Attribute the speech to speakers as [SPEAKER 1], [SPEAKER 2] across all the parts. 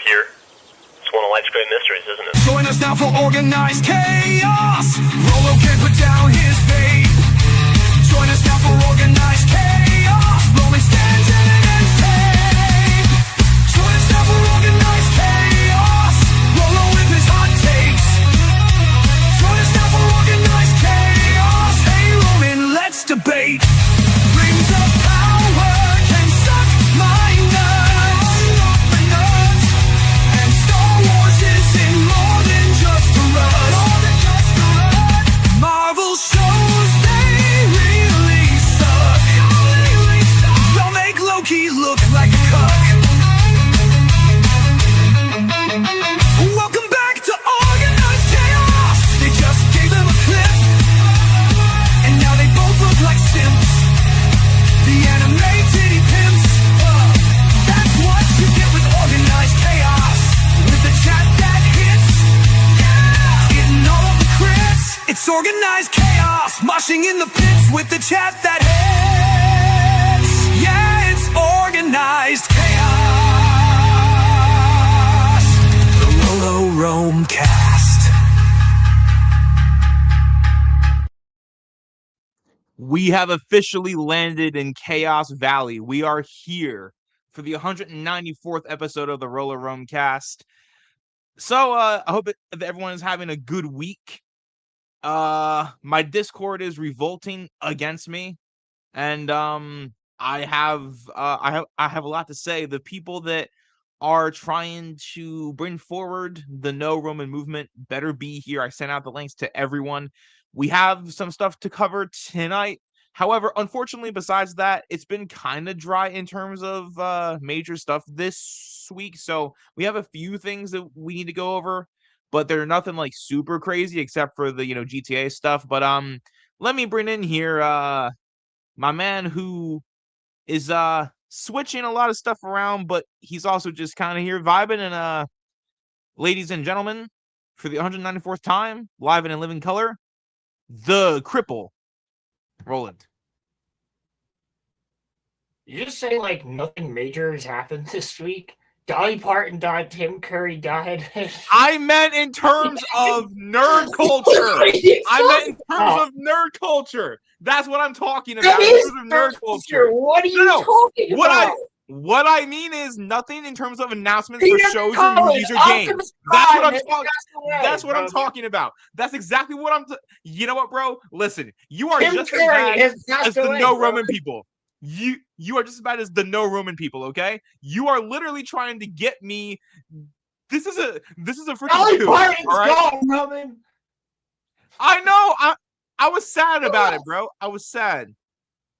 [SPEAKER 1] here. It's one of life's great mysteries, isn't it?
[SPEAKER 2] Join us now for organized chaos. Rolo can't put down his vape. Join us now for organized chaos. Rolling stands in it and tape. Join us now for organized chaos. Rolo with his hot takes. Join us now for organized chaos. Hey Roman, let's debate. Rings of power can suck my nuts. And Star Wars isn't more than just a rush. Marvel shows they really suck. They'll make Loki look like a cuck. Welcome back to Organized Chaos. They just gave them a clip, and now they both look like simps. The anime titty pimps. That's what you get with Organized Chaos. With the chat that hits, getting all of the crits. It's Organized Chaos, moshing in the pits with the chat that hits. Yeah, it's Organized Chaos. The RoloRome cast.
[SPEAKER 3] We have officially landed in Chaos Valley. We are here for the 194th episode of the RoloRome cast. So, I hope that everyone is having a good week. My Discord is revolting against me, and I have a lot to say. The people that are trying to bring forward the No Roman movement better be here. I sent out the links to everyone. We have some stuff to cover tonight. However, unfortunately, besides that, it's been kind of dry in terms of major stuff this week. So we have a few things that we need to go over, but they're nothing like super crazy except for the GTA stuff. But let me bring in here my man who is switching a lot of stuff around, but he's also just kind of here vibing. And ladies and gentlemen, for the 194th time, live and in living color, the cripple, Roland.
[SPEAKER 4] You just say like nothing major has happened this week? Dolly Parton died, Tim Curry died.
[SPEAKER 3] I meant in terms of nerd culture. I meant in terms of nerd culture. That's what I'm talking about.
[SPEAKER 4] That
[SPEAKER 3] in
[SPEAKER 4] is
[SPEAKER 3] terms of nerd culture.
[SPEAKER 4] What are you talking about?
[SPEAKER 3] What I mean is nothing in terms of announcements
[SPEAKER 4] Peter
[SPEAKER 3] for shows
[SPEAKER 4] Cullen,
[SPEAKER 3] or movies or games.
[SPEAKER 4] Optimus
[SPEAKER 3] That's
[SPEAKER 4] Prime
[SPEAKER 3] what I'm
[SPEAKER 4] has
[SPEAKER 3] talking.
[SPEAKER 4] passed away,
[SPEAKER 3] That's what I'm
[SPEAKER 4] bro.
[SPEAKER 3] talking about. That's exactly what I'm. You know what, bro? Listen, you are
[SPEAKER 4] Tim
[SPEAKER 3] just as
[SPEAKER 4] Curry
[SPEAKER 3] bad
[SPEAKER 4] has
[SPEAKER 3] as
[SPEAKER 4] passed
[SPEAKER 3] the
[SPEAKER 4] away,
[SPEAKER 3] no
[SPEAKER 4] bro.
[SPEAKER 3] Roman people. You are just as bad as the no Roman people. Okay, you are literally trying to get me. This is a freaking
[SPEAKER 4] Dolly
[SPEAKER 3] coup.
[SPEAKER 4] Parton's
[SPEAKER 3] All right,
[SPEAKER 4] gone, Roman.
[SPEAKER 3] I know. I was sad about it, bro. I was sad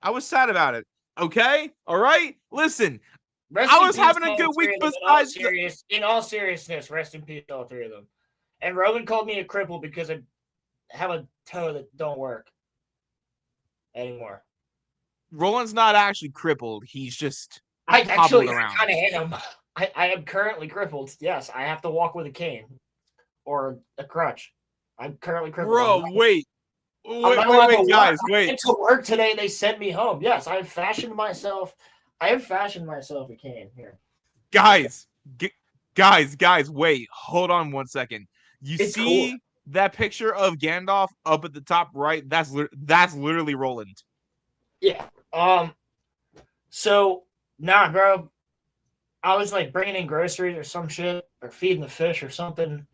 [SPEAKER 3] about it. Okay, all right. Listen.
[SPEAKER 4] Rest
[SPEAKER 3] I
[SPEAKER 4] in
[SPEAKER 3] was
[SPEAKER 4] peace
[SPEAKER 3] having
[SPEAKER 4] to
[SPEAKER 3] a
[SPEAKER 4] all
[SPEAKER 3] good
[SPEAKER 4] three
[SPEAKER 3] week
[SPEAKER 4] of them.
[SPEAKER 3] besides
[SPEAKER 4] in all seriousness, rest in peace to all three of them. And Roman called me a cripple because I have a toe that don't work anymore.
[SPEAKER 3] Roland's not actually crippled. He's just
[SPEAKER 4] I
[SPEAKER 3] hobbling
[SPEAKER 4] kind
[SPEAKER 3] around.
[SPEAKER 4] of am. I am currently crippled. Yes, I have to walk with a cane or a crutch. I'm currently crippled.
[SPEAKER 3] Bro, wait, guys, wait.
[SPEAKER 4] I went to work today. They sent me home. Yes, I have fashioned myself a cane here.
[SPEAKER 3] Guys, wait. Hold on one second. It's see cool. That picture of Gandalf up at the top right? That's literally Roland.
[SPEAKER 4] Yeah. So, nah, bro. I was like bringing in groceries or some shit or feeding the fish or something.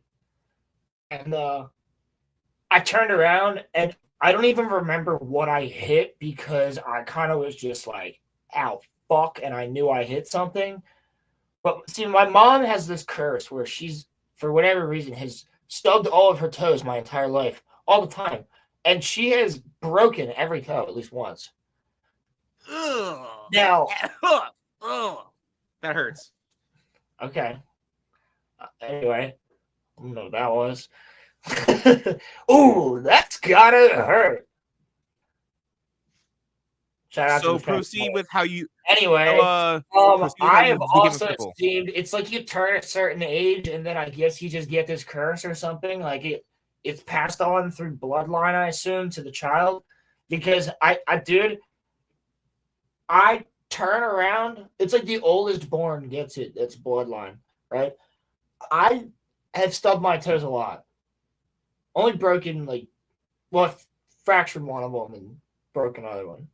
[SPEAKER 4] And I turned around and I don't even remember what I hit because I kind of was just like, ow, fuck. And I knew I hit something. But see, my mom has this curse where she's, for whatever reason, has stubbed all of her toes my entire life, all the time. And she has broken every toe at least once.
[SPEAKER 3] Ugh.
[SPEAKER 4] Now,
[SPEAKER 3] that hurts.
[SPEAKER 4] Okay. Anyway, I don't know what that was. Ooh, that's gotta hurt. Shout out
[SPEAKER 3] so
[SPEAKER 4] to
[SPEAKER 3] proceed with how you.
[SPEAKER 4] Anyway,
[SPEAKER 3] I
[SPEAKER 4] have also seen it's like you turn a certain age, and then I guess you just get this curse or something. Like it's passed on through bloodline, I assume, to the child. Because I turn around. It's like the oldest born gets it. That's bloodline, right? I have stubbed my toes a lot. Only broken fractured one of them and broken another one.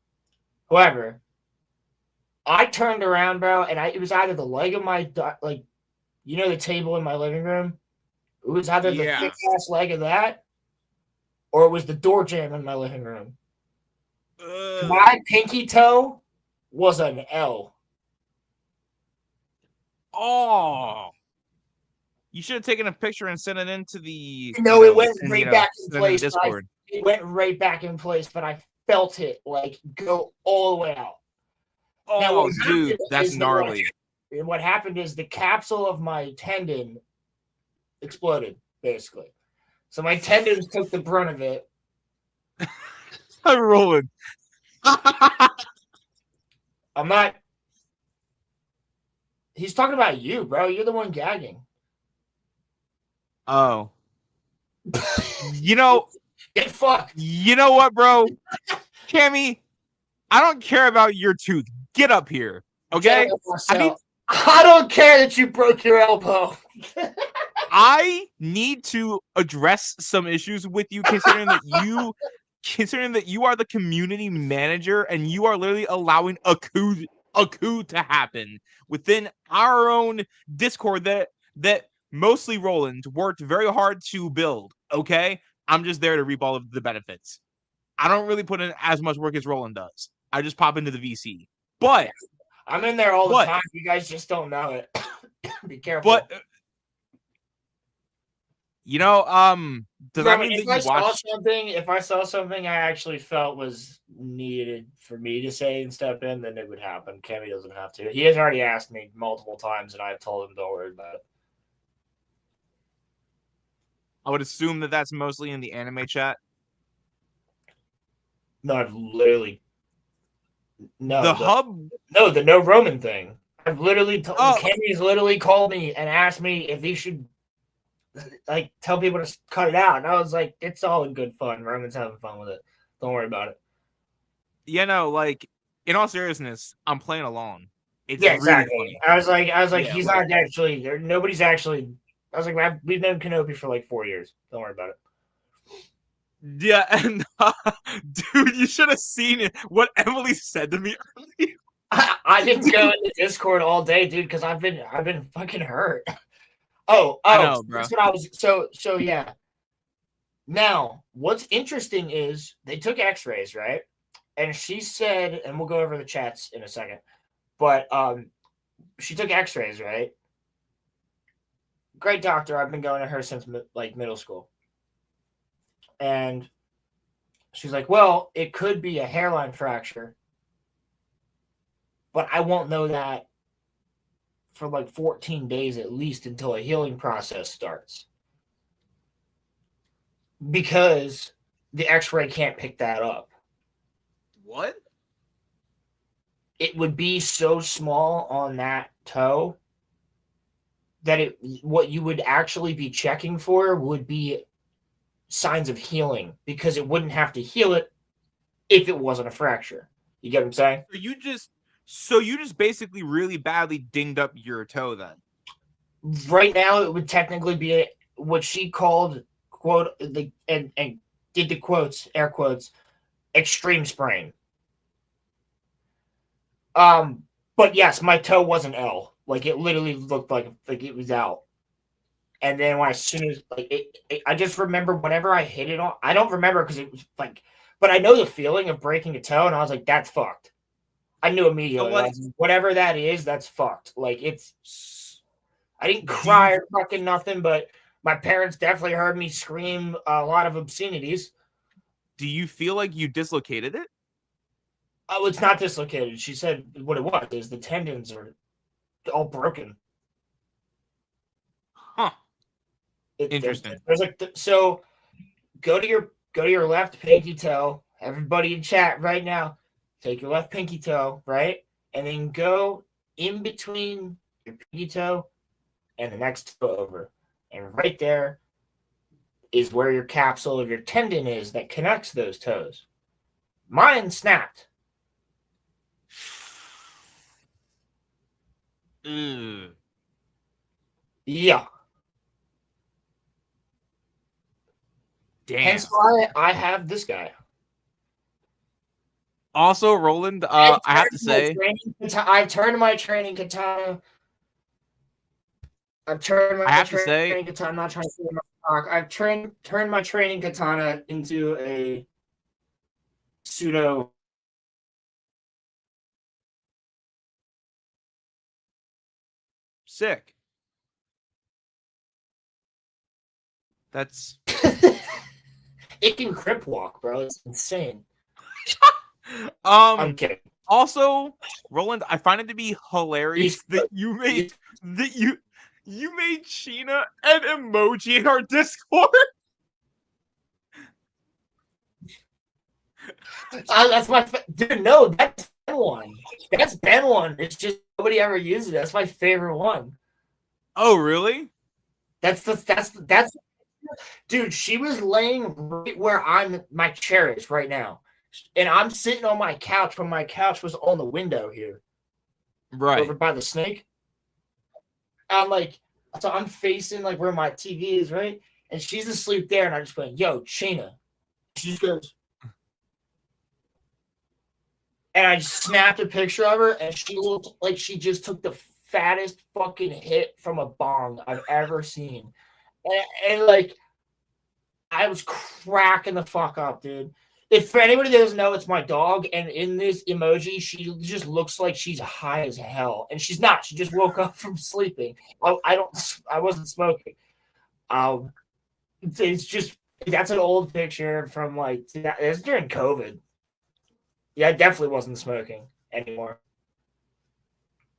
[SPEAKER 4] However, I turned around, bro, and it was either the leg of my the table in my living room. It was either the
[SPEAKER 3] Yeah.
[SPEAKER 4] thick ass leg of that, or it was the door jamb in my living room. My pinky toe was an L.
[SPEAKER 3] Oh. You should have taken a picture and sent it into the
[SPEAKER 4] No, it went right back in
[SPEAKER 3] send it in
[SPEAKER 4] place.
[SPEAKER 3] Discord.
[SPEAKER 4] It went right back in place, but I felt it go all the way out. Now,
[SPEAKER 3] Oh, dude, that's gnarly.
[SPEAKER 4] What happened is the capsule of my tendon exploded, basically. So my tendons took the brunt of it.
[SPEAKER 3] I'm rolling.
[SPEAKER 4] I'm not. He's talking about you, bro. You're the one gagging.
[SPEAKER 3] Oh. You know.
[SPEAKER 4] Get fucked.
[SPEAKER 3] You know what, bro? Cammy, I don't care about your tooth. Get up here. Okay?
[SPEAKER 4] I don't care that you broke your elbow.
[SPEAKER 3] I need to address some issues with you, considering that you are the community manager and you are literally allowing a coup to happen within our own Discord that mostly Roland worked very hard to build. Okay, I'm just there to reap all of the benefits. I don't really put in as much work as Roland does. I just pop into the VC, but
[SPEAKER 4] I'm in there all the time. You guys just don't know it. Be careful.
[SPEAKER 3] But does that mean that you watched
[SPEAKER 4] something? If I saw something I actually felt was needed for me to say and step in, then it would happen. Cammy doesn't have to. He has already asked me multiple times, and I've told him don't worry about it.
[SPEAKER 3] I would assume that that's mostly in the anime chat.
[SPEAKER 4] No, I've literally
[SPEAKER 3] the hub.
[SPEAKER 4] No, the no Roman thing. I've literally Cammy's literally called me and asked me if he should tell people to cut it out, and I was like, it's all in good fun. Roman's having fun with it. Don't worry about it.
[SPEAKER 3] Yeah, no, in all seriousness, I'm playing along. It's
[SPEAKER 4] exactly.
[SPEAKER 3] Really funny.
[SPEAKER 4] I was like, he's not actually there. Nobody's actually. I was like, we've known Kenobi for 4 years. Don't worry about it.
[SPEAKER 3] Yeah, and dude, you should have seen what Emily said to me earlier.
[SPEAKER 4] I didn't go into Discord all day, dude, because I've been fucking hurt. Oh, I know, bro. That's what I was. So yeah. Now, what's interesting is they took X-rays, right? And she said, and we'll go over the chats in a second, but she took X-rays, right? Great doctor. I've been going to her since middle school, and she's like, "Well, it could be a hairline fracture, but I won't know that for 14 days at least until a healing process starts, because the X-ray can't pick that up."
[SPEAKER 3] What?
[SPEAKER 4] It would be so small on that toe that what you would actually be checking for would be signs of healing, because it wouldn't have to heal it if it wasn't a fracture. You get what I'm saying?
[SPEAKER 3] So you just basically really badly dinged up your toe then?
[SPEAKER 4] Right now, it would technically be what she called, quote, and did the quotes, air quotes, extreme sprain. But yes, my toe was an L. It literally looked like it was out. And then as soon as I just remember whenever I hit it on, I don't remember because it was but I know the feeling of breaking a toe, and I was like, that's fucked. I knew immediately. Whatever that is, that's fucked. I didn't cry or fucking nothing, but my parents definitely heard me scream a lot of obscenities.
[SPEAKER 3] Do you feel like you dislocated it?
[SPEAKER 4] Oh, it's not dislocated. She said what it was is the tendons are all broken.
[SPEAKER 3] Huh. Interesting.
[SPEAKER 4] There's so go to your left pinky toe. Everybody in chat right now, take your left pinky toe, right? And then go in between your pinky toe and the next toe over. And right there is where your capsule of your tendon is that connects those toes. Mine snapped. Yeah.
[SPEAKER 3] Damn.
[SPEAKER 4] Hence why I have this guy.
[SPEAKER 3] Also, Roland, I have to say,
[SPEAKER 4] I've turned my training katana. I've turned
[SPEAKER 3] I
[SPEAKER 4] my
[SPEAKER 3] have to say,
[SPEAKER 4] training katana. I'm not trying to say my talk. I've turned my training katana into a pseudo.
[SPEAKER 3] sick. That's
[SPEAKER 4] It can grip walk, bro. It's insane.
[SPEAKER 3] um.
[SPEAKER 4] I'm kidding.
[SPEAKER 3] Also, Roland, I find it to be hilarious
[SPEAKER 4] He's-
[SPEAKER 3] that you made Sheena an emoji in our Discord.
[SPEAKER 4] That's my dude. No, that's Ben one. That's Ben one. It's just nobody ever uses it. That's my favorite one.
[SPEAKER 3] Oh, really?
[SPEAKER 4] That's dude. She was laying right where my chair is right now, and I'm sitting on my couch when my couch was on the window here,
[SPEAKER 3] Right.
[SPEAKER 4] over by the snake. I'm like, so I'm facing like where my TV is, right, and she's asleep there, and I just went, "Yo, Sheena." She just goes. And I snapped a picture of her, and she looked like she just took the fattest fucking hit from a bong I've ever seen. And like, I was cracking the fuck up, dude. If for anybody that doesn't know, it's my dog, and in this emoji, she just looks like she's high as hell, and she's not. She just woke up from sleeping. I wasn't smoking. It's just that's an old picture from like it's during COVID. Yeah, I definitely wasn't smoking anymore.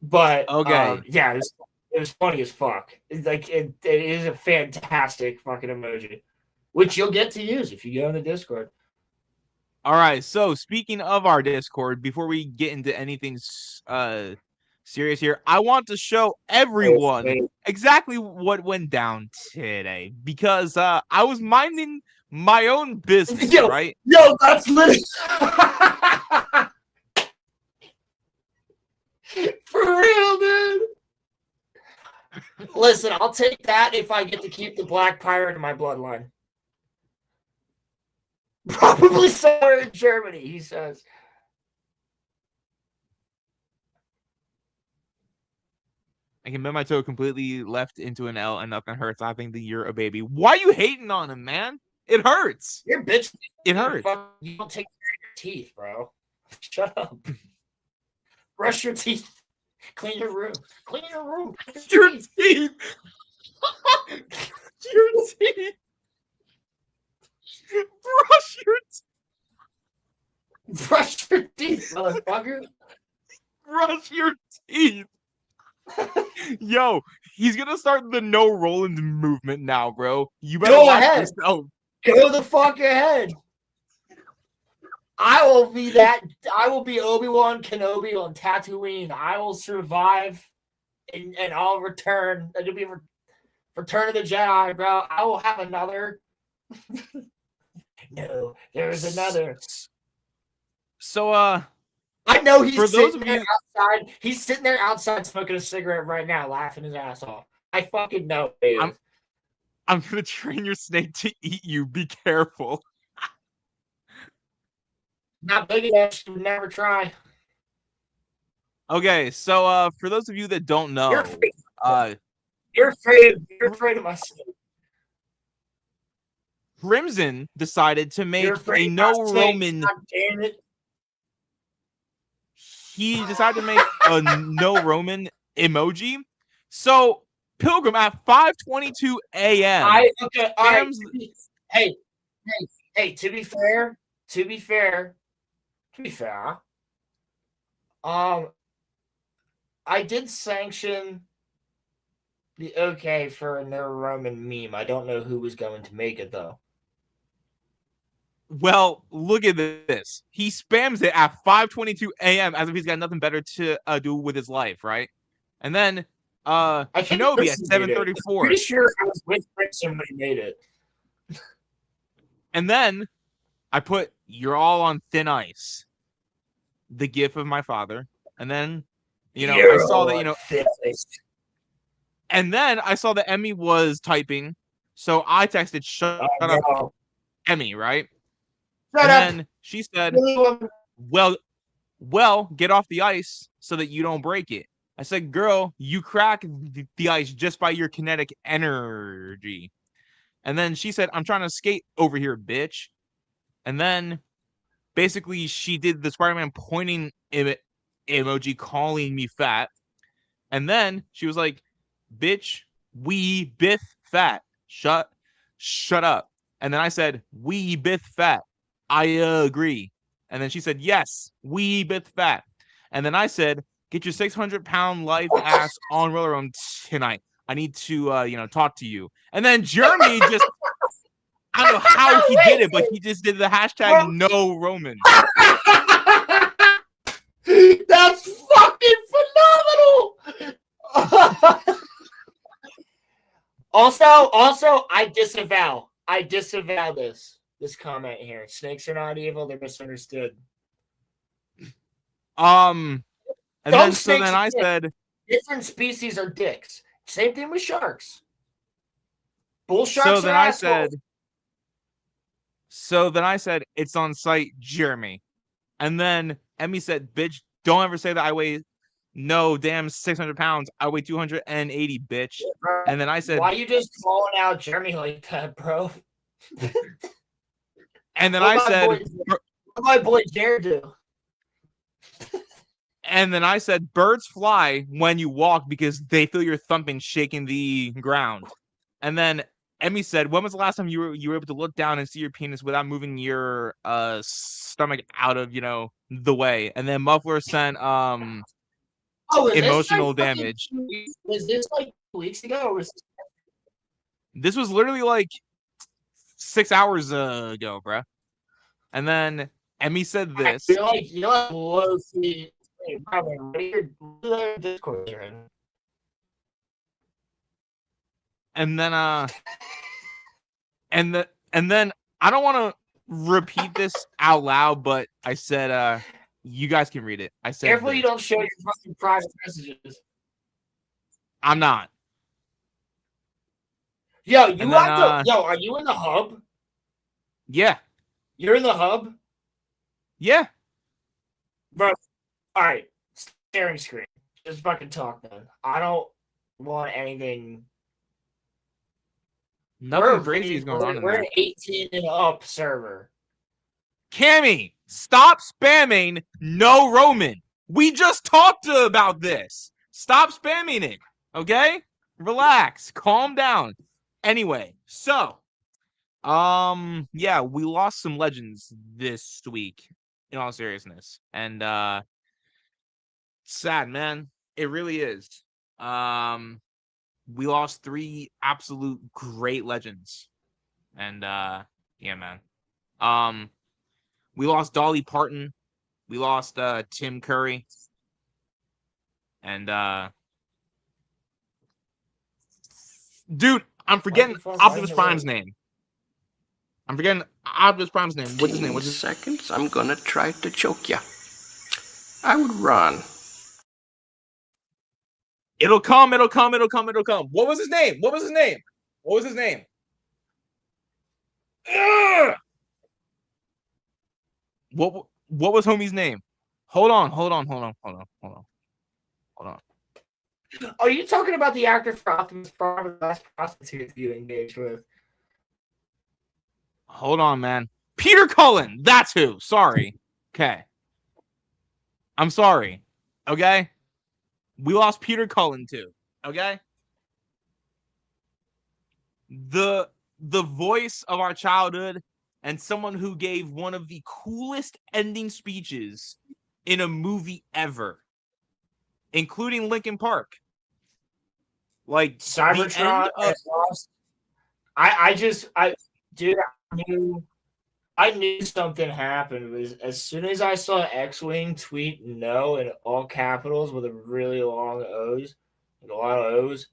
[SPEAKER 4] But
[SPEAKER 3] Okay.
[SPEAKER 4] yeah, it was funny as fuck. It's like it is a fantastic fucking emoji, which you'll get to use if you go in the Discord.
[SPEAKER 3] All right. So, speaking of our Discord, before we get into anything serious here, I want to show everyone exactly what went down today because I was minding my own business, right?
[SPEAKER 4] Yo, that's literally for real, dude. Listen, I'll take that if I get to keep the Black Pirate in my bloodline. Probably somewhere in Germany, he says.
[SPEAKER 3] I can bend my toe completely left into an L and nothing hurts. I think that you're a baby. Why are you hating on him, man? It hurts.
[SPEAKER 4] You're bitch.
[SPEAKER 3] It hurts.
[SPEAKER 4] You don't take care of your teeth, bro. Shut up. Brush your teeth. Clean your room. Clean your room.
[SPEAKER 3] Your teeth. Your teeth. Brush your teeth.
[SPEAKER 4] Brush your teeth, motherfucker.
[SPEAKER 3] Brush your teeth. Yo, he's gonna start the no Roland movement now, bro. You better
[SPEAKER 4] Go
[SPEAKER 3] watch
[SPEAKER 4] ahead.
[SPEAKER 3] yourself.
[SPEAKER 4] Go the fuck ahead. I will be Obi-Wan Kenobi on Tatooine. I will survive and I'll return. It'll be Return of the Jedi, bro. I will have another. No, there's another.
[SPEAKER 3] So,
[SPEAKER 4] I know he's
[SPEAKER 3] for those
[SPEAKER 4] sitting
[SPEAKER 3] of
[SPEAKER 4] there
[SPEAKER 3] you,
[SPEAKER 4] outside. He's sitting there outside smoking a cigarette right now, laughing his ass off. I fucking know.
[SPEAKER 3] I'm gonna train your snake to eat you. Be careful.
[SPEAKER 4] Not big enough to never try.
[SPEAKER 3] Okay, so for those of you that don't know,
[SPEAKER 4] You're afraid of my snake.
[SPEAKER 3] Crimson decided to make
[SPEAKER 4] You're
[SPEAKER 3] a
[SPEAKER 4] afraid of
[SPEAKER 3] no
[SPEAKER 4] my snake.
[SPEAKER 3] Roman.
[SPEAKER 4] God damn it.
[SPEAKER 3] He decided to make a no Roman emoji. So Pilgrim at 5:22 a.m.
[SPEAKER 4] All right. Hey, to be fair, I did sanction the okay for a no Roman meme. I don't know who was going to make it though.
[SPEAKER 3] Well, look at this. He spams it at 5:22 a.m. as if he's got nothing better to do with his life, right? And then Kenobi at 7:34.
[SPEAKER 4] Pretty sure I was with Crimson when he made it.
[SPEAKER 3] And then I put "You're all on thin ice," the gif of my father. And then I saw that and then I saw that Emmy was typing, so I texted "Shut up."
[SPEAKER 4] No.
[SPEAKER 3] Emmy, right?
[SPEAKER 4] Shut
[SPEAKER 3] And
[SPEAKER 4] up.
[SPEAKER 3] then she said,
[SPEAKER 4] Really?
[SPEAKER 3] well, get off the ice so that you don't break it. I said, girl, you crack the ice just by your kinetic energy. And then she said, I'm trying to skate over here, bitch. And then basically she did the Spider-Man pointing emoji calling me fat. And then she was like, bitch, we bith fat. Shut up. And then I said, we bith fat. I agree. And then she said, yes, we bith fat. And then I said, get your 600-pound life ass on RoloRome tonight. I need to, talk to you. And then Jeremy just, I don't know how he did it, but he just did the hashtag no Roman.
[SPEAKER 4] That's fucking phenomenal. Also, I disavow this comment here. Snakes are not evil; they're misunderstood.
[SPEAKER 3] And then I said,
[SPEAKER 4] different species are dicks. Same thing with sharks. Bull sharks.
[SPEAKER 3] So then I said, it's on site, Jeremy. And then Emmy said, bitch, don't ever say that I weigh no damn 600 pounds. I weigh 280, bitch.
[SPEAKER 4] Bro,
[SPEAKER 3] and then I said,
[SPEAKER 4] why you just calling out Jeremy like that, bro?
[SPEAKER 3] And then I said,
[SPEAKER 4] what my boy Jared do?
[SPEAKER 3] And then I said, birds fly when you walk because they feel your thumping shaking the ground. And then Emmy said, when was the last time you were able to look down and see your penis without moving your stomach out of, the way? And then Muffler sent emotional damage.
[SPEAKER 4] Was this like weeks ago? Or was
[SPEAKER 3] this was literally like 6 hours ago, bruh. And then Emmy said this.
[SPEAKER 4] You're like low key. Discord here.
[SPEAKER 3] And then and then I don't want to repeat this out loud, but I said you guys can read it. I said,
[SPEAKER 4] careful you don't show your fucking private messages.
[SPEAKER 3] I'm not.
[SPEAKER 4] Yo, are you in the hub?
[SPEAKER 3] Yeah.
[SPEAKER 4] You're in the hub?
[SPEAKER 3] Yeah.
[SPEAKER 4] Bro, alright. Sharing screen. Just fucking talk, man. I don't want anything.
[SPEAKER 3] Nothing crazy is going on in there.
[SPEAKER 4] We're an 18 and up server.
[SPEAKER 3] Cammy, stop spamming no Roman. We just talked about this. Stop spamming it. Okay? Relax. Calm down. Anyway, so yeah, we lost some legends this week, in all seriousness. And sad, man. It really is. We lost 3 absolute great legends. And yeah, man. We lost Dolly Parton. We lost Tim Curry. And dude, I'm forgetting Optimus Prime's name. What's his name?
[SPEAKER 5] Seconds, I'm gonna try to choke ya. I would run.
[SPEAKER 3] It'll come. What was his name? Ugh! What was homie's name? Hold on.
[SPEAKER 4] Are you talking about the actor for Optimus Prime, the last prostitute you engaged with?
[SPEAKER 3] Hold on, man. Peter Cullen. That's who. Sorry. Okay. I'm sorry. Okay? We lost Peter Cullen too. Okay? The voice of our childhood and someone who gave one of the coolest ending speeches in a movie ever, including Linkin Park. Like
[SPEAKER 4] Cybertron has lost. I knew something happened. Was as soon as I saw X-Wing tweet no in all capitals with a really long O's, like a lot of O's,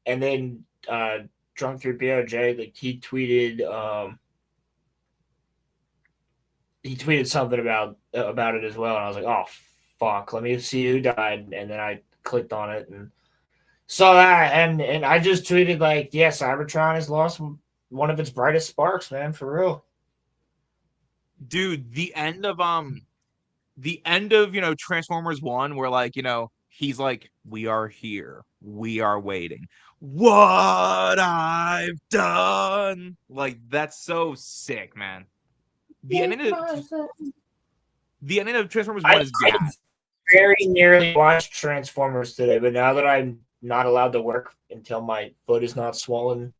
[SPEAKER 4] and then Drunk Through BOJ, like he tweeted something about it as well, and I was like, oh fuck, let me see who died, and then I clicked on it and saw that, and I just tweeted like, yeah, Cybertron has lost one of its brightest sparks, man, for real.
[SPEAKER 3] Dude, the end of Transformers 1, where like, he's like, we are here, we are waiting, what I've done. Like, that's so sick, man. The ending of Transformers 1 is
[SPEAKER 4] I
[SPEAKER 3] bad.
[SPEAKER 4] very nearly watched Transformers today, but now that I'm not allowed to work until my foot is not swollen,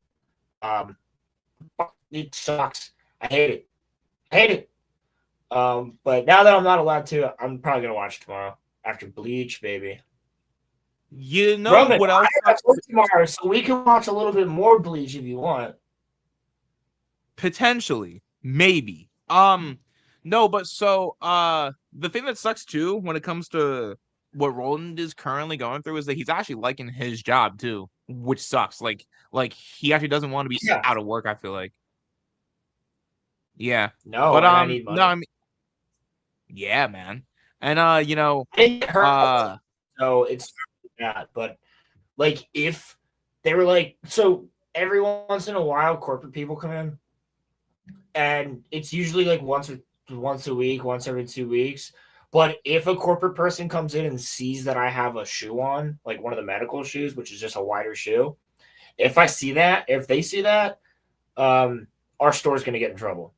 [SPEAKER 4] it sucks. I hate it. I hate it. But now that I'm not allowed to, I'm probably gonna watch tomorrow after Bleach, baby.
[SPEAKER 3] You know
[SPEAKER 4] Roman,
[SPEAKER 3] what else
[SPEAKER 4] I have work tomorrow, so we can watch a little bit more Bleach if you want.
[SPEAKER 3] potentially, maybe. No, but so the thing that sucks too when it comes to what Roland is currently going through is that he's actually liking his job too, which sucks. Like he actually doesn't want to be
[SPEAKER 4] Yeah.
[SPEAKER 3] out of work, I feel like. Yeah.
[SPEAKER 4] No,
[SPEAKER 3] But
[SPEAKER 4] and I need money.
[SPEAKER 3] no, I mean, yeah, man. And
[SPEAKER 4] I didn't get hurt, so it's not that. But like, if they were like, so every once in a while, corporate people come in, and it's usually like once a week, once every 2 weeks. But if a corporate person comes in and sees that I have a shoe on, like one of the medical shoes, which is just a wider shoe, if they see that, our store's going to get in trouble.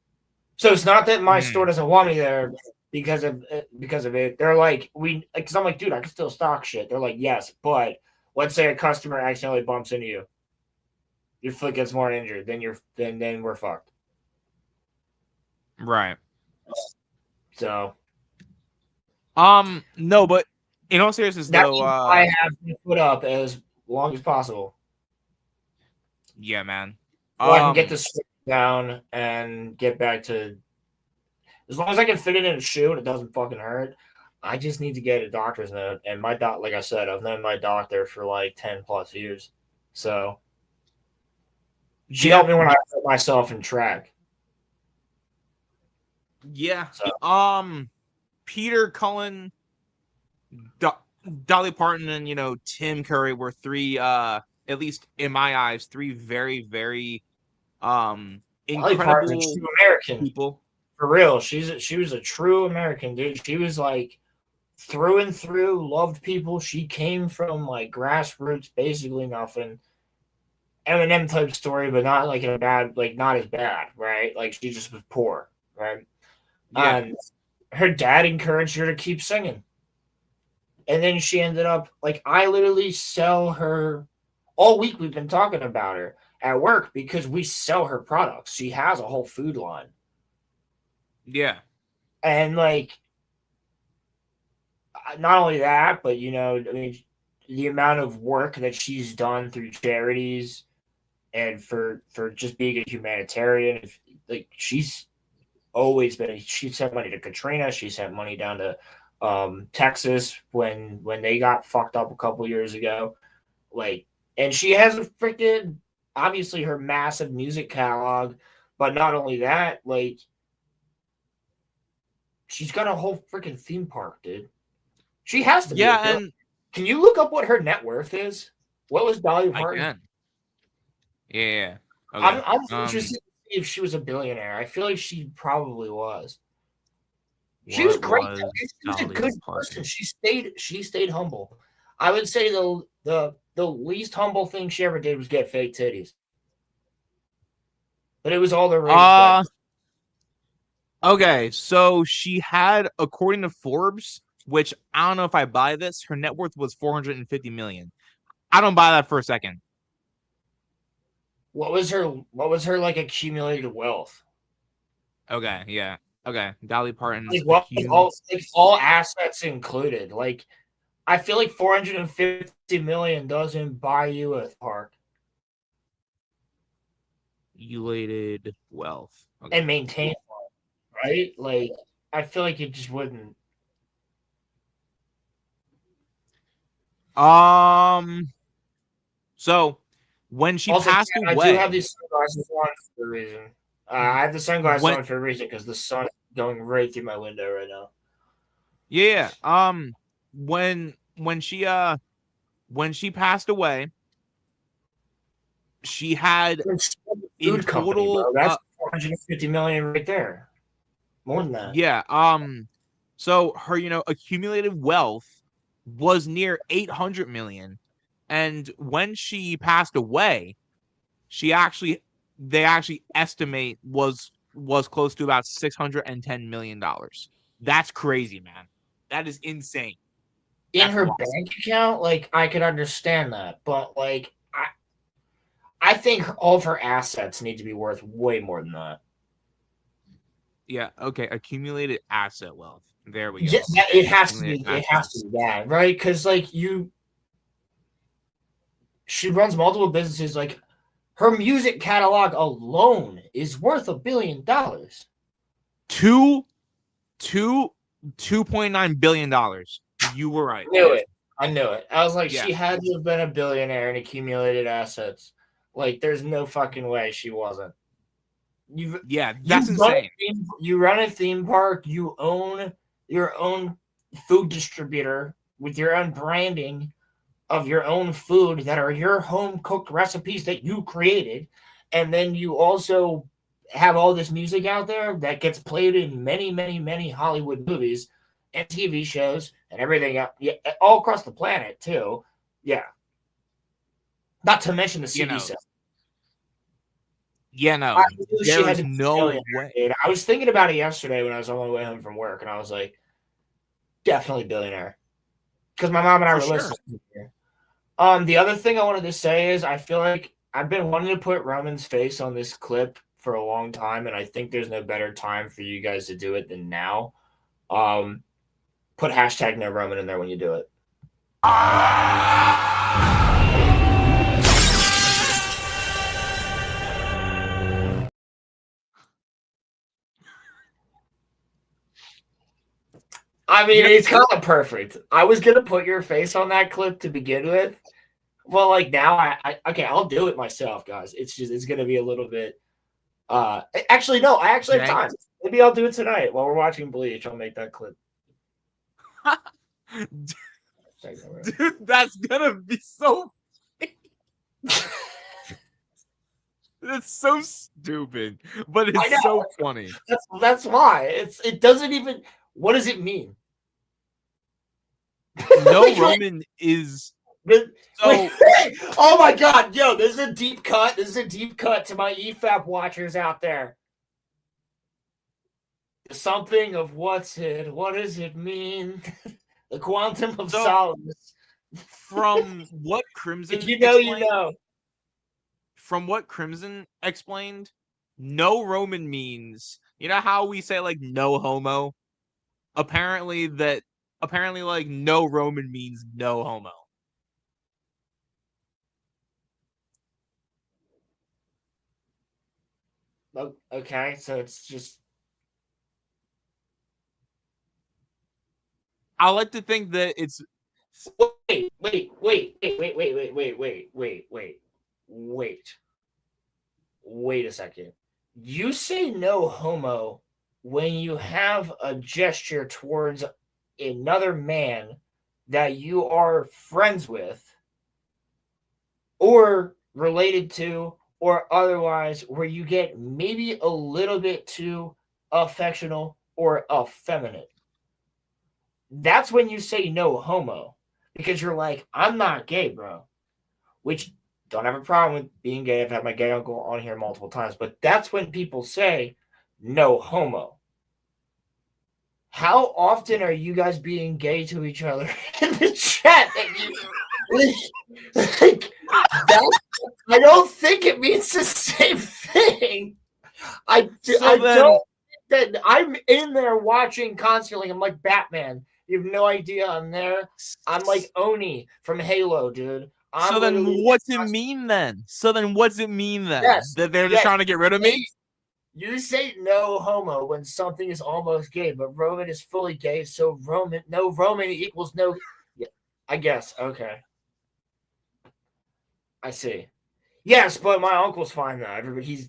[SPEAKER 4] So it's not that my store doesn't want me there because of it. They're like, because I'm like, dude, I can still stock shit. They're like, yes, but let's say a customer accidentally bumps into you, your foot gets more injured, then we're fucked.
[SPEAKER 3] right.
[SPEAKER 4] So
[SPEAKER 3] No, but in all seriousness
[SPEAKER 4] that
[SPEAKER 3] though,
[SPEAKER 4] means I have my foot up as long as possible,
[SPEAKER 3] yeah, man.
[SPEAKER 4] so I can get this down and get back to. As long as I can fit it in a shoe and it doesn't fucking hurt, I just need to get a doctor's note. And my doc, like I said, I've known my doctor for like 10 plus years. So she helped me when I put myself in track.
[SPEAKER 3] Yeah.
[SPEAKER 4] So.
[SPEAKER 3] Peter Cullen, Dolly Parton, and Tim Curry were three, at least in my eyes, three very, very incredible
[SPEAKER 4] true American
[SPEAKER 3] people.
[SPEAKER 4] For real. She was a true American, dude. She was like through and through, loved people. She came from like grassroots, basically nothing. Eminem type story, but not like in a bad, like not as bad, right? Like she just was poor, right?
[SPEAKER 3] Yeah.
[SPEAKER 4] And her dad encouraged her to keep singing. And then she ended up like, I literally sell her all week. We've been talking about her at work because we sell her products. She has a whole food line.
[SPEAKER 3] Yeah.
[SPEAKER 4] And like, not only that, but I mean, the amount of work that she's done through charities and for just being a humanitarian, like she's always been. She sent money to Katrina. She sent money down to Texas when they got fucked up a couple years ago. Like, and she has a freaking obviously her massive music catalog, but not only that, like she's got a whole freaking theme park, dude. She has to be.
[SPEAKER 3] Yeah, and
[SPEAKER 4] can you look up what her net worth is? What was Dolly Parton?
[SPEAKER 3] I can. Yeah. Okay.
[SPEAKER 4] I'm interested to see if she was a billionaire. I feel like she probably was. She was great. She was a good person. She stayed humble. I would say the least humble thing she ever did was get fake titties. But it was all the rage.
[SPEAKER 3] Okay, so she had, according to Forbes, which I don't know if I buy this, her net worth was $450 million. I don't buy that for a second.
[SPEAKER 4] What was her like accumulated wealth?
[SPEAKER 3] Okay, yeah. Okay. Dolly Parton's
[SPEAKER 4] like all assets included. Like I feel like $450 million doesn't buy you a park.
[SPEAKER 3] Accumulated wealth.
[SPEAKER 4] Okay. And maintain, right? Like I feel like it just wouldn't.
[SPEAKER 3] So when she
[SPEAKER 4] also,
[SPEAKER 3] passed away,
[SPEAKER 4] I do have these sunglasses on for a reason. I have the sunglasses on for a reason because the sun is going right through my window right now.
[SPEAKER 3] Yeah. When she passed away, she had
[SPEAKER 4] in total. That's $450 million right there. More than that.
[SPEAKER 3] Yeah. So her, accumulated wealth was near 800 million. And when she passed away, they actually estimate was close to about $610 million. That's crazy, man. That is insane.
[SPEAKER 4] In
[SPEAKER 3] That's
[SPEAKER 4] her
[SPEAKER 3] wild.
[SPEAKER 4] bank account, like I could understand that, but like I think all of her assets need to be worth way more than that.
[SPEAKER 3] Yeah, okay. Accumulated asset wealth. There we
[SPEAKER 4] Yeah,
[SPEAKER 3] go.
[SPEAKER 4] it has to
[SPEAKER 3] Accumulated
[SPEAKER 4] be. It has
[SPEAKER 3] assets.
[SPEAKER 4] to be that, right? Because like she runs multiple businesses. Like her music catalog alone is worth $1 billion.
[SPEAKER 3] Two, two, $2.9 billion. You were right.
[SPEAKER 4] Knew it. I knew it. I was like,
[SPEAKER 3] Yeah.
[SPEAKER 4] she had to have been a billionaire and accumulated assets. Like, there's no fucking way she wasn't.
[SPEAKER 3] Yeah, that's insane.
[SPEAKER 4] You run a theme park. You own your own food distributor with your own branding of your own food that are your home cooked recipes that you created, and then you also have all this music out there that gets played in many, many, many Hollywood movies and TV shows and everything else, yeah, all across the planet too. Yeah, not to mention the CD sales.
[SPEAKER 3] Yeah, no.
[SPEAKER 4] I knew she
[SPEAKER 3] There
[SPEAKER 4] had
[SPEAKER 3] is
[SPEAKER 4] to be
[SPEAKER 3] no
[SPEAKER 4] billionaire,
[SPEAKER 3] way.
[SPEAKER 4] dude. I was thinking about it yesterday when I was on my way home from work, and I was like, definitely billionaire. Because my mom and I
[SPEAKER 3] For
[SPEAKER 4] were
[SPEAKER 3] sure.
[SPEAKER 4] listening here. The other thing I wanted to say is I feel like I've been wanting to put Roman's face on this clip for a long time, and I think there's no better time for you guys to do it than now. Put hashtag no Roman in there when you do it. I mean, it's kind of perfect. I was gonna put your face on that clip to begin with. Well, like now, okay, I'll do it myself, guys. It's gonna be a little bit. Actually, no, I actually have time. Maybe I'll do it tonight while we're watching Bleach. I'll make that clip.
[SPEAKER 3] Dude, that's gonna be so. It's so stupid, but it's so funny.
[SPEAKER 4] That's why it doesn't even. What does it mean?
[SPEAKER 3] No Roman is. So,
[SPEAKER 4] oh my god, yo, this is a deep cut. This is a deep cut to my EFAP watchers out there. Something of what's it? What does it mean? The quantum of solace.
[SPEAKER 3] From what Crimson
[SPEAKER 4] if you know, you know.
[SPEAKER 3] From what Crimson explained, no Roman means, you know how we say like no homo? Apparently like no Roman means no homo.
[SPEAKER 4] Okay, so it's just.
[SPEAKER 3] I like to think that it's.
[SPEAKER 4] Wait a second. You say no homo when you have a gesture towards another man that you are friends with or related to or otherwise where you get maybe a little bit too affectional or effeminate. That's when you say no homo because you're like, I'm not gay, bro. Which don't have a problem with being gay. I've had my gay uncle on here multiple times, but that's when people say no homo. How often are you guys being gay to each other in the chat? I don't think it means the same thing. I don't think that I'm in there watching constantly. I'm like Batman. You have no idea I'm there. I'm like Oni from Halo, dude.
[SPEAKER 3] So then what's it mean then?
[SPEAKER 4] Yes,
[SPEAKER 3] that they're just trying to get rid of me?
[SPEAKER 4] You say no homo when something is almost gay, but Roman is fully gay, so no Roman equals no. Yeah, I guess. Okay. I see. Yes, but my uncle's fine now. Everybody.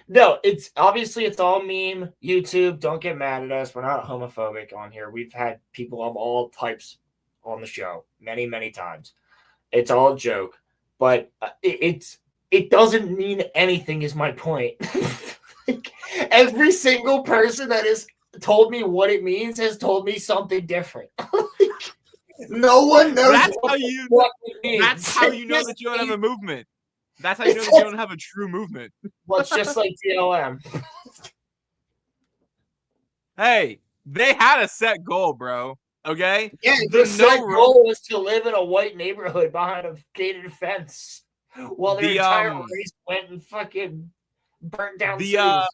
[SPEAKER 4] No, it's obviously it's all meme. YouTube, don't get mad at us. We're not homophobic on here. We've had people of all types on the show many, many times. It's all a joke, but it doesn't mean anything. Is my point. Like, every single person that has told me what it means has told me something different. No one knows
[SPEAKER 3] That's
[SPEAKER 4] what
[SPEAKER 3] how
[SPEAKER 4] the
[SPEAKER 3] you.
[SPEAKER 4] fuck it means.
[SPEAKER 3] That's how you know
[SPEAKER 4] It's
[SPEAKER 3] that you don't have a
[SPEAKER 4] just-
[SPEAKER 3] movement. That's how you know
[SPEAKER 4] it's
[SPEAKER 3] that you don't have a true movement.
[SPEAKER 4] Well, it's just like TLM.
[SPEAKER 3] Hey, they had a set goal, bro. Okay.
[SPEAKER 4] Yeah, the set goal was to live in a white neighborhood behind a gated fence, while their
[SPEAKER 3] The,
[SPEAKER 4] entire race went and fucking burnt down
[SPEAKER 3] the
[SPEAKER 4] cities.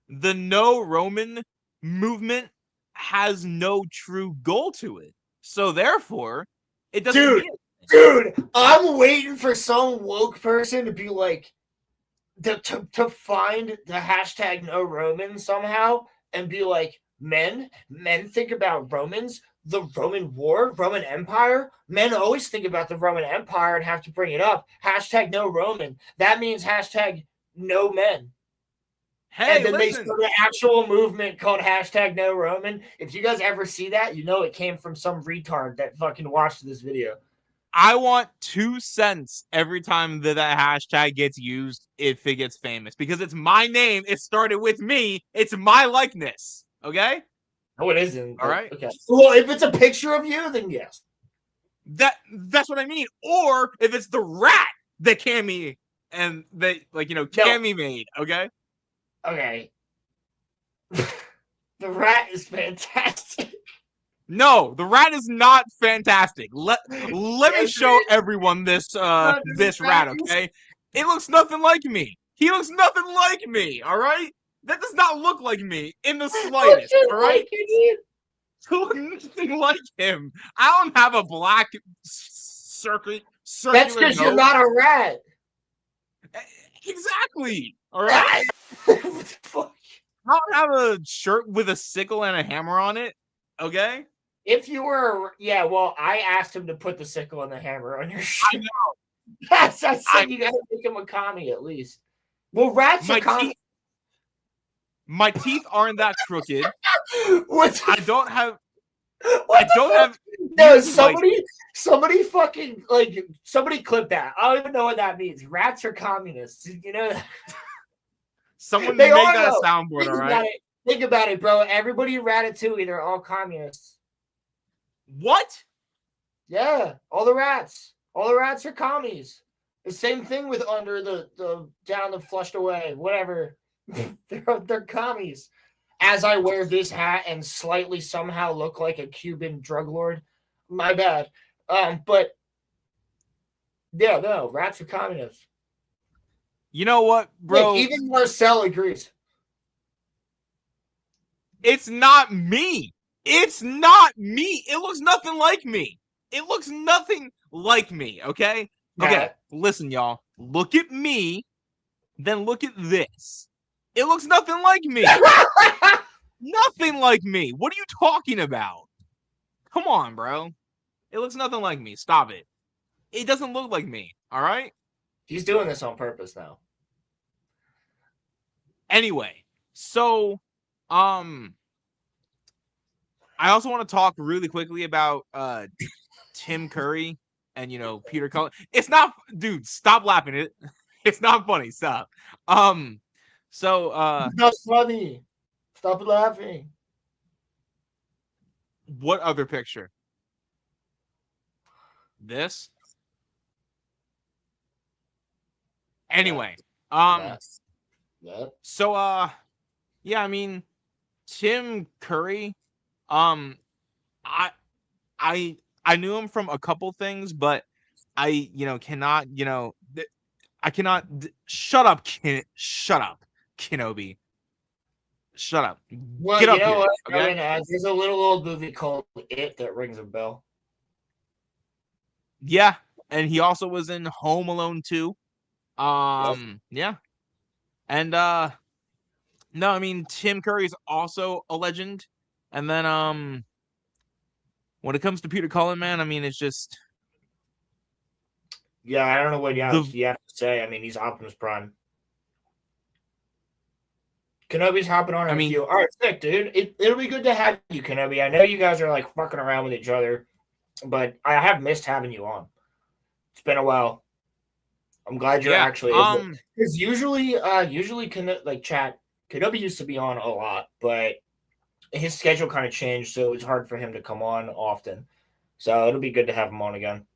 [SPEAKER 3] the no Roman movement has no true goal to it. So therefore, it doesn't
[SPEAKER 4] Dude,
[SPEAKER 3] mean anything.
[SPEAKER 4] Dude, I'm waiting for some woke person to be like, to find the hashtag no Romans somehow and be like, men think about Romans, the Roman war, Roman Empire. Men always think about the Roman Empire and have to bring it up. Hashtag no Roman. That means hashtag no men.
[SPEAKER 3] Hey,
[SPEAKER 4] And then they
[SPEAKER 3] listen.
[SPEAKER 4] start an actual movement called hashtag no Roman. If you guys ever see that, you know it came from some retard that fucking watched this video.
[SPEAKER 3] I want 2 cents every time that hashtag gets used if it gets famous because it's my name. It started with me. It's my likeness. Okay.
[SPEAKER 4] No, it isn't.
[SPEAKER 3] All right.
[SPEAKER 4] Okay. Well, if it's a picture of you, then yes.
[SPEAKER 3] That's what I mean. Or if it's the rat that Cammy and they Cammy made. Okay.
[SPEAKER 4] Okay. The rat is fantastic.
[SPEAKER 3] No, the rat is not fantastic. Let me show everyone this this rat, okay? It looks nothing like me. He looks nothing like me, all right? That does not look like me in the slightest, all right? Look nothing like him. I don't have a black circular
[SPEAKER 4] That's because you're
[SPEAKER 3] nose.
[SPEAKER 4] not a rat.
[SPEAKER 3] Exactly. All right.
[SPEAKER 4] What the fuck?
[SPEAKER 3] I don't have a shirt with a sickle and a hammer on it. Okay.
[SPEAKER 4] If you were, yeah, well, I asked him to put the sickle and the hammer on your shirt. I know. Yes, I said you got to make him a commie at least. Well, rats are commies.
[SPEAKER 3] My teeth aren't that crooked.
[SPEAKER 4] What?
[SPEAKER 3] I don't have.
[SPEAKER 4] What
[SPEAKER 3] I don't have.
[SPEAKER 4] No, somebody fucking somebody clip that. I don't even know what that means. Rats are communists. You know that?
[SPEAKER 3] Someone make that a soundboard, all right?
[SPEAKER 4] Think about it, bro. Everybody in Ratatouille, they're all communists.
[SPEAKER 3] What?
[SPEAKER 4] Yeah, all the rats. All the rats are commies. The same thing with under the down the flushed away, whatever. they're commies. As I wear this hat and slightly somehow look like a Cuban drug lord. My bad. But yeah, no, rats are communists.
[SPEAKER 3] You know what, bro?
[SPEAKER 4] Look, even Marcel agrees.
[SPEAKER 3] It's not me. It's not me. It looks nothing like me. It looks nothing like me, okay? Okay, listen, y'all. Look at me, then look at this. It looks nothing like me. Nothing like me. What are you talking about? Come on, bro. It looks nothing like me. Stop it. It doesn't look like me, all right?
[SPEAKER 4] He's doing this on purpose now.
[SPEAKER 3] Anyway, so I also want to talk really quickly about Tim Curry and Peter Cullen. It's not, dude, stop laughing. It's not funny. Stop. So
[SPEAKER 4] it's not funny. Stop laughing.
[SPEAKER 3] What other picture? This? Anyway,
[SPEAKER 4] Yes. Yep.
[SPEAKER 3] So yeah, I mean, Tim Curry, I knew him from a couple things, but I cannot I cannot shut up Kenobi. Shut up.
[SPEAKER 4] Well,
[SPEAKER 3] Get up
[SPEAKER 4] you know
[SPEAKER 3] here,
[SPEAKER 4] what?
[SPEAKER 3] okay?
[SPEAKER 4] There's a little old movie called It that rings a bell.
[SPEAKER 3] Yeah, and he also was in Home Alone 2. Yeah. And no, I mean Tim Curry's also a legend. And then when it comes to Peter Cullen, man, I mean it's just
[SPEAKER 4] yeah, I don't know what you have to say. I mean, he's Optimus Prime. Kenobi's hopping on a few. All right, sick, dude. It'll be good to have you, Kenobi. I know you guys are like fucking around with each other, but I have missed having you on. It's been a while. I'm glad you're actually because usually chat Kenobi used to be on a lot, but his schedule kind of changed, so it's hard for him to come on often. So it'll be good to have him on again.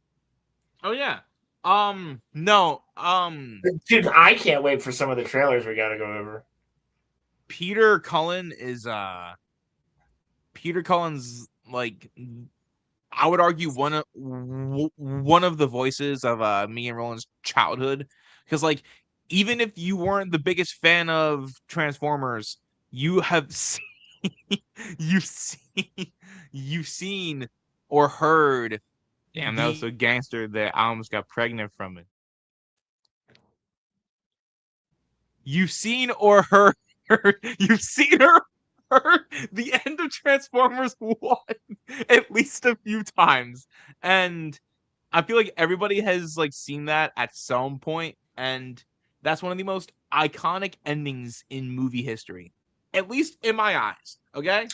[SPEAKER 3] Oh yeah. No.
[SPEAKER 4] Dude, I can't wait for some of the trailers we got to go over.
[SPEAKER 3] Peter Cullen's like, I would argue one of the voices of me and Roland's childhood, because like even if you weren't the biggest fan of Transformers, you have seen you've seen or heard. Damn, that was so gangster that I almost got pregnant from it. You've seen or heard you've seen or heard the end of Transformers 1 at least a few times. And I feel like everybody has like seen that at some point, and that's one of the most iconic endings in movie history. At least in my eyes. Okay?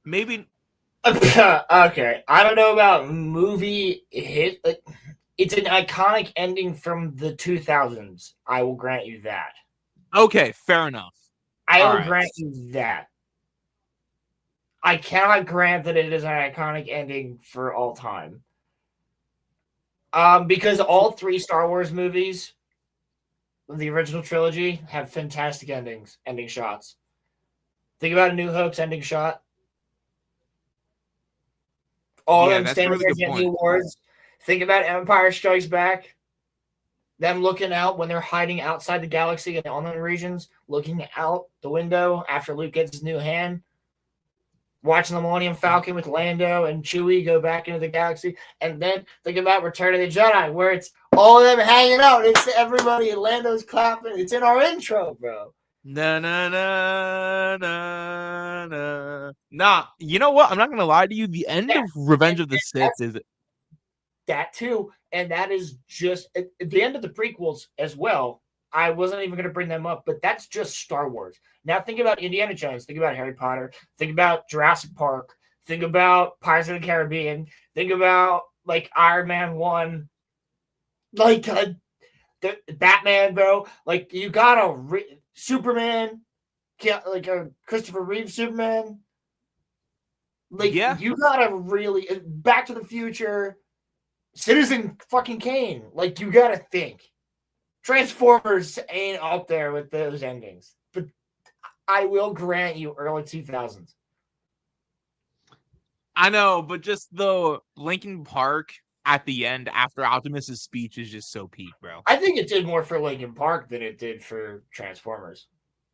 [SPEAKER 3] Maybe
[SPEAKER 4] Okay, I don't know about movie hit. It's an iconic ending from the 2000s. I will grant you that.
[SPEAKER 3] okay, fair enough.
[SPEAKER 4] I will
[SPEAKER 3] All right.
[SPEAKER 4] grant you that. I cannot grant that it is an iconic ending for all time. Because all three Star Wars movies of the original trilogy have fantastic ending shots. Think about A New Hope's ending shot. All of them
[SPEAKER 3] that's a
[SPEAKER 4] standing
[SPEAKER 3] really
[SPEAKER 4] there
[SPEAKER 3] good
[SPEAKER 4] getting the
[SPEAKER 3] point.
[SPEAKER 4] awards. Think about Empire Strikes Back. Them looking out when they're hiding outside the galaxy in the unknown regions, looking out the window after Luke gets his new hand. Watching the Millennium Falcon with Lando and Chewie go back into the galaxy. And then think about Return of the Jedi, where it's all of them hanging out. It's everybody and Lando's clapping. It's in our intro, bro.
[SPEAKER 3] Na na na na na. Nah, you know what? I'm not gonna lie to you. The end of Revenge of the Sith is
[SPEAKER 4] that too, and that is just at the end of the prequels as well. I wasn't even going to bring them up, but that's just Star Wars. Now think about Indiana Jones, think about Harry Potter, think about Jurassic Park, think about Pirates of the Caribbean, think about like Iron Man 1, like the Batman, bro. Like you got a Superman, like a Christopher Reeve Superman. Like you got to really Back to the Future, Citizen fucking Kane. Like you got to think. Transformers ain't up there with those endings, but I will grant you early 2000s.
[SPEAKER 3] I know, but just the Linkin Park at the end after Optimus's speech is just so peak, bro.
[SPEAKER 4] I think it did more for Linkin Park than it did for Transformers.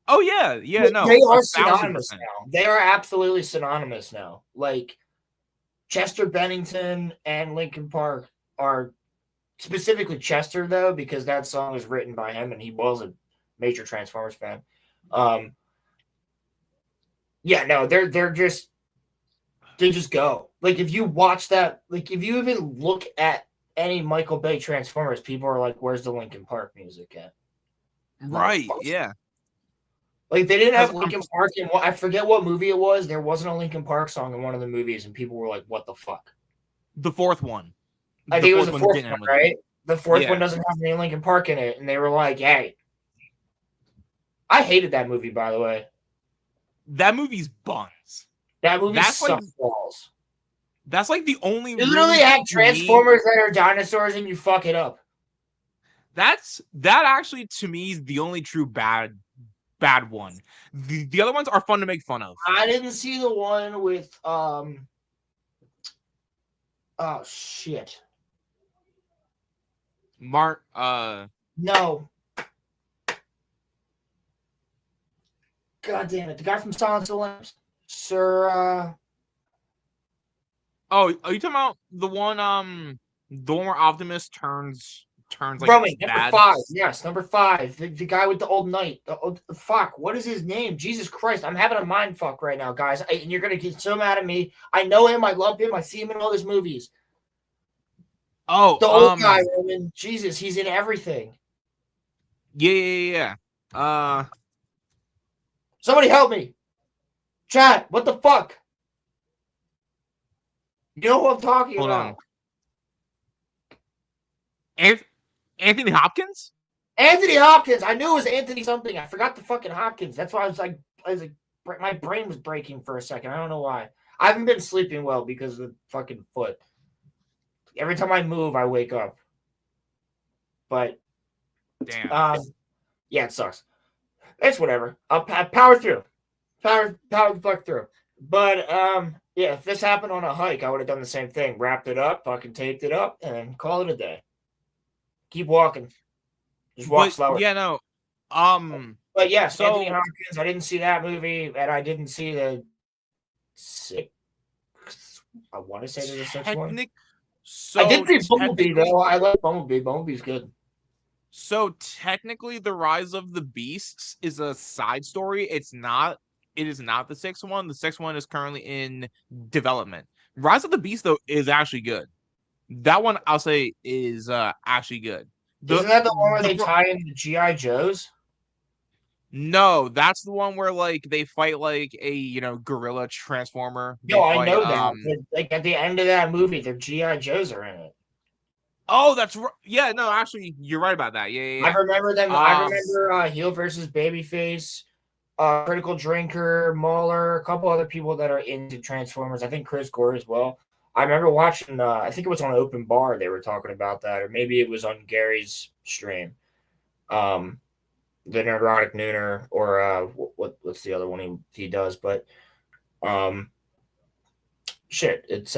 [SPEAKER 3] Oh yeah, no,
[SPEAKER 4] they are
[SPEAKER 3] 1000%.
[SPEAKER 4] synonymous now. They are absolutely synonymous now. Like Chester Bennington and Linkin Park are. Specifically Chester, though, because that song was written by him and he was a major Transformers fan. They just go. Like if you watch that, like if you even look at any Michael Bay Transformers, people are like, "Where's the Linkin Park music at?"
[SPEAKER 3] Right? Yeah.
[SPEAKER 4] Like they didn't have Linkin Park in. I forget what movie it was. There wasn't a Linkin Park song in one of the movies, and people were like, "What the fuck?"
[SPEAKER 3] The fourth one.
[SPEAKER 4] I think it was the fourth one, right? The fourth one doesn't have any Linkin Park in it, and they were like, "Hey." I hated that movie, by the way.
[SPEAKER 3] That movie's buns.
[SPEAKER 4] That movie sucks balls.
[SPEAKER 3] That's like the only.
[SPEAKER 4] You literally have Transformers that are dinosaurs, and you fuck it up.
[SPEAKER 3] That actually to me is the only true bad one. The other ones are fun to make fun of.
[SPEAKER 4] I didn't see the one with oh shit.
[SPEAKER 3] No.
[SPEAKER 4] God damn it. The guy from Silence of the Lambs. Sir
[SPEAKER 3] Oh, are you talking about the one where Optimus turns like
[SPEAKER 4] Roman,
[SPEAKER 3] bad?
[SPEAKER 4] number 5. Yes, number 5. The guy with the old knight. Fuck, what is his name? Jesus Christ, I'm having a mind fuck right now, guys. And you're gonna get so mad at me. I know him, I love him, I see him in all his movies.
[SPEAKER 3] Oh,
[SPEAKER 4] the old guy, Roman. Jesus, he's in everything.
[SPEAKER 3] Yeah.
[SPEAKER 4] Somebody help me. Chat, what the fuck? You know who I'm talking about.
[SPEAKER 3] Anthony Hopkins?
[SPEAKER 4] Anthony Hopkins. I knew it was Anthony something. I forgot the fucking Hopkins. That's why I was like, was like, my brain was breaking for a second. I don't know why. I haven't been sleeping well because of the fucking foot. Every time I move, I wake up. But
[SPEAKER 3] Damn.
[SPEAKER 4] yeah, it sucks. It's whatever. I'll power through. Power the fuck through. But yeah, if this happened on a hike, I would have done the same thing. Wrapped it up, fucking taped it up, and call it a day. Keep walking. Just walk slower.
[SPEAKER 3] Yeah, no.
[SPEAKER 4] But yes,
[SPEAKER 3] so
[SPEAKER 4] Anthony Hopkins. I didn't see that movie, and I didn't see the sixth. I want to say there's a sixth one. I did see Bumblebee though. I like Bumblebee. Bumblebee's good.
[SPEAKER 3] So technically, The Rise of the Beasts is a side story. It is not the sixth one. The sixth one is currently in development. Rise of the Beast though is actually good. That one I'll say is actually good.
[SPEAKER 4] Isn't that the one where they tie in the G.I. Joes?
[SPEAKER 3] No, that's the one where like they fight like a gorilla transformer.
[SPEAKER 4] No, I know that. But, like at the end of that movie, their G.I. Joes are in it.
[SPEAKER 3] Oh, that's right. Yeah, no, actually, you're right about that. Yeah.
[SPEAKER 4] I remember them. I remember Heel versus Babyface, Critical Drinker, Mauler, a couple other people that are into Transformers. I think Chris Gore as well. I remember watching. I think it was on Open Bar. They were talking about that, or maybe it was on Gary's stream. The Neurotic Nooner, or what's the other one he does? But shit, it's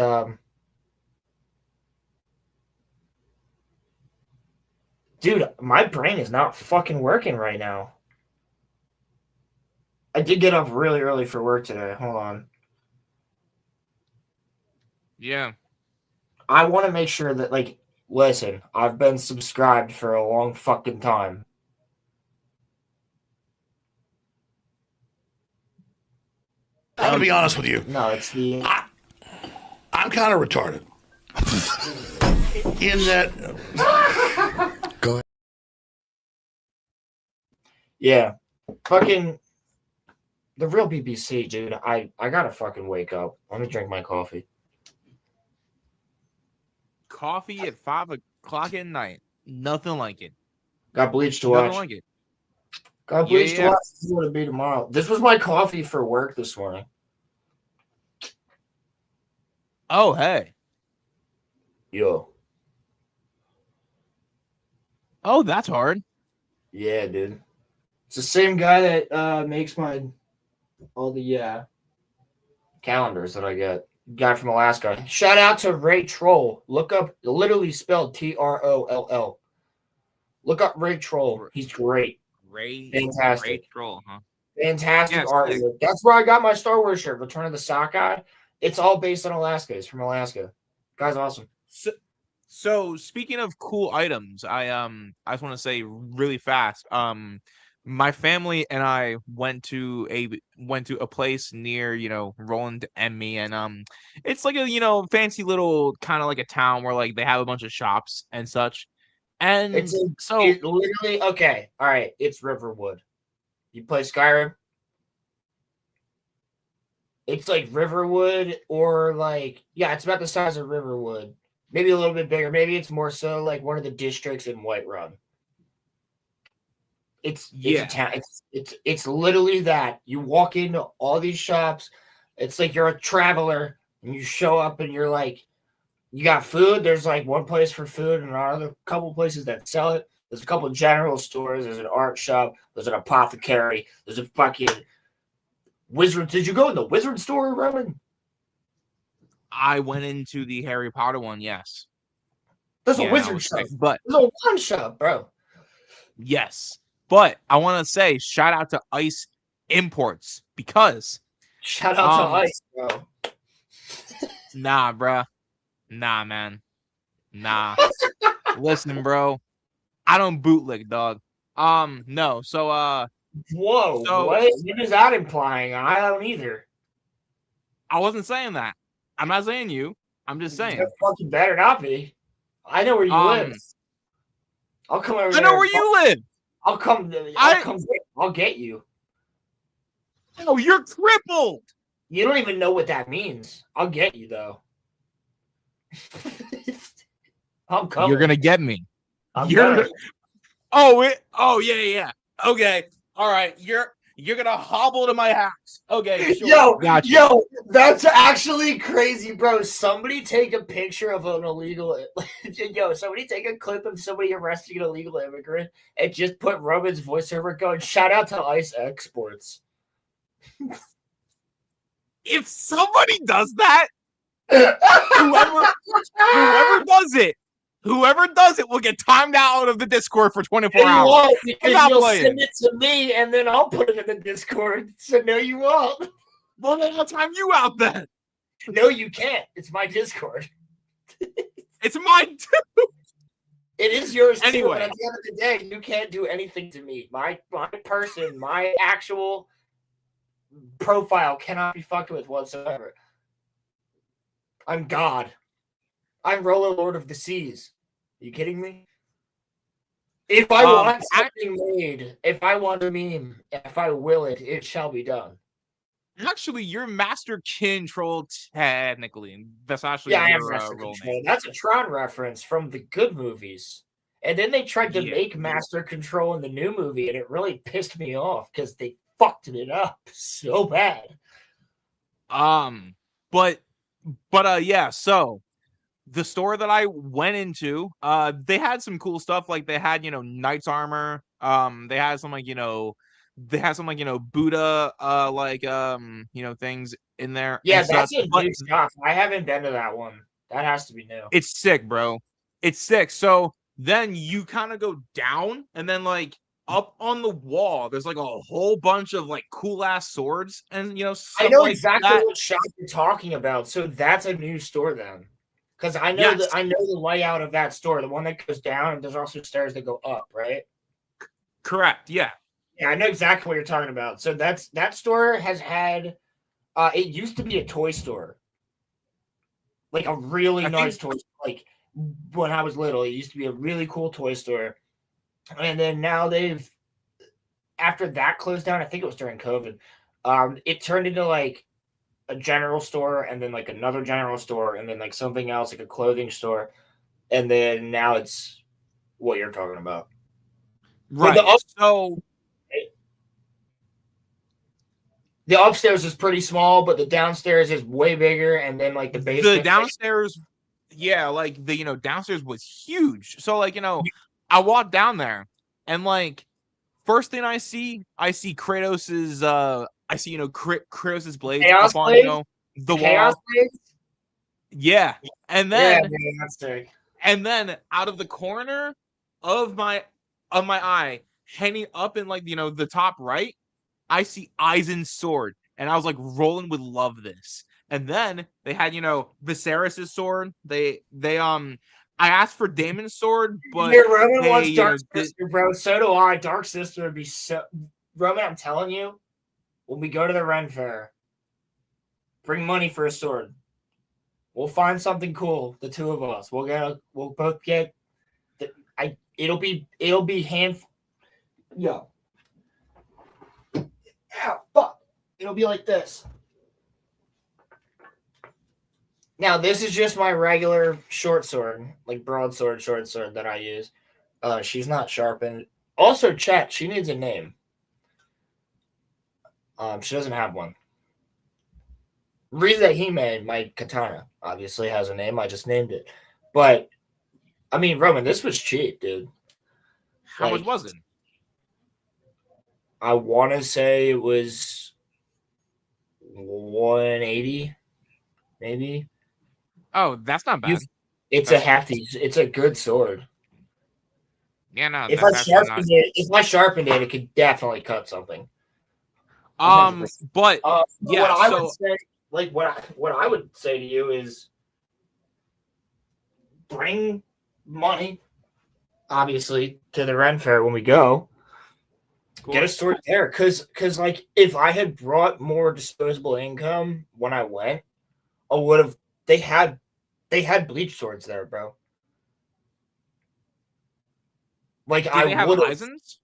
[SPEAKER 4] dude, my brain is not fucking working right now. I did get up really early for work today. Hold on.
[SPEAKER 3] Yeah.
[SPEAKER 4] I want to make sure that, like, listen, I've been subscribed for a long fucking time.
[SPEAKER 6] I'm gonna be honest with you.
[SPEAKER 4] No, it's the.
[SPEAKER 6] I'm kind of retarded. In that. Go ahead.
[SPEAKER 4] Yeah. Fucking. The real BBC, dude. I gotta fucking wake up. Let me drink my coffee.
[SPEAKER 3] Coffee at 5 o'clock at night. Nothing like it.
[SPEAKER 4] Got Bleach to watch.
[SPEAKER 3] Nothing like it.
[SPEAKER 4] Got Bleach to watch. This is what it'll be tomorrow. This was my coffee for work this morning.
[SPEAKER 3] Oh, hey.
[SPEAKER 4] Yo.
[SPEAKER 3] Oh, that's hard.
[SPEAKER 4] Yeah, dude. It's the same guy that makes all the calendars that I get. Guy from Alaska. Shout out to Ray Troll. Look up, literally spelled Troll. Look up Ray Troll. He's great. Fantastic.
[SPEAKER 3] Ray Troll, huh?
[SPEAKER 4] Fantastic artwork. That's where I got my Star Wars shirt, Return of the Sockeye. It's all based on Alaska. He's from Alaska. Guy's awesome.
[SPEAKER 3] So speaking of cool items, I just want to say really fast. My family and I went to a place near, Roland and me, and it's like a fancy little kind of like a town where like they have a bunch of shops and such. And
[SPEAKER 4] it's literally okay. All right, it's Riverwood. You play Skyrim? It's like Riverwood, or like it's about the size of Riverwood. Maybe a little bit bigger. Maybe it's more so like one of the districts in Whiterun. It's a town. It's literally that. You walk into all these shops. It's like you're a traveler and you show up and you're like, you got food. There's like one place for food and another couple places that sell it. There's a couple of general stores. There's an art shop. There's an apothecary. There's a fucking wizard. Did you go in the wizard store, Roman?
[SPEAKER 3] I went into the Harry Potter one. Yes.
[SPEAKER 4] There's a wizard shop,
[SPEAKER 3] but
[SPEAKER 4] there's a wand shop, bro.
[SPEAKER 3] Yes. But I want to say shout out to Ice Imports because
[SPEAKER 4] shout out to Ice, bro.
[SPEAKER 3] Nah, bro. Nah, man. Nah. Listen, bro. I don't bootleg, dog. No. So
[SPEAKER 4] whoa, what is that implying? I don't either.
[SPEAKER 3] I wasn't saying that. I'm not saying you. I'm just saying.
[SPEAKER 4] It fucking better not be. I know where you live. I'll come over there.
[SPEAKER 3] I know where you live.
[SPEAKER 4] I'll get you.
[SPEAKER 3] No, you're crippled.
[SPEAKER 4] You don't even know what that means. I'll get you though. I'm coming.
[SPEAKER 3] You're gonna get me.
[SPEAKER 4] I'm
[SPEAKER 3] yeah. Okay. All right. You're gonna hobble to my house. Okay, sure.
[SPEAKER 4] Yo,
[SPEAKER 3] Gotcha.
[SPEAKER 4] yo, that's actually crazy, bro. Somebody take a picture of an illegal. Yo, somebody take a clip of somebody arresting an illegal immigrant and just put Roman's voiceover going. Shout out to ICE exports.
[SPEAKER 3] If somebody does that, whoever does it will get timed out of the Discord for 24
[SPEAKER 4] You
[SPEAKER 3] hours.
[SPEAKER 4] won't,
[SPEAKER 3] I'm
[SPEAKER 4] because
[SPEAKER 3] not
[SPEAKER 4] you'll
[SPEAKER 3] playing.
[SPEAKER 4] send it to me and then I'll put it in the Discord. So no, you won't.
[SPEAKER 3] Well, then I'll time you out then.
[SPEAKER 4] No, you can't. It's my Discord.
[SPEAKER 3] It's mine too.
[SPEAKER 4] It is yours too.
[SPEAKER 3] Anyway.
[SPEAKER 4] But at the end of the day, you can't do anything to me. My person, my actual profile cannot be fucked with whatsoever. I'm God. I'm Rolo Lord of the Seas. Are you kidding me? If I want something made, if I want a meme, if I will it, it shall be done.
[SPEAKER 3] Actually, you're Master Control technically. That's actually
[SPEAKER 4] Yeah, I am
[SPEAKER 3] your
[SPEAKER 4] Master
[SPEAKER 3] role
[SPEAKER 4] Control.
[SPEAKER 3] name.
[SPEAKER 4] That's a Tron reference from the good movies. And then they tried to
[SPEAKER 3] Yeah.
[SPEAKER 4] make Master Control in the new movie, and it really pissed me off because they fucked it up so bad.
[SPEAKER 3] But yeah, so the store that I went into, they had some cool stuff. Like they had, knight's armor. They had some Buddha things in there.
[SPEAKER 4] Yeah,
[SPEAKER 3] and such.
[SPEAKER 4] that's a
[SPEAKER 3] But
[SPEAKER 4] new stuff. I haven't been to that one. That has to be new.
[SPEAKER 3] it's sick, bro. It's sick. So then you kind of go down, and then up on the wall, there's like a whole bunch of cool ass swords, and stuff
[SPEAKER 4] I know
[SPEAKER 3] like
[SPEAKER 4] exactly
[SPEAKER 3] that.
[SPEAKER 4] what shop you're talking about. So that's a new store then. Because I know
[SPEAKER 3] Yes.
[SPEAKER 4] I know the layout of that store, the one that goes down, and there's also stairs that go up, right?
[SPEAKER 3] Correct. Yeah.
[SPEAKER 4] Yeah, I know exactly what you're talking about. So that store has had it used to be a toy store. Like a really nice toy store. Like when I was little, it used to be a really cool toy store. And then now after that closed down, I think it was during COVID, it turned into like a general store and then like another general store and then like something else, like a clothing store. And then now it's what you're talking about.
[SPEAKER 3] Right.
[SPEAKER 4] The upstairs is pretty small, but the downstairs is way bigger. And then like the basement.
[SPEAKER 3] The downstairs, downstairs was huge. So I walked down there, and first thing I see Kratos's Kratos's blades
[SPEAKER 4] Chaos
[SPEAKER 3] up on
[SPEAKER 4] blades?
[SPEAKER 3] the
[SPEAKER 4] Chaos
[SPEAKER 3] wall.
[SPEAKER 4] blades?
[SPEAKER 3] Yeah, and then
[SPEAKER 4] that's sick.
[SPEAKER 3] And then out of the corner of my eye, hanging up in the top right, I see Aizen's sword, and I was like rolling with love this. And then they had Viserys' sword. I asked for Daemon's sword, but
[SPEAKER 4] Roman wants Dark Sister, bro. So do I. Dark Sister would be so. Roman, I'm telling you, when we go to the Ren Fair, bring money for a sword. We'll find something cool. The two of us. We'll both get. It'll be hand. Yo. Ow, fuck. It'll be like this. Now, this is just my regular short sword, like broadsword, short sword that I use. She's not sharpened. Also, chat, she needs a name. She doesn't have one. Rizahime, my katana, obviously has a name. I just named it. But, I mean, Roman, this was cheap, dude.
[SPEAKER 3] How much was it?
[SPEAKER 4] I want to say it was 180, maybe.
[SPEAKER 3] Oh, that's not bad.
[SPEAKER 4] It's a hefty. It's a good sword.
[SPEAKER 3] Yeah, no.
[SPEAKER 4] If I sharpened it, it could definitely cut something.
[SPEAKER 3] 100%. But yeah,
[SPEAKER 4] what I would say, what I would say to you is, bring money, obviously, to the Ren Fair when we go. Get a sword there, because if I had brought more disposable income when I went, I would have. They had bleach swords there, bro.
[SPEAKER 3] Do they have Eisens?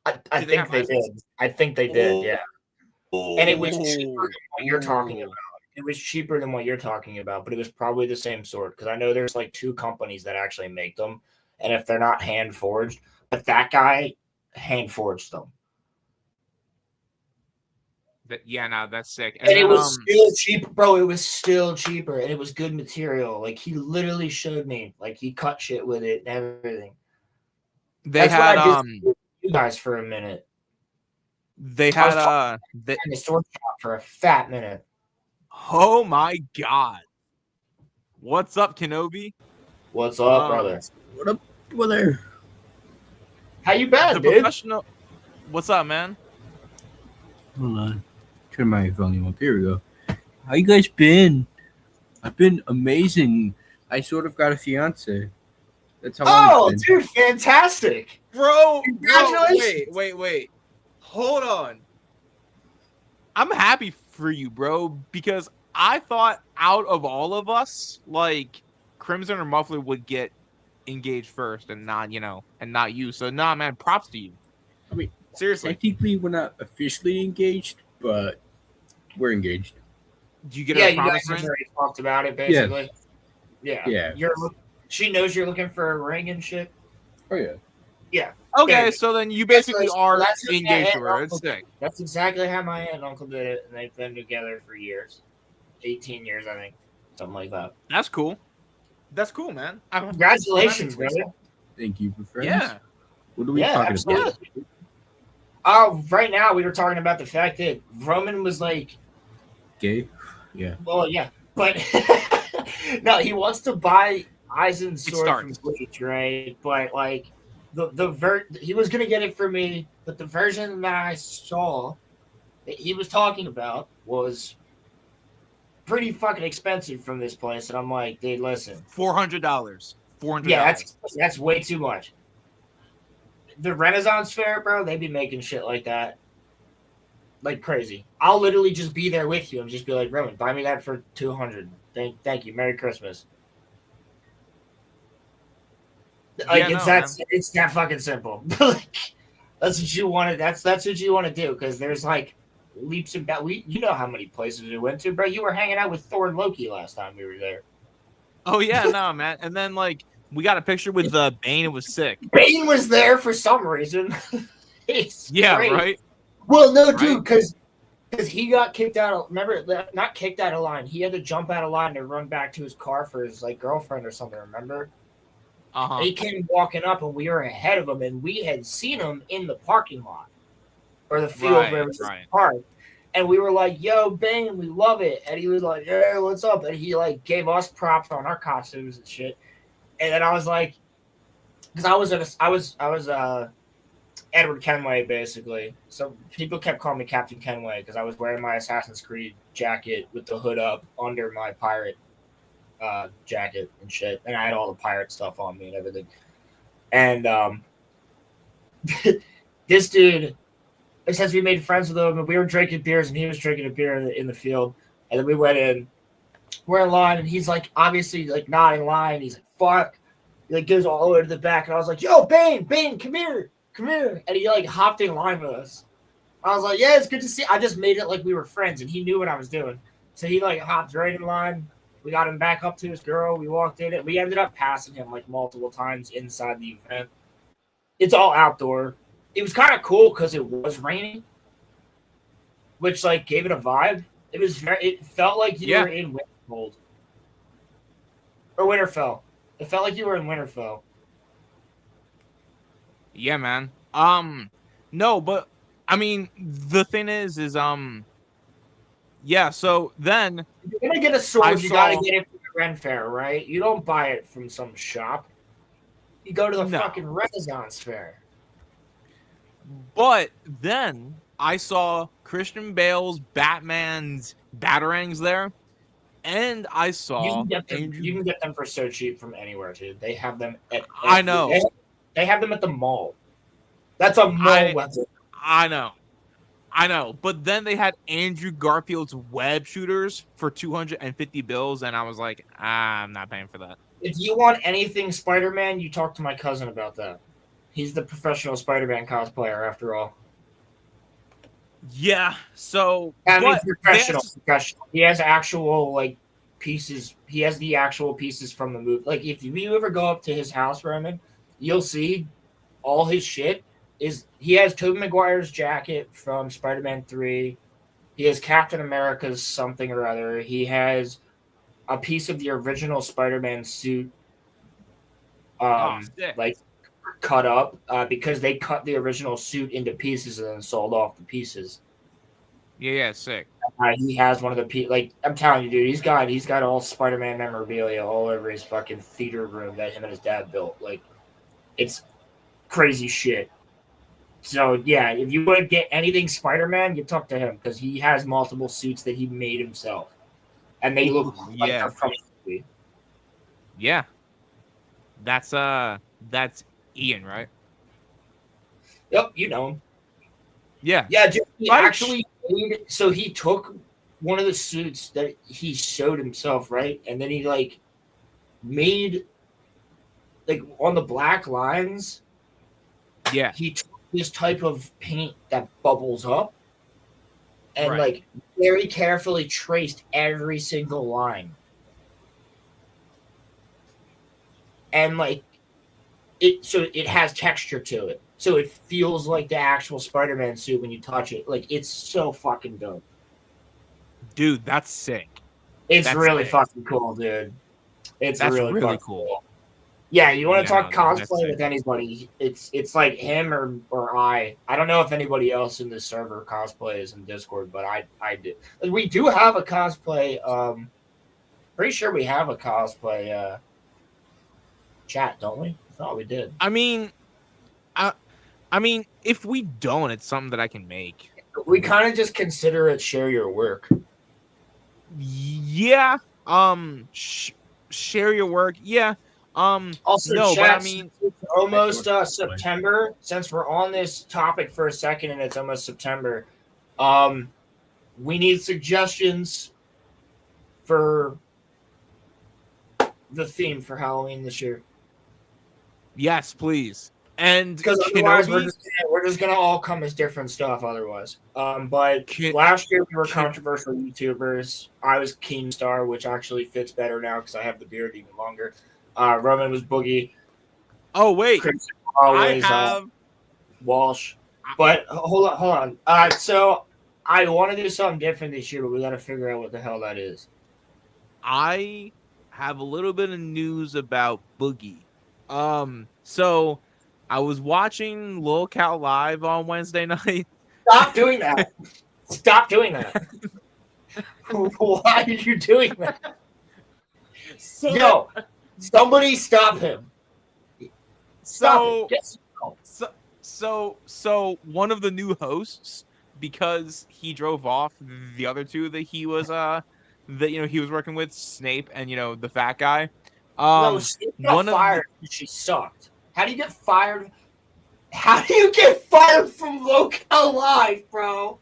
[SPEAKER 4] I think they did. I think they did, yeah. And it was cheaper than what you're talking about. It was cheaper than what you're talking about, but it was probably the same sword, because I know there's two companies that actually make them, and if they're not hand forged, but that guy hand forged them.
[SPEAKER 3] No, that's sick.
[SPEAKER 4] And it
[SPEAKER 3] then,
[SPEAKER 4] was still cheap, bro. It was still cheaper, and it was good material. Like he literally showed me, like he cut shit with it and everything.
[SPEAKER 3] they
[SPEAKER 4] That's
[SPEAKER 3] had
[SPEAKER 4] what I did with you guys for a minute.
[SPEAKER 3] they
[SPEAKER 4] I was
[SPEAKER 3] had
[SPEAKER 4] in the sword shop for a fat minute.
[SPEAKER 3] oh my god. What's up, Kenobi?
[SPEAKER 4] What's up, brother?
[SPEAKER 6] What up, brother?
[SPEAKER 4] How you been,
[SPEAKER 3] The
[SPEAKER 4] dude?
[SPEAKER 3] professional. What's up, man?
[SPEAKER 7] Hold on. Turn my volume up. Here we go. How you guys been? I've been amazing. I sort of got a fiance. That's how long
[SPEAKER 4] Oh,
[SPEAKER 7] it's been.
[SPEAKER 4] dude, fantastic!
[SPEAKER 3] Bro,
[SPEAKER 4] Congratulations.
[SPEAKER 3] wait. Hold on. I'm happy for you, bro, because I thought out of all of us, like Crimson or Muffler would get engaged first and not you. So nah, man, props to you.
[SPEAKER 7] I mean,
[SPEAKER 3] Seriously.
[SPEAKER 7] technically, we're not officially engaged, but we're engaged.
[SPEAKER 3] Did you get
[SPEAKER 4] Yeah,
[SPEAKER 3] her a
[SPEAKER 4] you
[SPEAKER 3] promise
[SPEAKER 4] guys have
[SPEAKER 3] ring?
[SPEAKER 4] already talked about it, basically. Yeah.
[SPEAKER 7] Yeah.
[SPEAKER 4] She knows you're looking for a ring and shit.
[SPEAKER 7] Oh, yeah.
[SPEAKER 4] Yeah.
[SPEAKER 3] Okay,
[SPEAKER 4] Yeah.
[SPEAKER 3] so then you basically are
[SPEAKER 4] That's what my
[SPEAKER 3] engaged
[SPEAKER 4] aunt
[SPEAKER 3] to her.
[SPEAKER 4] and
[SPEAKER 3] It's
[SPEAKER 4] uncle
[SPEAKER 3] sick.
[SPEAKER 4] did. That's exactly how my aunt and uncle did it, and they've been together for years. 18 years, I think. Something like that.
[SPEAKER 3] That's cool. That's cool, man.
[SPEAKER 4] Congratulations,
[SPEAKER 3] I'm happy for you.
[SPEAKER 4] brother.
[SPEAKER 7] Thank you, my friends.
[SPEAKER 3] Yeah.
[SPEAKER 7] What are we
[SPEAKER 4] Yeah,
[SPEAKER 7] talking
[SPEAKER 4] absolutely.
[SPEAKER 7] about?
[SPEAKER 4] Right now we were talking about the fact that Roman was like,
[SPEAKER 7] Gay? Yeah.
[SPEAKER 4] well, yeah, but no, he wants to buy Aizen's
[SPEAKER 3] It
[SPEAKER 4] sword from
[SPEAKER 3] starts.
[SPEAKER 4] Bleach, right? But like he was gonna get it for me, but the version that I saw that he was talking about was pretty fucking expensive from this place, and I'm like, dude, listen,
[SPEAKER 3] $400. $400.
[SPEAKER 4] yeah, that's way too much. The Renaissance Fair, bro, they be making shit like that. Like crazy. I'll literally just be there with you and just be like, Roman, buy me that for 200. Thank you. Merry Christmas. Like it's that fucking simple. Like, that's what you want to. That's what you want to do, because there's like leaps and bounds. You know how many places we went to, bro. You were hanging out with Thor and Loki last time we were there.
[SPEAKER 3] Oh yeah, no, man. And then like we got a picture with Bane. It was sick.
[SPEAKER 4] Bane was there for some reason. It's
[SPEAKER 3] Yeah,
[SPEAKER 4] great.
[SPEAKER 3] right.
[SPEAKER 4] Well, no,
[SPEAKER 3] Right?
[SPEAKER 4] dude, because he got kicked out. Remember, not kicked out of line. He had to jump out of line to run back to his car for his like girlfriend or something. Remember?
[SPEAKER 3] Uh-huh.
[SPEAKER 4] He came walking up, and we were ahead of him, and we had seen him in the parking lot or the field where it was parked. And we were like, "Yo, Bane, we love it." And he was like, "Yeah, what's up?" And he like gave us props on our costumes and shit. And then I was like, because I was Edward Kenway, basically. So people kept calling me Captain Kenway because I was wearing my Assassin's Creed jacket with the hood up under my pirate jacket and shit. And I had all the pirate stuff on me and everything. And this dude, since we made friends with him, and we were drinking beers and he was drinking a beer in the field. And then we went in. We're in line, and he's like obviously like not in line. He's like, fuck. He like goes all the way to the back. And I was like, yo, Bane, come here. And he like hopped in line with us. I was like, yeah, it's good to see. I just made it like we were friends, and he knew what I was doing. So he like hopped right in line. We got him back up to his girl. We walked in, and we ended up passing him like multiple times inside the event. It's all outdoor. It was kind of cool because it was raining, which like gave it a vibe. It felt like you were in Winterfell. Or Winterfell. It felt like you were in Winterfell.
[SPEAKER 3] Yeah, man. No, but I mean, the thing is, yeah. So then,
[SPEAKER 4] if you're gonna get a sword, you gotta get it from the Ren Fair, right? You don't buy it from some shop. You go to the fucking Renaissance Fair.
[SPEAKER 3] But then I saw Christian Bale's Batman's Batarangs there, and I saw
[SPEAKER 4] you can get them for so cheap from anywhere, dude. They have them at
[SPEAKER 3] I know.
[SPEAKER 4] They have them at the mall. That's a mall weapon.
[SPEAKER 3] I know. But then they had Andrew Garfield's web shooters for 250 bills, and I was like, I'm not paying for that.
[SPEAKER 4] If you want anything Spider-Man, you talk to my cousin about that. He's the professional Spider-Man cosplayer, after all.
[SPEAKER 3] Yeah, so
[SPEAKER 4] I mean, professional. He has actual like pieces. He has the actual pieces from the movie. Like if you ever go up to his house, Roman, you'll see all his shit. He has Tobey Maguire's jacket from Spider-Man 3. He has Captain America's something or other. He has a piece of the original Spider-Man suit,
[SPEAKER 3] sick.
[SPEAKER 4] like cut up because they cut the original suit into pieces and then sold off the pieces.
[SPEAKER 3] Yeah, sick.
[SPEAKER 4] He has one of the like I'm telling you, dude. He's got all Spider-Man memorabilia all over his fucking theater room that him and his dad built. Like, it's crazy shit. So yeah, if you want to get anything Spider-Man, you talk to him because he has multiple suits that he made himself, and they look like
[SPEAKER 3] Yeah.
[SPEAKER 4] they're from the movie.
[SPEAKER 3] Yeah. That's Ian, right?
[SPEAKER 4] Yep, you know him.
[SPEAKER 3] Yeah.
[SPEAKER 4] Yeah, dude, he
[SPEAKER 3] Right.
[SPEAKER 4] actually made, so he took one of the suits that he sewed himself, right? And then he like made like on the black lines,
[SPEAKER 3] Yeah.
[SPEAKER 4] he took this type of paint that bubbles up and
[SPEAKER 3] Right.
[SPEAKER 4] like very carefully traced every single line. And like it has texture to it. So it feels like the actual Spider-Man suit when you touch it. Like, it's so fucking dope.
[SPEAKER 3] Dude, that's sick.
[SPEAKER 4] It's
[SPEAKER 3] That's
[SPEAKER 4] really
[SPEAKER 3] sick.
[SPEAKER 4] fucking cool, dude. It's
[SPEAKER 3] That's
[SPEAKER 4] really
[SPEAKER 3] really
[SPEAKER 4] fucking
[SPEAKER 3] cool.
[SPEAKER 4] Yeah, you want to
[SPEAKER 3] Yeah,
[SPEAKER 4] talk
[SPEAKER 3] no, that's
[SPEAKER 4] cosplay
[SPEAKER 3] sick.
[SPEAKER 4] with anybody? It's like him or I. I don't know if anybody else in this server cosplays in Discord, but I do. We do have a cosplay. Pretty sure we have a cosplay chat, don't we? I thought we did.
[SPEAKER 3] I mean, if we don't, it's something that I can make.
[SPEAKER 4] We kind of just consider it share your work.
[SPEAKER 3] Yeah. Share your work. Yeah.
[SPEAKER 4] Also,
[SPEAKER 3] no,
[SPEAKER 4] chat,
[SPEAKER 3] but I mean,
[SPEAKER 4] it's almost September. Since we're on this topic for a second, and it's almost September, we need suggestions for the theme for Halloween this year.
[SPEAKER 3] yes, please. And
[SPEAKER 4] Because otherwise,
[SPEAKER 3] Kenobi,
[SPEAKER 4] we're just gonna all come as different stuff. Otherwise, but last year we were controversial YouTubers. I was Keemstar, which actually fits better now because I have the beard even longer. Roman was Boogie.
[SPEAKER 3] Oh wait,
[SPEAKER 4] Chris always,
[SPEAKER 3] I have
[SPEAKER 4] Walsh. But hold on. So I want to do something different this year, but we got to figure out what the hell that is.
[SPEAKER 3] I have a little bit of news about Boogie. So I was watching Lil Cal Live on Wednesday night.
[SPEAKER 4] Stop doing that. Stop doing that. Why are you doing that? Yo, somebody stop him. Stop it.
[SPEAKER 3] So one of the new hosts, because he drove off the other two that he was he was working with, Snape and the fat guy.
[SPEAKER 4] No, Snape got fired. She sucked. How do you get fired? How do you get fired from Local Live, bro?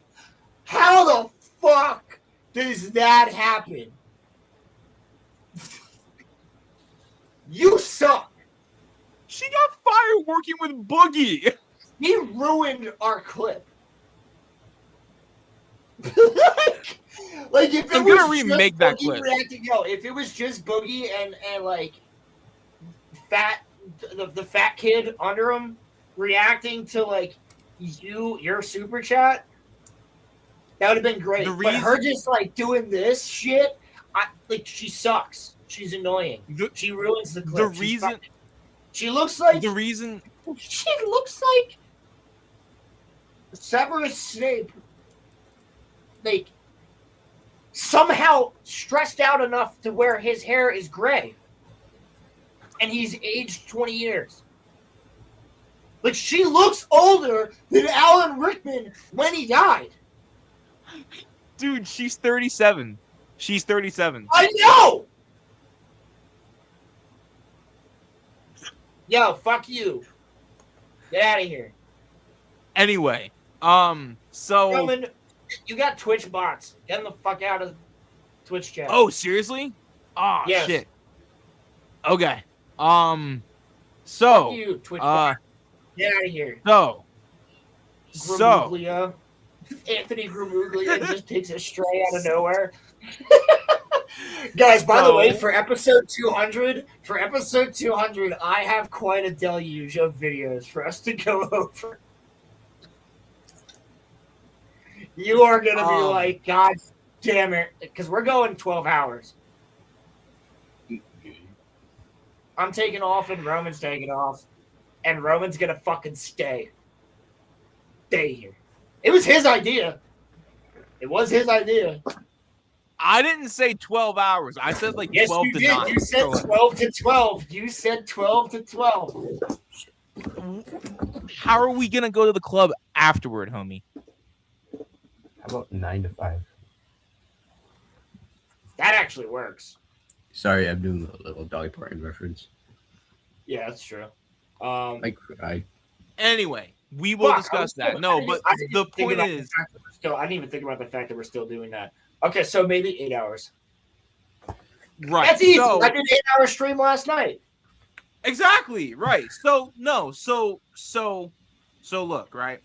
[SPEAKER 4] How the fuck does that happen? You suck.
[SPEAKER 3] She got fired working with Boogie.
[SPEAKER 4] He ruined our clip. like if
[SPEAKER 3] I'm
[SPEAKER 4] it
[SPEAKER 3] gonna
[SPEAKER 4] was
[SPEAKER 3] remake that
[SPEAKER 4] Boogie
[SPEAKER 3] clip.
[SPEAKER 4] Reacting, if it was just Boogie and like the fat kid under him reacting to like your super chat, that would have been great. But her just like doing this shit, she sucks. She's annoying. She ruins the clip. She looks like she looks like Severus Snape, like somehow stressed out enough to where his hair is gray, and he's aged 20 years. Like, she looks older than Alan Rickman when he died.
[SPEAKER 3] Dude, she's 37. She's 37.
[SPEAKER 4] I know. Yo, fuck you. Get out of here.
[SPEAKER 3] Anyway, so
[SPEAKER 4] Roman, you got Twitch bots. Get them the fuck out of Twitch chat.
[SPEAKER 3] Oh, seriously? Oh,
[SPEAKER 4] yes.
[SPEAKER 3] Shit. Okay. So
[SPEAKER 4] fuck you, Twitch bot. Get out of here.
[SPEAKER 3] So
[SPEAKER 4] Anthony Gramuglia just takes a stray out of nowhere. Guys, by the way, for episode 200, I have quite a deluge of videos for us to go over. You are gonna be
[SPEAKER 3] Um,
[SPEAKER 4] like, God damn it, because we're going 12 hours. I'm taking off and Roman's taking off, and Roman's gonna fucking stay here. It was his idea. It was his idea.
[SPEAKER 3] I didn't say 12 hours. I said like
[SPEAKER 4] Yes,
[SPEAKER 3] 12
[SPEAKER 4] you
[SPEAKER 3] to
[SPEAKER 4] did.
[SPEAKER 3] 9.
[SPEAKER 4] You said 12 to 12. You said 12 to 12.
[SPEAKER 3] How are we gonna go to the club afterward, homie?
[SPEAKER 7] How about 9 to 5?
[SPEAKER 4] That actually works.
[SPEAKER 7] Sorry, I'm doing a little Dolly Parton reference.
[SPEAKER 4] Yeah, that's true.
[SPEAKER 7] I cried.
[SPEAKER 3] Anyway, we will discuss that. No, but the point is,
[SPEAKER 4] I didn't even think about the fact that we're still doing that. Okay, so maybe 8 hours.
[SPEAKER 3] right?
[SPEAKER 4] That's easy.
[SPEAKER 3] So,
[SPEAKER 4] I did an 8-hour stream last night.
[SPEAKER 3] exactly right. So look, right?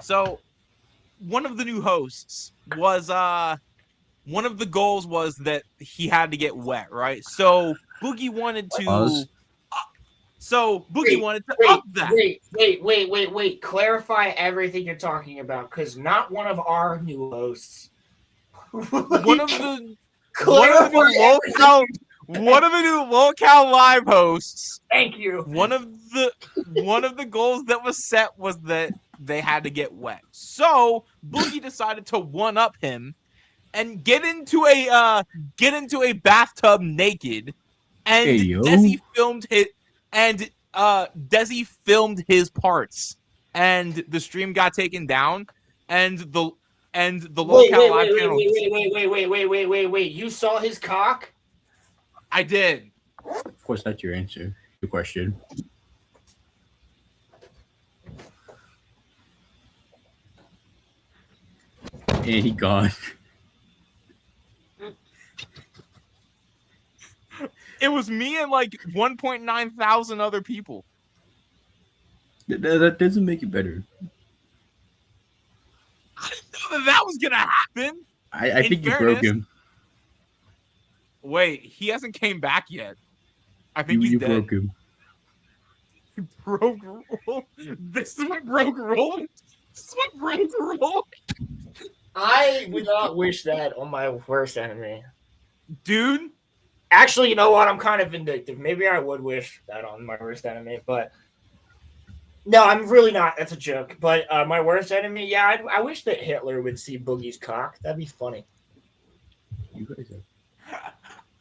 [SPEAKER 3] So one of the new hosts was one of the goals was that he had to get wet, right? So Boogie wanted to
[SPEAKER 7] Pause.
[SPEAKER 3] wanted to up that.
[SPEAKER 4] Wait. Clarify everything you're talking about, because not one of our new hosts.
[SPEAKER 3] One of the new locale live hosts.
[SPEAKER 4] Thank you.
[SPEAKER 3] One of the goals that was set was that they had to get wet. So Boogie decided to one up him and get into a bathtub naked, and
[SPEAKER 7] Hey, yo.
[SPEAKER 3] Desi filmed his parts, and the stream got taken down, and the locale live channel.
[SPEAKER 4] Wait. You saw his cock?
[SPEAKER 3] I did.
[SPEAKER 7] Of course, that's your answer. The question. And he gone.
[SPEAKER 3] It was me and like 1.9 thousand other people.
[SPEAKER 7] That doesn't make it better.
[SPEAKER 3] I didn't know that was gonna happen.
[SPEAKER 7] I think you broke him.
[SPEAKER 3] Wait, he hasn't came back yet. I think he's
[SPEAKER 7] You
[SPEAKER 3] dead.
[SPEAKER 7] broke him.
[SPEAKER 3] Broke rule. This is what broke rule. This is what broke rule.
[SPEAKER 4] I would not wish that on my worst enemy.
[SPEAKER 3] Dude.
[SPEAKER 4] Actually, you know what? I'm kind of vindictive. Maybe I would wish that on my worst enemy, but no, I'm really not. That's a joke. But my worst enemy, yeah, I wish that Hitler would see Boogie's cock. That'd be funny.
[SPEAKER 7] You guys are...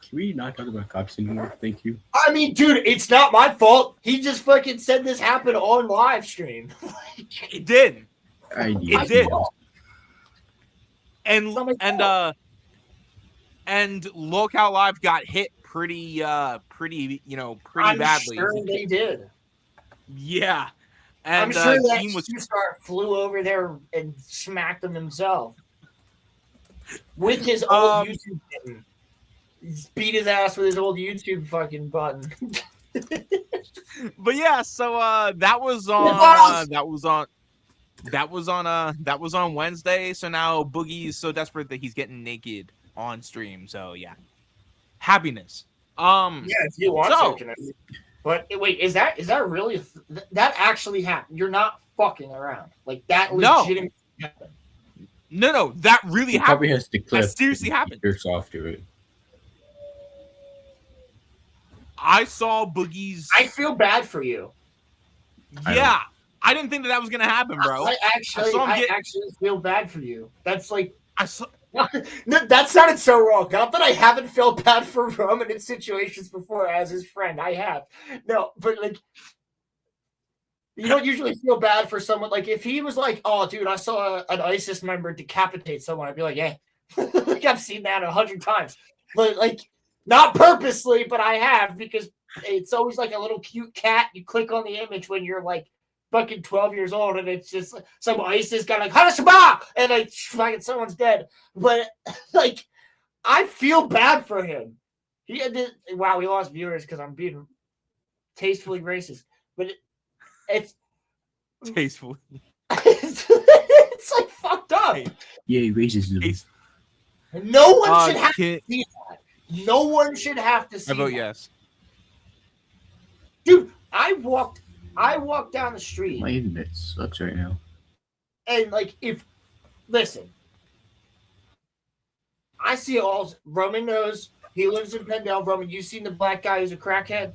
[SPEAKER 7] Can we not talk about cops anymore? Thank you.
[SPEAKER 4] I mean, dude, it's not my fault. He just fucking said this happened on live stream.
[SPEAKER 3] It did.
[SPEAKER 7] It
[SPEAKER 3] did. And Locale Live got hit pretty badly.
[SPEAKER 4] I'm sure they did.
[SPEAKER 3] Yeah. And
[SPEAKER 4] I'm sure that
[SPEAKER 3] Team was
[SPEAKER 4] Star flew over there and smacked him himself with his old YouTube button. He beat his ass with his old YouTube fucking button.
[SPEAKER 3] But yeah, so that was on Wednesday. So now Boogie's so desperate that he's getting naked on stream. So yeah, happiness.
[SPEAKER 4] Yeah, if you want to. But wait, is that really that actually happened? You're not fucking around. Like that legitimately happened.
[SPEAKER 3] No, that really happened.
[SPEAKER 7] Probably has to clip.
[SPEAKER 3] That seriously happened.
[SPEAKER 7] You're soft to it.
[SPEAKER 3] I saw Boogie's.
[SPEAKER 4] I feel bad for you.
[SPEAKER 3] Yeah, I didn't think that was gonna happen, bro.
[SPEAKER 4] I actually feel bad for you. That's like
[SPEAKER 3] I saw.
[SPEAKER 4] That sounded so wrong. Not that I haven't felt bad for Roman in situations before as his friend. I have. No, but like, you don't usually feel bad for someone. Like, if he was like, oh, dude, I saw an ISIS member decapitate someone, I'd be like, yeah. Like, I've seen that 100 times. But, like, not purposely, but I have, because it's always like a little cute cat. You click on the image when you're like fucking 12 years old, and it's just some ISIS guy like Hanashaba, and like fucking someone's dead. But like, I feel bad for him. He lost viewers because I'm being tastefully racist. But it's
[SPEAKER 3] tasteful.
[SPEAKER 4] It's like fucked up.
[SPEAKER 7] Yeah, racism.
[SPEAKER 4] No one should have to see that. No one should have to see.
[SPEAKER 3] I vote
[SPEAKER 4] that.
[SPEAKER 3] Yes.
[SPEAKER 4] Dude, I walked down the street.
[SPEAKER 7] My internet sucks right now.
[SPEAKER 4] And like, listen, I see all. Roman knows. He lives in Pendle. Roman, you seen the black guy who's a crackhead?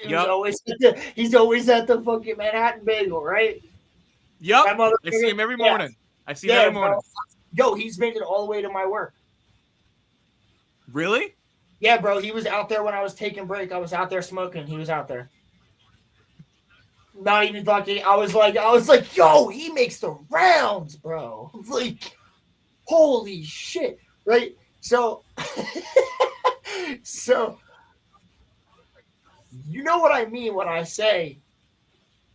[SPEAKER 3] Yup.
[SPEAKER 4] He's always at the fucking Manhattan Bagel, right?
[SPEAKER 3] Yep.
[SPEAKER 4] That
[SPEAKER 3] I see him every
[SPEAKER 4] yeah.
[SPEAKER 3] morning. I see him every morning.
[SPEAKER 4] Bro. Yo, he's made it all the way to my work.
[SPEAKER 3] Really?
[SPEAKER 4] Yeah, bro. He was out there when I was taking break. I was out there smoking. He was out there. Not even fucking. I was like, yo, he makes the rounds, bro. Like, holy shit, right? So, so you know what I mean when I say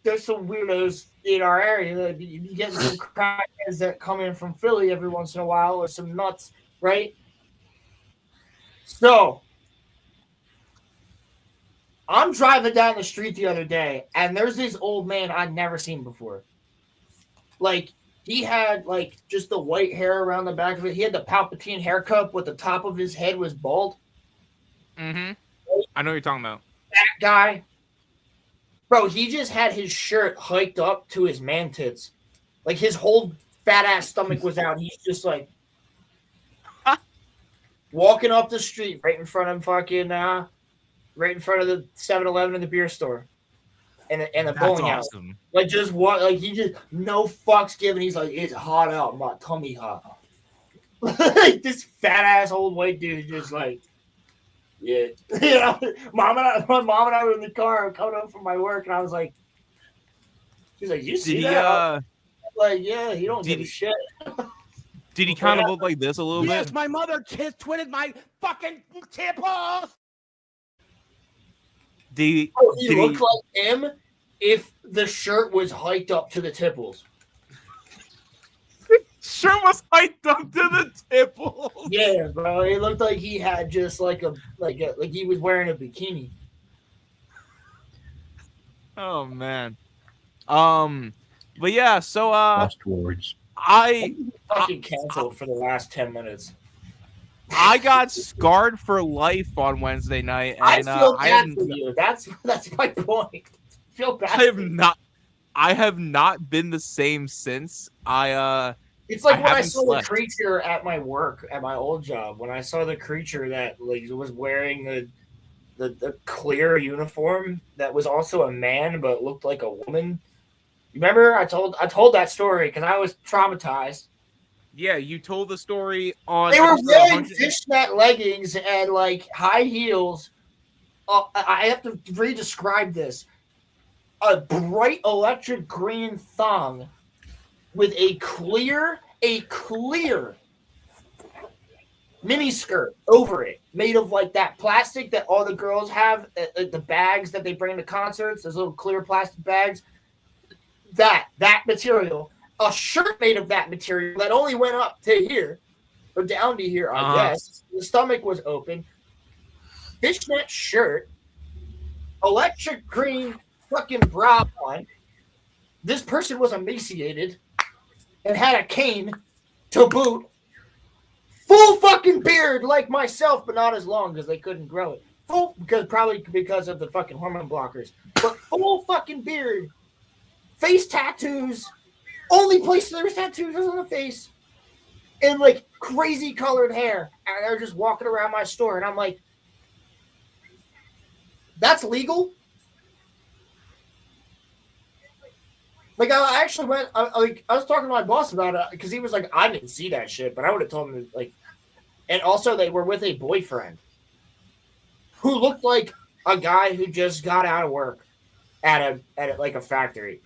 [SPEAKER 4] there's some weirdos in our area. You get some crackheads that come in from Philly every once in a while, or some nuts, right? So I'm driving down the street the other day, and there's this old man I'd never seen before. Like, he had, like, just the white hair around the back of it. He had the Palpatine haircut, but the top of his head was bald.
[SPEAKER 3] Mm-hmm. I know what you're talking about.
[SPEAKER 4] That guy. Bro, he just had his shirt hiked up to his man tits. Like, his whole fat-ass stomach was out. He's just, like, walking up the street right in front of fucking, right in front of the 7-Eleven and the beer store. And the bowling alley.
[SPEAKER 3] Awesome.
[SPEAKER 4] Like, just what? Like, he just, no fucks given. He's like, it's hot out. My tummy hot. Like, this fat-ass old white dude just like, yeah. You know, my mom and I were in the car coming home from my work, and I was like, she's like, you see that? I'm like, yeah, he don't give a shit.
[SPEAKER 3] Did he kind of look like this a little bit?
[SPEAKER 8] Yes, my mother twitted my fucking tipples.
[SPEAKER 4] He looked like him if the shirt was hiked up to the tipples.
[SPEAKER 3] Shirt was hiked up to the tipples.
[SPEAKER 4] Yeah, bro. It looked like he had just like he was wearing a bikini.
[SPEAKER 3] Oh man. But yeah, so
[SPEAKER 7] Lost words.
[SPEAKER 3] I
[SPEAKER 4] fucking canceled for the last 10 minutes.
[SPEAKER 3] I got scarred for life on Wednesday night, and
[SPEAKER 4] I feel bad for you. That's my point. I feel bad.
[SPEAKER 3] I have not been the same since.
[SPEAKER 4] It's like when I saw
[SPEAKER 3] slept.
[SPEAKER 4] the creature at my work, at my old job, when I saw the creature that like was wearing the clear uniform that was also a man but looked like a woman. Remember, I told that story because I was traumatized.
[SPEAKER 3] Yeah, you told the story on.
[SPEAKER 4] They were wearing fishnet leggings and like high heels. I have to re-describe this: a bright electric green thong with a clear mini skirt over it, made of like that plastic that all the girls have, the bags that they bring to concerts, those little clear plastic bags. That material, a shirt made of that material that only went up to here or down to here, I guess. The stomach was open. Fishnet shirt, electric green fucking bra on. This person was emaciated and had a cane to boot. Full fucking beard like myself, but not as long because they couldn't grow it. Probably because of the fucking hormone blockers. But full fucking beard. Face tattoos. Only place there was tattoos was on the face. And like crazy colored hair. And they're just walking around my store. And I'm like, that's legal? Like, I actually went, I was talking to my boss about it because he was like, I didn't see that shit, but I would have told him, like, and also they were with a boyfriend who looked like a guy who just got out of work at like a factory.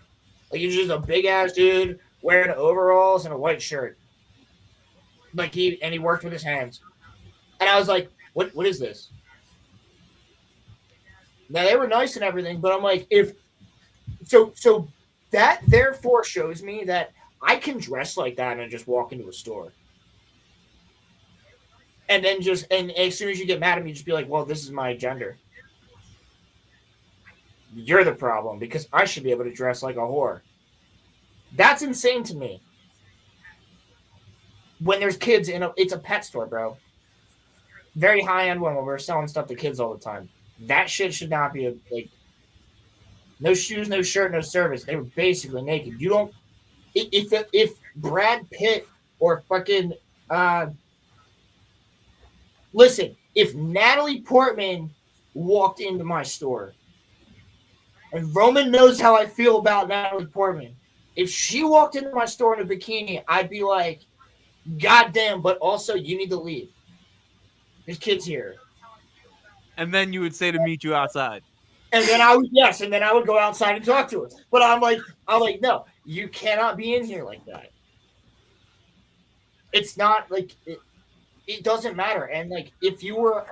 [SPEAKER 4] Like, he's just a big ass dude wearing overalls and a white shirt. Like, he worked with his hands. And I was like, what is this? Now, they were nice and everything, but I'm like, so that therefore shows me that I can dress like that and just walk into a store. And then and as soon as you get mad at me, just be like, well, this is my gender. You're the problem because I should be able to dress like a whore. That's insane to me. When there's kids it's a pet store, bro. Very high-end one where we're selling stuff to kids all the time. That shit should not be no shoes, no shirt, no service. They were basically naked. You don't. If Brad Pitt or fucking Listen, if Natalie Portman walked into my store, and Roman knows how I feel about Natalie Portman, if she walked into my store in a bikini, I'd be like, God damn, but also you need to leave. There's kids here.
[SPEAKER 3] And then you would say to meet you outside.
[SPEAKER 4] And then I would go outside and talk to her. But I'm like, no, you cannot be in here like that. It's not like it doesn't matter. And like if you're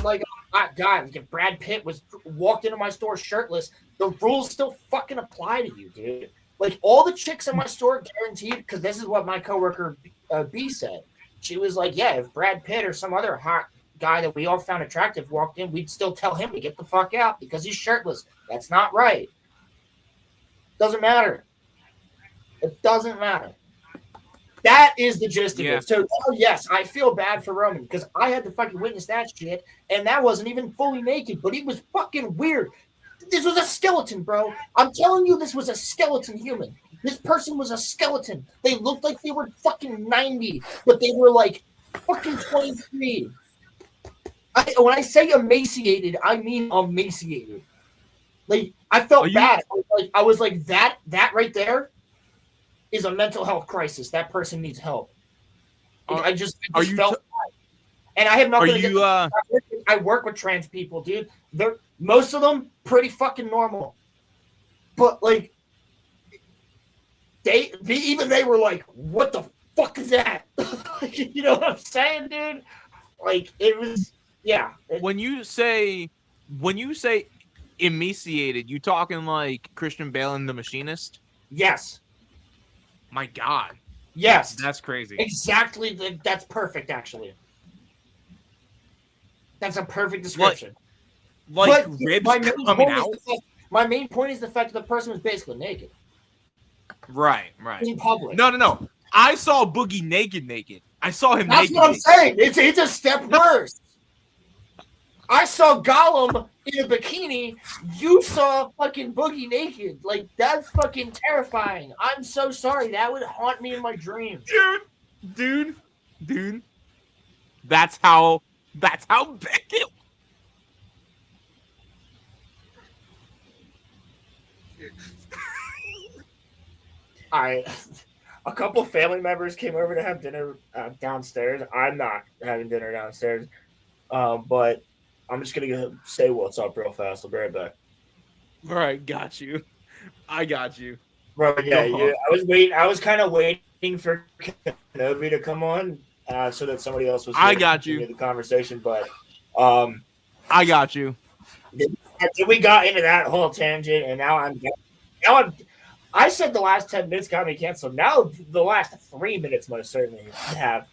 [SPEAKER 4] like a hot guy, like if Brad Pitt walked into my store shirtless, the rules still fucking apply to you, dude. Like all the chicks in my store guaranteed, because this is what my coworker B said. She was like, yeah, if Brad Pitt or some other hot guy that we all found attractive walked in, we'd still tell him to get the fuck out because he's shirtless. That's not right. Doesn't matter. It doesn't matter. That is the gist of it. So, yes, I feel bad for Roman because I had to fucking witness that shit, and that wasn't even fully naked, but he was fucking weird. This was a skeleton, bro. I'm telling you, this was a skeleton human. This person was a skeleton. They looked like they were fucking 90, but they were like fucking 23. When I say emaciated, I mean emaciated. Like I felt bad. I was like that right there is a mental health crisis. That person needs help. I just felt bad. And I have nothing against I work with trans people, dude. Most of them pretty fucking normal. But like they were like, what the fuck is that? You know what I'm saying, dude? Like it was. Yeah.
[SPEAKER 3] When you say emaciated, you talking like Christian Bale in The Machinist?
[SPEAKER 4] Yes.
[SPEAKER 3] My God.
[SPEAKER 4] Yes.
[SPEAKER 3] That's crazy.
[SPEAKER 4] Exactly. That's perfect, actually. That's a perfect description.
[SPEAKER 3] Like ribs coming out?
[SPEAKER 4] My main point is the fact that the person was basically naked.
[SPEAKER 3] Right.
[SPEAKER 4] In public.
[SPEAKER 3] No. I saw Boogie naked. I saw him naked.
[SPEAKER 4] That's what I'm saying. It's a step worse. I saw Gollum in a bikini. You saw fucking Boogie naked. Like, that's fucking terrifying. I'm so sorry. That would haunt me in my dreams.
[SPEAKER 3] Dude. That's how big it.
[SPEAKER 4] A couple family members came over to have dinner downstairs. I'm not having dinner downstairs. But I'm just gonna say what's up real fast. I'll be right back.
[SPEAKER 3] All right, got you. I got you.
[SPEAKER 4] Bro, yeah. I was kind of waiting for Kenobi to come on, so that somebody else was.
[SPEAKER 3] I got you.
[SPEAKER 4] The conversation, but
[SPEAKER 3] I got you.
[SPEAKER 4] We got into that whole tangent, and now I said the last 10 minutes got me canceled. Now the last 3 minutes most certainly have.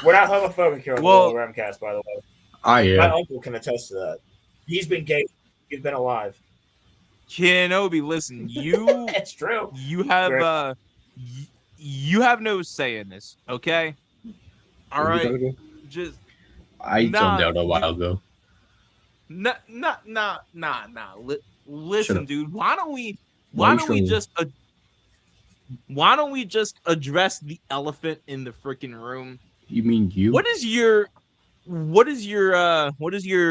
[SPEAKER 4] We're not homophobic here on the RoloRome cast, by the way.
[SPEAKER 7] I am.
[SPEAKER 4] My uncle can attest to that. He's been gay. He's been alive.
[SPEAKER 3] Kenobi, listen, you.
[SPEAKER 4] It's true.
[SPEAKER 3] You have you have no say in this, okay? All right. Just.
[SPEAKER 7] I zoned out a while ago.
[SPEAKER 3] Nah. Listen, dude. Why don't we just address the elephant in the freaking room?
[SPEAKER 7] You mean you?
[SPEAKER 3] What is your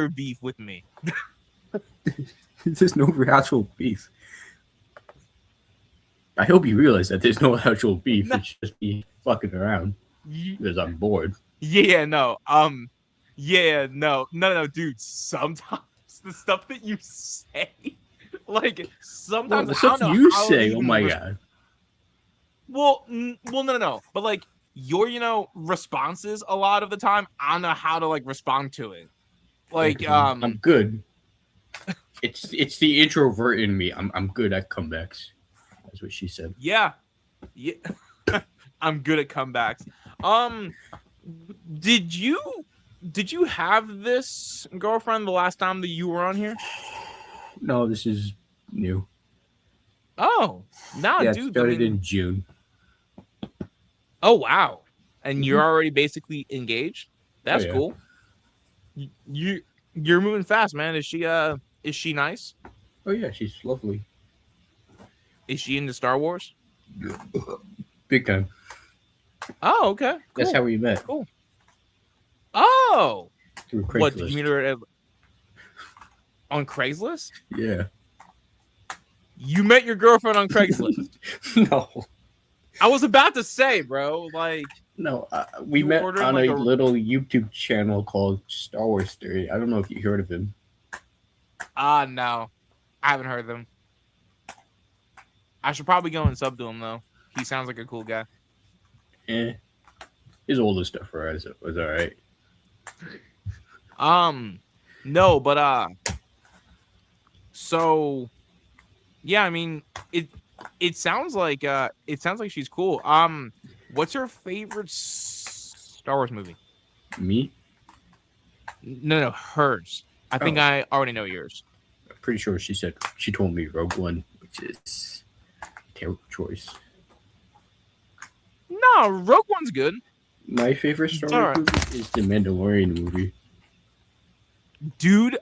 [SPEAKER 3] beef with me?
[SPEAKER 7] There's no actual beef. I hope you realize that there's no actual beef. No. It's just me fucking around because I'm bored.
[SPEAKER 3] No, dude. Sometimes the stuff that you say, like sometimes
[SPEAKER 7] the stuff you say. Oh my God.
[SPEAKER 3] Well, no. But like your, responses a lot of the time, I don't know how to like respond to it. Like,
[SPEAKER 7] I'm good. It's the introvert in me. I'm good at comebacks. That's what she said.
[SPEAKER 3] Yeah. I'm good at comebacks. Did you have this girlfriend the last time that you were on here?
[SPEAKER 7] No, this is new.
[SPEAKER 3] Oh, no,
[SPEAKER 7] yeah,
[SPEAKER 3] dude.
[SPEAKER 7] It started in June.
[SPEAKER 3] Oh wow! And you're already basically engaged. That's cool. You're moving fast, man. Is she nice?
[SPEAKER 7] Oh yeah, she's lovely.
[SPEAKER 3] Is she into Star Wars?
[SPEAKER 7] Big time.
[SPEAKER 3] Oh, okay. Cool.
[SPEAKER 7] That's how we met.
[SPEAKER 3] Cool. Oh, Oh,
[SPEAKER 7] Through
[SPEAKER 3] what did you
[SPEAKER 7] Craigslist.
[SPEAKER 3] meet her on Craigslist?
[SPEAKER 7] Yeah.
[SPEAKER 3] You met your girlfriend on Craigslist.
[SPEAKER 7] No.
[SPEAKER 3] I was about to say, bro, like
[SPEAKER 7] No, we
[SPEAKER 3] You
[SPEAKER 7] met
[SPEAKER 3] ordered,
[SPEAKER 7] on
[SPEAKER 3] like,
[SPEAKER 7] a
[SPEAKER 3] a-
[SPEAKER 7] little YouTube channel called Star Wars Theory. I don't know if you heard of him.
[SPEAKER 3] no, I haven't heard them. I should probably go and sub to him though. He sounds like a cool guy.
[SPEAKER 7] His older stuff was all right.
[SPEAKER 3] No, but so yeah, I mean it sounds like she's cool. What's your favorite Star Wars movie?
[SPEAKER 7] Me?
[SPEAKER 3] No, hers. I think
[SPEAKER 7] Oh.
[SPEAKER 3] I already know yours.
[SPEAKER 7] I'm pretty sure she told me Rogue One, which is a terrible choice.
[SPEAKER 3] No, Rogue One's good.
[SPEAKER 7] My favorite Star Wars movie is the Mandalorian movie.
[SPEAKER 3] Dude.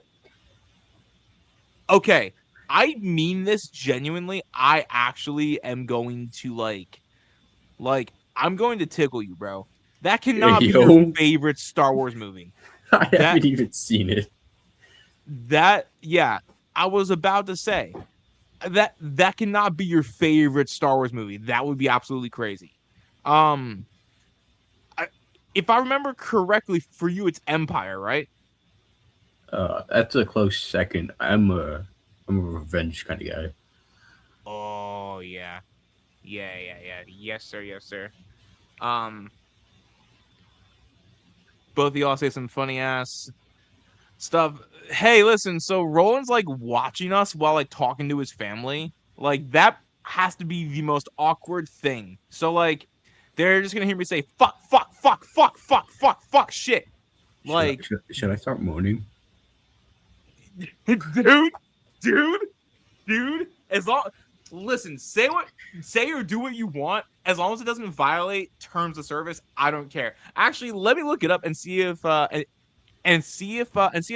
[SPEAKER 3] Okay, I mean this genuinely. I actually am going to like I'm going to tickle you, bro. That cannot be your
[SPEAKER 7] Yo.
[SPEAKER 3] favorite Star Wars movie.
[SPEAKER 7] I haven't even seen it.
[SPEAKER 3] Yeah, I was about to say that cannot be your favorite Star Wars movie. That would be absolutely crazy. If I remember correctly, for you it's Empire, right?
[SPEAKER 7] That's a close second. I'm a revenge kind of guy.
[SPEAKER 3] Oh yeah. Yes, sir. Both of y'all say some funny ass stuff. Hey, listen, so Roland's like watching us while like talking to his family. Like that has to be the most awkward thing. So like they're just gonna hear me say fuck shit. Like
[SPEAKER 7] Should I start moaning?
[SPEAKER 3] dude. As long listen, say or do what you want. As long as it doesn't violate terms of service, I don't care. Actually, let me look it up and see if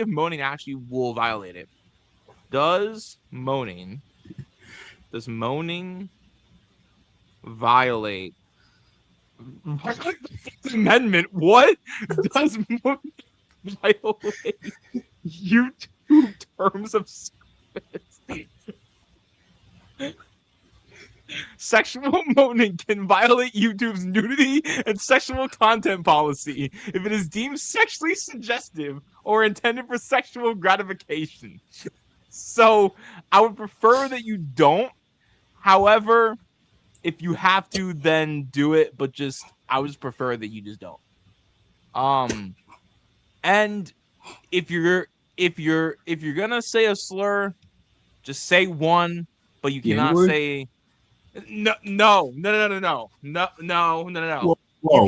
[SPEAKER 3] moaning actually will violate it. Does moaning violate the amendment? What does moaning violate YouTube terms of service? Sexual moaning can violate YouTube's nudity and sexual content policy if it is deemed sexually suggestive or intended for sexual gratification. So I would prefer that you don't. However, if you have to, then do it. But I would just prefer that you just don't. And if you're gonna say a slur, just say one, but you cannot say. No.
[SPEAKER 7] Whoa.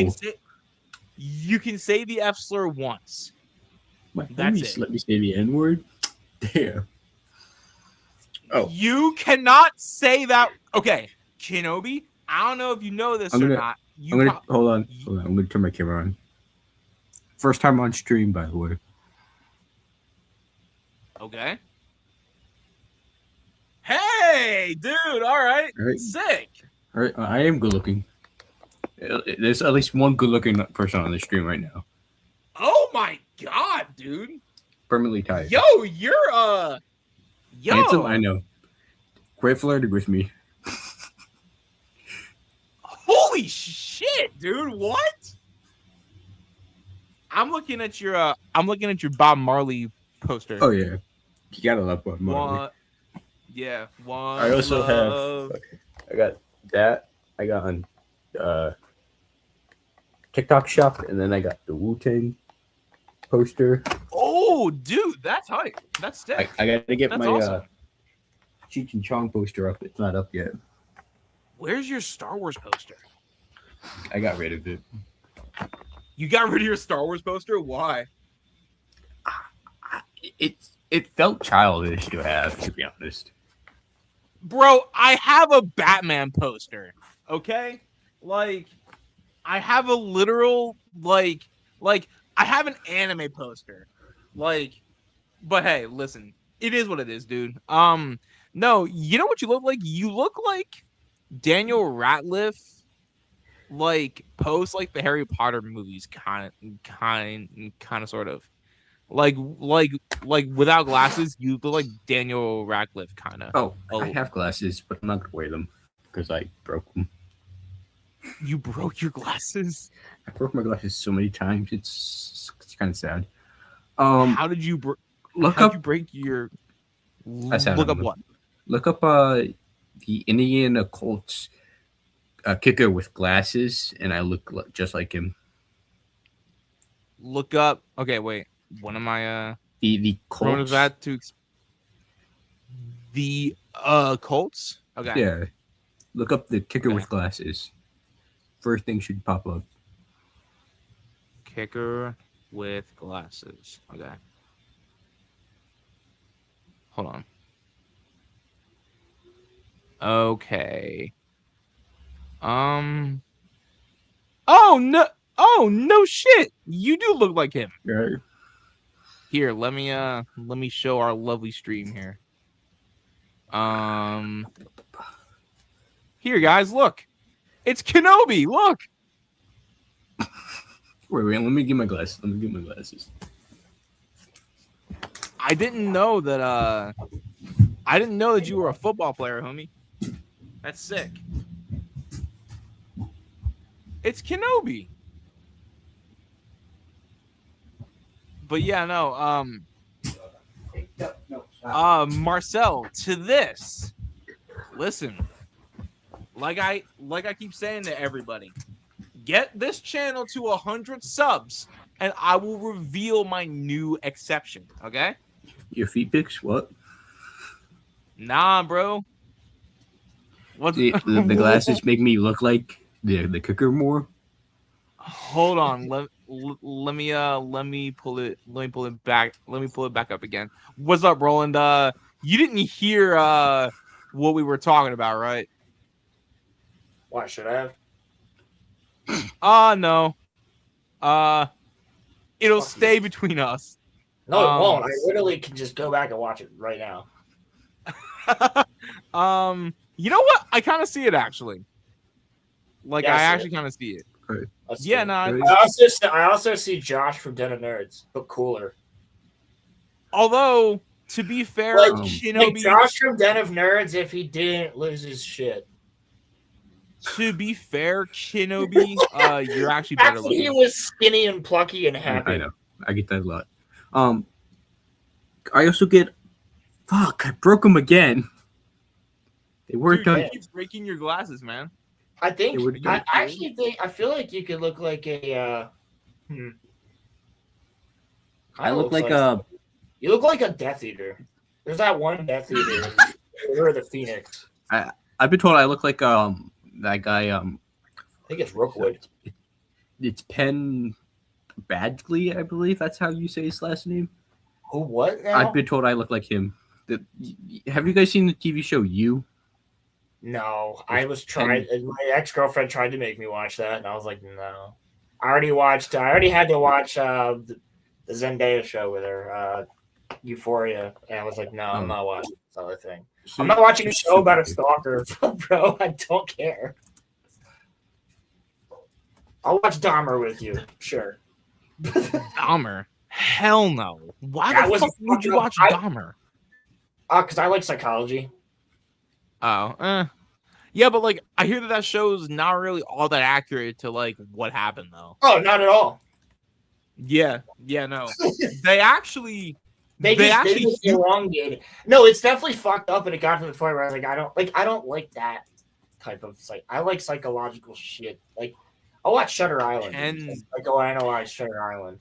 [SPEAKER 3] You can say the F slur once.
[SPEAKER 7] That's it. Let me say the N word. Damn. Oh.
[SPEAKER 3] You cannot say that. Okay, Kenobi. I don't know if you know this or not.
[SPEAKER 7] Hold on. I'm gonna turn my camera on. First time on stream, by the way.
[SPEAKER 3] Okay. Hey, dude! All right. Sick.
[SPEAKER 7] All right, I am good looking. There's at least one good looking person on the stream right now.
[SPEAKER 3] Oh my god, dude!
[SPEAKER 7] Permanently tied.
[SPEAKER 3] Yo, you're
[SPEAKER 7] handsome. I know. Great flirting with me.
[SPEAKER 3] Holy shit, dude! What? I'm looking at your Bob Marley poster.
[SPEAKER 7] Oh yeah, you gotta love Bob Marley.
[SPEAKER 3] One.
[SPEAKER 7] I also have. Okay, I got that. I got on TikTok Shop, and then I got the Wu-Tang poster.
[SPEAKER 3] Oh, dude, that's hype. That's sick.
[SPEAKER 7] I gotta get my
[SPEAKER 3] awesome.
[SPEAKER 7] Cheech and Chong poster up. It's not up yet.
[SPEAKER 3] Where's your Star Wars poster?
[SPEAKER 7] I got rid of it.
[SPEAKER 3] You got rid of your Star Wars poster? Why?
[SPEAKER 7] It felt childish to have, to be honest.
[SPEAKER 3] Bro, I have a Batman poster. Okay? Like, I have a literal like I have an anime poster. Like, but hey, listen, it is what it is, dude. No, you know what you look like? You look like Daniel Ratliff, like post like the Harry Potter movies, kind of, sort of. Like without glasses, you look like Daniel Radcliffe, kind of.
[SPEAKER 7] Oh, I have glasses, but I'm not gonna wear them because I broke them.
[SPEAKER 3] You broke your glasses?
[SPEAKER 7] I broke my glasses so many times. It's kind of sad.
[SPEAKER 3] How did you
[SPEAKER 7] look
[SPEAKER 3] how'd
[SPEAKER 7] up?
[SPEAKER 3] you break your?
[SPEAKER 7] I sat
[SPEAKER 3] Look
[SPEAKER 7] on
[SPEAKER 3] up
[SPEAKER 7] them.
[SPEAKER 3] what?
[SPEAKER 7] Look up the Indiana Colts kicker with glasses, and I look just like him.
[SPEAKER 3] Look up. Okay, wait. What am I?
[SPEAKER 7] The
[SPEAKER 3] Colts.
[SPEAKER 7] Colts.
[SPEAKER 3] The Colts. Okay.
[SPEAKER 7] Yeah. Look up the kicker
[SPEAKER 3] Okay.
[SPEAKER 7] with glasses. First thing should pop up.
[SPEAKER 3] Kicker with glasses. Okay. Hold on. Okay. Oh no! Oh no! Shit! You do look like him.
[SPEAKER 7] Right.
[SPEAKER 3] Here, let me show our lovely stream here. Here, guys, look. It's Kenobi. Look.
[SPEAKER 7] Wait. Let me get my glasses.
[SPEAKER 3] I didn't know that you were a football player, homie. That's sick. It's Kenobi. But yeah, no, Marcel, to this. Listen. Like I keep saying to everybody, get this channel to 100 subs and I will reveal my new exception, okay?
[SPEAKER 7] Your feet pics? What?
[SPEAKER 3] Nah, bro. What's
[SPEAKER 7] The glasses make me look like the kicker more.
[SPEAKER 3] Hold on. Let me pull it back up again. What's up, Roland? You didn't hear what we were talking about, right?
[SPEAKER 4] Why should I have?
[SPEAKER 3] No. It'll stay between us.
[SPEAKER 4] No, it won't. I literally can just go back and watch it right now.
[SPEAKER 3] You know what? I kind of see it actually. Like
[SPEAKER 4] Yeah,
[SPEAKER 3] I actually kind of see it.
[SPEAKER 7] Right.
[SPEAKER 3] Yeah, no.
[SPEAKER 4] I also see Josh from Den of Nerds, but cooler.
[SPEAKER 3] Although, to be fair,
[SPEAKER 4] Like
[SPEAKER 3] Kenobi.
[SPEAKER 4] Josh from Den of Nerds, if he didn't lose his shit.
[SPEAKER 3] To be fair, Kenobi, you're actually better looking.
[SPEAKER 4] He was skinny and plucky and happy.
[SPEAKER 7] I know. I get that a lot. I also get. Fuck! I broke them again. They weren't
[SPEAKER 3] Dude,
[SPEAKER 7] done.
[SPEAKER 3] you keep breaking your glasses, man.
[SPEAKER 4] I think.
[SPEAKER 7] It would
[SPEAKER 4] I actually think. I feel like you could look like a.
[SPEAKER 7] I look like a.
[SPEAKER 4] You look like a Death Eater. There's that one Death Eater. Or the Phoenix.
[SPEAKER 7] I've been told I look like that guy.
[SPEAKER 4] I think it's Rookwood.
[SPEAKER 7] It's Penn Badgley, I believe that's how you say his last name.
[SPEAKER 4] Who? What? Now?
[SPEAKER 7] I've been told I look like him. Have you guys seen the TV show You?
[SPEAKER 4] No, I was trying. My ex-girlfriend tried to make me watch that, and I was like, no. I already had to watch the Zendaya show with her, Euphoria, and I was like, no, I'm not watching this other thing. I'm not watching a show about a stalker, bro. I don't care. I'll watch Dahmer with you, sure.
[SPEAKER 3] Dahmer? Hell no. Why the fuck would you watch Dahmer?
[SPEAKER 4] Because I like psychology.
[SPEAKER 3] Oh, yeah, but like I hear that show's not really all that accurate to like what happened though.
[SPEAKER 4] Oh, not at all.
[SPEAKER 3] Yeah, no. They actually
[SPEAKER 4] elongated. No, it's definitely fucked up, and it got to the point where I was like, I don't like that type of I like psychological shit. Like, I'll watch Shutter Island.
[SPEAKER 3] And
[SPEAKER 4] go analyze Shutter Island.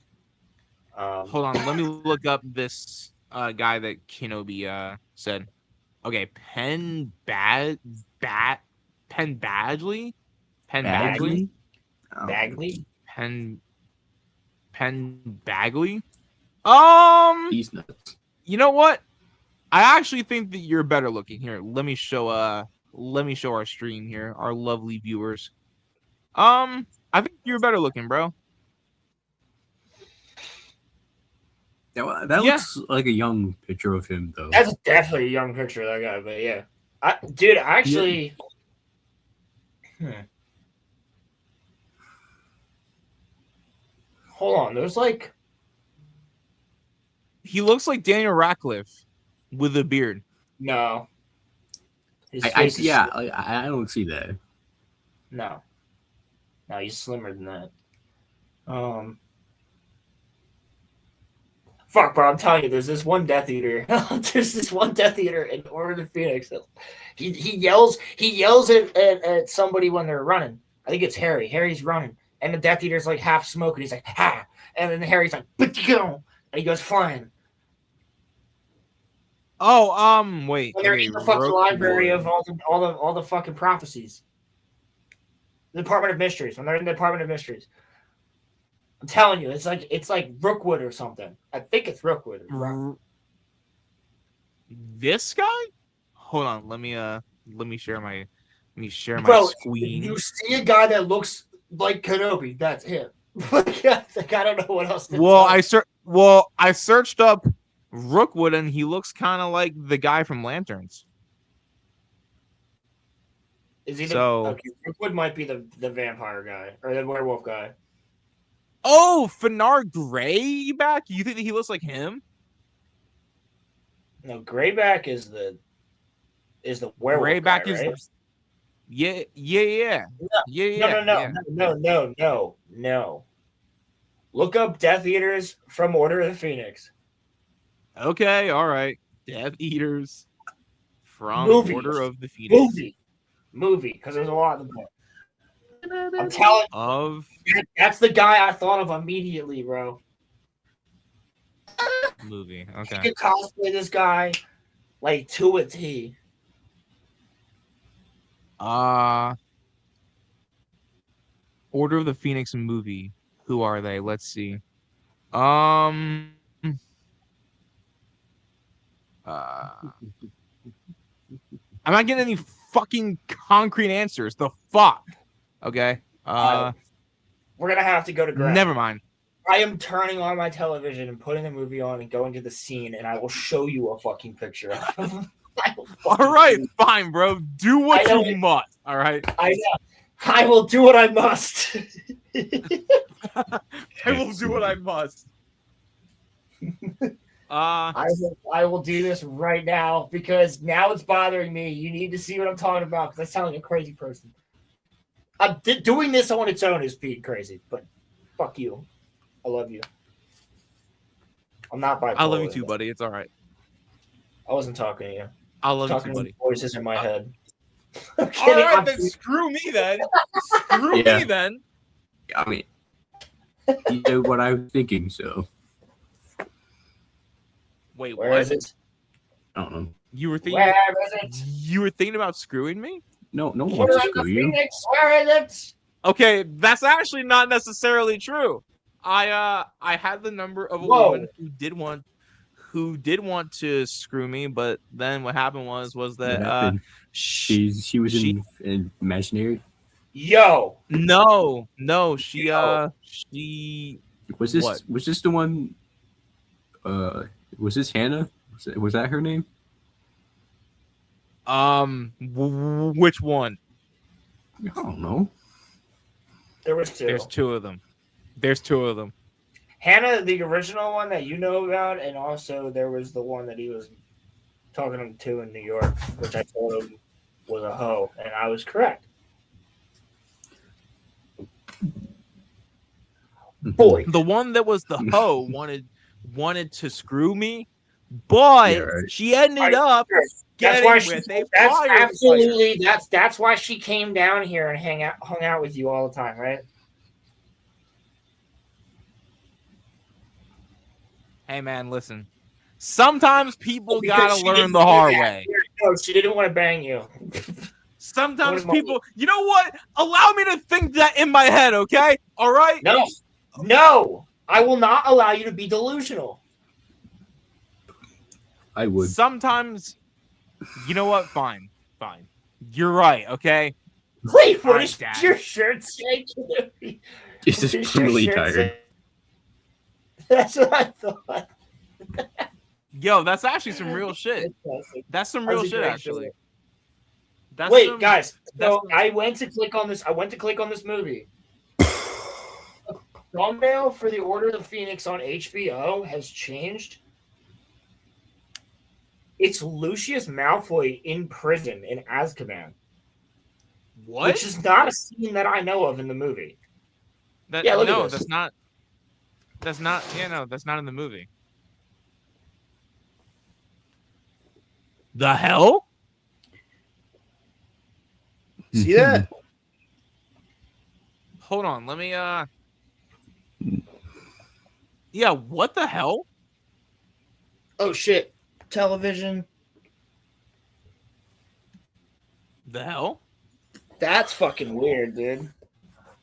[SPEAKER 3] Hold on, let me look up this guy that Kenobi said. Okay, Penn Badgley?
[SPEAKER 4] Bagley?
[SPEAKER 3] Penn Bagley?
[SPEAKER 7] He's nuts.
[SPEAKER 3] You know what? I actually think that you're better looking. Here, let me show our stream here, our lovely viewers. I think you're better looking, bro.
[SPEAKER 7] Yeah, that looks like a young picture of him, though.
[SPEAKER 4] That's definitely a young picture of that guy, but yeah. Hold on. There's like
[SPEAKER 3] He looks like Daniel Radcliffe with a beard.
[SPEAKER 4] no. His
[SPEAKER 7] I
[SPEAKER 4] face is
[SPEAKER 7] yeah, I don't see that.
[SPEAKER 4] no. No, he's slimmer than that. Fuck, bro, I'm telling you, there's this one Death Eater. There's this one Death Eater in Order of the Phoenix. He yells at somebody when they're running. I think it's Harry. Harry's running. And the Death Eater's like half smoking. He's like, ha! And then Harry's like, but you go! And he goes flying.
[SPEAKER 3] Oh, wait.
[SPEAKER 4] And they're
[SPEAKER 3] Okay,
[SPEAKER 4] in the fucking library
[SPEAKER 3] Rookwood.
[SPEAKER 4] of all the fucking prophecies. The Department of Mysteries. When they're in the Department of Mysteries. I'm telling you, it's like Rookwood or something. I think it's Rookwood.
[SPEAKER 3] This guy? Hold on, let me share my
[SPEAKER 4] Bro,
[SPEAKER 3] screen.
[SPEAKER 4] you see a guy that looks like Kenobi, that's him. Like, I don't know what else to
[SPEAKER 3] Well, I searched up Rookwood and he looks kind of like the guy from Lanterns.
[SPEAKER 4] Is he
[SPEAKER 3] So-
[SPEAKER 4] okay, Rookwood might be the vampire guy or the werewolf guy.
[SPEAKER 3] Oh, Finar Gray back? You think that he looks like him?
[SPEAKER 4] No, Greyback is the werewolf
[SPEAKER 3] Grayback
[SPEAKER 4] guy,
[SPEAKER 3] is
[SPEAKER 4] right?
[SPEAKER 3] yeah.
[SPEAKER 4] No. Look up Death Eaters from Order of the Phoenix.
[SPEAKER 3] Okay, all right. Death Eaters from
[SPEAKER 4] Movie.
[SPEAKER 3] Order of the Phoenix.
[SPEAKER 4] Movie, because there's a lot in the book. I'm telling
[SPEAKER 3] Of
[SPEAKER 4] you, that's the guy I thought of immediately, bro.
[SPEAKER 3] movie.
[SPEAKER 4] You
[SPEAKER 3] Okay.
[SPEAKER 4] could cosplay this guy like to a T.
[SPEAKER 3] Order of the Phoenix movie. Who are they? Let's see. Am I not getting any fucking concrete answers? The fuck? Okay.
[SPEAKER 4] We're gonna have to go to ground.
[SPEAKER 3] Never mind.
[SPEAKER 4] I am turning on my television and putting the movie on and going to the scene, and I will show you a fucking picture of him.
[SPEAKER 3] All right, fine, bro. Do what
[SPEAKER 4] I know
[SPEAKER 3] you
[SPEAKER 4] it-
[SPEAKER 3] must. All right.
[SPEAKER 4] I will do what I must.
[SPEAKER 3] I will do what I must.
[SPEAKER 4] I will do this right now because now it's bothering me. You need to see what I'm talking about because I sound like a crazy person. Doing this on its own is being crazy, but fuck you. I love you. I'm not bipolar.
[SPEAKER 3] I love you too, buddy. It's all right.
[SPEAKER 4] I wasn't talking to you.
[SPEAKER 3] I love you
[SPEAKER 4] Talking
[SPEAKER 3] too,
[SPEAKER 4] to
[SPEAKER 3] buddy.
[SPEAKER 4] voices in my head. I'm
[SPEAKER 3] All
[SPEAKER 4] kidding.
[SPEAKER 3] right,
[SPEAKER 4] I'm
[SPEAKER 3] then
[SPEAKER 4] kidding.
[SPEAKER 3] screw me then. Screw
[SPEAKER 7] Yeah.
[SPEAKER 3] me then.
[SPEAKER 7] I mean, you know what I was thinking, so
[SPEAKER 3] Wait,
[SPEAKER 4] Where
[SPEAKER 3] what?
[SPEAKER 4] is it?
[SPEAKER 7] I don't know.
[SPEAKER 3] You were thinking?
[SPEAKER 4] Where is it?
[SPEAKER 3] You were thinking about screwing me?
[SPEAKER 7] No one
[SPEAKER 4] Where
[SPEAKER 7] wants
[SPEAKER 4] is
[SPEAKER 7] to
[SPEAKER 4] the
[SPEAKER 7] screw you.
[SPEAKER 4] Phoenix? Where is it?
[SPEAKER 3] Okay, that's actually not necessarily true. I had the number of a
[SPEAKER 4] Whoa.
[SPEAKER 3] woman who did want to screw me, but then what happened was
[SPEAKER 7] What
[SPEAKER 3] that
[SPEAKER 7] happened?
[SPEAKER 3] she
[SPEAKER 7] She was in imaginary.
[SPEAKER 4] Yo,
[SPEAKER 3] no she
[SPEAKER 4] Yo.
[SPEAKER 3] she
[SPEAKER 7] Was this
[SPEAKER 3] What?
[SPEAKER 7] was this the one? Was this Hannah? Was that her name?
[SPEAKER 3] which one?
[SPEAKER 7] I don't know.
[SPEAKER 4] there was two.
[SPEAKER 3] There's two of them. There's two of them.
[SPEAKER 4] Hannah, the original one that you know about, and also there was the one that he was talking to in New York, which I told him was a hoe, and I was correct. Boy,
[SPEAKER 3] The one that was the hoe wanted to screw me, but
[SPEAKER 7] Yeah, right.
[SPEAKER 3] she ended up
[SPEAKER 4] that's
[SPEAKER 3] getting
[SPEAKER 4] why
[SPEAKER 3] with
[SPEAKER 4] she.
[SPEAKER 3] a
[SPEAKER 4] That's
[SPEAKER 3] firefighter.
[SPEAKER 4] absolutely that's why she came down here and hung out with you all the time, right?
[SPEAKER 3] Hey man, listen. Sometimes people
[SPEAKER 4] Because
[SPEAKER 3] gotta
[SPEAKER 4] she
[SPEAKER 3] learn
[SPEAKER 4] didn't
[SPEAKER 3] the
[SPEAKER 4] do
[SPEAKER 3] hard
[SPEAKER 4] that.
[SPEAKER 3] way.
[SPEAKER 4] No, she didn't want to bang you.
[SPEAKER 3] Sometimes
[SPEAKER 4] What am I-
[SPEAKER 3] people, you know what? Allow me to think that in my head, okay? All right?
[SPEAKER 4] No, I will not allow you to be delusional.
[SPEAKER 7] I would.
[SPEAKER 3] Sometimes, you know what? Fine. You're right, okay?
[SPEAKER 4] Wait, what
[SPEAKER 3] Alright,
[SPEAKER 4] does
[SPEAKER 3] Dad.
[SPEAKER 4] your shirt say?
[SPEAKER 7] This is
[SPEAKER 4] What does your
[SPEAKER 7] brutally
[SPEAKER 4] shirt
[SPEAKER 7] tired.
[SPEAKER 4] say? That's what I thought.
[SPEAKER 3] Yo, that's actually some real shit.
[SPEAKER 4] Fantastic.
[SPEAKER 3] That's some
[SPEAKER 4] That
[SPEAKER 3] real
[SPEAKER 4] was a
[SPEAKER 3] shit,
[SPEAKER 4] great
[SPEAKER 3] actually.
[SPEAKER 4] show.
[SPEAKER 3] That's
[SPEAKER 4] Wait,
[SPEAKER 3] some-
[SPEAKER 4] guys.
[SPEAKER 3] that's
[SPEAKER 4] So
[SPEAKER 3] some-
[SPEAKER 4] I went to click on this. I went to click on this movie. thumbnail for the Order of the Phoenix on HBO has changed. It's Lucius Malfoy in prison in Azkaban.
[SPEAKER 3] What?
[SPEAKER 4] Which is not a scene that I know of in the movie.
[SPEAKER 3] That,
[SPEAKER 4] Yeah, look at
[SPEAKER 3] no,
[SPEAKER 4] this.
[SPEAKER 3] that's not. That's not. Yeah, no, that's not in the movie. The hell?
[SPEAKER 4] See that?
[SPEAKER 3] Hold on, let me. Yeah, what the hell?
[SPEAKER 4] Oh shit! Television.
[SPEAKER 3] The hell?
[SPEAKER 4] That's fucking weird, dude.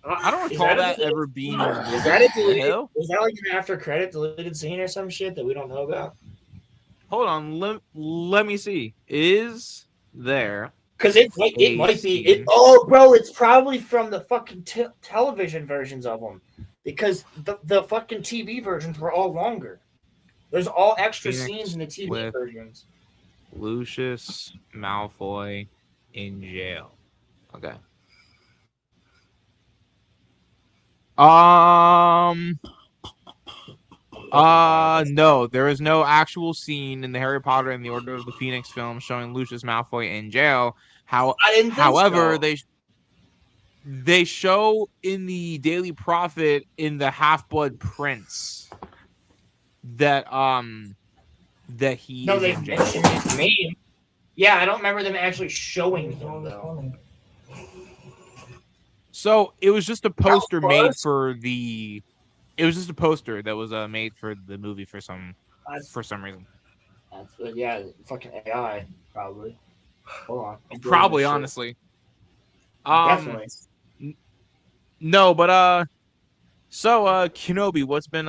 [SPEAKER 3] I don't
[SPEAKER 4] Is
[SPEAKER 3] recall
[SPEAKER 4] that
[SPEAKER 3] that ever being.
[SPEAKER 4] Is that a deleted?
[SPEAKER 3] Hell?
[SPEAKER 4] Is that like an after credit deleted scene or some shit that we don't know about?
[SPEAKER 3] Hold on, let me see. Is there?
[SPEAKER 4] Because it might be.
[SPEAKER 3] scene.
[SPEAKER 4] Oh, bro, it's probably from the fucking television versions of them, because the fucking TV versions were all longer. There's all extra
[SPEAKER 3] Phoenix
[SPEAKER 4] scenes in the TV
[SPEAKER 3] with
[SPEAKER 4] versions.
[SPEAKER 3] Lucius Malfoy in jail. Okay. No, there is no actual scene in the Harry Potter and the Order of the Phoenix film showing Lucius Malfoy in jail.
[SPEAKER 4] I didn't think
[SPEAKER 3] However,
[SPEAKER 4] so.
[SPEAKER 3] they show in the Daily Prophet in the Half-Blood Prince that he
[SPEAKER 4] No,
[SPEAKER 3] is
[SPEAKER 4] they
[SPEAKER 3] in jail.
[SPEAKER 4] mentioned his name. Yeah, I don't remember them actually showing him though.
[SPEAKER 3] So it was just a poster
[SPEAKER 4] How
[SPEAKER 3] made
[SPEAKER 4] close?
[SPEAKER 3] for the. It was just a poster that was made for the movie for some reason.
[SPEAKER 4] Yeah, fucking AI probably. Hold on. I'm doing
[SPEAKER 3] Probably,
[SPEAKER 4] this shit.
[SPEAKER 3] honestly.
[SPEAKER 4] Definitely.
[SPEAKER 3] No, but so Kenobi, what's been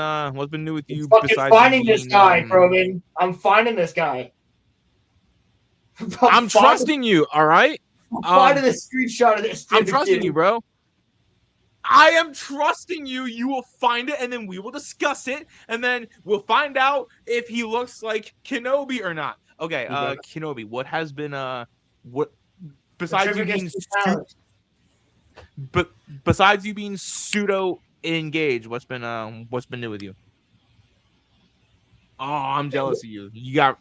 [SPEAKER 3] new with you
[SPEAKER 4] Fucking
[SPEAKER 3] besides
[SPEAKER 4] finding this
[SPEAKER 3] being,
[SPEAKER 4] guy, Probin. I'm finding this guy.
[SPEAKER 3] I'm trusting you, all right?
[SPEAKER 4] I'm finding the screenshot of this.
[SPEAKER 3] I'm
[SPEAKER 4] dude,
[SPEAKER 3] trusting
[SPEAKER 4] dude.
[SPEAKER 3] you, bro. I am trusting you. You will find it, and then we will discuss it, and then we'll find out if he looks like Kenobi or not. Okay,
[SPEAKER 4] Yeah.
[SPEAKER 3] Kenobi, what has been what besides you being besides you being pseudo engaged, what's been new with you? Oh, I'm jealous of you. You got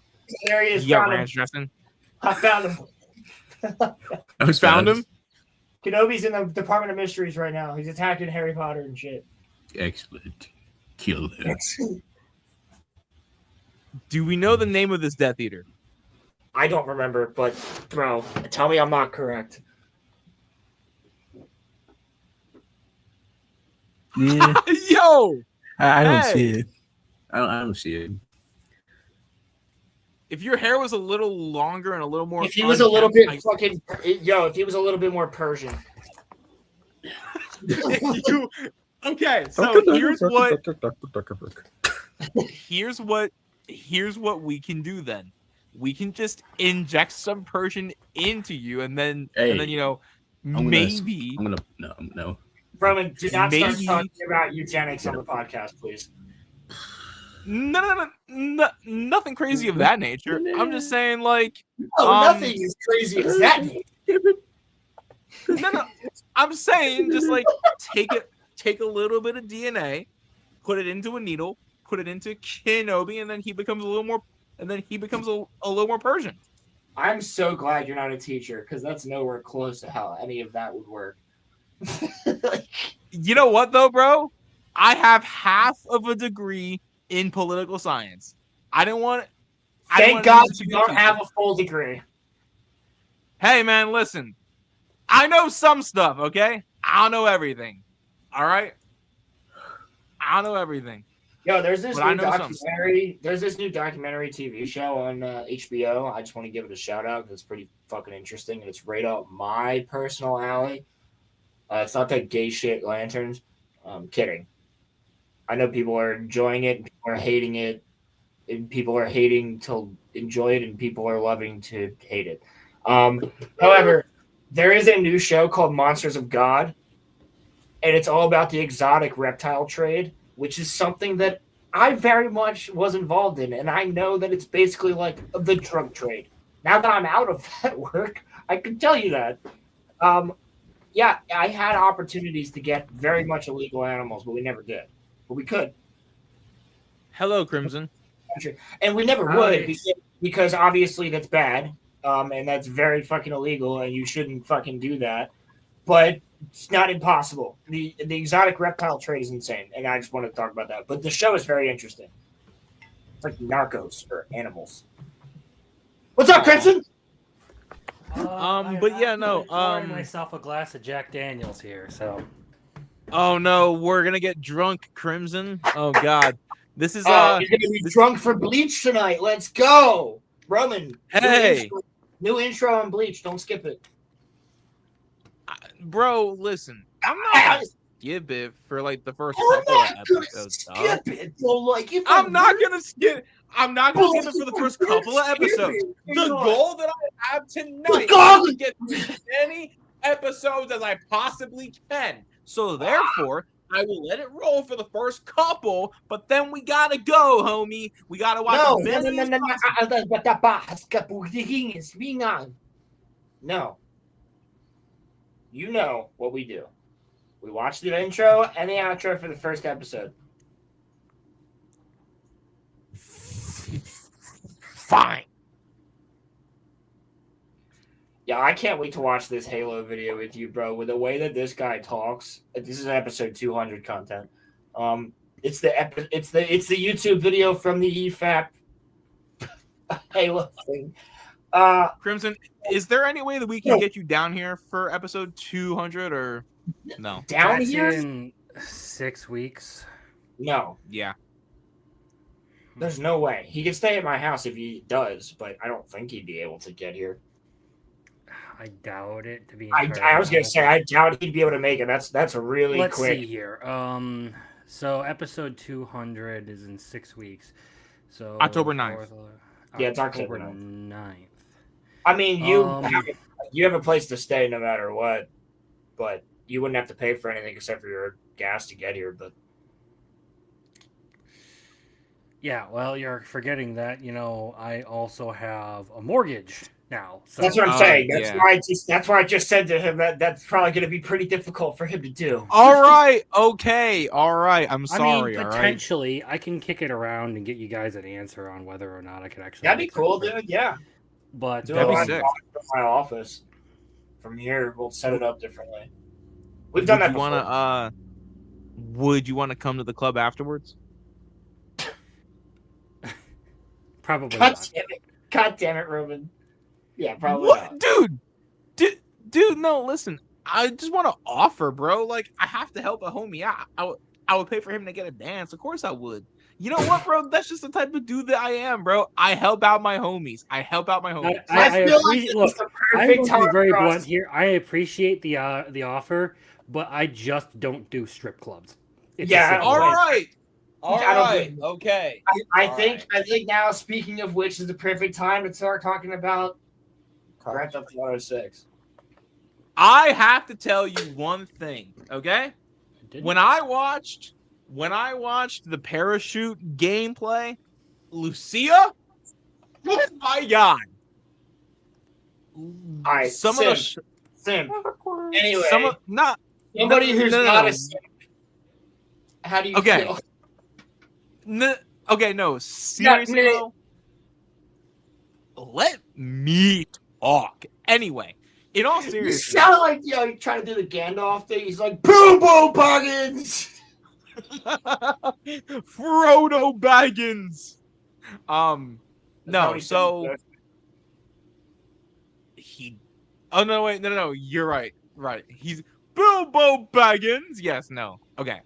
[SPEAKER 4] There he is.
[SPEAKER 3] you got
[SPEAKER 4] Found him.
[SPEAKER 3] ranch dressing.
[SPEAKER 4] I found him.
[SPEAKER 7] I was
[SPEAKER 3] Found him.
[SPEAKER 4] Kenobi's in the Department of Mysteries right now. He's attacking Harry Potter and shit.
[SPEAKER 7] Excellent. Kill him.
[SPEAKER 3] Do we know the name of this Death Eater?
[SPEAKER 4] I don't remember, but bro, tell me I'm not correct.
[SPEAKER 7] Yeah,
[SPEAKER 3] Yo,
[SPEAKER 7] I don't
[SPEAKER 3] Hey.
[SPEAKER 7] see it. I don't see it.
[SPEAKER 3] if your hair was a little longer and a little more,
[SPEAKER 4] If he was a little bit
[SPEAKER 3] unkempt,
[SPEAKER 4] fucking, if he was a little bit more Persian.
[SPEAKER 3] Okay, so here's what we can do then. We can just inject some Persian into you, and then
[SPEAKER 7] No.
[SPEAKER 4] Roman, do not start
[SPEAKER 3] Maybe-
[SPEAKER 4] talking about eugenics on the podcast, please.
[SPEAKER 3] No, nothing crazy of that nature. I'm just saying, like,
[SPEAKER 4] No, nothing is crazy as that.
[SPEAKER 3] no. I'm saying, just like take a little bit of DNA, put it into a needle, put it into Kenobi, and then he becomes a little more Persian.
[SPEAKER 4] I'm so glad you're not a teacher, because that's nowhere close to how any of that would work.
[SPEAKER 3] You know what though, bro? I have half of a degree in political science.
[SPEAKER 4] Thank God you don't have a full degree.
[SPEAKER 3] Hey man, listen. I know some stuff, okay? I don't know everything. All right? I don't know everything.
[SPEAKER 4] Yo, there's this
[SPEAKER 3] But I
[SPEAKER 4] new
[SPEAKER 3] know some.
[SPEAKER 4] documentary. There's this new documentary TV show on HBO. I just want to give it a shout out because it's pretty fucking interesting and it's right up my personal alley. It's not that gay shit lanterns. I'm kidding. I know people are enjoying it, and people are hating it, and people are hating to enjoy it, and people are loving to hate it. However, there is a new show called Monsters of God, and it's all about the exotic reptile trade, which is something that I very much was involved in, and I know that it's basically like the drug trade. Now that I'm out of that work, I can tell you that. Yeah, I had opportunities to get very much illegal animals, but we never did. but we could.
[SPEAKER 3] Hello, Crimson.
[SPEAKER 4] And we never
[SPEAKER 9] Nice.
[SPEAKER 4] would because obviously that's bad. And that's very fucking illegal, and you shouldn't fucking do that. But it's not impossible. The exotic reptile trade is insane, and I just wanted to talk about that. But the show is very interesting. It's like Narcos for animals. What's up, Crimson?
[SPEAKER 3] But yeah, no.
[SPEAKER 9] Pouring myself a glass of Jack Daniels here, so.
[SPEAKER 3] Oh no, we're gonna get drunk, Crimson. Oh God, this is
[SPEAKER 4] You're gonna be drunk for Bleach tonight. Let's go, Roman.
[SPEAKER 3] Hey.
[SPEAKER 4] New intro on Bleach. Don't skip it.
[SPEAKER 3] Bro, listen, I'm not gonna skip it for like the first couple of episodes.
[SPEAKER 4] Skip it. So, like, if
[SPEAKER 3] I'm not gonna skip. I'm not gonna skip it for the first couple of episodes. The goal that I have tonight is to get as many episodes as I possibly can. So therefore, I will let it roll for the first couple, but then we gotta go, homie. We gotta watch as many as possible.
[SPEAKER 4] No. You know what we do. We watch the intro and the outro for the first episode.
[SPEAKER 3] Fine.
[SPEAKER 4] Yeah, I can't wait to watch this Halo video with you, bro. With the way that this guy talks, this is episode 200 content. It's the YouTube video from the EFAP Halo thing.
[SPEAKER 3] Crimson, is there any way that we can get you down here for episode 200 or no?
[SPEAKER 4] Down
[SPEAKER 9] That's
[SPEAKER 4] here?
[SPEAKER 9] in 6 weeks.
[SPEAKER 4] No.
[SPEAKER 3] Yeah.
[SPEAKER 4] There's no way. He could stay at my house if he does, but I don't think he'd be able to get here.
[SPEAKER 9] I doubt it, to be
[SPEAKER 4] I was gonna say I doubt he'd be able to make it. That's a really
[SPEAKER 9] Let's
[SPEAKER 4] quick.
[SPEAKER 9] see here. So episode 200 is in 6 weeks. So
[SPEAKER 3] October 9th.
[SPEAKER 4] Yeah, it's
[SPEAKER 9] October
[SPEAKER 4] October
[SPEAKER 9] 9th.
[SPEAKER 4] I mean, you have a place to stay no matter what, but you wouldn't have to pay for anything except for your gas to get here. But
[SPEAKER 9] Yeah, well, you're forgetting that, I also have a mortgage now. So.
[SPEAKER 4] that's what I'm saying.
[SPEAKER 3] yeah.
[SPEAKER 4] That's why I just said to him that that's probably going to be pretty difficult for him to do.
[SPEAKER 3] All right. Okay. All right. I'm sorry.
[SPEAKER 9] Potentially, I can kick it around and get you guys an answer on whether or not I could actually.
[SPEAKER 4] That'd be cool, dude. Yeah.
[SPEAKER 9] But
[SPEAKER 3] That'd be sick.
[SPEAKER 4] My office. From here, we'll set it up differently. We've done that before.
[SPEAKER 3] Would you want to come to the club afterwards?
[SPEAKER 9] Probably
[SPEAKER 4] God
[SPEAKER 9] not.
[SPEAKER 4] damn it. God damn it, Ruben. Yeah, probably
[SPEAKER 3] What,
[SPEAKER 4] not.
[SPEAKER 3] dude? No, listen. I just want to offer, bro. Like, I have to help a homie out. I would pay for him to get a dance. Of course, I would. You know what, bro? That's just the type of dude that I am, bro. I help out my homies.
[SPEAKER 9] I feel like
[SPEAKER 4] it's the
[SPEAKER 9] I'm
[SPEAKER 4] perfect
[SPEAKER 9] going to
[SPEAKER 4] time
[SPEAKER 9] be very
[SPEAKER 4] for us.
[SPEAKER 9] blunt here. I appreciate the offer, but I just don't do strip clubs. It's
[SPEAKER 4] Yeah,
[SPEAKER 9] as simple
[SPEAKER 3] All
[SPEAKER 9] as-
[SPEAKER 3] right. All
[SPEAKER 4] I don't
[SPEAKER 3] right.
[SPEAKER 4] think-
[SPEAKER 3] Okay.
[SPEAKER 4] I think now, speaking of which, is the perfect time to start talking about Grand Theft Auto 6.
[SPEAKER 3] I have to tell you one thing, okay?
[SPEAKER 9] Didn't-
[SPEAKER 3] When I watched the parachute gameplay, Lucia, oh my god!
[SPEAKER 4] All right,
[SPEAKER 3] Some
[SPEAKER 4] Sim.
[SPEAKER 3] of the
[SPEAKER 4] Sim. Anyway,
[SPEAKER 3] no,
[SPEAKER 4] somebody who's
[SPEAKER 3] no,
[SPEAKER 4] not
[SPEAKER 3] no.
[SPEAKER 4] a Sim. How do you
[SPEAKER 3] Okay.
[SPEAKER 4] feel?
[SPEAKER 3] No, seriously, though, let me talk. Anyway, in all
[SPEAKER 4] You
[SPEAKER 3] seriousness,
[SPEAKER 4] sound like you're trying to do the Gandalf thing. He's like, boom, boom, Buggins.
[SPEAKER 3] Frodo Baggins.
[SPEAKER 4] That's how
[SPEAKER 3] No,
[SPEAKER 4] he
[SPEAKER 3] so
[SPEAKER 4] sounds.
[SPEAKER 3] he. Oh no, wait, no, you're right. He's Bilbo Baggins. Yes, no. Okay.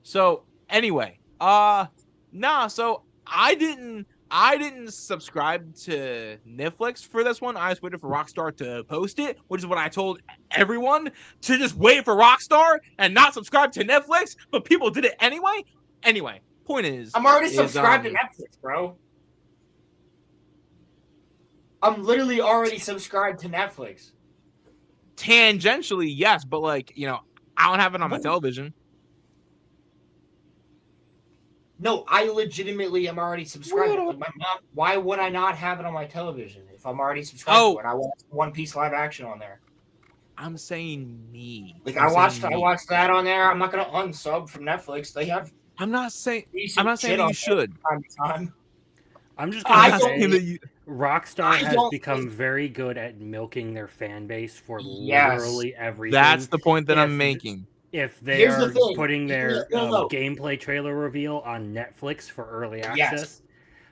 [SPEAKER 3] So anyway, so I didn't subscribe to Netflix for this one. I just waited for Rockstar to post it, which is what I told everyone to just wait for Rockstar and not subscribe to Netflix. But people did it anyway. Anyway, point is,
[SPEAKER 4] I'm already subscribed to Netflix, bro. I'm literally already subscribed to Netflix.
[SPEAKER 3] Tangentially, yes, but I don't have it on my television.
[SPEAKER 4] No, I legitimately am already subscribed. Like my mom, why would I not have it on my television if I'm already subscribed to it? I watch One Piece live action on there.
[SPEAKER 3] I'm saying me.
[SPEAKER 4] I watched that on there. I'm not gonna unsub from Netflix. They have
[SPEAKER 3] I'm not saying
[SPEAKER 4] Decent
[SPEAKER 3] I'm not saying
[SPEAKER 4] shit
[SPEAKER 3] that
[SPEAKER 4] on
[SPEAKER 3] you should.
[SPEAKER 4] Time to time.
[SPEAKER 9] I'm just
[SPEAKER 3] I'm
[SPEAKER 9] gonna
[SPEAKER 3] not saying that
[SPEAKER 9] say
[SPEAKER 3] you.
[SPEAKER 9] Rockstar
[SPEAKER 4] I
[SPEAKER 9] has
[SPEAKER 4] don't
[SPEAKER 9] become
[SPEAKER 4] think-
[SPEAKER 9] very good at milking their fan base for
[SPEAKER 4] Yes.
[SPEAKER 9] literally everything.
[SPEAKER 3] That's the point that I'm
[SPEAKER 9] If-
[SPEAKER 3] making.
[SPEAKER 9] If they
[SPEAKER 4] Here's the
[SPEAKER 9] are
[SPEAKER 4] thing.
[SPEAKER 9] putting their
[SPEAKER 4] No.
[SPEAKER 9] gameplay trailer reveal on Netflix for early
[SPEAKER 4] Yes.
[SPEAKER 9] access,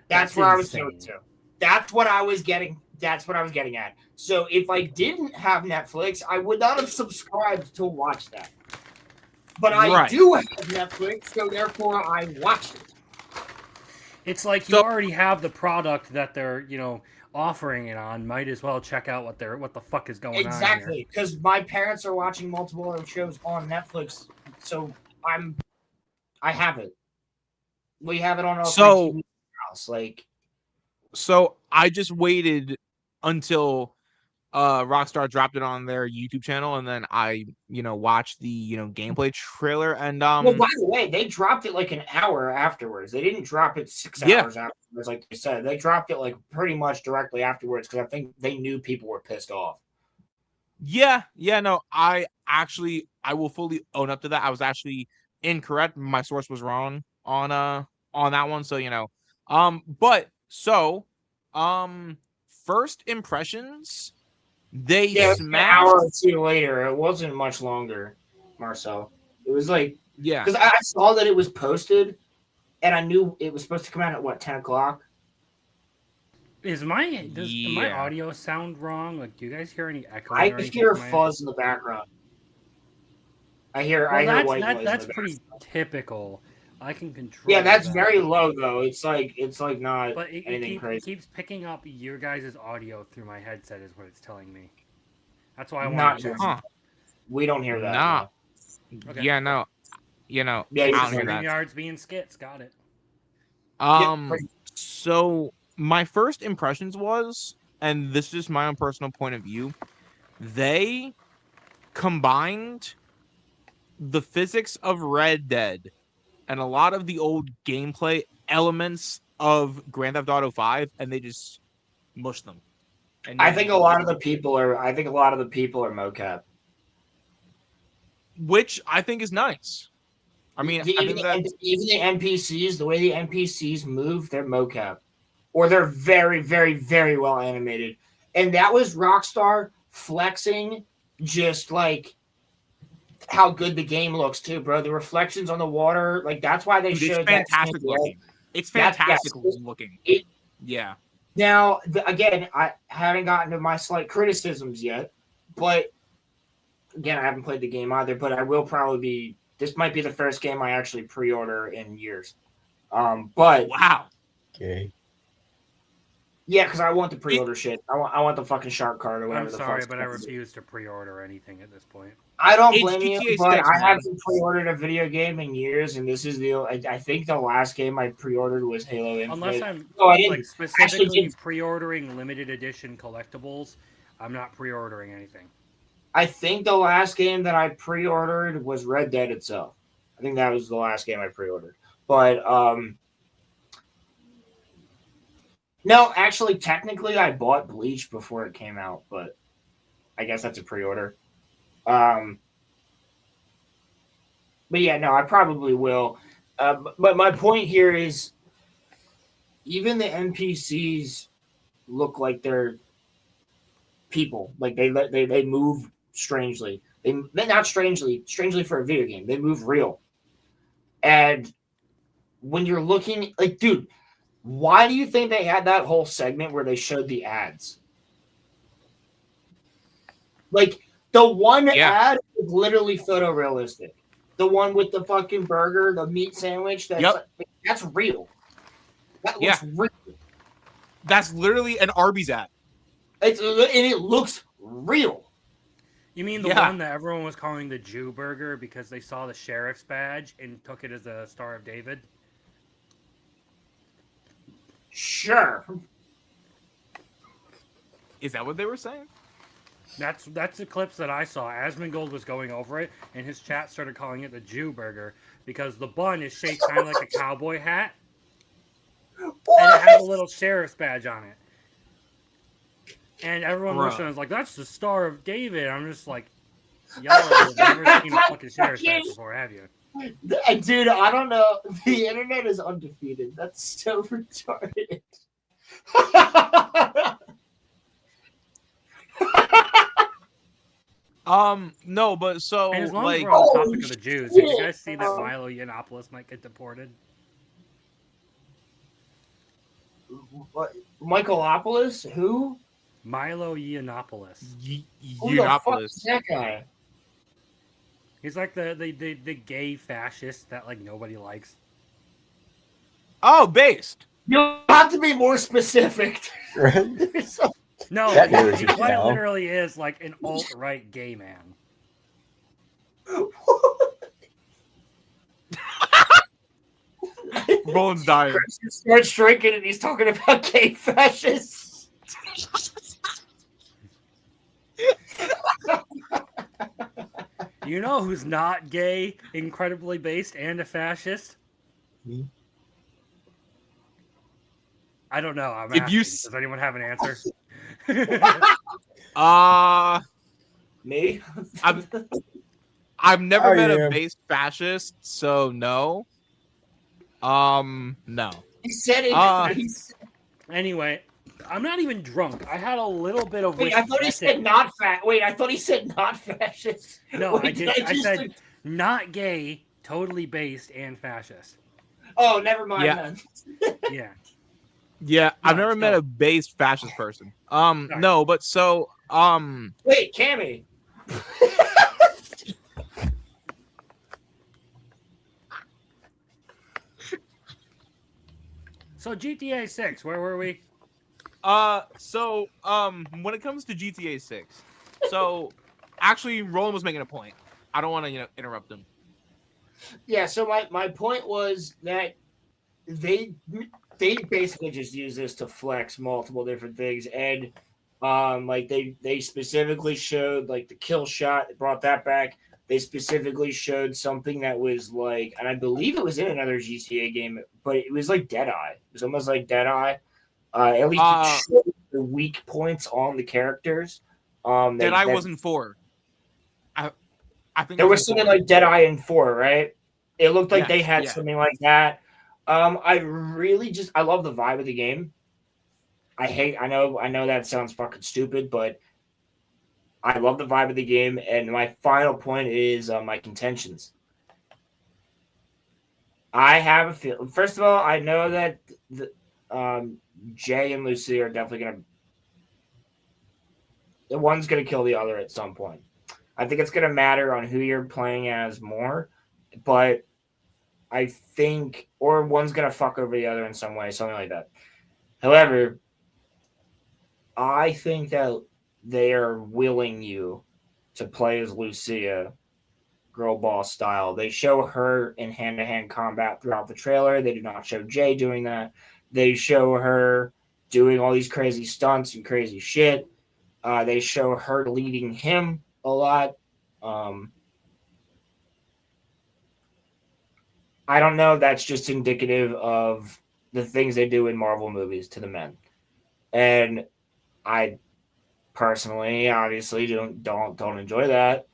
[SPEAKER 4] That's where I was going
[SPEAKER 9] insane.
[SPEAKER 4] to. That's what I was getting. That's what I was getting at. So if I didn't have Netflix, I would not have subscribed to watch that. But I
[SPEAKER 3] Right.
[SPEAKER 4] do have Netflix, so therefore I watched it.
[SPEAKER 9] It's like you
[SPEAKER 3] So-
[SPEAKER 9] already have the product that they're offering it on. Might as well check out what the fuck is going on here.
[SPEAKER 4] Exactly, because my parents are watching multiple other shows on Netflix, so I have it. We have it on our
[SPEAKER 3] So-
[SPEAKER 4] TV house. Like,
[SPEAKER 3] So I just waited until Rockstar dropped it on their YouTube channel, and then I watched the gameplay trailer, and
[SPEAKER 4] well, by the way, they dropped it like an hour afterwards. They didn't drop it 6
[SPEAKER 3] Yeah.
[SPEAKER 4] hours afterwards, like they said. They dropped it like pretty much directly afterwards because I think they knew people were pissed off.
[SPEAKER 3] yeah, no, I will fully own up to that. I was actually incorrect. My source was wrong on that one. So but first impressions, they
[SPEAKER 4] Yeah, it was an
[SPEAKER 3] smashed.
[SPEAKER 4] hour or two later. It wasn't much longer, Marcel. It was like
[SPEAKER 3] Yeah,
[SPEAKER 4] because I saw that it was posted, and I knew it was supposed to come out at what 10 o'clock.
[SPEAKER 9] Does my
[SPEAKER 3] Yeah.
[SPEAKER 9] audio sound wrong? Like, do you guys hear any echoing?
[SPEAKER 4] I
[SPEAKER 9] or anything
[SPEAKER 4] hear
[SPEAKER 9] from my end?
[SPEAKER 4] fuzz in the background. I hear
[SPEAKER 9] Well,
[SPEAKER 4] white noise.
[SPEAKER 9] that's
[SPEAKER 4] in the
[SPEAKER 9] pretty
[SPEAKER 4] background.
[SPEAKER 9] typical. I can control.
[SPEAKER 4] Yeah, that's
[SPEAKER 9] that.
[SPEAKER 4] very low though. It's like not
[SPEAKER 9] But it
[SPEAKER 4] anything crazy.
[SPEAKER 9] keeps picking up your guys' audio through my headset, is what it's telling me. That's why I
[SPEAKER 4] Not
[SPEAKER 9] want to check.
[SPEAKER 3] huh?
[SPEAKER 4] We don't hear that.
[SPEAKER 3] Nah.
[SPEAKER 4] no.
[SPEAKER 9] Okay.
[SPEAKER 3] Yeah, no,
[SPEAKER 4] Yeah,
[SPEAKER 3] I
[SPEAKER 4] you
[SPEAKER 3] don't
[SPEAKER 4] just
[SPEAKER 3] hear that.
[SPEAKER 9] Yards being skits, got it.
[SPEAKER 4] pretty-
[SPEAKER 3] So my first impressions was, and this is just my own personal point of view, they combined the physics of Red Dead and a lot of the old gameplay elements of Grand Theft Auto 5, and they just mushed them. And
[SPEAKER 4] I think a lot of the people are. I think a lot of the people are mocap.
[SPEAKER 3] which I think is nice. I mean, I
[SPEAKER 4] even
[SPEAKER 3] think that
[SPEAKER 4] the NPCs, the way the NPCs move, they're mocap, or they're very, very, very well animated. And that was Rockstar flexing, just like how good the game looks too, bro. The reflections on the water, like that's why they
[SPEAKER 3] it's
[SPEAKER 4] showed that.
[SPEAKER 3] fantastic
[SPEAKER 4] scene,
[SPEAKER 3] looking. It's
[SPEAKER 4] That's-
[SPEAKER 3] fantastic
[SPEAKER 4] yes.
[SPEAKER 3] looking.
[SPEAKER 4] It-
[SPEAKER 3] Yeah.
[SPEAKER 4] Now, again, I haven't gotten to my slight criticisms yet, but again, I haven't played the game either. But I will probably be. This might be the first game I actually pre-order in years. But
[SPEAKER 3] Wow.
[SPEAKER 7] Okay.
[SPEAKER 4] yeah, because I want the pre-order shit. I want the fucking shark card or whatever.
[SPEAKER 9] I'm
[SPEAKER 4] the
[SPEAKER 9] sorry,
[SPEAKER 4] fuck's
[SPEAKER 9] but I
[SPEAKER 4] supposed to be.
[SPEAKER 9] refuse to pre-order anything at this point.
[SPEAKER 4] I don't
[SPEAKER 3] It's
[SPEAKER 4] blame you,
[SPEAKER 3] GTA
[SPEAKER 4] but
[SPEAKER 3] 6,
[SPEAKER 4] I
[SPEAKER 3] man.
[SPEAKER 4] haven't pre-ordered a video game in years, and this is I think the last game I pre-ordered was Halo Infinite.
[SPEAKER 9] Unless I'm
[SPEAKER 4] No, I didn't.
[SPEAKER 9] like specifically
[SPEAKER 4] didn't.
[SPEAKER 9] pre-ordering limited edition collectibles, I'm not pre-ordering anything.
[SPEAKER 4] I think the last game that I pre-ordered was Red Dead itself. I think that was the last game I pre-ordered. But no, actually, technically, I bought Bleach before it came out, but I guess that's a pre-order. But yeah, no, I probably will. But my point here is, even the NPCs look like they're people. Like they move strangely. They not strangely for a video game. They move real. And when you're looking, like, dude, why do you think they had that whole segment where they showed the ads? Like, the one ad is literally photorealistic. The one with the fucking burger, the meat sandwich, that's real. That looks real.
[SPEAKER 3] That's literally an Arby's ad.
[SPEAKER 4] And it looks real.
[SPEAKER 9] You mean the one that everyone was calling the Jew burger because they saw the sheriff's badge and took it as a Star of David?
[SPEAKER 4] Sure.
[SPEAKER 3] Is that what they were saying?
[SPEAKER 9] That's the clips that I saw. Asmongold was going over it, and his chat started calling it the Jew burger because the bun is shaped kind of like a cowboy hat, and it has a little sheriff's badge on it. And everyone listening was like, "That's the Star of David." I'm just like, "Y'all have never seen a fucking sheriff's badge before, have you?"
[SPEAKER 4] Dude, I don't know. The internet is undefeated. That's so retarded.
[SPEAKER 3] No, but so
[SPEAKER 9] And as long as
[SPEAKER 3] like
[SPEAKER 9] we're on the topic of the Jews, did you
[SPEAKER 4] shit.
[SPEAKER 9] guys see that Milo Yiannopoulos might get deported?
[SPEAKER 4] What? Michaelopoulos? Who?
[SPEAKER 9] Milo Yiannopoulos.
[SPEAKER 4] Who the fuck is
[SPEAKER 3] Yiannopoulos.
[SPEAKER 4] that guy?
[SPEAKER 9] He's like the gay fascist that like nobody likes.
[SPEAKER 3] Oh, based.
[SPEAKER 4] You'll have to be more specific.
[SPEAKER 9] No,
[SPEAKER 10] That
[SPEAKER 9] he
[SPEAKER 10] narrows it
[SPEAKER 9] quite
[SPEAKER 10] down.
[SPEAKER 9] literally is like an alt-right gay man.
[SPEAKER 3] Roland's dying.
[SPEAKER 4] Chris starts drinking and he's talking about gay fascists.
[SPEAKER 9] You know who's not gay, incredibly based, and a fascist?
[SPEAKER 10] Me.
[SPEAKER 9] I don't know. I'm
[SPEAKER 3] If
[SPEAKER 9] asking.
[SPEAKER 3] you
[SPEAKER 9] Does anyone have an answer?
[SPEAKER 4] Me?
[SPEAKER 3] I've never met
[SPEAKER 10] am.
[SPEAKER 3] a base fascist, so no. No.
[SPEAKER 4] He said it.
[SPEAKER 9] Anyway, I'm not even drunk. I had a little bit of
[SPEAKER 4] Wait,
[SPEAKER 9] whiskey.
[SPEAKER 4] I thought he
[SPEAKER 9] That's
[SPEAKER 4] said
[SPEAKER 9] it.
[SPEAKER 4] not fat. Wait, I thought he said not fascist.
[SPEAKER 9] No,
[SPEAKER 4] Wait,
[SPEAKER 9] I did. I said not gay, totally based, and fascist.
[SPEAKER 4] Oh, never mind
[SPEAKER 3] Yeah.
[SPEAKER 4] then.
[SPEAKER 9] Yeah.
[SPEAKER 3] Yeah, I've
[SPEAKER 9] No,
[SPEAKER 3] never met
[SPEAKER 9] so-
[SPEAKER 3] a base fascist person. No, but so
[SPEAKER 4] Wait, Cammy.
[SPEAKER 9] So GTA 6, where were we?
[SPEAKER 3] when it comes to GTA 6, so actually Roland was making a point. I don't want to, interrupt him.
[SPEAKER 4] Yeah, so my point was that they basically just use this to flex multiple different things, and like they specifically showed like the kill shot, they brought that back. They specifically showed something that was like, and I believe it was in another GTA game, but it was like Deadeye. It was almost like Deadeye. At least it showed the weak points on the characters.
[SPEAKER 3] Deadeye wasn't 4. I think
[SPEAKER 4] there
[SPEAKER 3] it
[SPEAKER 4] was something
[SPEAKER 3] 4.
[SPEAKER 4] like Deadeye in 4, right? It looked like they
[SPEAKER 3] Yes,
[SPEAKER 4] had
[SPEAKER 3] yeah.
[SPEAKER 4] something like that. I love the vibe of the game. I know that sounds fucking stupid, but I love the vibe of the game. And my final point is my contentions. I have a feel. First of all, I know that Jay and Lucy are definitely gonna. The one's gonna kill the other at some point. I think it's gonna matter on who you're playing as more, but I think, or one's gonna fuck over the other in some way, something like that. However, I think that they are willing you to play as Lucia, girl boss style. They show her in hand-to-hand combat throughout the trailer. They do not show Jay doing that. They show her doing all these crazy stunts and crazy shit. They show her leading him a lot. I don't know if that's just indicative of the things they do in Marvel movies to the men. And I personally obviously don't enjoy that.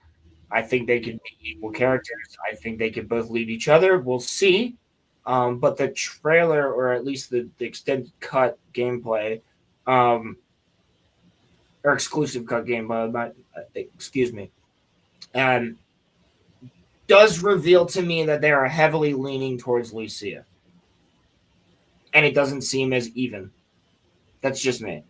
[SPEAKER 4] I think they could be equal characters. I think they could both lead each other. We'll see. But the trailer, or at least the extended cut gameplay, or exclusive cut gameplay, but excuse me, does reveal to me that they are heavily leaning towards Lucia. And it doesn't seem as even. That's just me.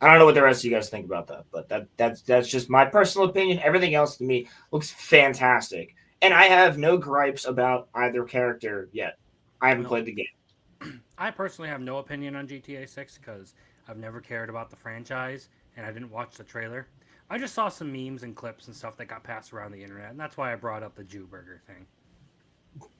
[SPEAKER 4] I don't know what the rest of you guys think about that, but that's just my personal opinion. Everything else to me looks fantastic. And I have no gripes about either character yet. I haven't played the game.
[SPEAKER 9] I personally have no opinion on GTA 6 because I've never cared about the franchise and I didn't watch the trailer. I just saw some memes and clips and stuff that got passed around the internet, and that's why I brought up the Jew burger thing.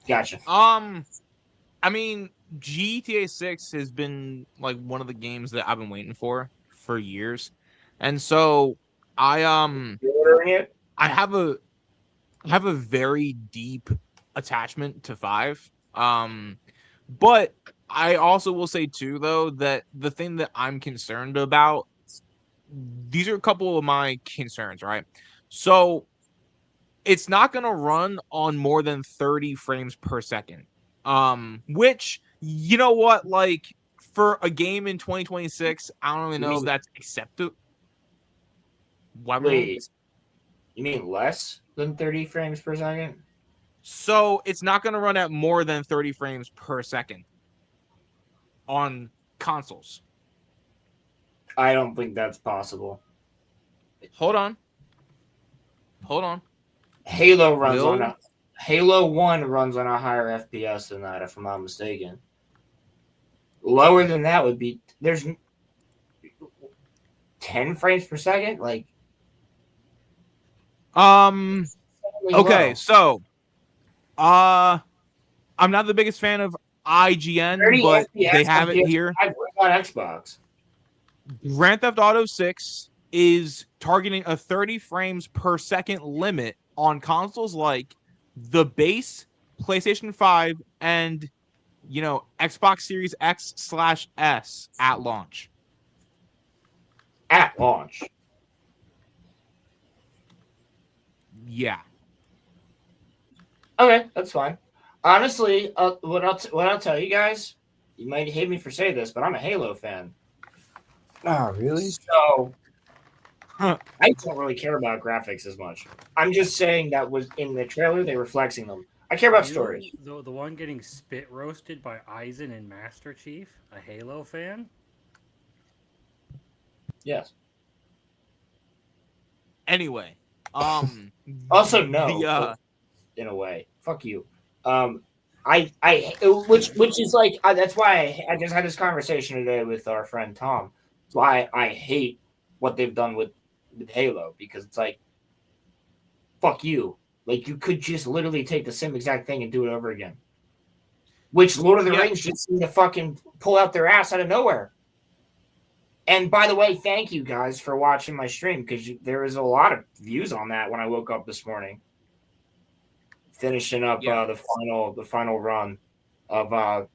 [SPEAKER 4] Gotcha.
[SPEAKER 3] I mean, GTA 6 has been like one of the games that I've been waiting for years. And so I
[SPEAKER 4] ordering it?
[SPEAKER 3] I have a very deep attachment to 5. But I also will say too though that the thing that I'm concerned about, these are a couple of my concerns, right? So it's not going to run on more than 30 frames per second. Which, you know what, like for a game in 2026, I don't even know if that's acceptable.
[SPEAKER 4] Wait, you mean less than 30 frames per second?
[SPEAKER 3] So it's not going to run at more than 30 frames per second on consoles.
[SPEAKER 4] I don't think that's possible.
[SPEAKER 3] Hold on.
[SPEAKER 4] Halo 1 runs on a higher FPS than that, if I'm not mistaken. Lower than that would be there's 10 frames per second, like
[SPEAKER 3] okay,
[SPEAKER 4] low.
[SPEAKER 3] so I'm not the biggest fan of IGN, but they have it here.
[SPEAKER 4] On Xbox.
[SPEAKER 3] Grand Theft Auto 6 is targeting a 30 frames per second limit on consoles like the base, PlayStation 5, and Xbox Series X/S at launch.
[SPEAKER 4] At launch.
[SPEAKER 3] Yeah.
[SPEAKER 4] Okay, that's fine. Honestly, what I'll tell you guys, you might hate me for saying this, but I'm a Halo fan.
[SPEAKER 7] Oh, really?
[SPEAKER 4] So I don't really care about graphics as much. I'm just saying that was in the trailer, they were flexing them. I care about story.
[SPEAKER 9] The one getting spit roasted by Eisen and Master Chief, a Halo fan?
[SPEAKER 4] Yes.
[SPEAKER 3] Anyway,
[SPEAKER 4] also no, in a way. Fuck you. Which is like that's why I just had this conversation today with our friend Tom. That's why I hate what they've done with Halo, because it's like, fuck you. Like, you could just literally take the same exact thing and do it over again. Which Lord of the Rings just seemed to fucking pull out their ass out of nowhere. And by the way, thank you guys for watching my stream, because there was a lot of views on that when I woke up this morning, finishing up the final run of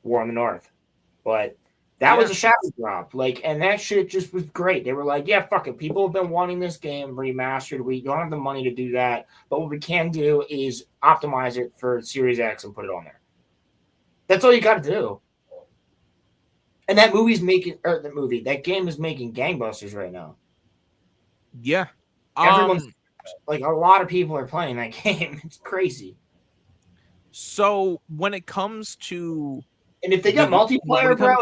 [SPEAKER 4] War in the North. But that was a shadow drop, and that shit just was great. They were like, "Yeah, fuck it. People have been wanting this game remastered. We don't have the money to do that, but what we can do is optimize it for Series X and put it on there." That's all you got to do. And that that game is making gangbusters right now.
[SPEAKER 3] Yeah.
[SPEAKER 4] Everyone's a lot of people are playing that game. It's crazy.
[SPEAKER 3] So when it comes to,
[SPEAKER 4] and if they get multiplayer, bro,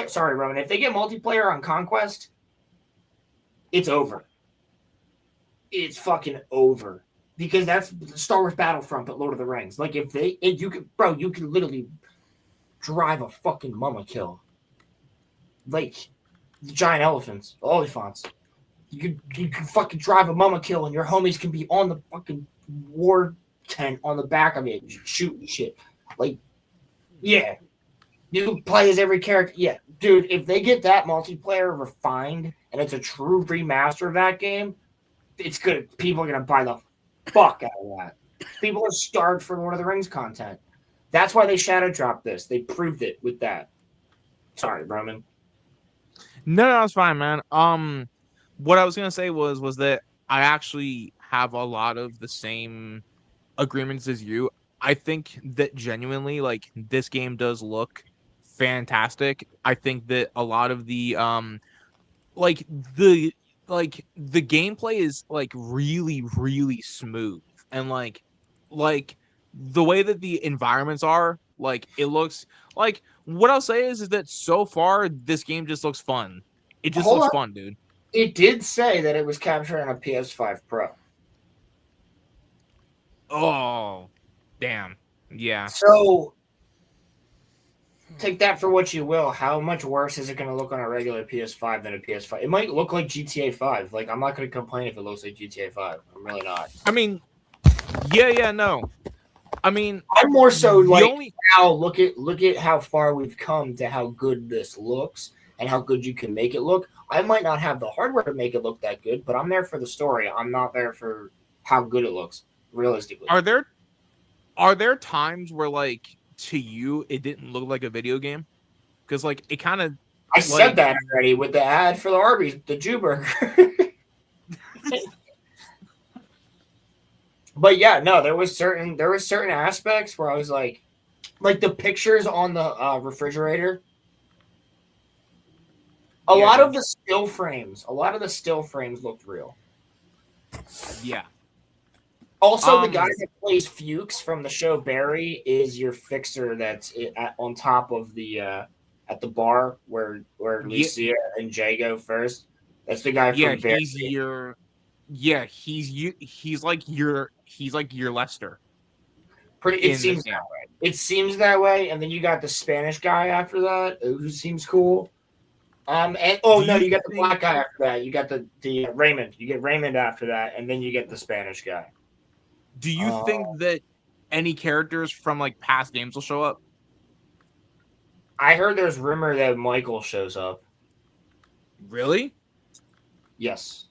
[SPEAKER 4] sorry, Roman, if they get multiplayer on Conquest, it's over. It's fucking over. Because that's Star Wars Battlefront, but Lord of the Rings. Like, you could literally drive a fucking mama kill. Like, the giant elephants, Oliphants. You could fucking drive a mama kill, and your homies can be on the fucking war tent on the back of it, shooting shit. Like, yeah. You can play as every character. Yeah. Dude, if they get that multiplayer refined, and it's a true remaster of that game, it's good. People are going to buy the fuck out of that. People are starved for Lord of the Rings content. That's why they shadow dropped this. They proved it with that. Sorry, Roman.
[SPEAKER 3] No, it's fine, man. What I was gonna say was that I actually have a lot of the same agreements as you. I think that genuinely, this game does look fantastic. I think that a lot of the the gameplay is really, really smooth, and like the way that the environments are, it looks like. What I'll say is that so far this game just looks fun. It just looks fun, dude.
[SPEAKER 4] It did say that it was captured on a PS5 Pro.
[SPEAKER 3] Oh, damn. Yeah.
[SPEAKER 4] So take that for what you will. How much worse is it going to look on a regular PS5 than a PS5? It might look like GTA 5. Like, I'm not going to complain if it looks like GTA 5. I'm really not.
[SPEAKER 3] I mean, yeah, no. I mean,
[SPEAKER 4] I'm more so now look at how far we've come to how good this looks and how good you can make it look. I might not have the hardware to make it look that good, but I'm there for the story. I'm not there for how good it looks, realistically.
[SPEAKER 3] Are there times where, to you, it didn't look like a video game? Because, it kind of...
[SPEAKER 4] I said that already with the ad for the Arby's, the Jew burger. But yeah, no, there was certain aspects where I was like the pictures on the refrigerator. A lot of the still frames looked real.
[SPEAKER 3] Yeah.
[SPEAKER 4] Also, the guy that plays Fuchs from the show Barry is your fixer that's on top of the at the bar where Lucia and Jay go first. That's the guy from Barry.
[SPEAKER 3] He's like your Lester.
[SPEAKER 4] It seems that way. It seems that way, and then you got the Spanish guy after that, who seems cool. And you got the black guy after that. You got the Raymond. You get Raymond after that, and then you get the Spanish guy.
[SPEAKER 3] Do you think that any characters from like past games will show up?
[SPEAKER 4] I heard there's rumor that Michael shows up.
[SPEAKER 3] Really?
[SPEAKER 4] Yes.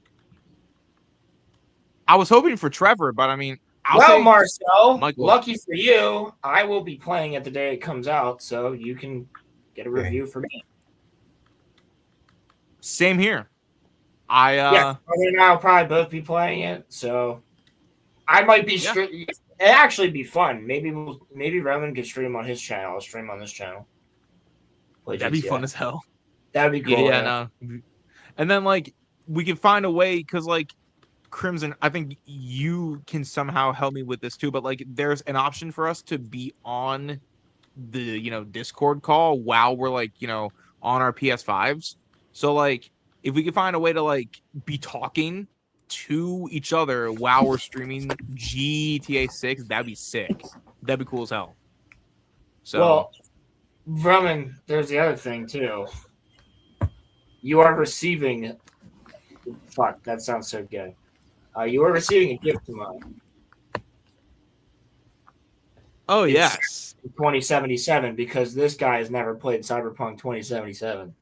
[SPEAKER 3] I was hoping for Trevor, but I mean,
[SPEAKER 4] Marcel,
[SPEAKER 3] Michael.
[SPEAKER 4] Lucky for you, I will be playing it the day it comes out, so you can get a review for me.
[SPEAKER 3] Same here.
[SPEAKER 4] Brother and I will probably both be playing it, so I might be It'd actually be fun. Maybe Roman could stream on his channel. I'll stream on this channel.
[SPEAKER 3] That'd be fun as hell.
[SPEAKER 4] That'd be cool.
[SPEAKER 3] No. And then like we can find a way because like Crimson, I think you can somehow help me with this too. But like, there's an option for us to be on the Discord call while we're like on our PS5s. So like, if we could find a way to like be talking to each other while we're streaming GTA 6, that'd be sick. That'd be cool as hell. So,
[SPEAKER 4] well, Roman, there's the other thing too. You are receiving. Fuck, that sounds so good. You are receiving a gift tomorrow.
[SPEAKER 3] Oh, yes.
[SPEAKER 4] 2077, because this guy has never played Cyberpunk 2077.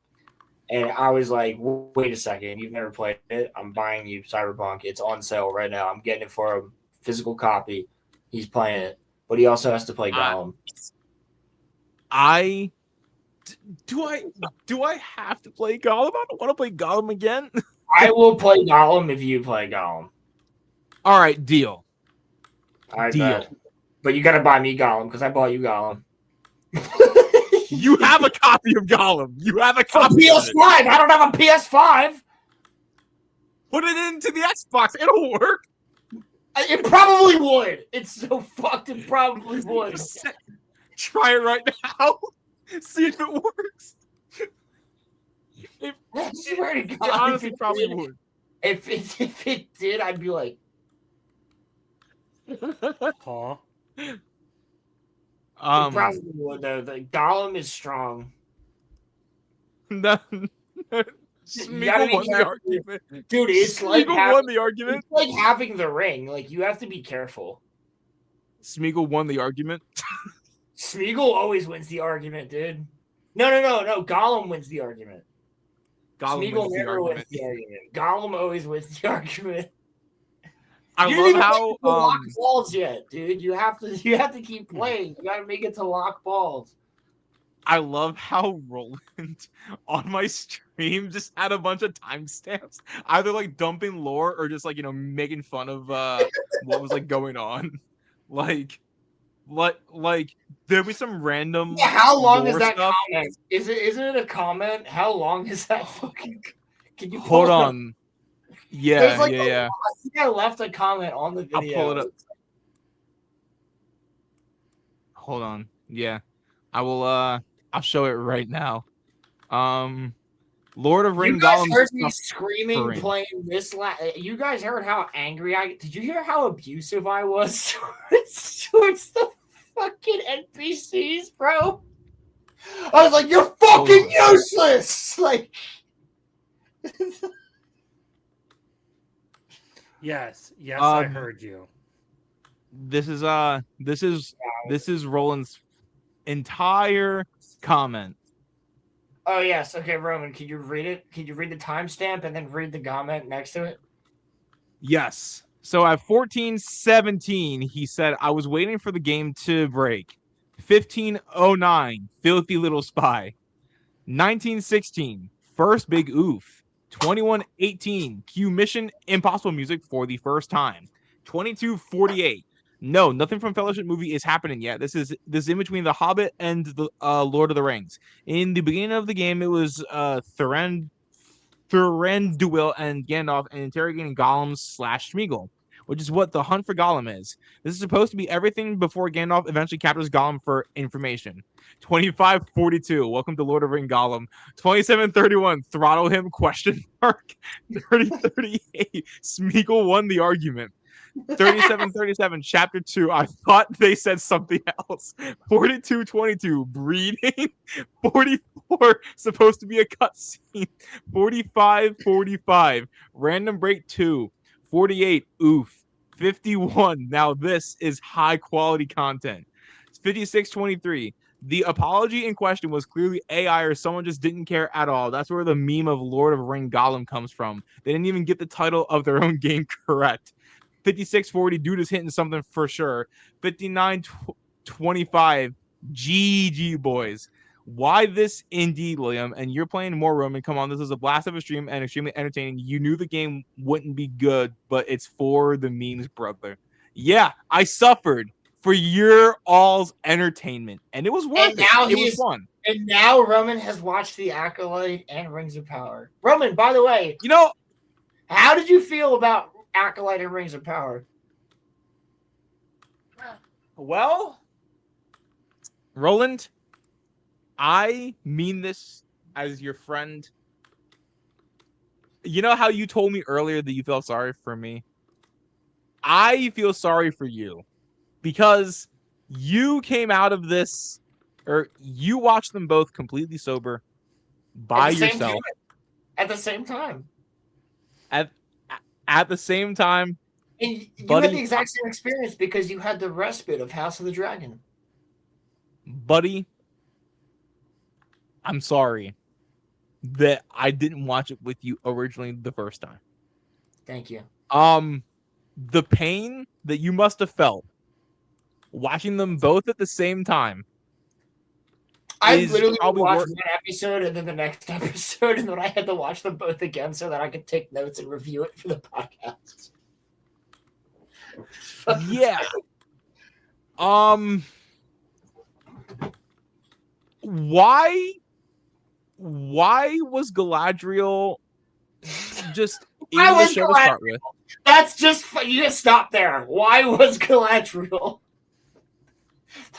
[SPEAKER 4] And I was like, wait a second, you've never played it? I'm buying you Cyberpunk. It's on sale right now. I'm getting it for a physical copy. He's playing it. But he also has to play Gollum.
[SPEAKER 3] Do I have to play Gollum? I don't want to play Gollum again.
[SPEAKER 4] I will play Gollum if you play Gollum.
[SPEAKER 3] All right, deal.
[SPEAKER 4] All right, deal. But you got to buy me Gollum because I bought you Gollum.
[SPEAKER 3] You have a copy of Gollum. You have a copy
[SPEAKER 4] PS5. I don't have a PS5.
[SPEAKER 3] Put it into the Xbox. It'll work.
[SPEAKER 4] It probably would. It's so fucked. It probably would.
[SPEAKER 3] Try it right now. See if it works.
[SPEAKER 4] I swear to God,
[SPEAKER 3] it honestly probably would.
[SPEAKER 4] If it did, I'd be like,
[SPEAKER 9] huh?
[SPEAKER 4] It probably would though. The Gollum is strong.
[SPEAKER 3] Smeagol won the argument.
[SPEAKER 4] Dude, it's like
[SPEAKER 3] won the argument.
[SPEAKER 4] It's like having the ring. Like you have to be careful.
[SPEAKER 3] Smeagol won the argument.
[SPEAKER 4] Smeagol always wins the argument, dude. No. Gollum wins the argument. Smeagol never wins the argument. Gollum always wins the argument.
[SPEAKER 3] I love how
[SPEAKER 4] lock balls yet, dude. You have to keep playing. You got to make it to lock balls.
[SPEAKER 3] I love how Roland on my stream just had a bunch of timestamps, either like dumping lore or just like making fun of what was like going on. Like there'll be some random.
[SPEAKER 4] Yeah, how long is that
[SPEAKER 3] stuff.
[SPEAKER 4] comment? Isn't it a comment? How long is that fucking? Can you
[SPEAKER 3] hold on? Yeah, yeah.
[SPEAKER 4] I think I left a comment on the video.
[SPEAKER 3] I'll pull it up. Hold on. Yeah, I will. I'll show it right now. Lord of Ring Gollum.
[SPEAKER 4] You guys heard me screaming playing this. You guys heard how angry I. Did you hear how abusive I was towards the fucking NPCs, bro? I was like, "You're fucking useless!" Like.
[SPEAKER 9] Yes, I heard you.
[SPEAKER 3] This is Roland's entire comment.
[SPEAKER 4] Oh yes, okay, Roman. Can you read it? Can you read the timestamp and then read the comment next to it?
[SPEAKER 3] Yes. So at 14:17, he said, "I was waiting for the game to break." 15:09, filthy little spy. 19:16, first big oof. 21:18, cue Mission Impossible music for the first time. 2248. No, nothing from Fellowship movie is happening yet. This is in between The Hobbit and the Lord of the Rings. In the beginning of the game, it was Thranduil and Gandalf and interrogating Gollum / Smeagol, which is what the hunt for Gollum is. This is supposed to be everything before Gandalf eventually captures Gollum for information. 2542. Welcome to Lord of the Rings Gollum. 2731. Throttle him? Question mark. 3038. Smeagol won the argument. 3737. Chapter 2. I thought they said something else. 4222. Breeding. 44. Supposed to be a cutscene. 4545. Random break 2. 48. Oof. 51. Now this is high quality content. 5623. The apology in question was clearly AI or someone just didn't care at all. That's where the meme of Lord of the Ring Gollum comes from. They didn't even get the title of their own game correct. 5640. Dude is hitting something for sure. 5925. GG boys. Why this indeed, William? And you're playing more Roman. Come on, this is a blast of a stream and extremely entertaining. You knew the game wouldn't be good, but it's for the memes, brother. Yeah, I suffered for your all's entertainment, and it was worth it. It was fun.
[SPEAKER 4] And now Roman has watched The Acolyte and Rings of Power. Roman, by the way, how did you feel about Acolyte and Rings of Power?
[SPEAKER 3] Well, Roland, I mean this as your friend. You know how you told me earlier that you felt sorry for me? I feel sorry for you because you came out of this, or you watched them both completely sober by yourself.
[SPEAKER 4] At the same time.
[SPEAKER 3] At the same time.
[SPEAKER 4] And you had the exact same experience because you had the respite of House of the Dragon.
[SPEAKER 3] Buddy, I'm sorry that I didn't watch it with you originally the first time.
[SPEAKER 4] Thank you.
[SPEAKER 3] The pain that you must have felt watching them both at the same time.
[SPEAKER 4] I literally watched one episode and then the next episode, and then I had to watch them both again so that I could take notes and review it for the podcast.
[SPEAKER 3] Yeah. Why was Galadriel just in the show to start with?
[SPEAKER 4] That's just you just stop there. Why was Galadriel?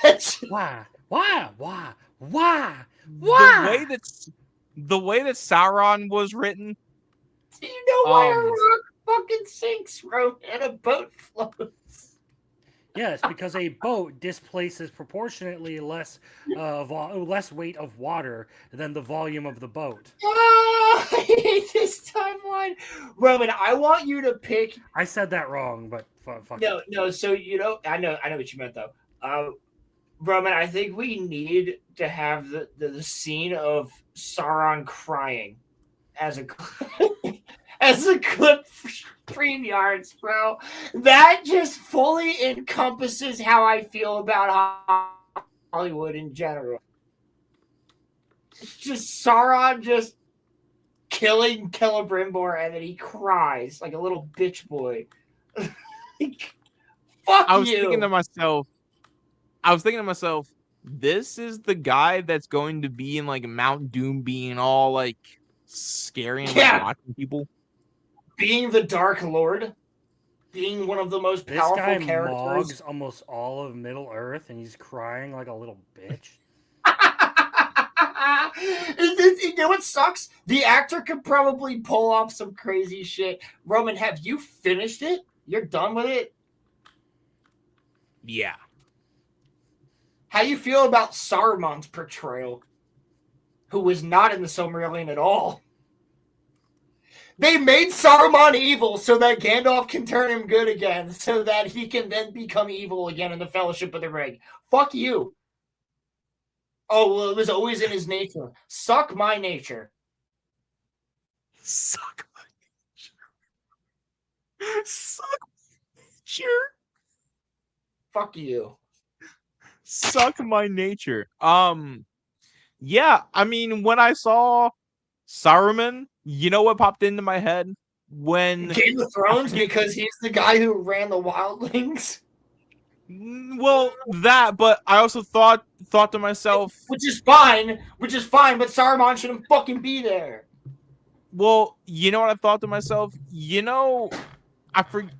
[SPEAKER 4] That's
[SPEAKER 9] why?
[SPEAKER 3] The way that Sauron was written.
[SPEAKER 4] Do you know why a rock fucking sinks, bro, and a boat floats?
[SPEAKER 9] Yes, because a boat displaces proportionately less weight of water than the volume of the boat.
[SPEAKER 4] Oh, I hate this timeline. Roman, I want you to pick.
[SPEAKER 9] I said that wrong, but fuck.
[SPEAKER 4] No. So I know what you meant though. Roman, I think we need to have the scene of Sauron crying as a as a clip for StreamYards, bro. That just fully encompasses how I feel about Hollywood in general. It's just Sauron just killing Celebrimbor, and then he cries like a little bitch boy. Fuck
[SPEAKER 3] I was
[SPEAKER 4] you.
[SPEAKER 3] thinking to myself, this is the guy that's going to be in like Mount Doom, being all like scary and like, watching people.
[SPEAKER 4] Being the Dark Lord, being one of the most powerful characters.
[SPEAKER 9] Mogs almost all of Middle Earth, and he's crying like a little bitch.
[SPEAKER 4] You know what sucks? The actor could probably pull off some crazy shit. Roman, have you finished it? You're done with it?
[SPEAKER 3] Yeah.
[SPEAKER 4] How you feel about Saruman's portrayal? Who was not in the Silmarillion at all. They made Saruman evil so that Gandalf can turn him good again, so that he can then become evil again in the Fellowship of the Ring. Fuck you. Oh, well, it was always in his nature. Suck my nature.
[SPEAKER 3] Suck my nature. Suck my nature.
[SPEAKER 4] Fuck you.
[SPEAKER 3] Suck my nature. Yeah, I mean, when I saw Saruman, you know what popped into my head? when
[SPEAKER 4] Game of Thrones because he's the guy who ran the wildlings.
[SPEAKER 3] well that, but I also thought to myself,
[SPEAKER 4] which is fine, but Saruman shouldn't fucking be there.
[SPEAKER 3] well, you know what I thought to myself? I forget.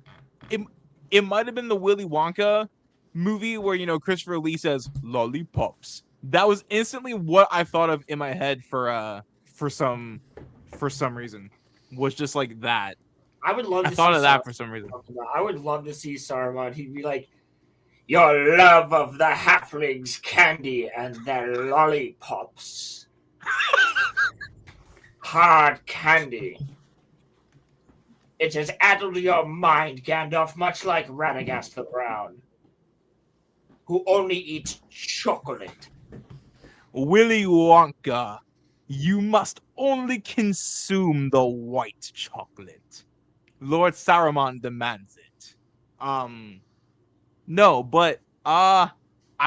[SPEAKER 3] It might have been the Willy Wonka movie where Christopher Lee says lollipops. That was instantly what I thought of in my head for some reason. Was just like that.
[SPEAKER 4] I would love.
[SPEAKER 3] I
[SPEAKER 4] to
[SPEAKER 3] thought
[SPEAKER 4] see
[SPEAKER 3] of that
[SPEAKER 4] Saruman
[SPEAKER 3] for some reason.
[SPEAKER 4] I would love to see Saruman. He'd be like, "Your love of the halflings' candy and their lollipops, hard candy. It has addled your mind, Gandalf, much like Radagast the Brown, who only eats chocolate."
[SPEAKER 3] Willy Wonka, you must only consume the white chocolate. Lord Saruman demands it. No, but I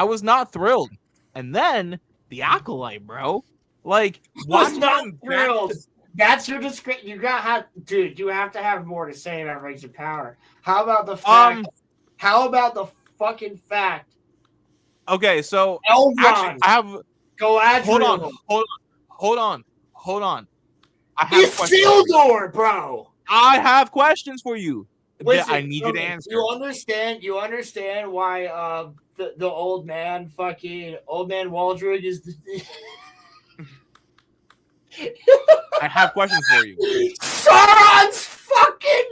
[SPEAKER 3] was not thrilled. And then the Acolyte, bro. Like, watching them
[SPEAKER 4] thrilled. That's your description. You have to have more to say about Rings of Power. How about the fact? How about the fucking fact?
[SPEAKER 3] Okay, so
[SPEAKER 4] Elrond,
[SPEAKER 3] actually, I have.
[SPEAKER 4] Galadriel.
[SPEAKER 3] Hold on. I have
[SPEAKER 4] Isildur, bro.
[SPEAKER 3] I have questions for you.
[SPEAKER 4] Listen,
[SPEAKER 3] I need you to answer.
[SPEAKER 4] You understand why the old man Waldrug is the
[SPEAKER 3] I have questions for you.
[SPEAKER 4] Sauron's fucking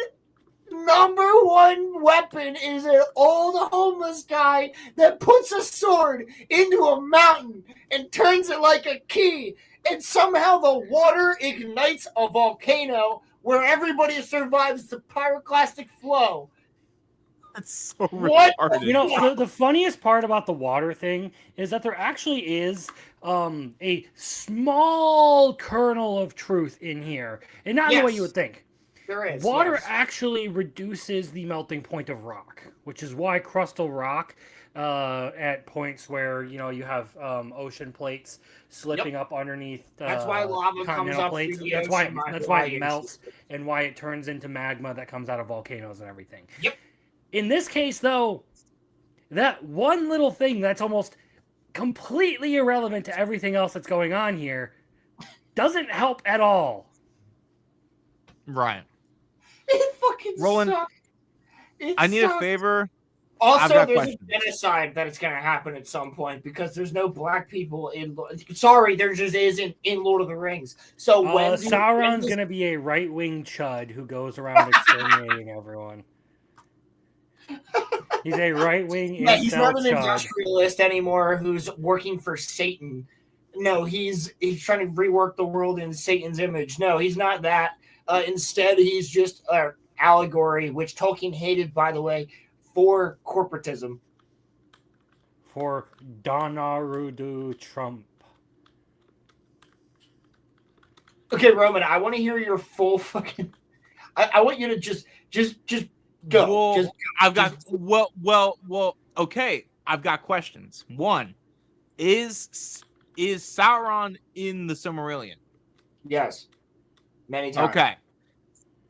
[SPEAKER 4] number one weapon is an old homeless guy that puts a sword into a mountain and turns it like a key, and somehow the water ignites a volcano where everybody survives the pyroclastic flow.
[SPEAKER 3] That's so
[SPEAKER 4] What?
[SPEAKER 3] retarded.
[SPEAKER 9] The funniest part about the water thing is that there actually is a small kernel of truth in here, and not in the way you would think.
[SPEAKER 4] There is.
[SPEAKER 9] Water actually reduces the melting point of rock, which is why crustal rock, at points where you have ocean plates slipping up underneath.
[SPEAKER 4] That's why lava comes up
[SPEAKER 9] plates.
[SPEAKER 4] through the
[SPEAKER 9] That's
[SPEAKER 4] ocean.
[SPEAKER 9] That's why it melts, and why it turns into magma that comes out of volcanoes and everything.
[SPEAKER 4] Yep.
[SPEAKER 9] In this case, though, that one little thing that's almost completely irrelevant to everything else that's going on here doesn't help at all.
[SPEAKER 3] Right.
[SPEAKER 4] It fucking
[SPEAKER 3] Roland,
[SPEAKER 4] sucks.
[SPEAKER 3] I need a favor.
[SPEAKER 4] Also, there's a genocide that is going to happen at some point because there's no black people in. Sorry, there just isn't in Lord of the Rings. So when
[SPEAKER 9] Sauron's going to be a right-wing chud who goes around exterminating everyone. He's a right-wing.
[SPEAKER 4] Yeah, he's not an industrialist anymore who's working for Satan. No, he's trying to rework the world in Satan's image. No, he's not that. Instead, he's just an allegory, which Tolkien hated, by the way, for corporatism.
[SPEAKER 9] For Donarudu Trump.
[SPEAKER 4] Okay, Roman, I want to hear your full fucking. I want you to just go.
[SPEAKER 3] Well, okay. I've got questions. One, is Sauron in the Silmarillion?
[SPEAKER 4] Yes. Many times.
[SPEAKER 3] Okay.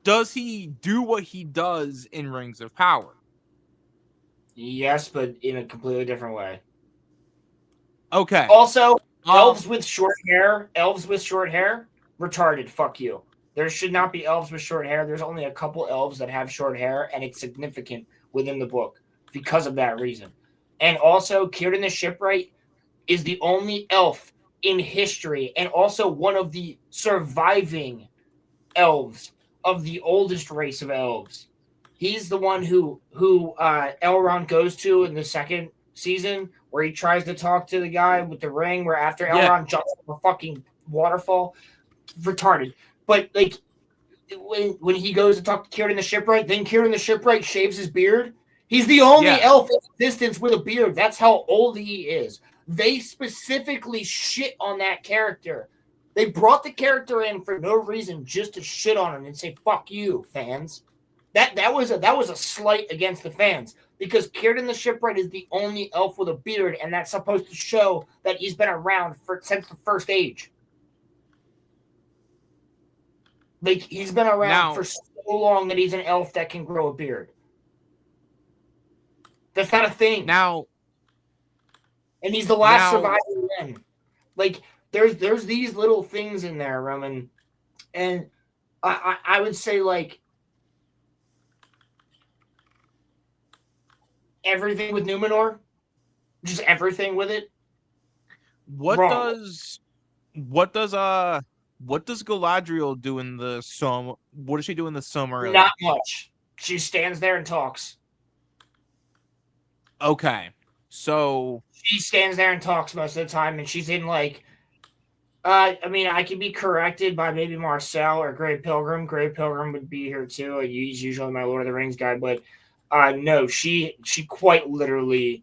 [SPEAKER 3] Does he do what he does in Rings of Power?
[SPEAKER 4] Yes, but in a completely different way.
[SPEAKER 3] Okay.
[SPEAKER 4] Also, elves with short hair, retarded. Fuck you. There should not be elves with short hair. There's only a couple elves that have short hair, and it's significant within the book because of that reason. And also, Círdan the Shipwright is the only elf in history, and also one of the surviving elves of the oldest race of elves. He's the one who Elrond goes to in the second season, where he tries to talk to the guy with the ring, where after Elrond jumps off a fucking waterfall. Retarded. But like when he goes to talk to Círdan the Shipwright, then Círdan the Shipwright shaves his beard. He's the only elf in existence with a beard. That's how old he is. They specifically shit on that character. They brought the character in for no reason, just to shit on him and say "fuck you, fans." That was a slight against the fans, because Círdan the Shipwright is the only elf with a beard, and that's supposed to show that he's been around since the First Age. Like, he's been around for so so long that he's an elf that can grow a beard. That's not a thing.
[SPEAKER 3] Now,
[SPEAKER 4] and he's the last
[SPEAKER 3] now-
[SPEAKER 4] survivor then. Like, there's these little things in there, Roman. And I would say, like, everything with Numenor, just everything with it.
[SPEAKER 3] what
[SPEAKER 4] Wrong.
[SPEAKER 3] does Galadriel do in the What does she do in the Silmarillion?
[SPEAKER 4] Not much. She stands there and talks.
[SPEAKER 3] Okay, so
[SPEAKER 4] She stands there and talks most of the time, and she's in, like, I mean, I could be corrected by maybe Marcel or Grey Pilgrim. Grey Pilgrim would be here too. He's usually my Lord of the Rings guy, but no, she quite literally,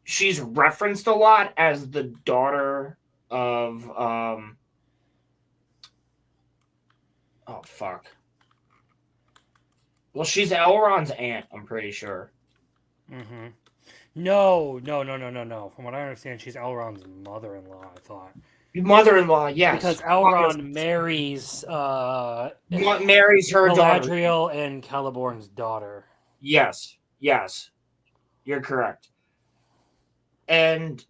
[SPEAKER 4] she's referenced a lot as the daughter of oh fuck. Well, she's Elrond's aunt, I'm pretty sure.
[SPEAKER 9] Mm-hmm. No. From what I understand, she's Elrond's mother-in-law, I thought.
[SPEAKER 4] Mother-in-law, yes.
[SPEAKER 9] Because Elrond marries
[SPEAKER 4] marries her daughter.
[SPEAKER 9] Galadriel and Celeborn's daughter.
[SPEAKER 4] Yes. You're correct. And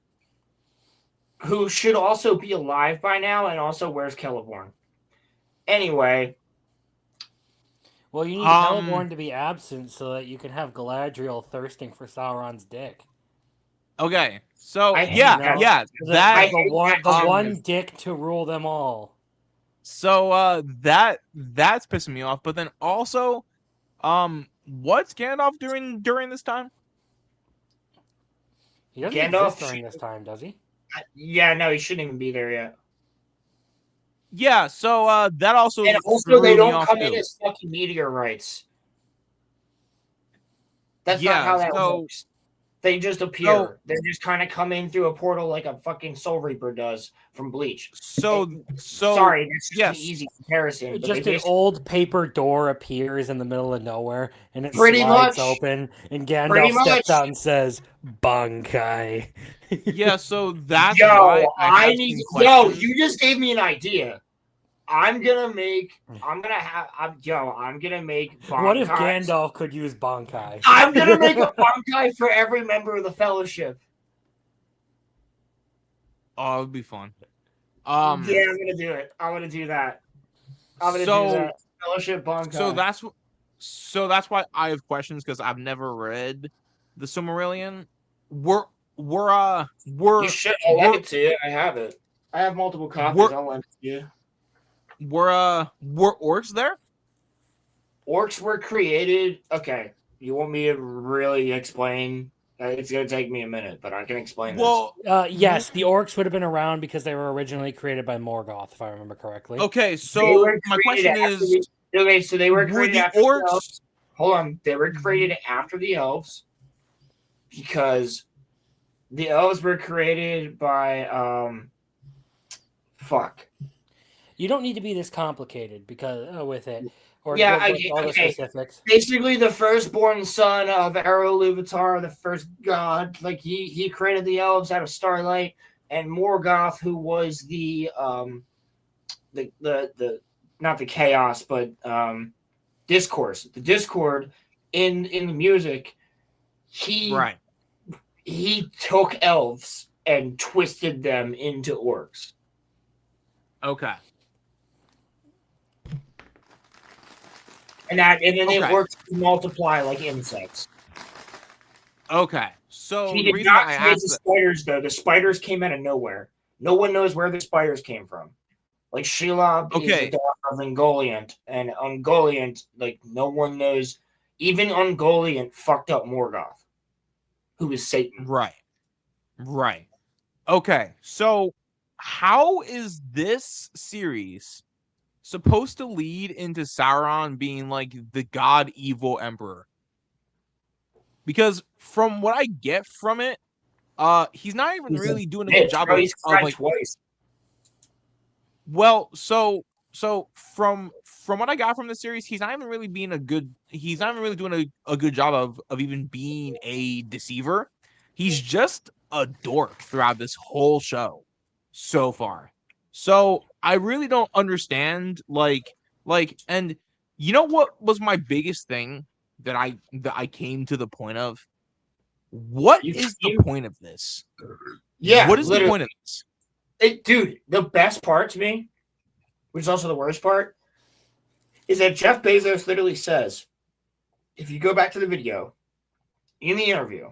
[SPEAKER 4] who should also be alive by now, and also where's Celeborn? Anyway.
[SPEAKER 9] Well, you need Celeborn to be absent so that you can have Galadriel thirsting for Sauron's dick.
[SPEAKER 3] okay, so
[SPEAKER 4] I-
[SPEAKER 3] yeah,
[SPEAKER 9] The one dick to rule them all.
[SPEAKER 3] So that's pissing me off. But then also, what's Gandalf doing during this time?
[SPEAKER 9] He doesn't
[SPEAKER 4] Gandalf
[SPEAKER 9] exist during this time, does he?
[SPEAKER 4] Yeah, no, he shouldn't even be there yet.
[SPEAKER 3] Yeah, so that also
[SPEAKER 4] And also,
[SPEAKER 3] threw
[SPEAKER 4] they
[SPEAKER 3] me
[SPEAKER 4] don't
[SPEAKER 3] off
[SPEAKER 4] come
[SPEAKER 3] too.
[SPEAKER 4] in as fucking meteorites. That's
[SPEAKER 3] Yeah,
[SPEAKER 4] not how that
[SPEAKER 3] so-
[SPEAKER 4] works. They just appear.
[SPEAKER 3] So-
[SPEAKER 4] They just kind of come in through a portal like a fucking Soul Reaper does from Bleach.
[SPEAKER 3] So
[SPEAKER 4] Sorry, that's just
[SPEAKER 3] yes.
[SPEAKER 4] an easy comparison. but
[SPEAKER 9] Just
[SPEAKER 4] they
[SPEAKER 9] an old paper door appears in the middle of nowhere, and it
[SPEAKER 4] Pretty
[SPEAKER 9] slides
[SPEAKER 4] much.
[SPEAKER 9] open, and
[SPEAKER 4] Pretty
[SPEAKER 9] Gandalf steps
[SPEAKER 4] much.
[SPEAKER 9] out and says, "Bankai."
[SPEAKER 3] Yeah, so that's
[SPEAKER 4] Yo,
[SPEAKER 3] why
[SPEAKER 4] I
[SPEAKER 3] have
[SPEAKER 4] need.
[SPEAKER 3] some
[SPEAKER 4] Yo,
[SPEAKER 3] questions.
[SPEAKER 4] you just gave me an idea. I'm gonna make. I'm gonna make.
[SPEAKER 9] What if
[SPEAKER 4] Bankais.
[SPEAKER 9] Gandalf could use Bankai?
[SPEAKER 4] I'm gonna make a Bankai for every member of the Fellowship.
[SPEAKER 3] Oh, it would be fun.
[SPEAKER 4] Yeah, I'm gonna do it. I'm gonna do that. I'm gonna
[SPEAKER 3] So-
[SPEAKER 4] do that. Fellowship Bankai.
[SPEAKER 3] So that's why I have questions, because I've never read the Silmarillion. We're
[SPEAKER 4] You should. I'll lend it to you. I have it. I have multiple copies.
[SPEAKER 3] We're-
[SPEAKER 4] I'll lend it to you.
[SPEAKER 3] were orcs there?
[SPEAKER 4] Orcs were created. Okay, you want me to really explain? It's gonna take me a minute, but I can explain
[SPEAKER 3] Well,
[SPEAKER 9] Yes, the orcs would have been around because they were originally created by Morgoth, if I remember correctly.
[SPEAKER 3] okay,
[SPEAKER 4] this.
[SPEAKER 3] so my question is,
[SPEAKER 4] okay, so they were
[SPEAKER 3] were
[SPEAKER 4] created
[SPEAKER 3] the
[SPEAKER 4] after the
[SPEAKER 3] orcs?
[SPEAKER 4] elves. Hold on, they were created after the elves because the elves were created by fuck.
[SPEAKER 9] You don't need to be this complicated because with it, or
[SPEAKER 4] Yeah,
[SPEAKER 9] go with all the
[SPEAKER 4] okay.
[SPEAKER 9] specifics.
[SPEAKER 4] Basically, the firstborn son of Iluvatar, the first god, like he created the elves out of starlight, and Morgoth, who was the not the chaos, but discourse, the discord in the music.
[SPEAKER 3] Right.
[SPEAKER 4] He took elves and twisted them into orcs.
[SPEAKER 3] Okay.
[SPEAKER 4] And then
[SPEAKER 3] Okay.
[SPEAKER 4] orcs multiply like insects.
[SPEAKER 3] Okay. So
[SPEAKER 4] He
[SPEAKER 3] the
[SPEAKER 4] did
[SPEAKER 3] reason
[SPEAKER 4] not
[SPEAKER 3] I
[SPEAKER 4] create
[SPEAKER 3] asked
[SPEAKER 4] the
[SPEAKER 3] that,
[SPEAKER 4] spiders, though. The spiders came out of nowhere. No one knows where the spiders came from. Like, Shelob is
[SPEAKER 3] Okay.
[SPEAKER 4] the daughter of Ungoliant, and Ungoliant, like, no one knows. Even Ungoliant fucked up Morgoth, who is Satan.
[SPEAKER 3] right. Okay, so how is this series supposed to lead into Sauron being like the god evil emperor? Because from what I get from it, he's not even
[SPEAKER 4] He's a
[SPEAKER 3] really doing a good job
[SPEAKER 4] Bro,
[SPEAKER 3] of
[SPEAKER 4] he's cried
[SPEAKER 3] like.
[SPEAKER 4] twice.
[SPEAKER 3] Well, so from what I got from the series, he's not even really being he's not even really doing a good job of even being a deceiver. He's just a dork throughout this whole show so far. So I really don't understand like Like, and you know what was my biggest thing that I came to the point of? What is the point of this?
[SPEAKER 4] Yeah,
[SPEAKER 3] What is the
[SPEAKER 4] literally.
[SPEAKER 3] point of this?
[SPEAKER 4] Dude, the best part to me, which is also the worst part, is that Jeff Bezos literally says, if you go back to the video, in the interview,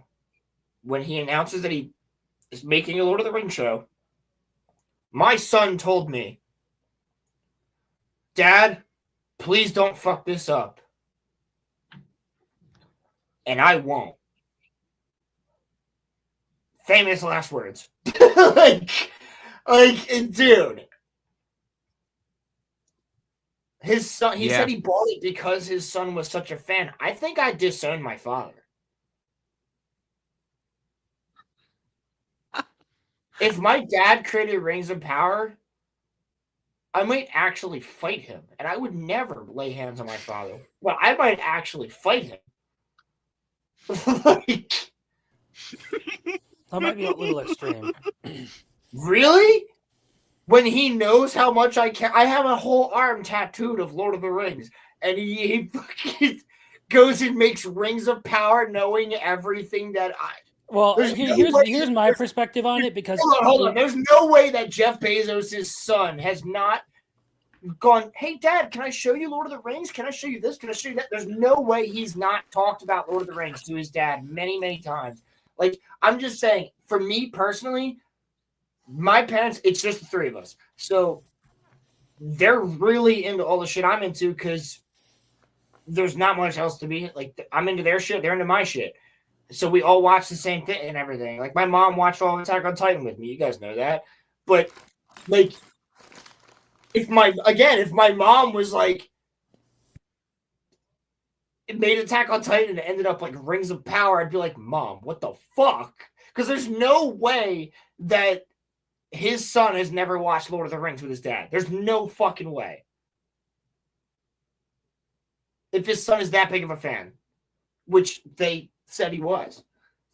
[SPEAKER 4] when he announces that he is making a Lord of the Rings show, my son told me, Dad, please don't fuck this up. And I won't. Famous last words. like, dude. His son, he said he bought it because his son was such a fan. I think I disowned my father. If my dad created Rings of Power, I might actually fight him. And I would never lay hands on my father. But I might actually fight him. like,
[SPEAKER 9] That might be a little extreme.
[SPEAKER 4] Really? When he knows how much I can, I have a whole arm tattooed of Lord of the Rings, and he fucking goes and makes Rings of Power, knowing everything that I.
[SPEAKER 9] Well,
[SPEAKER 4] There's
[SPEAKER 9] here's my perspective on it, because
[SPEAKER 4] hold on. There's no way that Jeff Bezos' son has not gone, hey, Dad, can I show you Lord of the Rings? Can I show you this? Can I show you that? There's no way he's not talked about Lord of the Rings to his dad many, many times. Like, I'm just saying, for me personally, my parents, it's just the three of us. So they're really into all the shit I'm into because there's not much else to be. Like, I'm into their shit, they're into my shit. So we all watch the same thing and everything. Like, my mom watched all Attack on Titan with me. You guys know that. But, like, if my mom was like, it made Attack on Titan and it ended up like Rings of Power, I'd be like, Mom, what the fuck? Because there's no way that his son has never watched Lord of the Rings with his dad. There's no fucking way. If his son is that big of a fan, which they said he was,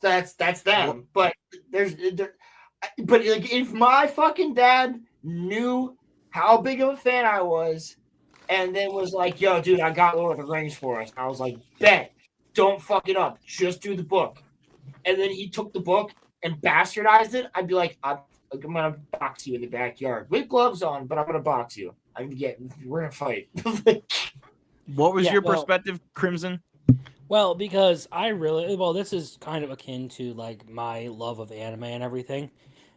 [SPEAKER 4] that's them. But but like, if my fucking dad knew how big of a fan I was, and then was like, "Yo, dude, I got Lord of the Rings for us," I was like, "Bet, don't fuck it up. Just do the book." And then he took the book and bastardized it. I'd be like, I'm gonna box you in the backyard with gloves on, but I'm gonna box you. We're gonna fight.
[SPEAKER 3] What was your perspective, Crimson?
[SPEAKER 9] Well, because this is kind of akin to like my love of anime and everything,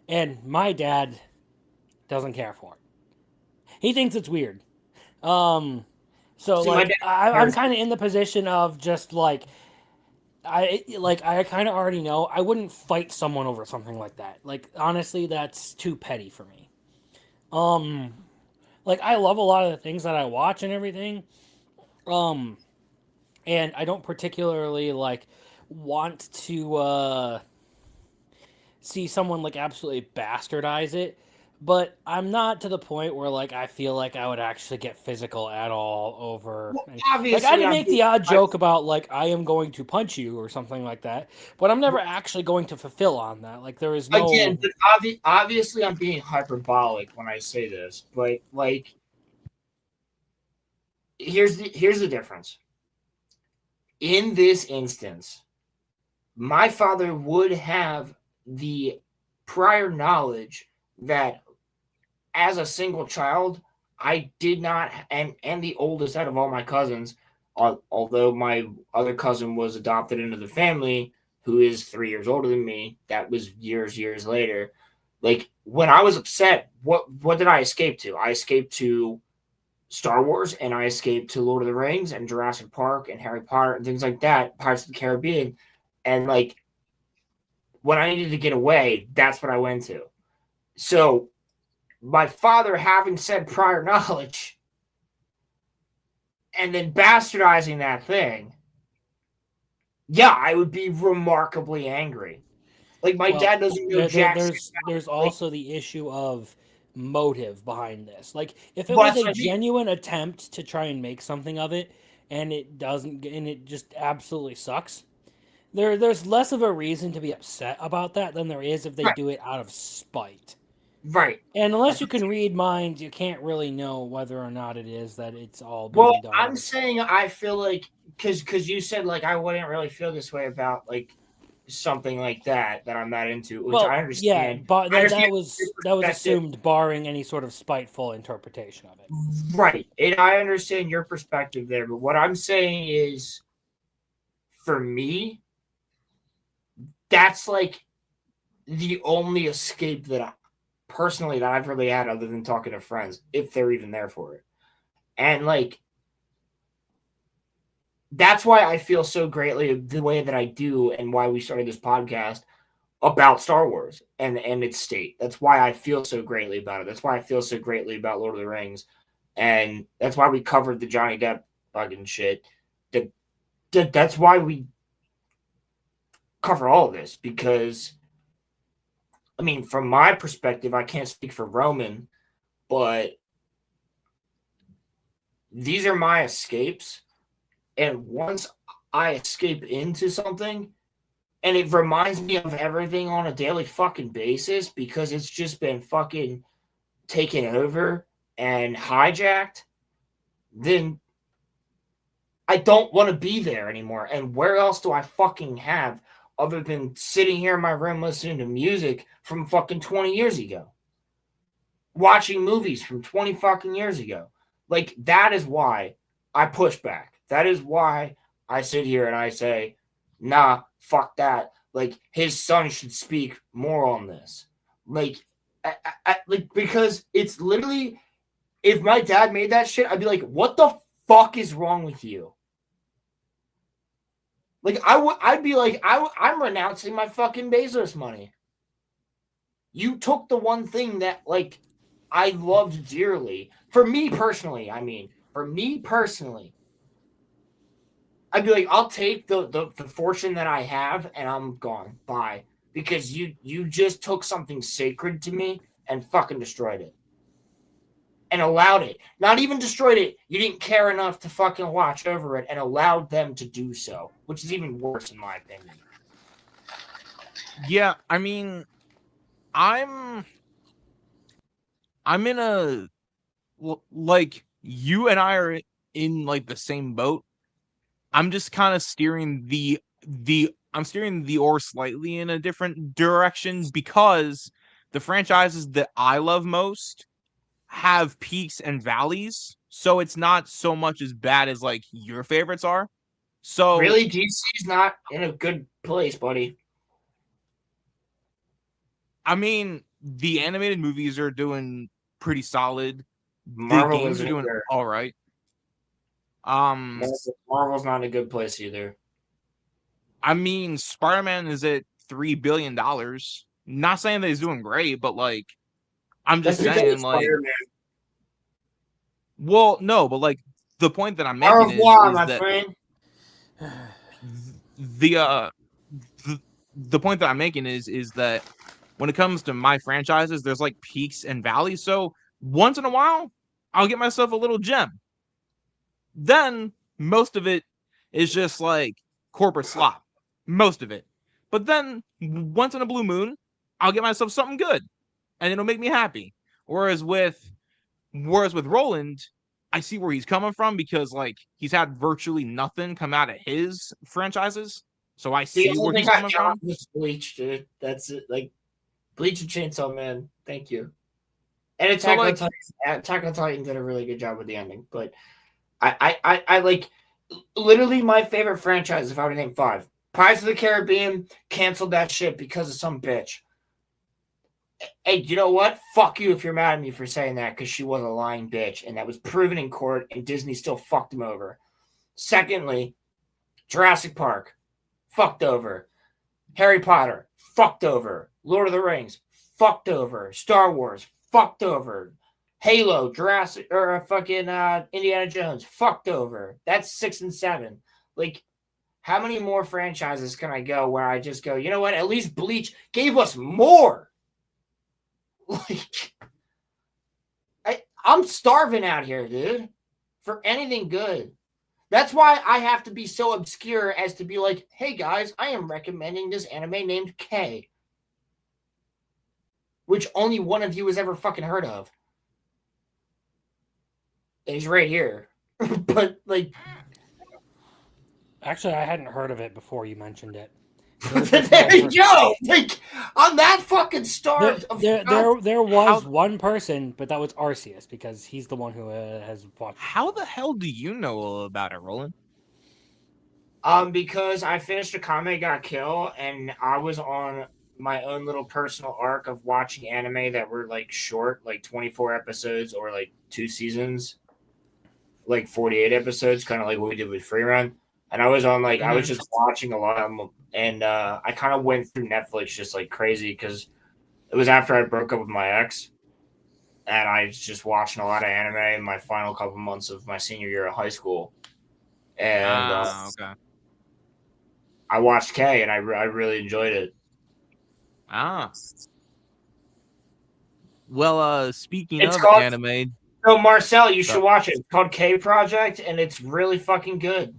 [SPEAKER 9] and my dad doesn't care for it. He thinks it's weird. So like I'm kind of in the position of just like. I kind of already know I wouldn't fight someone over something like that. Like, honestly, that's too petty for me. Like, I love a lot of the things that I watch and everything. And I don't particularly like want to see someone like absolutely bastardize it. But I'm not to the point where like I feel like I would actually get physical at all over. Like, I'd make the odd joke about like I am going to punch you or something like that, but I'm never actually going to fulfill on that. Like, there is no.
[SPEAKER 4] Again, but obviously I'm being hyperbolic when I say this, but like, here's the difference. In this instance, my father would have the prior knowledge that as a single child, I did not, and the oldest out of all my cousins, although my other cousin was adopted into the family, who is 3 years older than me, that was years later. Like, when I was upset, what did I escape to? I escaped to Star Wars, and I escaped to Lord of the Rings and Jurassic Park and Harry Potter and things like that, Pirates of the Caribbean. And like, when I needed to get away, that's what I went to. So my father, having said prior knowledge and then bastardizing that thing, yeah, I would be remarkably angry. Like, my dad doesn't know jack shit.
[SPEAKER 9] There's also the issue of motive behind this. Like, if it was a genuine attempt to try and make something of it and it doesn't, and it just absolutely sucks, there's less of a reason to be upset about that than there is if they do it out of spite.
[SPEAKER 4] Right.
[SPEAKER 9] And unless you can read minds, you can't really know whether or not it is that it's all being
[SPEAKER 4] Well,
[SPEAKER 9] done.
[SPEAKER 4] I'm saying I feel like because you said like I wouldn't really feel this way about like something like that I'm not into, which I understand.
[SPEAKER 9] Yeah, but
[SPEAKER 4] I
[SPEAKER 9] that
[SPEAKER 4] understand
[SPEAKER 9] was
[SPEAKER 4] your perspective.
[SPEAKER 9] assumed, barring any sort of spiteful interpretation of it.
[SPEAKER 4] Right. And I understand your perspective there, but what I'm saying is for me, that's like the only escape that personally that I've really had other than talking to friends, if they're even there for it. And like that's why I feel so greatly the way that I do and why we started this podcast about Star Wars and its state. That's why I feel so greatly about it. That's why I feel so greatly about Lord of the Rings. And that's why we covered the Johnny Depp fucking shit. That's why we cover all of this because I mean, from my perspective, I can't speak for Roman, but these are my escapes. And once I escape into something, and it reminds me of everything on a daily fucking basis because it's just been fucking taken over and hijacked, then I don't want to be there anymore. And where else do I fucking have other than sitting here in my room listening to music from fucking 20 years ago? Watching movies from 20 fucking years ago. Like, that is why I push back. That is why I sit here and I say, nah, fuck that. Like, his son should speak more on this. Like, like because it's literally, if my dad made that shit, I'd be like, what the fuck is wrong with you? Like, I'd be like, I'm renouncing my fucking Bezos money. You took the one thing that, like, I loved dearly. For me personally, I'd be like, I'll take the fortune that I have and I'm gone. Bye. Because you just took something sacred to me and fucking destroyed it. And allowed it. Not even destroyed it. You didn't care enough to fucking watch over it and allowed them to do so. Which is even worse in my opinion.
[SPEAKER 3] Yeah, I mean, I'm in a like you and I are in like the same boat. I'm just kind of steering the oar slightly in a different direction because the franchises that I love most have peaks and valleys, so it's not so much as bad as like your favorites are. So
[SPEAKER 4] really, DC's not in a good place, buddy.
[SPEAKER 3] I mean, the animated movies are doing pretty solid. The
[SPEAKER 4] Marvel
[SPEAKER 3] games
[SPEAKER 4] is
[SPEAKER 3] are doing
[SPEAKER 4] either.
[SPEAKER 3] all right.
[SPEAKER 4] Marvel's not in a good place either.
[SPEAKER 3] I mean, Spider-Man is at $3 billion. Not saying that he's doing great, but like, I'm just saying, like,
[SPEAKER 4] Spider-Man.
[SPEAKER 3] well, no, but like, the point that I'm
[SPEAKER 4] Au
[SPEAKER 3] making
[SPEAKER 4] revoir,
[SPEAKER 3] is
[SPEAKER 4] my
[SPEAKER 3] that
[SPEAKER 4] friend.
[SPEAKER 3] the the point that I'm making is that when it comes to my franchises, there's like peaks and valleys. So once in a while, I'll get myself a little gem. Then most of it is just like corporate slop. Most of it. But then once in a blue moon, I'll get myself something good. And it'll make me happy. Whereas with Roland, I see where he's coming from because like he's had virtually nothing come out of his franchises. So I see where he's coming from.
[SPEAKER 4] Was Bleach, dude. That's it. Like Bleach and Chainsaw Man. Thank you. And Attack on Titan did a really good job with the ending. But I like literally my favorite franchise, if I were to name 5. Pirates of the Caribbean canceled that shit because of some bitch. Hey, you know what? Fuck you if you're mad at me for saying that because she was a lying bitch and that was proven in court and Disney still fucked him over. Secondly, Jurassic Park, fucked over. Harry Potter, fucked over. Lord of the Rings, fucked over. Star Wars, fucked over. Halo, Jurassic, or fucking Indiana Jones, fucked over. That's 6 and 7. Like, how many more franchises can I go where I just go, you know what? At least Bleach gave us more. Like, I'm starving out here, dude, for anything good. That's why I have to be so obscure as to be like, hey guys, I am recommending this anime named K. which only one of you has ever fucking heard of. And he's right here. But like,
[SPEAKER 9] Actually, I hadn't heard of it before you mentioned it.
[SPEAKER 4] there you go. Like, I'm that fucking starved.
[SPEAKER 9] There was one person, but that was Arceus because he's the one who has watched.
[SPEAKER 3] How the hell do you know about it, Roland?
[SPEAKER 4] Because I finished a Kame Got Kill, and I was on my own little personal arc of watching anime that were like short, like 24 episodes or like 2 seasons, like 48 episodes, kind of like what we did with Free Run. And I was on like I was just watching a lot of them, and I kind of went through Netflix just like crazy because it was after I broke up with my ex, and I was just watching a lot of anime in my final couple months of my senior year of high school. And
[SPEAKER 3] okay.
[SPEAKER 4] I watched K, and I really enjoyed it.
[SPEAKER 3] Well, speaking
[SPEAKER 4] It's
[SPEAKER 3] of
[SPEAKER 4] called-
[SPEAKER 3] anime,
[SPEAKER 4] So Marcel, you should watch it. It's called K Project, and it's really fucking good.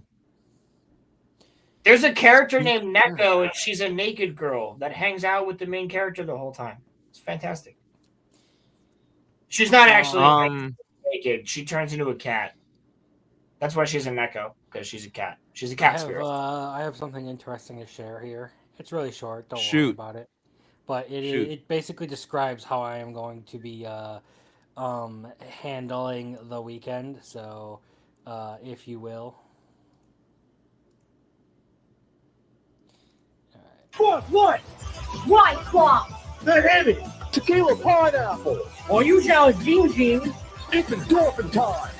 [SPEAKER 4] There's a character named Neko, and she's a naked girl that hangs out with the main character the whole time. It's fantastic. She's not actually naked. She turns into a cat. That's why she's a Neko, because she's a cat. She's a cat spirit.
[SPEAKER 9] I have something interesting to share here. It's really short. Don't worry
[SPEAKER 3] Shoot.
[SPEAKER 9] about it. But it basically describes how I am going to be handling the weekend. So, if you will.
[SPEAKER 8] What? White Claw. The heavy. Tequila pineapple. Or you challenge Gene Gene. It's the dolphin time.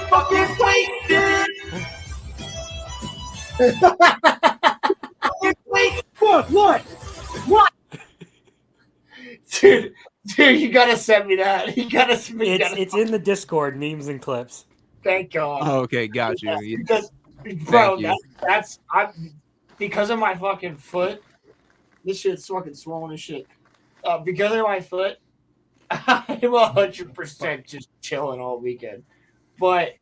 [SPEAKER 8] Fucking wasted. What?
[SPEAKER 4] Dude, you gotta send me that. You gotta send me that.
[SPEAKER 9] It's in the Discord, memes and clips.
[SPEAKER 4] Thank God.
[SPEAKER 3] Oh, okay, got you.
[SPEAKER 4] Because, bro,
[SPEAKER 3] you.
[SPEAKER 4] that's because of my fucking foot. This shit's fucking swollen as shit. Because of my foot, I'm 100% just chilling all weekend. But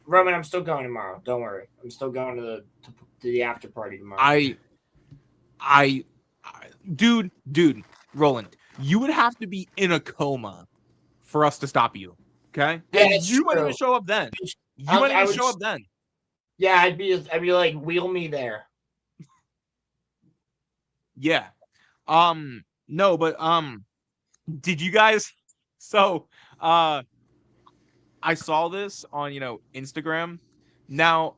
[SPEAKER 4] Roman, I'm still going tomorrow. Don't worry, I'm still going to the after party tomorrow.
[SPEAKER 3] Dude, Roland, you would have to be in a coma for us to stop you. Okay?
[SPEAKER 4] Yeah,
[SPEAKER 3] And
[SPEAKER 4] it's
[SPEAKER 3] you might
[SPEAKER 4] true.
[SPEAKER 3] even show up then.
[SPEAKER 4] Yeah, I'd be like, wheel me there.
[SPEAKER 3] Yeah. No, but did you guys I saw this on, Instagram. Now,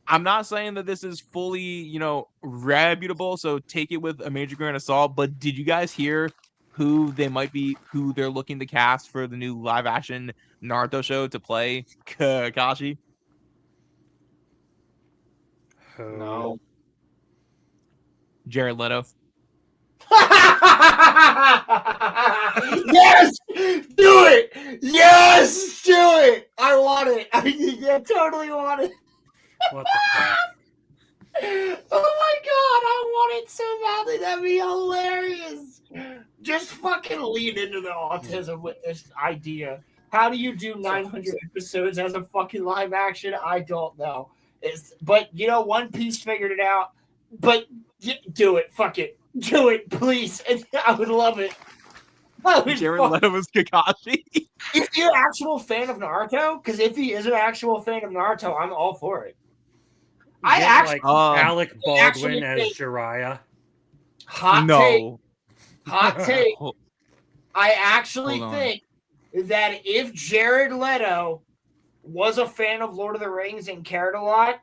[SPEAKER 3] I'm not saying that this is fully, reputable, so take it with a major grain of salt, but did you guys hear who they're looking to cast for the new live action Naruto show to play Kakashi?
[SPEAKER 4] No.
[SPEAKER 3] Jared Leto.
[SPEAKER 4] Yes! Do it! Yes! Do it! I want it. I totally want it.
[SPEAKER 9] What the fuck?
[SPEAKER 4] Oh my god, I want it so badly. That'd be hilarious. Just fucking lean into the autism with this idea. How do you do 900 episodes as a fucking live action? I don't know. But One Piece figured it out. But do it. Fuck it. Do it, please. I would love it.
[SPEAKER 3] Jared Leto is Kakashi.
[SPEAKER 4] If you're an actual fan of Naruto, because if he is an actual fan of Naruto, I'm all for it.
[SPEAKER 9] Alec Baldwin as Jiraiya.
[SPEAKER 4] Hot take. I actually think that if Jared Leto was a fan of Lord of the Rings and cared a lot,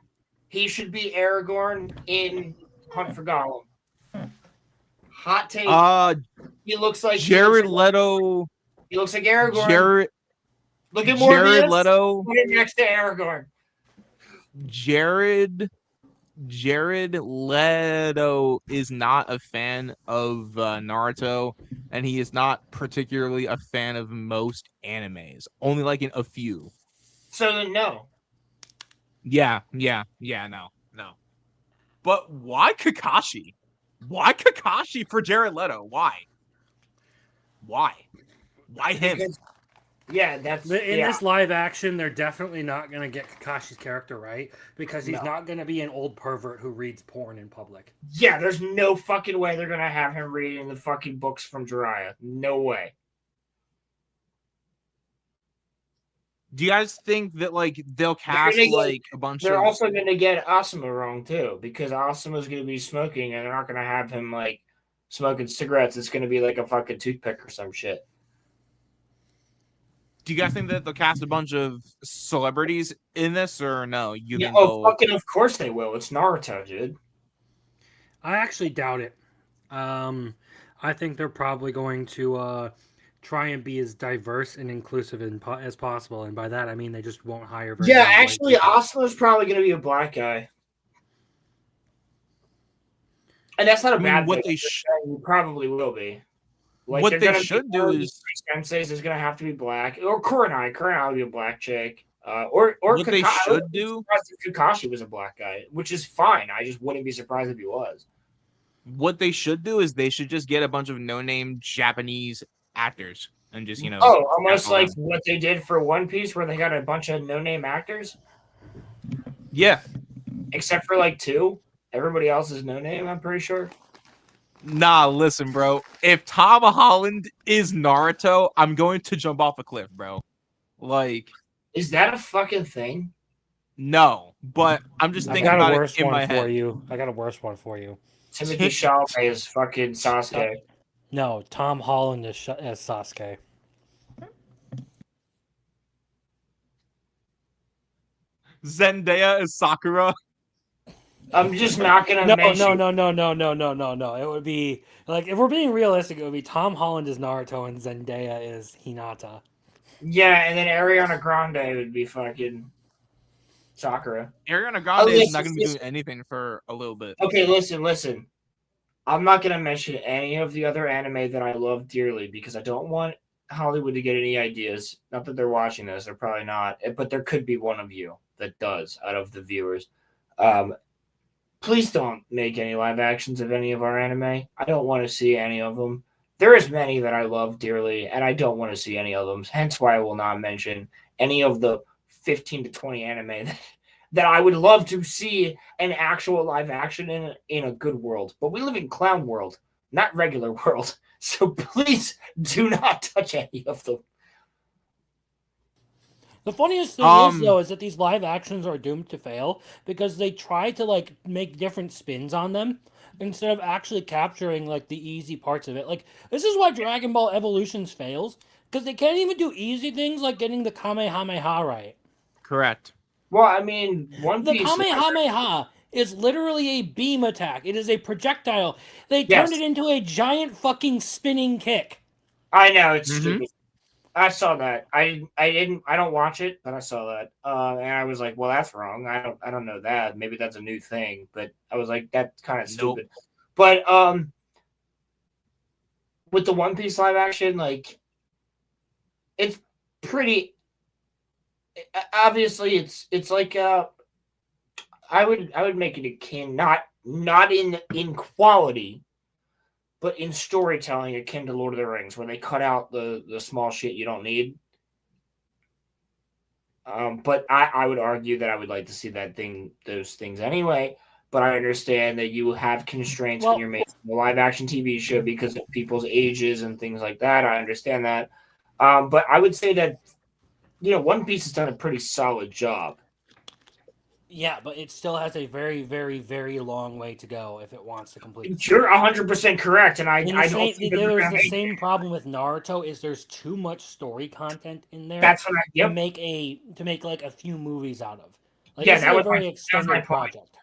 [SPEAKER 4] he should be Aragorn in Hunt for Gollum. Hot take. He looks like
[SPEAKER 3] Jared Leto.
[SPEAKER 4] He looks like Aragorn. Look at Morbius.
[SPEAKER 3] Jared Leto.
[SPEAKER 4] Put it next to Aragorn.
[SPEAKER 3] Jared Leto is not a fan of Naruto, and he is not particularly a fan of most animes. Only like in a few.
[SPEAKER 4] So then, no.
[SPEAKER 3] Yeah, no. But why Kakashi? Why Kakashi for Jared Leto? Why him?
[SPEAKER 4] Yeah, that's
[SPEAKER 9] In this live action, they're definitely not going to get Kakashi's character right because he's not going to be an old pervert who reads porn in public.
[SPEAKER 4] Yeah, there's no fucking way they're gonna have him reading the fucking books from Jiraiya. No way.
[SPEAKER 3] Do you guys think that like they'll cast like a bunch
[SPEAKER 4] They're
[SPEAKER 3] of?
[SPEAKER 4] also gonna get Asuma wrong too because Asuma's gonna be smoking and they're not gonna have him like smoking cigarettes. It's gonna be like a fucking toothpick or some shit.
[SPEAKER 3] Do you guys think that they'll cast a bunch of celebrities in this, or no? You think
[SPEAKER 4] fucking of course they will. It's Naruto, dude.
[SPEAKER 9] I actually doubt it. I think they're probably going to try and be as diverse and inclusive as possible, and by that I mean they just won't hire very many white
[SPEAKER 4] actually,
[SPEAKER 9] people.
[SPEAKER 4] Asuma's probably gonna be a black guy, and that's not a bad
[SPEAKER 3] what
[SPEAKER 4] thing.
[SPEAKER 3] they
[SPEAKER 4] He probably will be. Like,
[SPEAKER 3] what they should do is
[SPEAKER 4] senseis is gonna have to be black, or Kurenai. Kurenai will be a black chick, or
[SPEAKER 3] what they should do.
[SPEAKER 4] If Kakashi was a black guy, which is fine. I just wouldn't be surprised if he was.
[SPEAKER 3] What they should do is they should just get a bunch of no-name Japanese actors and just
[SPEAKER 4] almost like what they did for One Piece, where they got a bunch of no-name actors.
[SPEAKER 3] Yeah,
[SPEAKER 4] except for like 2. Everybody else is no name. I'm pretty sure.
[SPEAKER 3] Nah, listen, bro. If Tom Holland is Naruto, I'm going to jump off a cliff, bro. Like,
[SPEAKER 4] is that a fucking thing?
[SPEAKER 3] No, but I'm just thinking about it in my head.
[SPEAKER 9] I got a worse one for you.
[SPEAKER 4] Timothy Chalamet is fucking Sasuke.
[SPEAKER 9] No, Tom Holland is as Sasuke.
[SPEAKER 3] Zendaya is Sakura.
[SPEAKER 4] I'm just not gonna mention.
[SPEAKER 9] No. It would be like, if we're being realistic, it would be Tom Holland is Naruto and Zendaya is Hinata.
[SPEAKER 4] Yeah, and then Ariana Grande would be fucking Sakura.
[SPEAKER 3] Ariana Grande is not gonna be doing anything for a little bit.
[SPEAKER 4] Okay, listen. I'm not gonna mention any of the other anime that I love dearly because I don't want Hollywood to get any ideas. Not that they're watching this, they're probably not, but there could be one of you that does out of the viewers. Please don't make any live actions of any of our anime. I don't want to see any of them. There is many that I love dearly, and I don't want to see any of them. Hence why I will not mention any of the 15 to 20 anime that I would love to see an actual live action in a good world. But we live in clown world, not regular world. So please do not touch any of them.
[SPEAKER 9] The funniest thing is, though, is that these live actions are doomed to fail because they try to, like, make different spins on them instead of actually capturing, like, the easy parts of it. Like, this is why Dragon Ball Evolutions fails, because they can't even do easy things like getting the Kamehameha right.
[SPEAKER 3] Correct.
[SPEAKER 4] Well, I mean,
[SPEAKER 9] The Kamehameha is literally a beam attack. It is a projectile. They turned it into a giant fucking spinning kick.
[SPEAKER 4] I know, it's stupid. I saw that. I don't watch it, but I saw that. And I was like, well, that's wrong. I don't know that. Maybe that's a new thing. But I was like, that's kind of stupid. But with the One Piece live action, like, it's pretty obviously it's like I would make it akin, not in quality, but in storytelling, akin to Lord of the Rings, where they cut out the small shit you don't need. But I would argue that I would like to see those things anyway. But I understand that you have constraints when you're making a live action TV show because of people's ages and things like that. I understand that. But I would say that, One Piece has done a pretty solid job.
[SPEAKER 9] Yeah, but it still has a very, very, very long way to go if it wants to complete.
[SPEAKER 4] You're 100% correct, and I
[SPEAKER 9] don't think there was the same problem with Naruto. Is there's too much story content in there?
[SPEAKER 4] That's what
[SPEAKER 9] to make like a few movies out of. Like,
[SPEAKER 4] yeah,
[SPEAKER 9] that was a very extended project.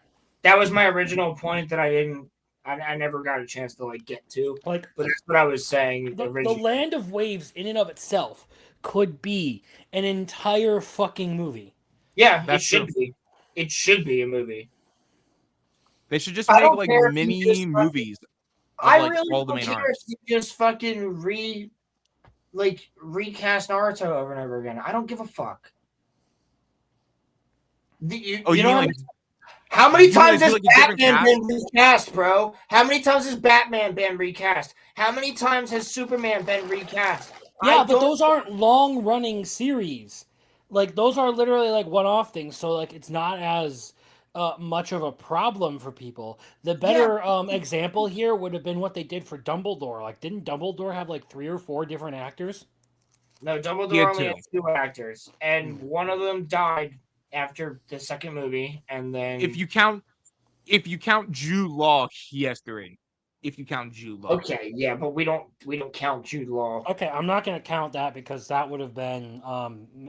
[SPEAKER 4] That was my original point that I never got a chance to get to. But that's what I was saying.
[SPEAKER 9] The Land of Waves, in and of itself, could be an entire fucking movie.
[SPEAKER 4] Yeah, it should be. It should be a movie.
[SPEAKER 3] They should just make mini movies of
[SPEAKER 4] I really
[SPEAKER 3] all the
[SPEAKER 4] don't
[SPEAKER 3] main
[SPEAKER 4] care
[SPEAKER 3] arcs.
[SPEAKER 4] if you just fucking recast Naruto over and over again. I don't give a fuck. How many times has Batman been recast, bro? How many times has Batman been recast? How many times has Superman been recast?
[SPEAKER 9] Yeah,
[SPEAKER 4] I
[SPEAKER 9] but
[SPEAKER 4] don't-
[SPEAKER 9] those aren't long-running series. Like those are literally like one-off things. So like it's not as much of a problem for people. The better example here would have been what they did for Dumbledore. Like, didn't Dumbledore have like 3 or 4 different actors?
[SPEAKER 4] No,
[SPEAKER 3] He
[SPEAKER 4] Dumbledore
[SPEAKER 3] had
[SPEAKER 4] only
[SPEAKER 3] two.
[SPEAKER 4] has 2 actors, and one of them died after the second movie, and then
[SPEAKER 3] If you count Jude Law, he has 3. If you count Jude Law.
[SPEAKER 4] okay, yeah, but we don't count Jude Law.
[SPEAKER 9] Okay, I'm not going to count that because that would have been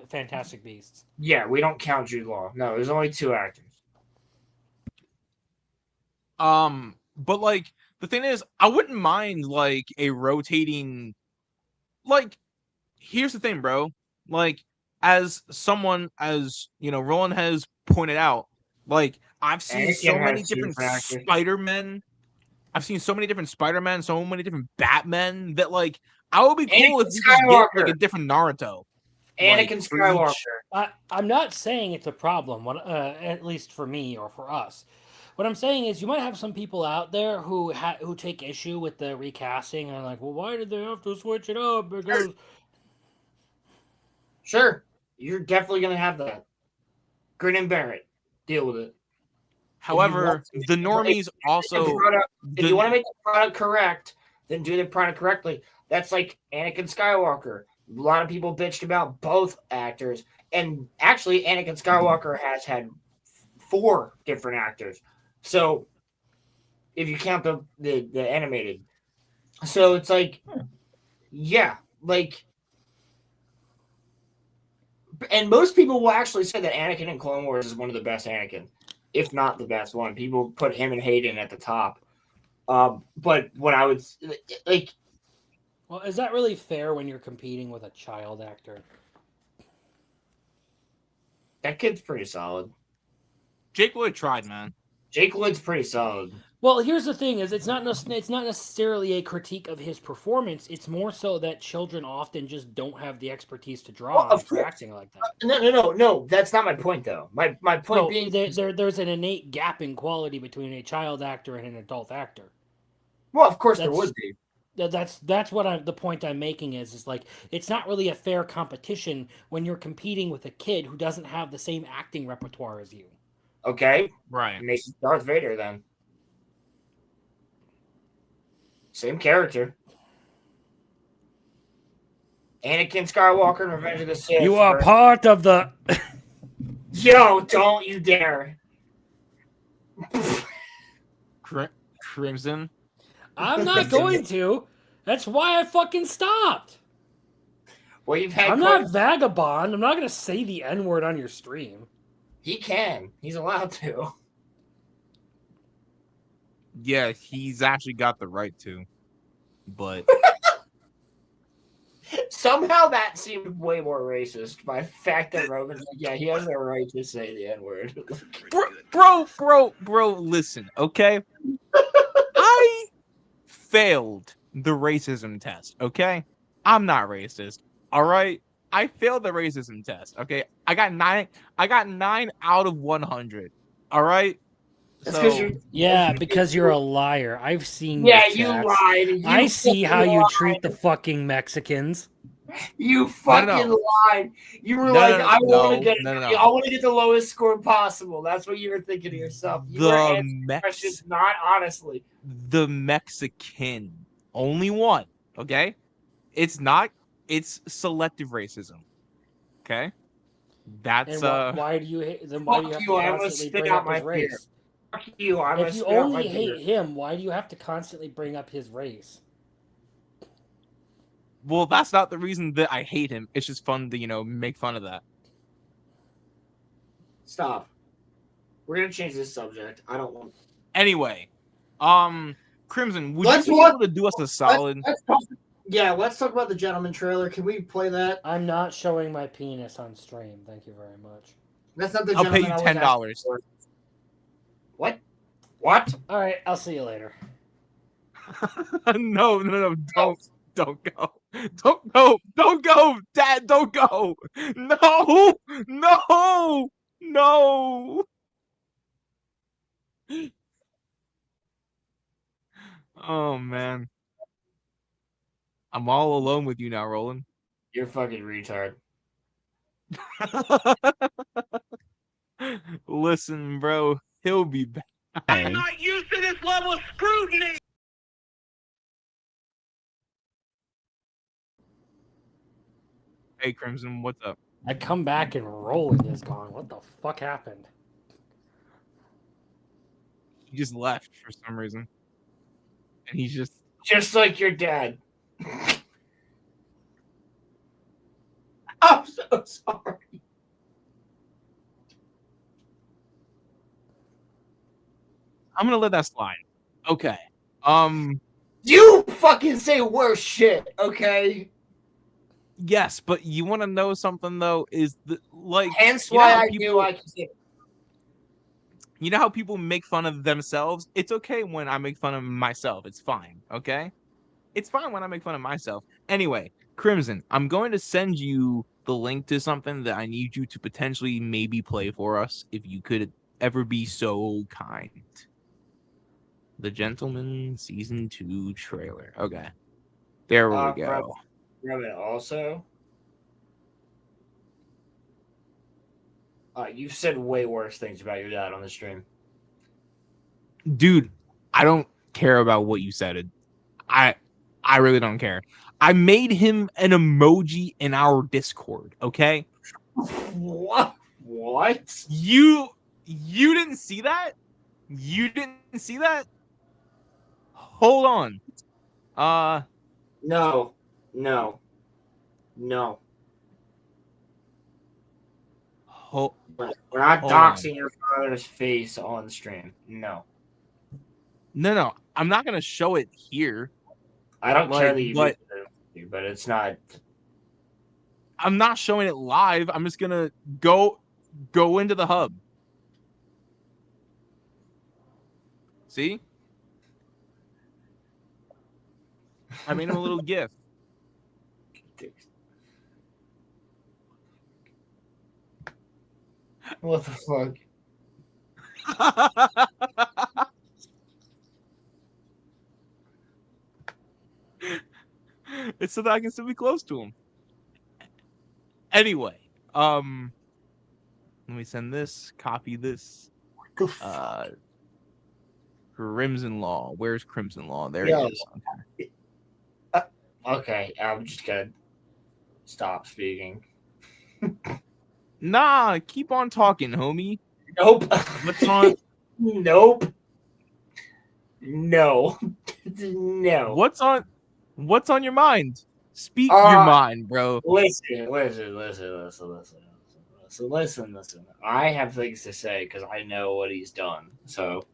[SPEAKER 9] Fantastic Beasts.
[SPEAKER 4] Yeah, we don't count Jude Law. No, there's only 2 actors.
[SPEAKER 3] But like the thing is, I wouldn't mind like a rotating. Like, here's the thing, bro. Like, as someone, as you know, Roland has pointed out, like I've seen
[SPEAKER 4] Anakin
[SPEAKER 3] so many
[SPEAKER 4] has 2
[SPEAKER 3] different
[SPEAKER 4] different actors.
[SPEAKER 3] Spider-Men. I've seen so many different Spider-Men, so many different Batmen that like I would be cool if
[SPEAKER 4] Anakin
[SPEAKER 3] you could get like
[SPEAKER 4] Skywalker.
[SPEAKER 3] a different Naruto.
[SPEAKER 4] Anakin
[SPEAKER 3] like, for
[SPEAKER 4] Skywalker.
[SPEAKER 3] each-
[SPEAKER 9] I'm not saying it's a problem, at least for me or for us. What I'm saying is, you might have some people out there who take issue with the recasting and are like, well, why did they have to switch it up? Because
[SPEAKER 4] Sure, you're definitely gonna have that. Grin and bear it. Deal with it.
[SPEAKER 3] However, the normies also.
[SPEAKER 4] If you want to make the product correct, then do the product correctly. That's like Anakin Skywalker. A lot of people bitched about both actors, and actually, Anakin Skywalker has had 4 different actors. So, if you count the animated, so it's like, yeah, like, and most people will actually say that Anakin in Clone Wars is one of the best Anakin, if not the best one. People put him and Hayden at the top. But what I would like,
[SPEAKER 9] well, is that really fair when you're competing with a child actor?
[SPEAKER 4] that kid's pretty solid.
[SPEAKER 3] Jake Lloyd tried, man.
[SPEAKER 4] Jake Lloyd's pretty solid.
[SPEAKER 9] Well, here's the thing: is it's not necessarily a critique of his performance. It's more so that children often just don't have the expertise to draw
[SPEAKER 4] Well,
[SPEAKER 9] for acting like that.
[SPEAKER 4] No. That's not my point, though. My point
[SPEAKER 9] No,
[SPEAKER 4] being,
[SPEAKER 9] there's an innate gap in quality between a child actor and an adult actor.
[SPEAKER 4] well, of course there would be.
[SPEAKER 9] That's what the point I'm making is like it's not really a fair competition when you're competing with a kid who doesn't have the same acting repertoire as you.
[SPEAKER 4] Okay,
[SPEAKER 3] Right.
[SPEAKER 4] make Darth Vader then. Same character. Anakin Skywalker in Revenge of the Sith.
[SPEAKER 9] You are part of the.
[SPEAKER 4] Yo, don't you dare.
[SPEAKER 3] Crimson.
[SPEAKER 9] I'm not going to. That's why I fucking stopped.
[SPEAKER 4] Well, you've had.
[SPEAKER 9] I'm not vagabond. I'm not going to say the N word on your stream.
[SPEAKER 4] He can. He's allowed to.
[SPEAKER 3] Yeah, he's actually got the right to. But
[SPEAKER 4] Somehow that seemed way more racist by the fact that Roman's like, yeah, he has the right to say the N word.
[SPEAKER 3] bro, listen, okay? I failed the racism test, okay? I'm not racist, all right? I failed the racism test, okay? I got 9 out of 100, all right?
[SPEAKER 4] That's
[SPEAKER 9] because you're a liar. I've seen
[SPEAKER 4] Yeah,
[SPEAKER 9] your
[SPEAKER 4] you
[SPEAKER 9] chats.
[SPEAKER 4] lied.
[SPEAKER 9] I see how you
[SPEAKER 4] lied.
[SPEAKER 9] treat the fucking Mexicans.
[SPEAKER 4] You fucking lied. You were I want to get the lowest score possible. That's what you were thinking to yourself. You were answering questions not honestly.
[SPEAKER 3] The Mexican, only one, okay? It's selective racism, okay? That's
[SPEAKER 9] and why do you hate? Then why do you have to constantly bring up his race?
[SPEAKER 4] Fuck you!
[SPEAKER 9] If you only hate him, why do you have to constantly bring up his race?
[SPEAKER 3] Well, that's not the reason that I hate him. It's just fun to, make fun of that.
[SPEAKER 4] Stop. We're gonna change this subject. I don't want.
[SPEAKER 3] Anyway, Crimson, would you be able to do us a solid?
[SPEAKER 4] Let's talk about the Gentleman trailer. Can we play that?
[SPEAKER 9] I'm not showing my penis on stream. Thank you very much.
[SPEAKER 4] That's not the
[SPEAKER 3] I'll
[SPEAKER 4] Gentleman.
[SPEAKER 3] pay you $10.
[SPEAKER 4] What? What?
[SPEAKER 9] All right, I'll see you later.
[SPEAKER 3] No, don't go. Don't go, Dad, don't go. No. Oh man. I'm all alone with you now, Roland.
[SPEAKER 4] You're fucking retard.
[SPEAKER 3] Listen, bro, he'll be back.
[SPEAKER 2] I'm not used to this level of scrutiny.
[SPEAKER 3] Hey, Crimson, what's up?
[SPEAKER 9] I come back and Rolling is gone. What the fuck happened?
[SPEAKER 3] He just left for some reason, and he's just
[SPEAKER 4] like your dad. I'm so sorry.
[SPEAKER 3] I'm gonna let that slide. Okay.
[SPEAKER 4] You fucking say worse shit, okay?
[SPEAKER 3] Yes, but you want to know something though? Is the like
[SPEAKER 4] Hence
[SPEAKER 3] you know
[SPEAKER 4] why
[SPEAKER 3] how
[SPEAKER 4] I
[SPEAKER 3] people,
[SPEAKER 4] knew I could say.
[SPEAKER 3] you know how people make fun of themselves? It's okay when I make fun of myself. It's fine. Okay. It's fine when I make fun of myself. Anyway, Crimson, I'm going to send you the link to something that I need you to potentially maybe play for us if you could ever be so kind. The Gentleman Season 2 trailer. Okay. There we go.
[SPEAKER 4] Robin, also, you've said way worse things about your dad on the stream.
[SPEAKER 3] Dude, I don't care about what you said. I really don't care. I made him an emoji in our Discord, okay?
[SPEAKER 4] What?
[SPEAKER 3] You didn't see that? You didn't see that? Hold on.
[SPEAKER 4] No. We're not doxing your father's face on stream. No.
[SPEAKER 3] No. I'm not gonna show it here.
[SPEAKER 4] I don't care that you
[SPEAKER 3] but
[SPEAKER 4] but it's not.
[SPEAKER 3] I'm not showing it live. I'm just gonna go into the hub. See? I made him a little GIF.
[SPEAKER 4] What the fuck?
[SPEAKER 3] It's so that I can still be close to him. Anyway, let me send this, copy this. Crimson Law. Where's Crimson Law? There he is.
[SPEAKER 4] Okay. Okay, I'm just gonna stop speaking.
[SPEAKER 3] Nah, keep on talking, homie.
[SPEAKER 4] Nope.
[SPEAKER 3] What's on?
[SPEAKER 4] Nope. No. No.
[SPEAKER 3] What's on your mind? Speak your mind, bro.
[SPEAKER 4] Listen. I have things to say because I know what he's done. So,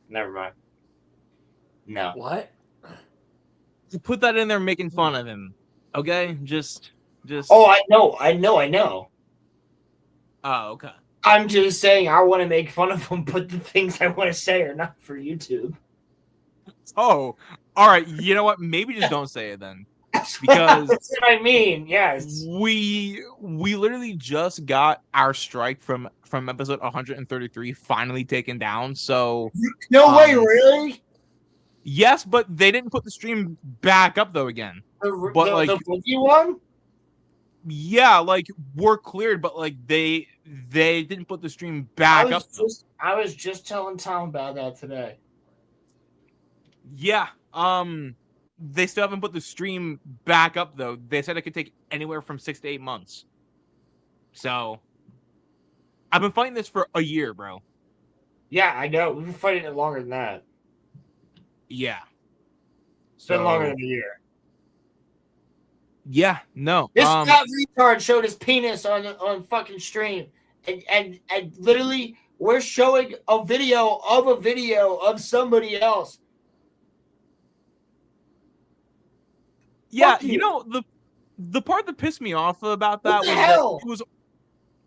[SPEAKER 4] never mind. No.
[SPEAKER 9] What?
[SPEAKER 3] Put that in there making fun of him. Okay? Just
[SPEAKER 4] Oh, I know.
[SPEAKER 3] Oh, okay.
[SPEAKER 4] I'm just saying I want to make fun of him, but the things I want to say are not for YouTube.
[SPEAKER 3] Oh, all right. You know what? Maybe just don't say it then. Because
[SPEAKER 4] that's what I mean. Yes.
[SPEAKER 3] We literally just got our strike from episode 133 finally taken down. So
[SPEAKER 4] no way, really?
[SPEAKER 3] Yes, but they didn't put the stream back up though again.
[SPEAKER 4] The boogie one?
[SPEAKER 3] Yeah, like we're cleared, but like they didn't put the stream back up.
[SPEAKER 4] I was just telling Tom about that today.
[SPEAKER 3] Yeah. They still haven't put the stream back up though. They said it could take anywhere from 6 to 8 months. So I've been fighting this for a year, bro.
[SPEAKER 4] Yeah, I know. We've been fighting it longer than that.
[SPEAKER 3] Yeah.
[SPEAKER 4] It's been longer than a year.
[SPEAKER 3] Yeah, no.
[SPEAKER 4] This retard showed his penis on fucking stream. And literally we're showing a video of somebody else.
[SPEAKER 3] Yeah, you know, the part that pissed me off about that was that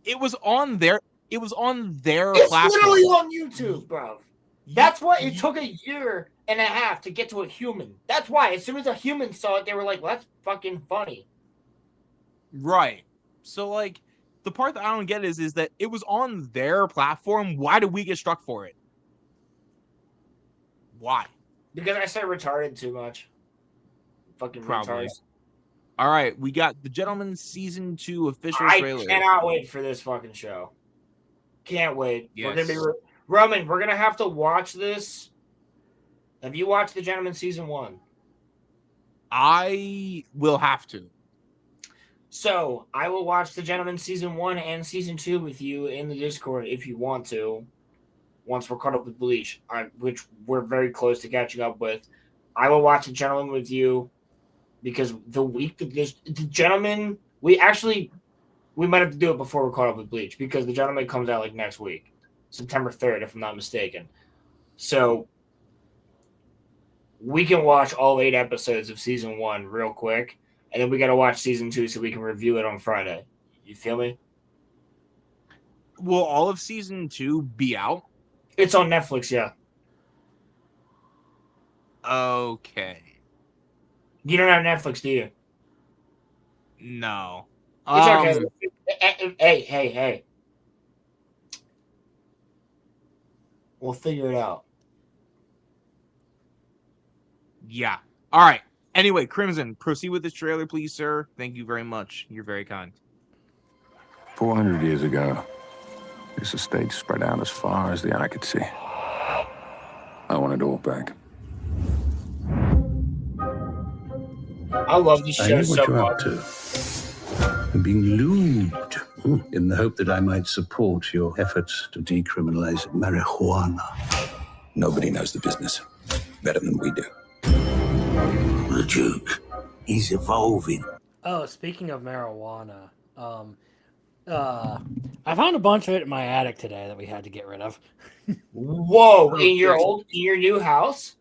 [SPEAKER 3] it was on their platform.
[SPEAKER 4] It's literally on YouTube, bro. That's why it took a year and a half to get to a human. That's why as soon as a human saw it, they were like, well, that's fucking funny.
[SPEAKER 3] Right. So like the part that I don't get is that it was on their platform. Why did we get struck for it? Why?
[SPEAKER 4] Because I said retarded too much. Fucking
[SPEAKER 3] probably.
[SPEAKER 4] retards.
[SPEAKER 3] All right, we got The Gentleman Season 2 official
[SPEAKER 4] I
[SPEAKER 3] trailer.
[SPEAKER 4] cannot wait for this fucking show. Can't wait.
[SPEAKER 3] Yes.
[SPEAKER 4] We're gonna be Roman. We're gonna have to watch this. Have you watched The Gentleman Season 1?
[SPEAKER 3] I will have to.
[SPEAKER 4] So I will watch The Gentleman Season 1 and Season 2 with you in the Discord if you want to. Once we're caught up with Bleach, which we're very close to catching up with, I will watch The Gentleman with you because the week that The Gentleman, we might have to do it before we're caught up with Bleach because The Gentleman comes out like next week, September 3rd, if I'm not mistaken. So we can watch all 8 episodes of Season 1 real quick, and then we got to watch Season 2 so we can review it on Friday. You feel me?
[SPEAKER 3] Will all of Season 2 be out?
[SPEAKER 4] It's on Netflix, yeah.
[SPEAKER 3] Okay.
[SPEAKER 4] You don't have Netflix, do you?
[SPEAKER 3] No.
[SPEAKER 4] It's okay. Hey. We'll figure it out.
[SPEAKER 3] Yeah. All right. Anyway, Crimson, proceed with this trailer, please, sir. Thank you very much. You're very kind.
[SPEAKER 10] 400 years ago, this estate spread out as far as the eye could see. I want it all back.
[SPEAKER 4] I love this
[SPEAKER 11] I
[SPEAKER 4] show
[SPEAKER 11] know
[SPEAKER 4] so
[SPEAKER 11] what you're
[SPEAKER 4] much.
[SPEAKER 11] up to. I'm being lubed in the hope that I might support your efforts to decriminalize marijuana.
[SPEAKER 12] Nobody knows the business better than we do.
[SPEAKER 11] The Duke, he's evolving.
[SPEAKER 9] Oh, speaking of marijuana, I found a bunch of it in my attic today that we had to get rid of.
[SPEAKER 4] Whoa! In your new house?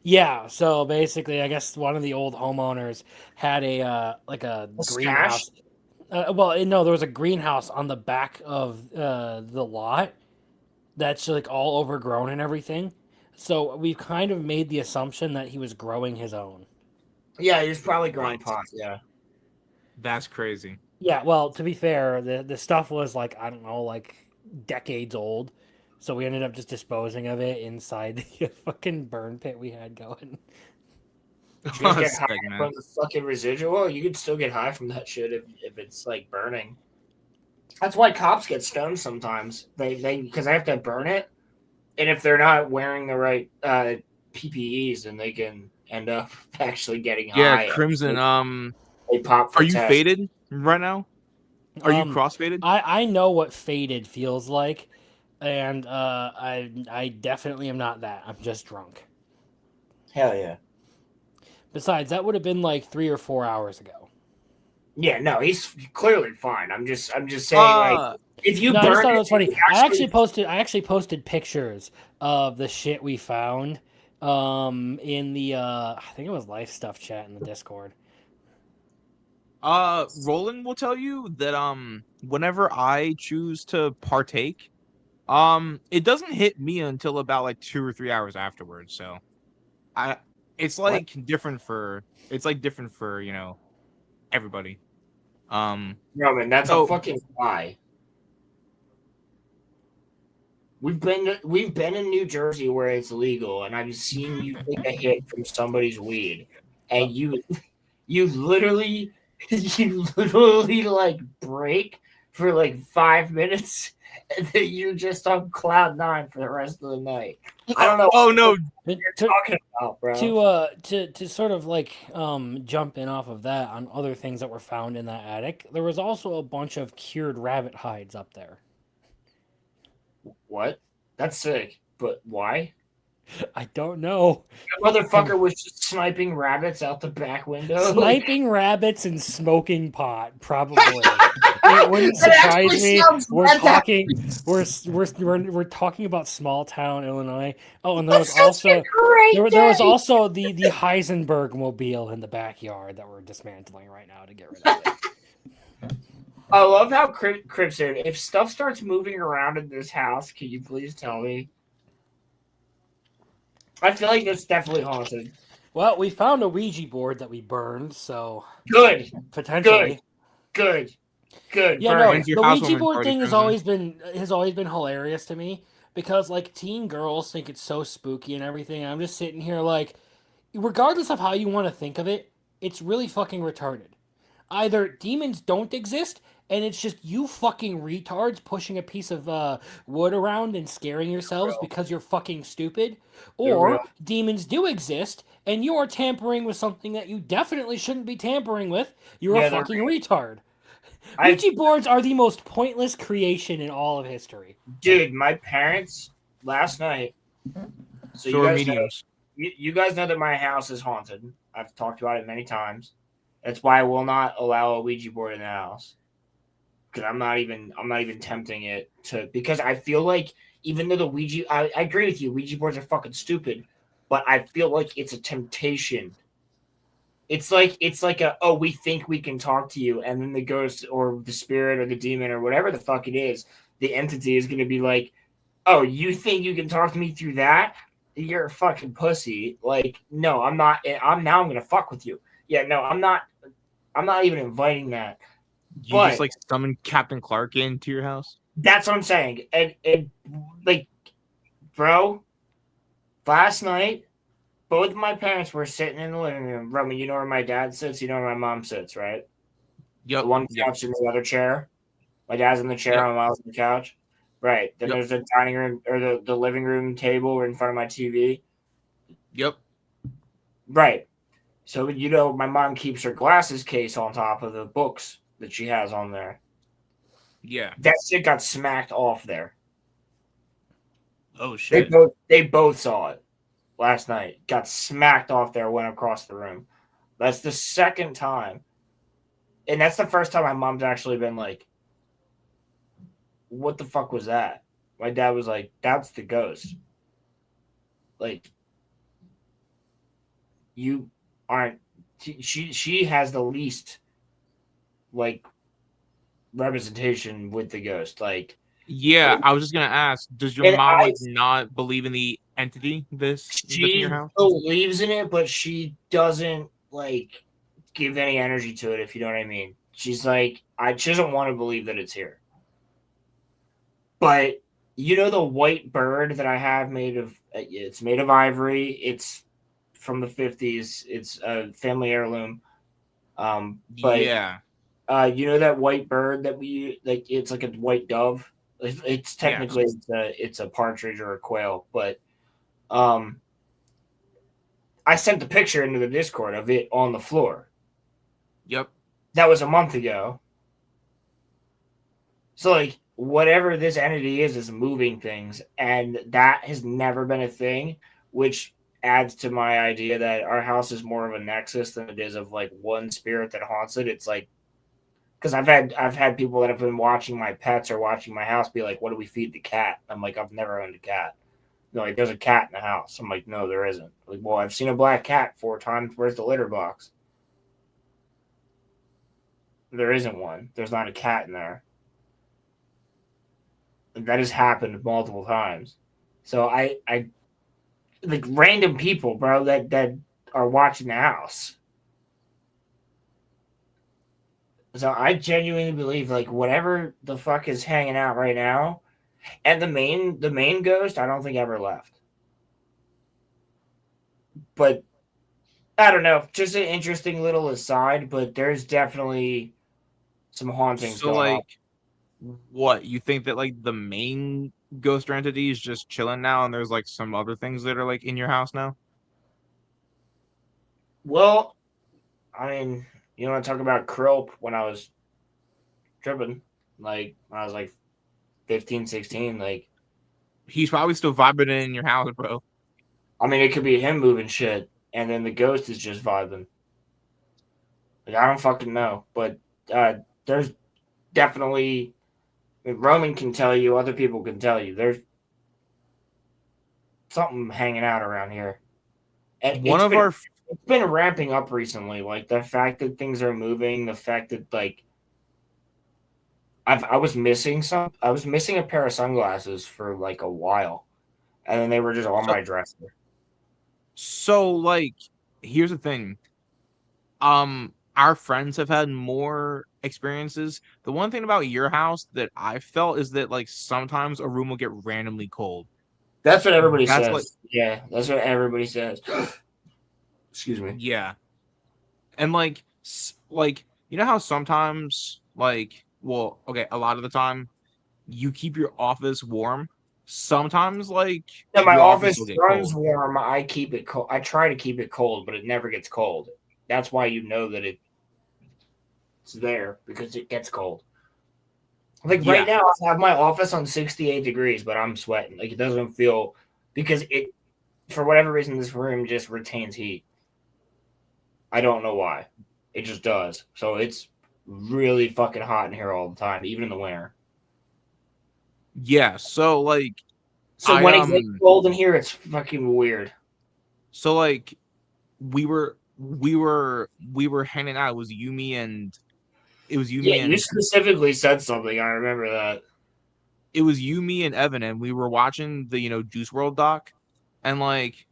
[SPEAKER 9] Yeah. So basically, I guess one of the old homeowners had a greenhouse. There was a greenhouse on the back of the lot that's like all overgrown and everything. So we've kind of made the assumption that he was growing his own.
[SPEAKER 4] Yeah, he's probably growing pot. Yeah.
[SPEAKER 3] That's crazy.
[SPEAKER 9] Yeah, well, to be fair, the stuff was like, I don't know, like decades old. So we ended up just disposing of it inside the fucking burn pit we had going.
[SPEAKER 4] Did you get high from the fucking residual? You could still get high from that shit if it's like burning. That's why cops get stoned sometimes. They because they have to burn it. And if they're not wearing the right PPEs, then they can end up actually getting high.
[SPEAKER 3] Yeah, Crimson,
[SPEAKER 4] they pop for
[SPEAKER 3] are you
[SPEAKER 4] test.
[SPEAKER 3] faded right now? Are you cross-faded?
[SPEAKER 9] I know what faded feels like, and I definitely am not that. I'm just drunk.
[SPEAKER 4] Hell yeah.
[SPEAKER 9] Besides, that would have been like 3 or 4 hours ago.
[SPEAKER 4] Yeah, no, he's clearly fine. I'm just saying, like, if you burn
[SPEAKER 9] I just thought it was
[SPEAKER 4] it,
[SPEAKER 9] funny. I actually posted pictures of the shit we found in the I think it was Life Stuff chat in the Discord.
[SPEAKER 3] Roland will tell you that whenever I choose to partake, it doesn't hit me until about like 2 or 3 hours afterwards. So it's like different for everybody.
[SPEAKER 4] Roman, that's a fucking lie. We've been in New Jersey where it's legal, and I've seen you take a hit from somebody's weed, and you literally like break for like 5 minutes, and then you're just on cloud 9 for the rest of the night. I don't know.
[SPEAKER 3] Oh no,
[SPEAKER 4] what you're talking about, bro.
[SPEAKER 9] To sort of like jump in off of that on other things that were found in that attic. There was also a bunch of cured rabbit hides up there.
[SPEAKER 4] What? That's sick. But why?
[SPEAKER 9] I don't know.
[SPEAKER 4] That motherfucker was just sniping rabbits out the back window.
[SPEAKER 9] Sniping rabbits and smoking pot, probably. It wouldn't surprise me. We're talking about small town Illinois. Oh, and there was also there was also the Heisenberg mobile in the backyard that we're dismantling right now to get rid of it.
[SPEAKER 4] I love how Crip said, if stuff starts moving around in this house, can you please tell me? I feel like it's definitely haunted.
[SPEAKER 9] Well, we found a Ouija board that we burned, so
[SPEAKER 4] good.
[SPEAKER 9] Potentially.
[SPEAKER 4] Good.
[SPEAKER 9] Yeah, no, the Ouija board thing has always been hilarious to me because like teen girls think it's so spooky and everything. I'm just sitting here like, regardless of how you want to think of it, it's really fucking retarded. either demons don't exist and it's just you fucking retards pushing a piece of wood around and scaring yourselves because you're fucking stupid, or demons do exist and you are tampering with something that you definitely shouldn't be tampering with. You're a fucking retard. Ouija boards are the most pointless creation in all of history.
[SPEAKER 4] Dude, my parents last night. So you guys know, you guys know that my house is haunted. I've talked about it many times. That's why I will not allow a Ouija board in the house. Because I'm not even tempting it to, because I feel like even though the Ouija, I agree with you, Ouija boards are fucking stupid, but I feel like it's a temptation. It's like a, oh, we think we can talk to you, and then the ghost or the spirit or the demon or whatever the fuck it is, the entity is gonna be like, oh, you think you can talk to me through that? You're a fucking pussy. Like, no, I'm not. I'm gonna fuck with you. Yeah, no, I'm not. I'm not even inviting that.
[SPEAKER 3] You just like summon Captain Clark into your house?
[SPEAKER 4] That's what I'm saying. And like, bro, last night, both of my parents were sitting in the living room. Roman, you know where my dad sits? You know where my mom sits, right?
[SPEAKER 3] Yep.
[SPEAKER 4] The one couch in the other chair. My dad's in the chair, my mom's on the couch. Right. Then there's the dining room or the living room table in front of my TV.
[SPEAKER 3] Yep.
[SPEAKER 4] Right. So, you know, my mom keeps her glasses case on top of the books that she has on there.
[SPEAKER 3] Yeah.
[SPEAKER 4] That shit got smacked off there.
[SPEAKER 3] Oh, shit.
[SPEAKER 4] They both saw it last night. Got smacked off there, went across the room. That's the second time. And that's the first time my mom's actually been like, what the fuck was that? My dad was like, that's the ghost. Like, you aren't, she has the least like representation with the ghost. Like,
[SPEAKER 3] yeah, I was just gonna ask, does your mom like not believe in the entity that's in your house?
[SPEAKER 4] Believes in it, but she doesn't like give any energy to it, if you know what I mean. She's like, she doesn't want to believe that it's here. But you know the white bird that I have it's made of ivory. It's from the 50s. It's a family heirloom. But
[SPEAKER 3] yeah.
[SPEAKER 4] You know that white bird that we like, it's like a white dove. It's technically it's a partridge or a quail, but I sent the picture into the Discord of it on the floor.
[SPEAKER 3] Yep.
[SPEAKER 4] That was a month ago. So like whatever this entity is moving things, and that has never been a thing, which adds to my idea that our house is more of a nexus than it is of like one spirit that haunts it. It's like, because I've had people that have been watching my pets or watching my house be like, what do we feed the cat? I'm like, I've never owned a cat. They're like, there's a cat in the house. I'm like, no, there isn't. Like, well, I've seen a black cat 4 times. Where's the litter box? There isn't one. There's not a cat in there. That has happened multiple times. So I like random people, bro, that are watching the house. So I genuinely believe like whatever the fuck is hanging out right now, and the main ghost, I don't think ever left. But I don't know, just an interesting little aside, but there's definitely some hauntings going on.
[SPEAKER 3] What, you think that like the main ghost or entity is just chilling now and there's like some other things that are like in your house now?
[SPEAKER 4] Well, I mean, you want to talk about Crope when I was tripping, like when I was like 15, 16, like
[SPEAKER 3] he's probably still vibing in your house, bro.
[SPEAKER 4] I mean, it could be him moving shit, and then the ghost is just vibing. Like, I don't fucking know, but there's definitely, Roman can tell you, other people can tell you, there's something hanging out around here. And it's been ramping up recently. Like the fact that things are moving, the fact that like I was missing a pair of sunglasses for like a while, and then they were just on my dresser.
[SPEAKER 3] So like, here's the thing. Our friends have had more experiences. The one thing about your house that I felt is that like sometimes a room will get randomly cold.
[SPEAKER 4] That's what everybody says. Yeah, that's what everybody says. Excuse me.
[SPEAKER 3] Yeah. And like you know how sometimes, like, well, okay, a lot of the time, you keep your office warm. Sometimes, like,
[SPEAKER 4] Yeah, my
[SPEAKER 3] your office
[SPEAKER 4] office
[SPEAKER 3] will get
[SPEAKER 4] runs
[SPEAKER 3] cold.
[SPEAKER 4] warm. I keep it cold. I try to keep it cold, but it never gets cold. That's why you know that it's there because it gets cold. Like right
[SPEAKER 3] Yeah,
[SPEAKER 4] now, I have my office on 68 degrees, but I'm sweating. Like it doesn't feel because it for whatever reason this room just retains heat. I don't know why. It just does. So it's really fucking hot in here all the time, even in the winter.
[SPEAKER 3] yeah. So, like,
[SPEAKER 4] So
[SPEAKER 3] I
[SPEAKER 4] when it gets cold in here, it's fucking weird.
[SPEAKER 3] so like, we were hanging out. It was Yumi and it was
[SPEAKER 4] Yeah,
[SPEAKER 3] Yumi
[SPEAKER 4] you
[SPEAKER 3] and
[SPEAKER 4] specifically said something. I remember that.
[SPEAKER 3] it was Yumi and Evan, and we were watching the Juice World doc, and like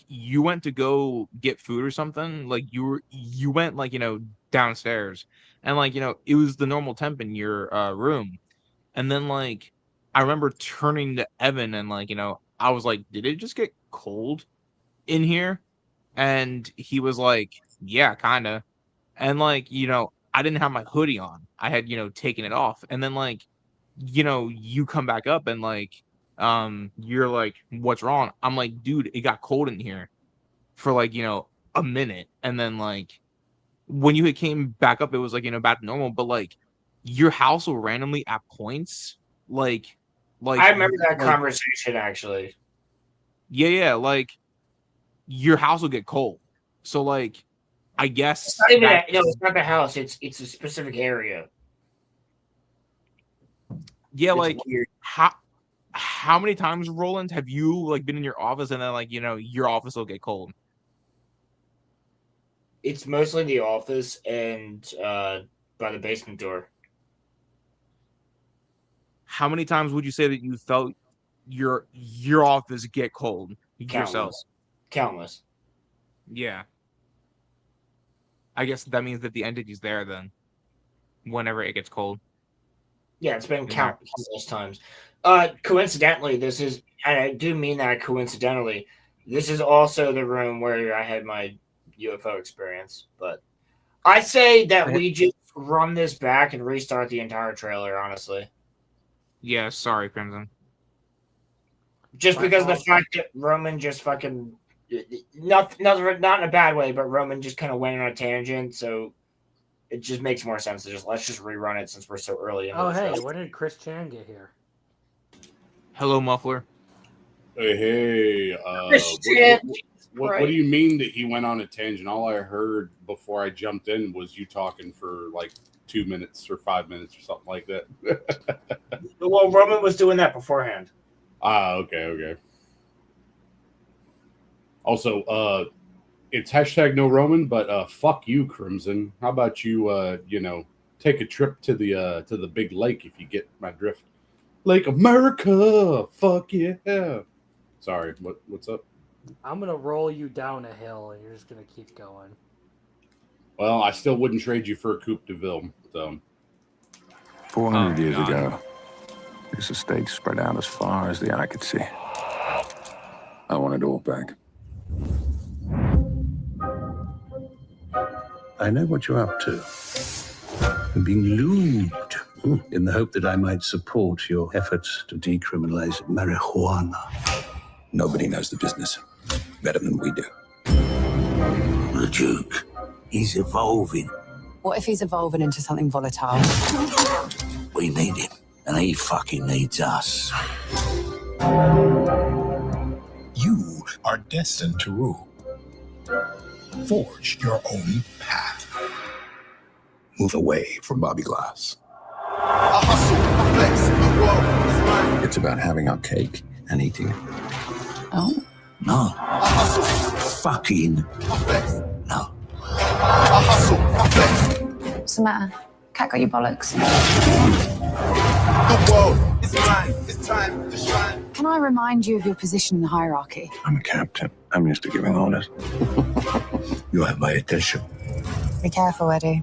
[SPEAKER 3] you went to go get food or something. Like you went like downstairs, and like it was the normal temp in your room, and then like I remember turning to Evan and like I was like, did it just get cold in here? And he was like, yeah, kind of. And like, I didn't have my hoodie on. I had, taken it off. And then like, you come back up and like, you're like, what's wrong? I'm like, dude, it got cold in here for like, a minute. And then like when you had came back up, it was like, back to normal. But like your house will randomly at points like
[SPEAKER 4] I remember that
[SPEAKER 3] like
[SPEAKER 4] conversation actually.
[SPEAKER 3] yeah, like your house will get cold. So like I
[SPEAKER 4] It's
[SPEAKER 3] guess
[SPEAKER 4] not even
[SPEAKER 3] that's
[SPEAKER 4] no, it's not the house. It's a specific area.
[SPEAKER 3] yeah,
[SPEAKER 4] It's
[SPEAKER 3] like
[SPEAKER 4] weird.
[SPEAKER 3] how many times, Roland, have you like been in your office and then like your office will get cold?
[SPEAKER 4] It's mostly the office and by the basement door.
[SPEAKER 3] How many times would you say that you felt your office get cold yourself?
[SPEAKER 4] Countless.
[SPEAKER 3] Yeah, I guess that means that the entity's there then whenever it gets cold.
[SPEAKER 4] Yeah, it's been
[SPEAKER 3] You know?
[SPEAKER 4] countless times. Coincidentally, this is, and I do mean that coincidentally, this is also the room where I had my UFO experience. But I say that we just run this back and restart the entire trailer, honestly.
[SPEAKER 3] Yeah, sorry, Crimson.
[SPEAKER 4] Just because of the fact that Roman just fucking not in a bad way, but Roman just kind of went on a tangent, so it just makes more sense to let's just rerun it since we're so early into
[SPEAKER 9] Oh,
[SPEAKER 4] the
[SPEAKER 9] hey,
[SPEAKER 4] show.
[SPEAKER 9] when did Chris Chan get here?
[SPEAKER 3] Hello, Muffler.
[SPEAKER 13] Hey, what do you mean that he went on a tangent? All I heard before I jumped in was you talking for like 2 minutes or 5 minutes or something like that.
[SPEAKER 4] Well, Roman was doing that beforehand.
[SPEAKER 13] Okay. Also, it's hashtag no Roman, but fuck you, Crimson. How about you, take a trip to the big lake if you get my drift. Lake America, fuck yeah. Sorry, what's up?
[SPEAKER 9] I'm gonna roll you down a hill, and you're just gonna keep going.
[SPEAKER 13] Well, I still wouldn't trade you for a Coupe de Ville, so.
[SPEAKER 10] 400 years ago, this estate spread out as far as the eye could see. I want it all back.
[SPEAKER 11] I know what you're up to. I'm being lubed in the hope that I might support your efforts to decriminalize marijuana.
[SPEAKER 12] Nobody knows the business better than we do.
[SPEAKER 8] The Duke, he's evolving.
[SPEAKER 14] What if he's evolving into something volatile?
[SPEAKER 8] We need him, and he fucking needs us.
[SPEAKER 15] You are destined to rule. Forge your own path.
[SPEAKER 12] Move away from Bobby Glass.
[SPEAKER 15] I hustle, I flex, I roll, it's mine.
[SPEAKER 12] It's about having our cake and eating it.
[SPEAKER 14] Oh?
[SPEAKER 8] No.
[SPEAKER 15] I hustle,
[SPEAKER 8] Fucking
[SPEAKER 15] I flex.
[SPEAKER 8] no.
[SPEAKER 15] I hustle, I flex.
[SPEAKER 14] What's the matter? Cat got your bollocks.
[SPEAKER 15] Whoa, it's mine, it's time to shine.
[SPEAKER 14] Can I remind you of your position in the hierarchy?
[SPEAKER 12] I'm a captain. I'm used to giving orders.
[SPEAKER 15] You have my attention.
[SPEAKER 14] Be careful, Eddie.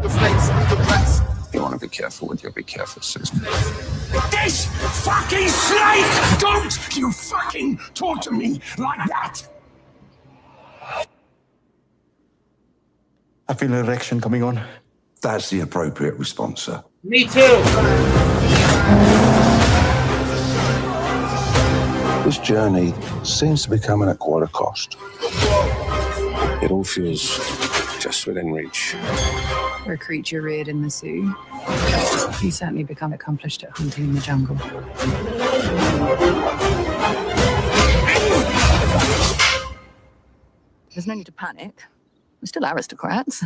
[SPEAKER 15] The flex, the rats.
[SPEAKER 12] You want to be careful with your be careful, Susan.
[SPEAKER 8] This fucking snake! Don't you fucking talk to me like that!
[SPEAKER 12] I feel an erection coming on. That's the appropriate response, sir.
[SPEAKER 4] Me too.
[SPEAKER 11] This journey seems to be coming at quite a cost. It all feels just within reach.
[SPEAKER 14] For a creature reared in the zoo, you certainly become accomplished at hunting in the jungle. There's no need to panic. We're still aristocrats.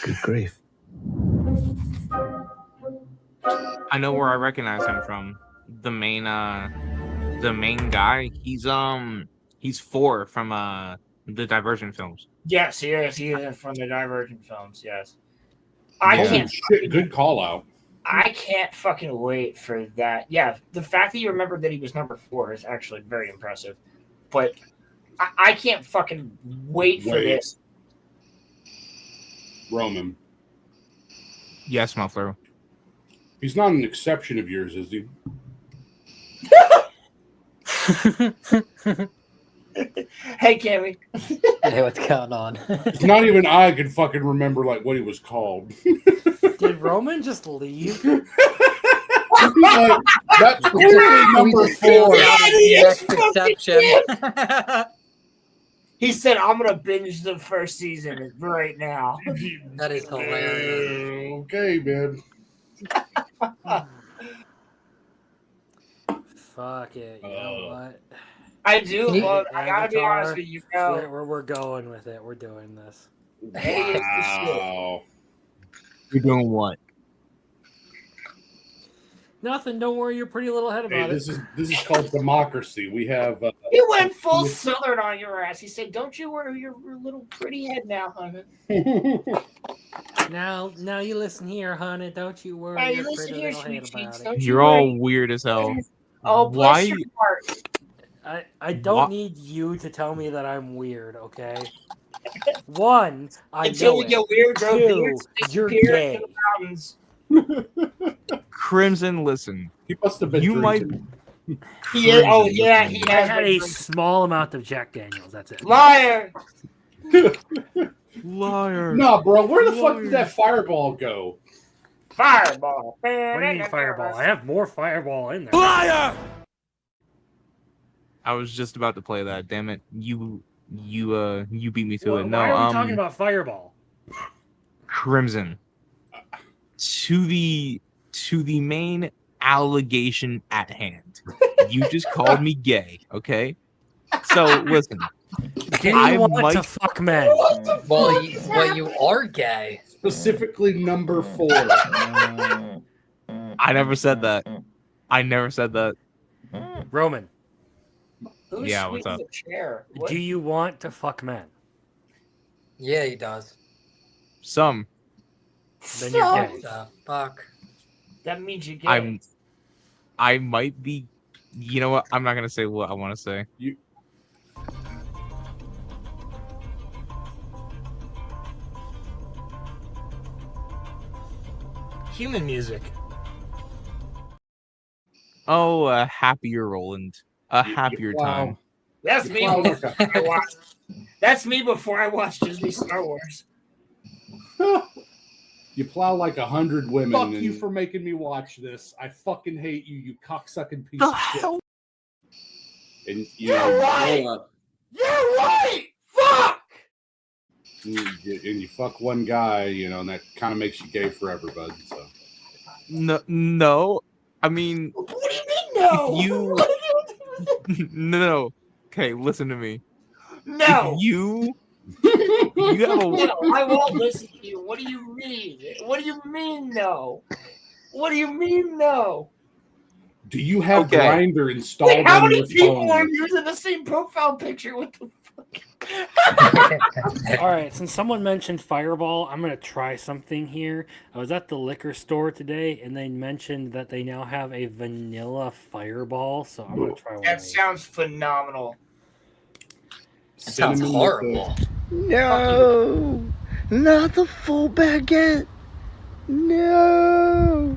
[SPEAKER 12] Good grief.
[SPEAKER 3] I know where I recognize him from. The main guy. He's 4 from the Divergent films.
[SPEAKER 4] Yes, he is. He is from the Divergent films. Yes.
[SPEAKER 13] Holy shit! Good call out.
[SPEAKER 4] I can't fucking wait for that. Yeah, the fact that you remembered that he was number 4 is actually very impressive. But I can't fucking wait for this.
[SPEAKER 13] Roman.
[SPEAKER 3] Yes, Muffler.
[SPEAKER 13] He's not an exception of yours, is he?
[SPEAKER 4] Hey, Cammy.
[SPEAKER 16] Hey, what's going on?
[SPEAKER 13] It's not even I can fucking remember like what he was called.
[SPEAKER 9] Did Roman just leave?
[SPEAKER 13] Like, that's clearly number 4.
[SPEAKER 16] Next exception.
[SPEAKER 4] He said, "I'm gonna binge the first season right now."
[SPEAKER 16] That is hilarious.
[SPEAKER 13] Okay, man.
[SPEAKER 9] Fuck it. You know what?
[SPEAKER 4] I do love. I gotta be honest with you, bro.
[SPEAKER 9] We're going with it. We're doing this.
[SPEAKER 13] Wow.
[SPEAKER 3] You're doing what?
[SPEAKER 9] Nothing. Don't worry your pretty little head about
[SPEAKER 13] Hey, this is called democracy. We have.
[SPEAKER 4] He went full Southern on your ass. He said, "Don't you worry your little pretty head now, honey."
[SPEAKER 9] Now you listen here, honey. Don't you worry.
[SPEAKER 4] Hey,
[SPEAKER 9] your
[SPEAKER 4] listen
[SPEAKER 9] pretty
[SPEAKER 4] here,
[SPEAKER 9] little
[SPEAKER 4] sweet
[SPEAKER 9] head
[SPEAKER 4] cheeks.
[SPEAKER 9] about
[SPEAKER 4] Don't
[SPEAKER 9] it.
[SPEAKER 4] you
[SPEAKER 3] You're all
[SPEAKER 4] worry.
[SPEAKER 3] weird as hell.
[SPEAKER 4] Oh, bless
[SPEAKER 3] Why?
[SPEAKER 4] your heart.
[SPEAKER 9] I don't need you to tell me that I'm weird, okay? One, I
[SPEAKER 4] Until
[SPEAKER 9] know
[SPEAKER 4] we
[SPEAKER 9] it.
[SPEAKER 4] get weird, bro.
[SPEAKER 9] Two,
[SPEAKER 4] Beards
[SPEAKER 9] you're
[SPEAKER 4] disappear
[SPEAKER 9] gay.
[SPEAKER 4] into the mountains.
[SPEAKER 3] Crimson, listen.
[SPEAKER 13] He must have been.
[SPEAKER 3] You might.
[SPEAKER 4] He is. Oh
[SPEAKER 3] Crimson,
[SPEAKER 4] yeah,
[SPEAKER 3] listen.
[SPEAKER 4] he
[SPEAKER 9] I
[SPEAKER 4] has
[SPEAKER 9] had
[SPEAKER 4] been
[SPEAKER 9] a
[SPEAKER 4] drinking.
[SPEAKER 9] small amount of Jack Daniels. That's it.
[SPEAKER 4] Liar.
[SPEAKER 3] Liar.
[SPEAKER 13] Nah, bro. Where the fuck did that fireball go?
[SPEAKER 4] Fireball.
[SPEAKER 9] What do you mean fireball? I have more fireball in there.
[SPEAKER 3] Liar. I was just about to play that. Damn it! You beat me to it. No,
[SPEAKER 9] Why are we talking about fireball?
[SPEAKER 3] Crimson. To the main allegation at hand. You just called me gay, okay? So listen.
[SPEAKER 9] Do you want to fuck men?
[SPEAKER 16] Well, you are gay.
[SPEAKER 13] Specifically, number 4.
[SPEAKER 3] I never said that. I never said that.
[SPEAKER 9] Roman,
[SPEAKER 4] Who's
[SPEAKER 3] Yeah, what's up?
[SPEAKER 4] squeezing the chair? What?
[SPEAKER 9] do you want to fuck men?
[SPEAKER 16] Yeah, he does.
[SPEAKER 3] Some.
[SPEAKER 9] Then you're gay.
[SPEAKER 16] Fuck.
[SPEAKER 4] That means you get.
[SPEAKER 3] I might be. You know what? I'm not gonna say what I want to say.
[SPEAKER 4] Human music.
[SPEAKER 3] Oh, a happier Roland. A happier time.
[SPEAKER 4] That's me. Before I watched. That's me before I watched Disney Star Wars.
[SPEAKER 13] You plow like 100 women.
[SPEAKER 6] Fuck
[SPEAKER 13] and
[SPEAKER 6] you for making me watch this. I fucking hate you, you cocksucking piece
[SPEAKER 3] The
[SPEAKER 6] of shit.
[SPEAKER 3] hell?
[SPEAKER 13] And
[SPEAKER 4] You're right. You're right. Fuck.
[SPEAKER 13] and you fuck one guy, and that kind of makes you gay forever, bud. So.
[SPEAKER 3] No. I mean,
[SPEAKER 4] What do you mean no?
[SPEAKER 3] no. Okay, listen to me.
[SPEAKER 4] No.
[SPEAKER 3] If you have a
[SPEAKER 4] No, I won't listen to you. What do you mean? What do you mean no? What do you mean no?
[SPEAKER 13] Do you have
[SPEAKER 3] Okay.
[SPEAKER 13] Grindr installed
[SPEAKER 4] Wait, how
[SPEAKER 13] on
[SPEAKER 4] many
[SPEAKER 13] your
[SPEAKER 4] people
[SPEAKER 13] phone?
[SPEAKER 4] are using the same profile picture? What the fuck?
[SPEAKER 9] All right, since someone mentioned Fireball, I'm going to try something here. I was at the liquor store today, and they mentioned that they now have a vanilla Fireball, so I'm going to try one
[SPEAKER 4] That
[SPEAKER 9] of these.
[SPEAKER 4] sounds phenomenal.
[SPEAKER 16] That sounds
[SPEAKER 13] Cinnamon
[SPEAKER 16] horrible.
[SPEAKER 17] No, not the full baguette. No.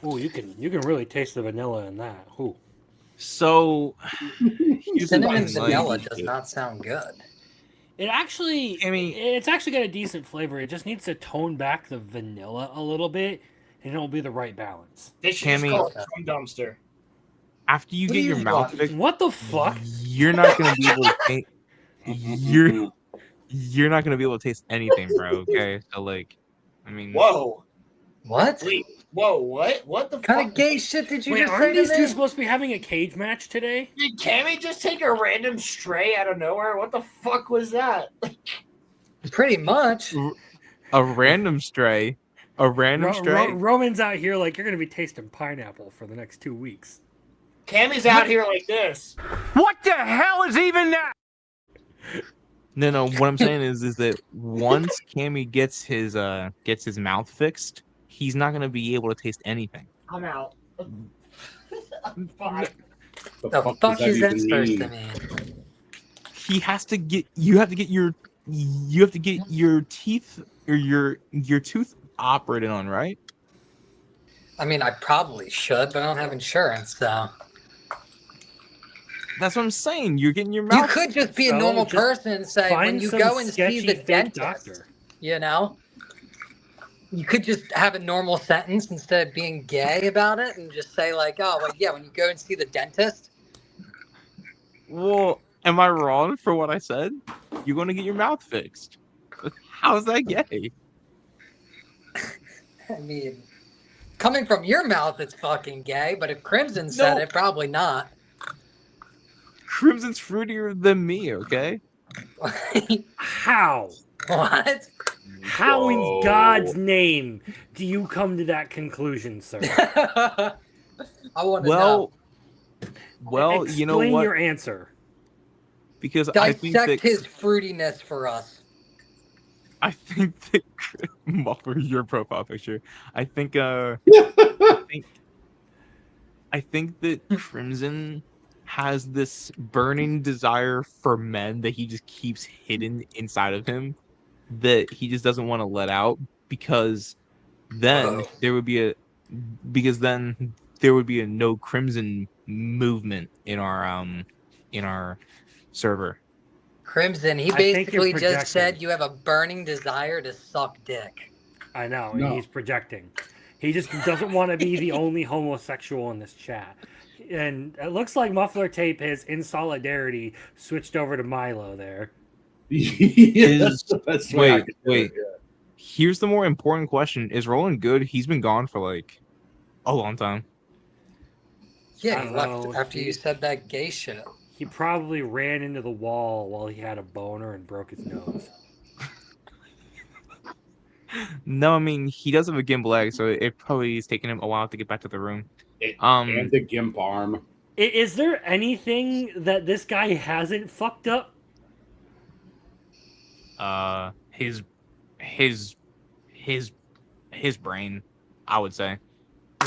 [SPEAKER 9] Oh, you can really taste the vanilla in that. Ooh.
[SPEAKER 3] So here's the
[SPEAKER 16] Cinnamon
[SPEAKER 3] thing,
[SPEAKER 16] vanilla
[SPEAKER 3] like,
[SPEAKER 16] does not sound good.
[SPEAKER 9] It's actually got a decent flavor. It just needs to tone back the vanilla a little bit, and it'll be the right balance.
[SPEAKER 4] They should just
[SPEAKER 3] Cammy,
[SPEAKER 4] call it Cum Dumpster.
[SPEAKER 3] after you
[SPEAKER 4] What
[SPEAKER 3] get
[SPEAKER 4] do
[SPEAKER 3] your
[SPEAKER 4] you
[SPEAKER 3] mouth
[SPEAKER 4] want?
[SPEAKER 3] fixed,
[SPEAKER 9] What the fuck?
[SPEAKER 3] you're not gonna be able to taste. You're not gonna be able to taste anything, bro. Okay, so like, I mean,
[SPEAKER 4] Whoa.
[SPEAKER 16] What?
[SPEAKER 4] Wait. Whoa. What? What the
[SPEAKER 16] kind
[SPEAKER 4] fuck?
[SPEAKER 16] of gay shit did you
[SPEAKER 9] Wait,
[SPEAKER 16] just say
[SPEAKER 9] aren't
[SPEAKER 16] to
[SPEAKER 9] these two
[SPEAKER 16] me?
[SPEAKER 9] supposed to be having a cage match today?
[SPEAKER 4] Did Cammy just take a random stray out of nowhere? What the fuck was that?
[SPEAKER 16] Pretty much.
[SPEAKER 3] a random stray,
[SPEAKER 9] Roman's out here like you're gonna be tasting pineapple for the next 2 weeks.
[SPEAKER 4] Cammy's out here like this.
[SPEAKER 8] What the hell is even that?
[SPEAKER 3] No. What I'm saying is that once Cammy gets his mouth fixed, he's not gonna be able to taste anything.
[SPEAKER 4] I'm out. Bye.
[SPEAKER 16] The fuck is that supposed to mean?
[SPEAKER 3] You have to get your teeth or your tooth operated on, right?
[SPEAKER 16] I mean, I probably should, but I don't have insurance, so.
[SPEAKER 3] That's what I'm saying. You're getting your mouth.
[SPEAKER 16] You could just be a normal person and say, when you go and see the dentist, you know, you could just have a normal sentence instead of being gay about it and just say, like, oh, well, yeah, when you go and see the dentist.
[SPEAKER 3] Well, am I wrong for what I said? You're going to get your mouth fixed. How's that gay?
[SPEAKER 16] I mean, coming from your mouth, it's fucking gay, but if Crimson said it, probably not.
[SPEAKER 3] Crimson's fruitier than me, okay?
[SPEAKER 9] How?
[SPEAKER 16] What?
[SPEAKER 9] How in God's name do you come to that conclusion, sir?
[SPEAKER 16] I want to know.
[SPEAKER 3] Well, you know what?
[SPEAKER 9] Explain your answer.
[SPEAKER 3] Because I think
[SPEAKER 16] Dissect
[SPEAKER 3] that
[SPEAKER 16] his fruitiness for us.
[SPEAKER 3] I think that for your profile picture, I think that Crimson has this burning desire for men that he just keeps hidden inside of him that he just doesn't want to let out, because then there would be a no Crimson movement in our server.
[SPEAKER 16] Crimson, he basically just said you have a burning desire to suck dick.
[SPEAKER 9] I know, and he's projecting. He just doesn't want to be the only homosexual in this chat. And it looks like Muffler Tape has, in solidarity, switched over to Milo there.
[SPEAKER 3] Wait. Here's the more important question. Is Roland good? He's been gone for like a long time.
[SPEAKER 16] Yeah, he left after you said that gay shit.
[SPEAKER 9] He probably ran into the wall while he had a boner and broke his nose.
[SPEAKER 3] No, I mean, he does have a gimp leg, so it probably is taking him a while to get back to the room.
[SPEAKER 13] And the gimp arm.
[SPEAKER 9] Is there anything that this guy hasn't fucked up?
[SPEAKER 3] His brain, I would say.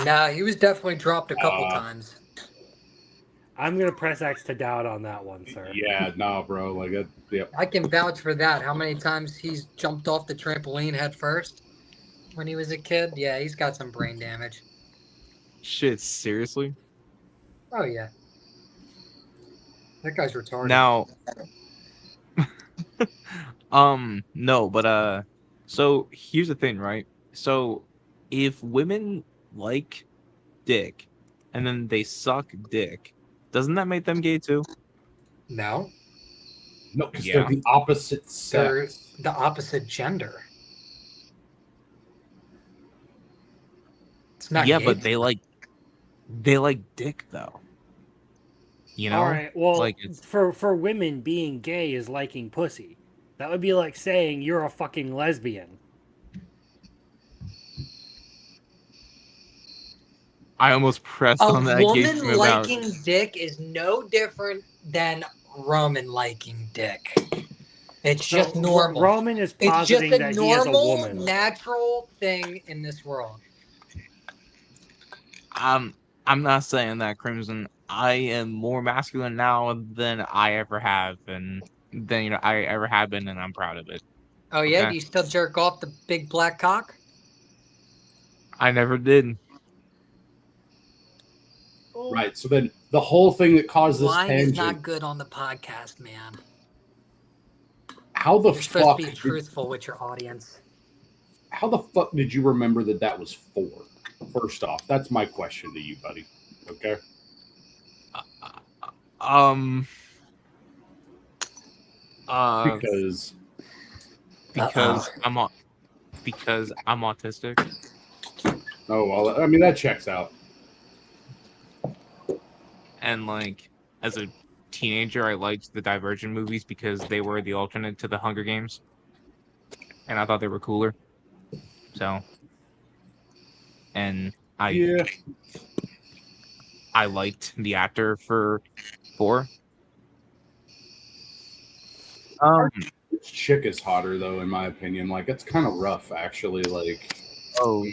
[SPEAKER 16] Nah, he was definitely dropped a couple times.
[SPEAKER 9] I'm gonna press X to doubt on that one, sir.
[SPEAKER 13] Yeah, no, bro. Like, yeah.
[SPEAKER 16] I can vouch for that. How many times he's jumped off the trampoline head first when he was a kid? Yeah, he's got some brain damage.
[SPEAKER 3] Shit, seriously?
[SPEAKER 16] Oh yeah, that guy's retarded.
[SPEAKER 3] Now, no, but so here's the thing, right? So if women like dick and then they suck dick, doesn't that make them gay too?
[SPEAKER 16] No.
[SPEAKER 13] No, because they're the opposite sex.
[SPEAKER 16] They're the opposite gender. It's not
[SPEAKER 3] yeah,
[SPEAKER 16] gay.
[SPEAKER 3] but they like dick though. You know?
[SPEAKER 9] All right. Well,
[SPEAKER 3] like
[SPEAKER 9] for women, being gay is liking pussy. That would be like saying you're a fucking lesbian.
[SPEAKER 3] I almost pressed on that.
[SPEAKER 16] A woman liking dick is no different than Roman liking dick. It's
[SPEAKER 9] So
[SPEAKER 16] just normal.
[SPEAKER 9] Roman is
[SPEAKER 16] It's just
[SPEAKER 9] positing
[SPEAKER 16] a
[SPEAKER 9] that he is a
[SPEAKER 16] normal,
[SPEAKER 9] woman.
[SPEAKER 16] natural thing in this world.
[SPEAKER 3] I'm not saying that, Crimson. I am more masculine now than I ever have, and than I ever have been, and I'm proud of it.
[SPEAKER 16] Oh yeah,
[SPEAKER 3] Okay?
[SPEAKER 16] do you still jerk off the big black cock?
[SPEAKER 3] I never did.
[SPEAKER 13] Right. So then the whole thing that caused this
[SPEAKER 16] Lying
[SPEAKER 13] tangent.
[SPEAKER 16] is not good on the podcast, man.
[SPEAKER 13] How the
[SPEAKER 16] You're supposed
[SPEAKER 13] fuck?
[SPEAKER 16] to be truthful with your audience.
[SPEAKER 13] How the fuck did you remember that was 4? First off, that's my question to you, buddy. Okay. Because
[SPEAKER 3] I'm autistic.
[SPEAKER 13] Oh well, I mean that checks out.
[SPEAKER 3] And like as a teenager, I liked the Divergent movies because they were the alternate to the Hunger Games, and I thought they were cooler. So, and I liked the actor for 4.
[SPEAKER 13] This chick is hotter though, in my opinion. Like it's kind of rough, actually. Like,
[SPEAKER 3] no,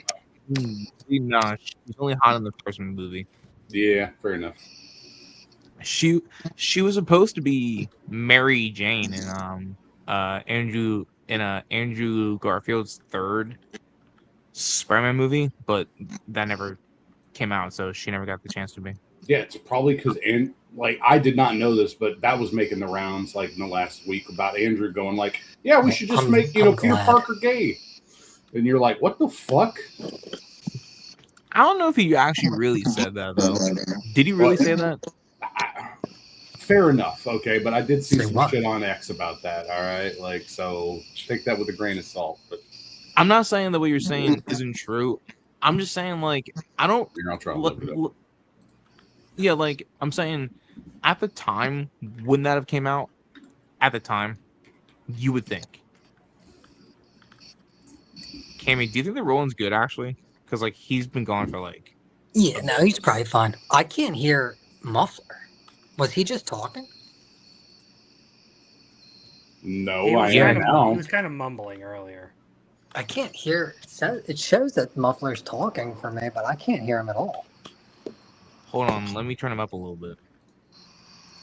[SPEAKER 3] she's only hot in the first movie.
[SPEAKER 13] Yeah, fair enough.
[SPEAKER 3] She was supposed to be Mary Jane in Andrew Garfield's 3rd Spider-Man movie, but that never came out, so she never got the chance to be.
[SPEAKER 13] Yeah, it's probably because I did not know this, but that was making the rounds like in the last week about Andrew going like, yeah, we should just make Peter Parker gay, and you're like, what the fuck?
[SPEAKER 3] I don't know if he actually really said that though. Did he really say that?
[SPEAKER 13] Fair enough, okay, but I did see some shit on X about that. All right, like so, take that with a grain of salt. But
[SPEAKER 3] I'm not saying that what you're saying isn't true. I'm just saying like I don't.
[SPEAKER 13] I'll try to look it up.
[SPEAKER 3] Yeah, like I'm saying, at the time when that have came out, at the time, you would think. Cammy, do you think the Roland's good actually? Because like he's been gone for like.
[SPEAKER 16] Yeah, no, he's probably fine. I can't hear Muffler. Was he just talking?
[SPEAKER 13] No,
[SPEAKER 9] He
[SPEAKER 13] now.
[SPEAKER 9] He was kind of mumbling earlier.
[SPEAKER 16] I can't hear. It shows that Muffler's talking for me, but I can't hear him at all.
[SPEAKER 3] Hold on, let me turn him up a little bit.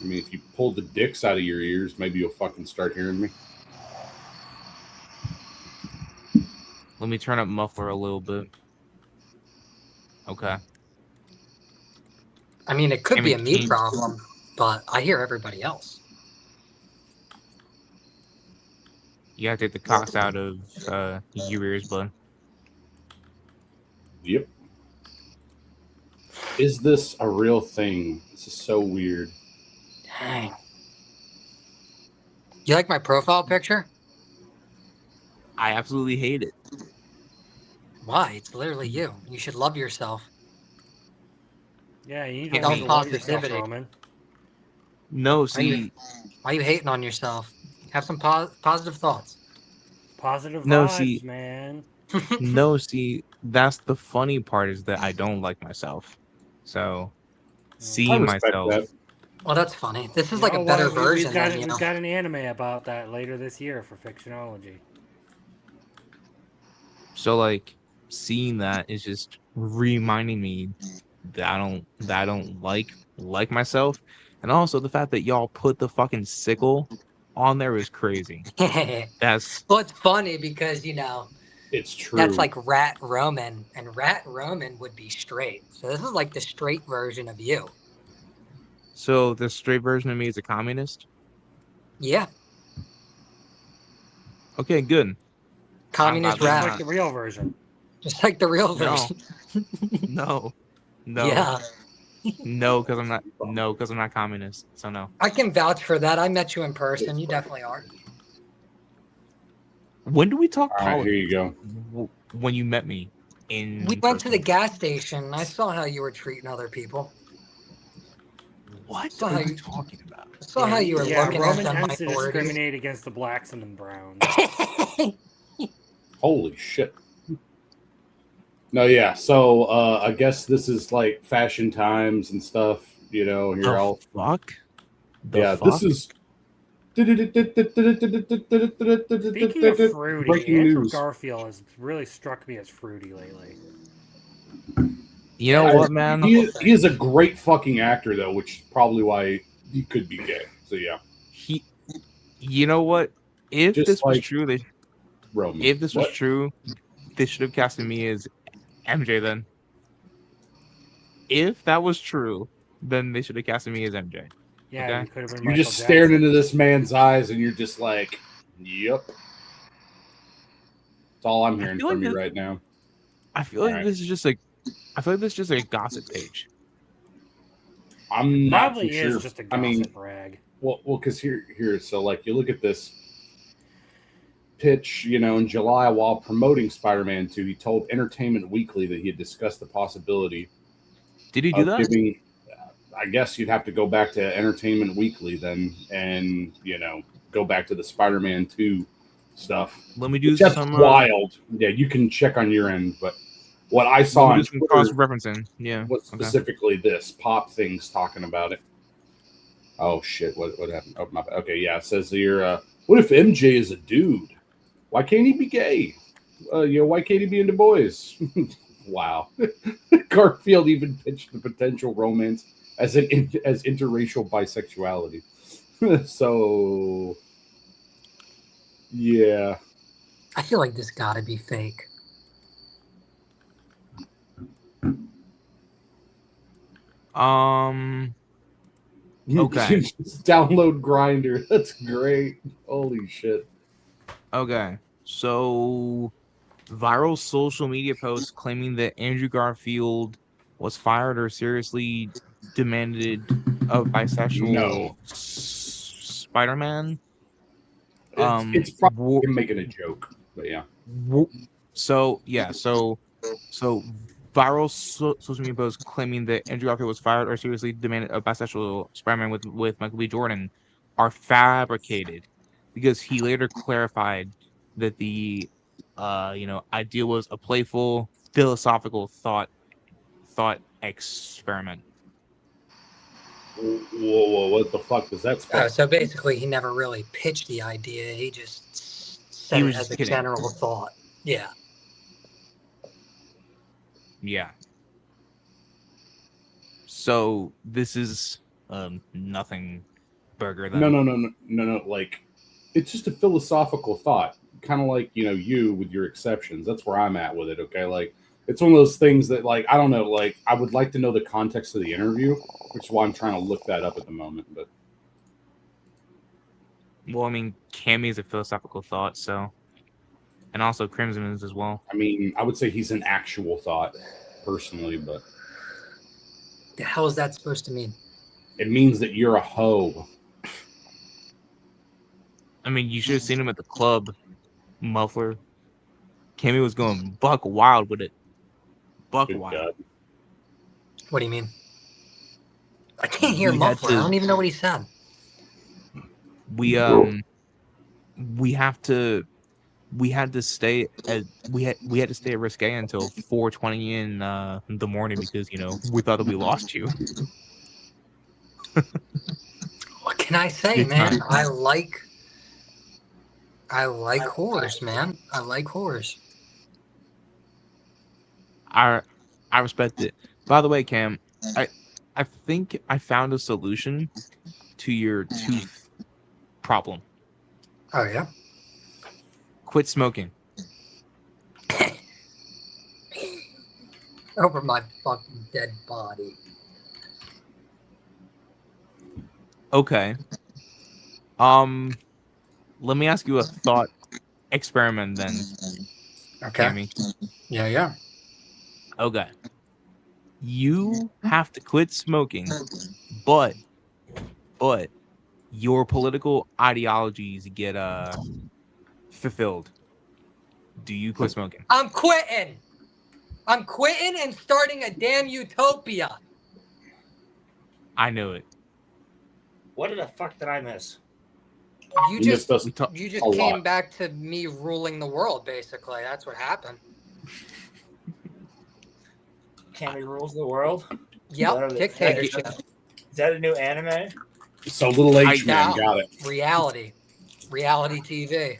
[SPEAKER 13] I mean, if you pull the dicks out of your ears, maybe you'll fucking start hearing me.
[SPEAKER 3] Let me turn up Muffler a little bit. Okay.
[SPEAKER 16] I mean, it could be a me problem, but I hear everybody else.
[SPEAKER 3] You gotta take the cocks out of your ears, bud.
[SPEAKER 13] Yep. Is this a real thing? This is so weird.
[SPEAKER 16] Dang. You like my profile picture?
[SPEAKER 3] I absolutely hate it.
[SPEAKER 16] Why? It's literally you. You should love yourself.
[SPEAKER 9] Yeah, you need to love yourself, Roman.
[SPEAKER 3] No, see.
[SPEAKER 16] Why are you hating on yourself? Have some positive thoughts.
[SPEAKER 9] Positive vibes, man.
[SPEAKER 3] No, see, that's the funny part is that I don't like myself. So, see myself.
[SPEAKER 13] That.
[SPEAKER 16] Well, that's funny. This is like a better version.
[SPEAKER 9] We've got an anime about that later this year for Fictionology.
[SPEAKER 3] So, like, seeing that is just reminding me that I don't like myself, and also the fact that y'all put the fucking sickle on there is crazy. That's
[SPEAKER 16] well, it's funny because
[SPEAKER 13] it's true.
[SPEAKER 16] That's like Rat Roman, and Rat Roman would be straight. So this is like the straight version of you.
[SPEAKER 3] So the straight version of me is a communist?
[SPEAKER 16] Yeah.
[SPEAKER 3] Okay, good.
[SPEAKER 16] Communist rat.
[SPEAKER 9] Just like the real version.
[SPEAKER 16] Just like the real version.
[SPEAKER 3] No.
[SPEAKER 16] Yeah.
[SPEAKER 3] No, because I'm not. No, because I'm not communist. So no.
[SPEAKER 16] I can vouch for that. I met you in person. You definitely are.
[SPEAKER 3] When do we talk
[SPEAKER 13] politics? All right, here you go.
[SPEAKER 3] When you met me in.
[SPEAKER 16] We went to the gas station. I saw how you were treating other people.
[SPEAKER 3] What are you talking about?
[SPEAKER 16] I saw how you were looking
[SPEAKER 9] Roman
[SPEAKER 16] at the
[SPEAKER 9] tends to
[SPEAKER 16] minorities.
[SPEAKER 9] discriminate against the blacks and the browns.
[SPEAKER 13] Holy shit. No, yeah. So I guess this is like fashion times and stuff. Here I'll
[SPEAKER 3] fuck.
[SPEAKER 13] This is.
[SPEAKER 9] Speaking of fruity,
[SPEAKER 13] breaking
[SPEAKER 9] Andrew
[SPEAKER 13] news.
[SPEAKER 9] Garfield has really struck me as fruity lately.
[SPEAKER 3] You know what, man?
[SPEAKER 13] He is a great fucking actor, though, which is probably why he could be gay. So yeah.
[SPEAKER 3] You know what? If
[SPEAKER 13] Just
[SPEAKER 3] this was
[SPEAKER 13] like
[SPEAKER 3] true,
[SPEAKER 13] Roman.
[SPEAKER 3] If this was true, they should have casted me as MJ then. If that was true, then they should have casted me as MJ.
[SPEAKER 9] Yeah,
[SPEAKER 3] okay?
[SPEAKER 9] you could have been.
[SPEAKER 13] You're
[SPEAKER 9] Michael
[SPEAKER 13] just staring
[SPEAKER 9] Jackson.
[SPEAKER 13] into this man's eyes, and you're just like, "Yep." That's all I'm hearing from you right now.
[SPEAKER 3] I feel like this is just like, I feel like this is just like a gossip page.
[SPEAKER 13] I'm not
[SPEAKER 9] Probably
[SPEAKER 13] too
[SPEAKER 9] is
[SPEAKER 13] sure.
[SPEAKER 9] just a
[SPEAKER 13] I mean,
[SPEAKER 9] gossip rag.
[SPEAKER 13] well, because here, so like you look at this pitch, in July while promoting Spider-Man 2, he told Entertainment Weekly that he had discussed the possibility.
[SPEAKER 3] Did he do that?
[SPEAKER 13] Giving, I guess you'd have to go back to Entertainment Weekly then, and go back to the Spider-Man 2 stuff.
[SPEAKER 3] Let me do
[SPEAKER 13] That's
[SPEAKER 3] some
[SPEAKER 13] wild. Yeah, you can check on your end, but what I saw on Twitter
[SPEAKER 3] cross-referencing,
[SPEAKER 13] was specifically this pop things talking about it. Oh shit! What happened? Oh my bad. Okay, yeah. It says here, what if MJ is a dude? Why can't he be gay? Why can't he be into boys? Wow. Garfield even pitched the potential romance as interracial bisexuality. So, yeah.
[SPEAKER 16] I feel like this got to be fake.
[SPEAKER 3] Okay.
[SPEAKER 13] Just download Grinder. That's great. Holy shit.
[SPEAKER 3] Okay. So, viral social media posts claiming that Andrew Garfield was fired or seriously demanded a bisexual Spider-Man.
[SPEAKER 13] It's probably him making a joke, but yeah.
[SPEAKER 3] So viral social media posts claiming that Andrew Garfield was fired or seriously demanded a bisexual Spider-Man with Michael B. Jordan are fabricated, because he later clarified that the idea was a playful, philosophical thought experiment.
[SPEAKER 13] Whoa, what the fuck does that spell?
[SPEAKER 16] So basically, he never really pitched the idea. He just said it as a general thought. Yeah.
[SPEAKER 3] Yeah. So this is nothing burger then.
[SPEAKER 13] No. Like, it's just a philosophical thought. Kind of like, you with your exceptions. That's where I'm at with it, okay? Like, it's one of those things that, like, I don't know, like, I would like to know the context of the interview, which is why I'm trying to look that up at the moment. But
[SPEAKER 3] well, I mean, Cammy is a philosophical thought, so, and also Crimson is as well.
[SPEAKER 13] I mean, I would say he's an actual thought, personally, but
[SPEAKER 16] the hell is that supposed to mean?
[SPEAKER 13] It means that you're a hoe.
[SPEAKER 3] I mean, you should have seen him at the club, Muffler. Cammy was going buck wild with it. Buck wild. God.
[SPEAKER 16] What do you mean? I can't hear Muffler. I don't even know what he said. We had
[SPEAKER 3] to stay at Risque until 4:20 in the morning because we thought that we lost you.
[SPEAKER 16] What can I say, man? I like horrors, man. I like horrors.
[SPEAKER 3] I respect it. By the way, Cam, I think I found a solution to your tooth problem.
[SPEAKER 16] Oh yeah?
[SPEAKER 3] Quit smoking.
[SPEAKER 16] Over my fucking dead body.
[SPEAKER 3] Okay. Let me ask you a thought experiment then.
[SPEAKER 16] Okay.
[SPEAKER 3] Cammy.
[SPEAKER 16] Yeah.
[SPEAKER 3] Okay. You have to quit smoking, but your political ideologies get fulfilled. Do you quit smoking?
[SPEAKER 16] I'm quitting and starting a damn utopia.
[SPEAKER 3] I knew it.
[SPEAKER 4] What the fuck did I miss?
[SPEAKER 16] You just came back to me ruling the world, basically. That's what happened.
[SPEAKER 4] Cammy rules the world?
[SPEAKER 16] Yep, dictatorship.
[SPEAKER 4] Is that a new anime?
[SPEAKER 13] So Little H-Man got it.
[SPEAKER 16] Reality TV.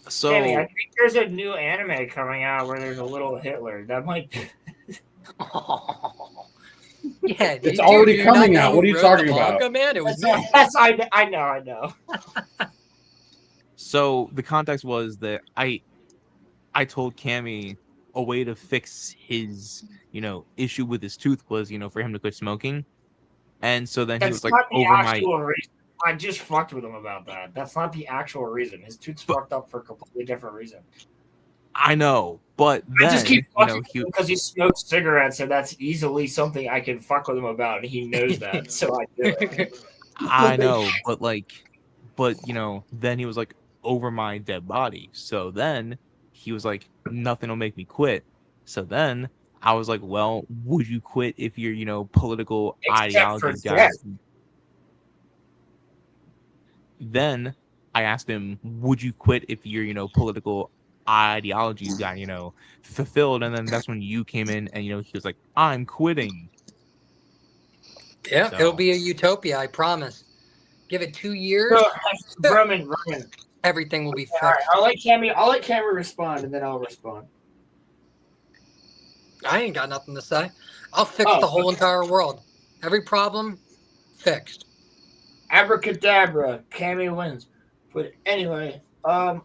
[SPEAKER 3] So
[SPEAKER 4] Cammy, I think there's a new anime coming out where there's a little Hitler. That might be...
[SPEAKER 16] Yeah,
[SPEAKER 13] it's already coming out. What are you talking about?
[SPEAKER 16] Man, it was me.
[SPEAKER 4] I know.
[SPEAKER 3] So the context was that I told Cammy a way to fix his, issue with his tooth was, for him to quit smoking. And so then he was
[SPEAKER 4] That's
[SPEAKER 3] like,
[SPEAKER 4] not the
[SPEAKER 3] over my.
[SPEAKER 4] actual reason. I just fucked with him about that. That's not the actual reason. His tooth's fucked up for a completely different reason.
[SPEAKER 3] I know, but then,
[SPEAKER 4] I just keep fucking with him because he smokes cigarettes, and that's easily something I can fuck with him about, and he knows that, so I do it.
[SPEAKER 3] I know, but then he was like, over my dead body. So then he was like, nothing will make me quit. So then I was like, well, would you quit if your, political
[SPEAKER 4] Except for
[SPEAKER 3] ideology got.
[SPEAKER 4] death.
[SPEAKER 3] Then I asked him, would you quit if your, political ideologies got, fulfilled? And then that's when you came in and, he was like, I'm quitting.
[SPEAKER 16] Yeah,
[SPEAKER 3] So.
[SPEAKER 16] It'll be a utopia, I promise. Give it 2 years.
[SPEAKER 4] So, Roman.
[SPEAKER 16] Everything will be fixed.
[SPEAKER 4] All right, I'll let Cammy respond, and then I'll respond.
[SPEAKER 16] I ain't got nothing to say. I'll fix the whole entire world. Every problem, fixed.
[SPEAKER 4] Abracadabra, Cammy wins. But anyway, have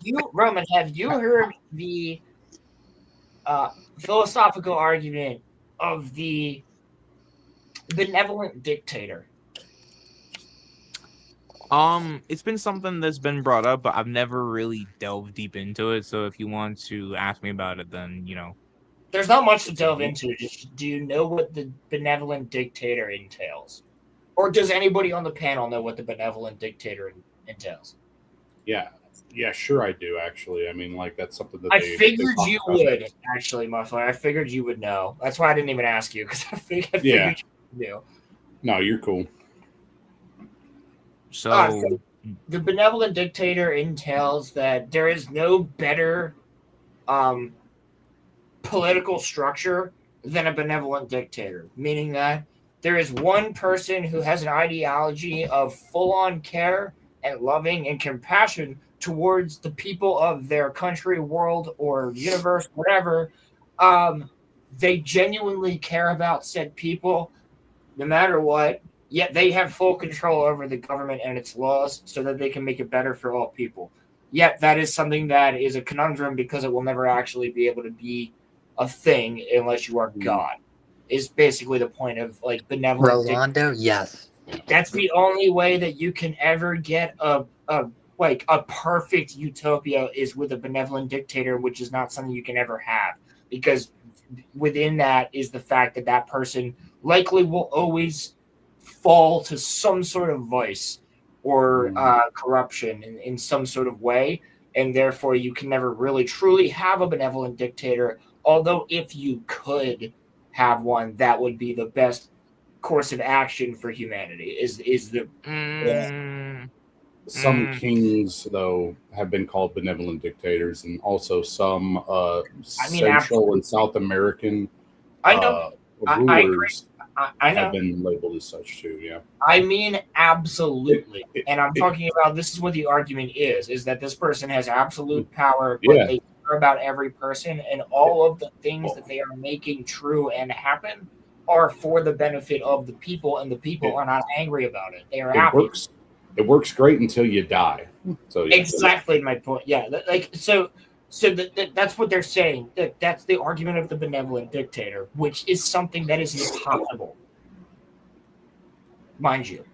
[SPEAKER 4] you, Roman? Have you heard the philosophical argument of the benevolent dictator?
[SPEAKER 3] It's been something that's been brought up, but I've never really delved deep into it. So if you want to ask me about it, then
[SPEAKER 4] There's not much to delve into. Just, do you know what the benevolent dictator entails? Or does anybody on the panel know what the benevolent dictator entails?
[SPEAKER 13] Yeah, sure I do, actually. I mean, like, that's something that
[SPEAKER 4] I figured you would, actually, Muffler. I figured you would know. That's why I didn't even ask you, because I figured you knew.
[SPEAKER 13] No, you're cool.
[SPEAKER 3] So
[SPEAKER 4] the benevolent dictator entails that there is no better political structure than a benevolent dictator, meaning that there is one person who has an ideology of full-on care and loving and compassion towards the people of their country, world, or universe, whatever. They genuinely care about said people no matter what, yet they have full control over the government and its laws so that they can make it better for all people. Yet that is something that is a conundrum because it will never actually be able to be a thing unless you are God. Is basically the point of like benevolent.
[SPEAKER 16] Rolando, yes.
[SPEAKER 4] That's the only way that you can ever get a perfect utopia is with a benevolent dictator, which is not something you can ever have, because within that is the fact that that person likely will always fall to some sort of vice or corruption in some sort of way, and therefore you can never really truly have a benevolent dictator. Although if you could have one, that would be the best course of action for humanity.
[SPEAKER 13] Some kings, though, have been called benevolent dictators, and also some Central and South American rulers have been labeled as such too. Yeah,
[SPEAKER 4] I mean, absolutely. And I'm talking about, this is what the argument is that this person has absolute power, but they care about every person, and all of the things that they are making true and happen are for the benefit of the people, and the people are not angry about it. They are happy.
[SPEAKER 13] It works great until you die. So
[SPEAKER 4] exactly my point. Yeah, that's what they're saying. That's the argument of the benevolent dictator, which is something that is impossible, mind you.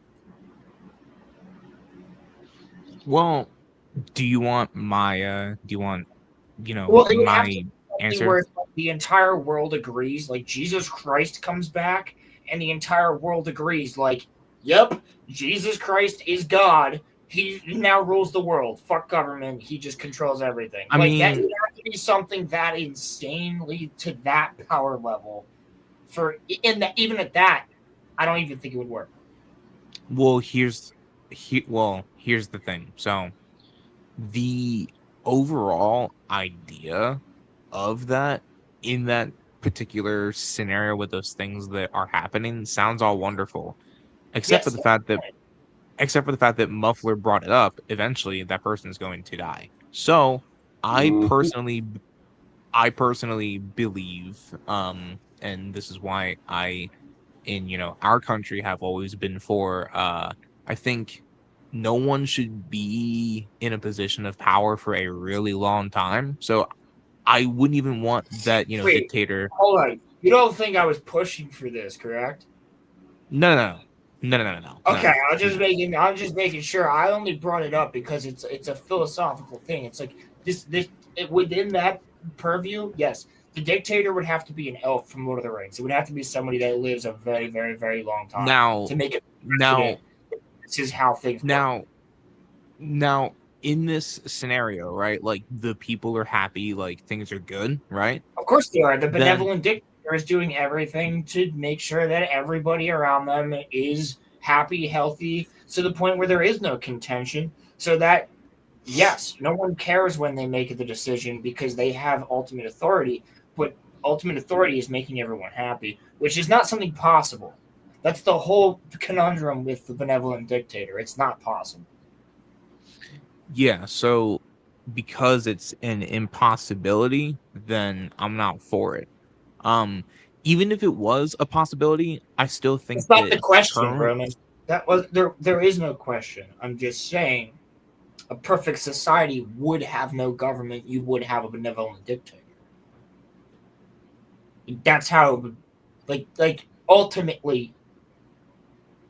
[SPEAKER 3] Well, do you want my my answer?
[SPEAKER 4] Where the entire world agrees, like Jesus Christ comes back, and the entire world agrees, like, yep, Jesus Christ is God. He now rules the world. Fuck government. He just controls everything. That would have to be something that insanely to that power level. Even at that, I don't even think it would work.
[SPEAKER 3] Well, here's the thing. So, the overall idea of that in that particular scenario with those things that are happening sounds all wonderful, except for the fact that Muffler brought it up. Eventually, that person is going to die. So, I personally believe, and this is why I, in our country, have always been for. I think no one should be in a position of power for a really long time. So, I wouldn't even want that,
[SPEAKER 4] Wait,
[SPEAKER 3] dictator.
[SPEAKER 4] hold on. You don't think I was pushing for this, correct?
[SPEAKER 3] No.
[SPEAKER 4] Okay, I'm just making sure. I only brought it up because it's a philosophical thing. It's like within that purview. Yes, the dictator would have to be an elf from Lord of the Rings. It would have to be somebody that lives a very, very, very long time to make it. This is how things work.
[SPEAKER 3] Now, in this scenario, right? Like the people are happy, like things are good, right?
[SPEAKER 4] Of course they are. The benevolent dictator is doing everything to make sure that everybody around them is happy, healthy, to the point where there is no contention. So that, yes, no one cares when they make the decision because they have ultimate authority. But ultimate authority is making everyone happy, which is not something possible. That's the whole conundrum with the benevolent dictator. It's not possible.
[SPEAKER 3] Yeah, so because it's an impossibility, then I'm not for it. Even if it was a possibility, I still think
[SPEAKER 4] It's not
[SPEAKER 3] that
[SPEAKER 4] the question, Roman. That was there. There is no question. I'm just saying, a perfect society would have no government. You would have a benevolent dictator. That's how, it would, like ultimately,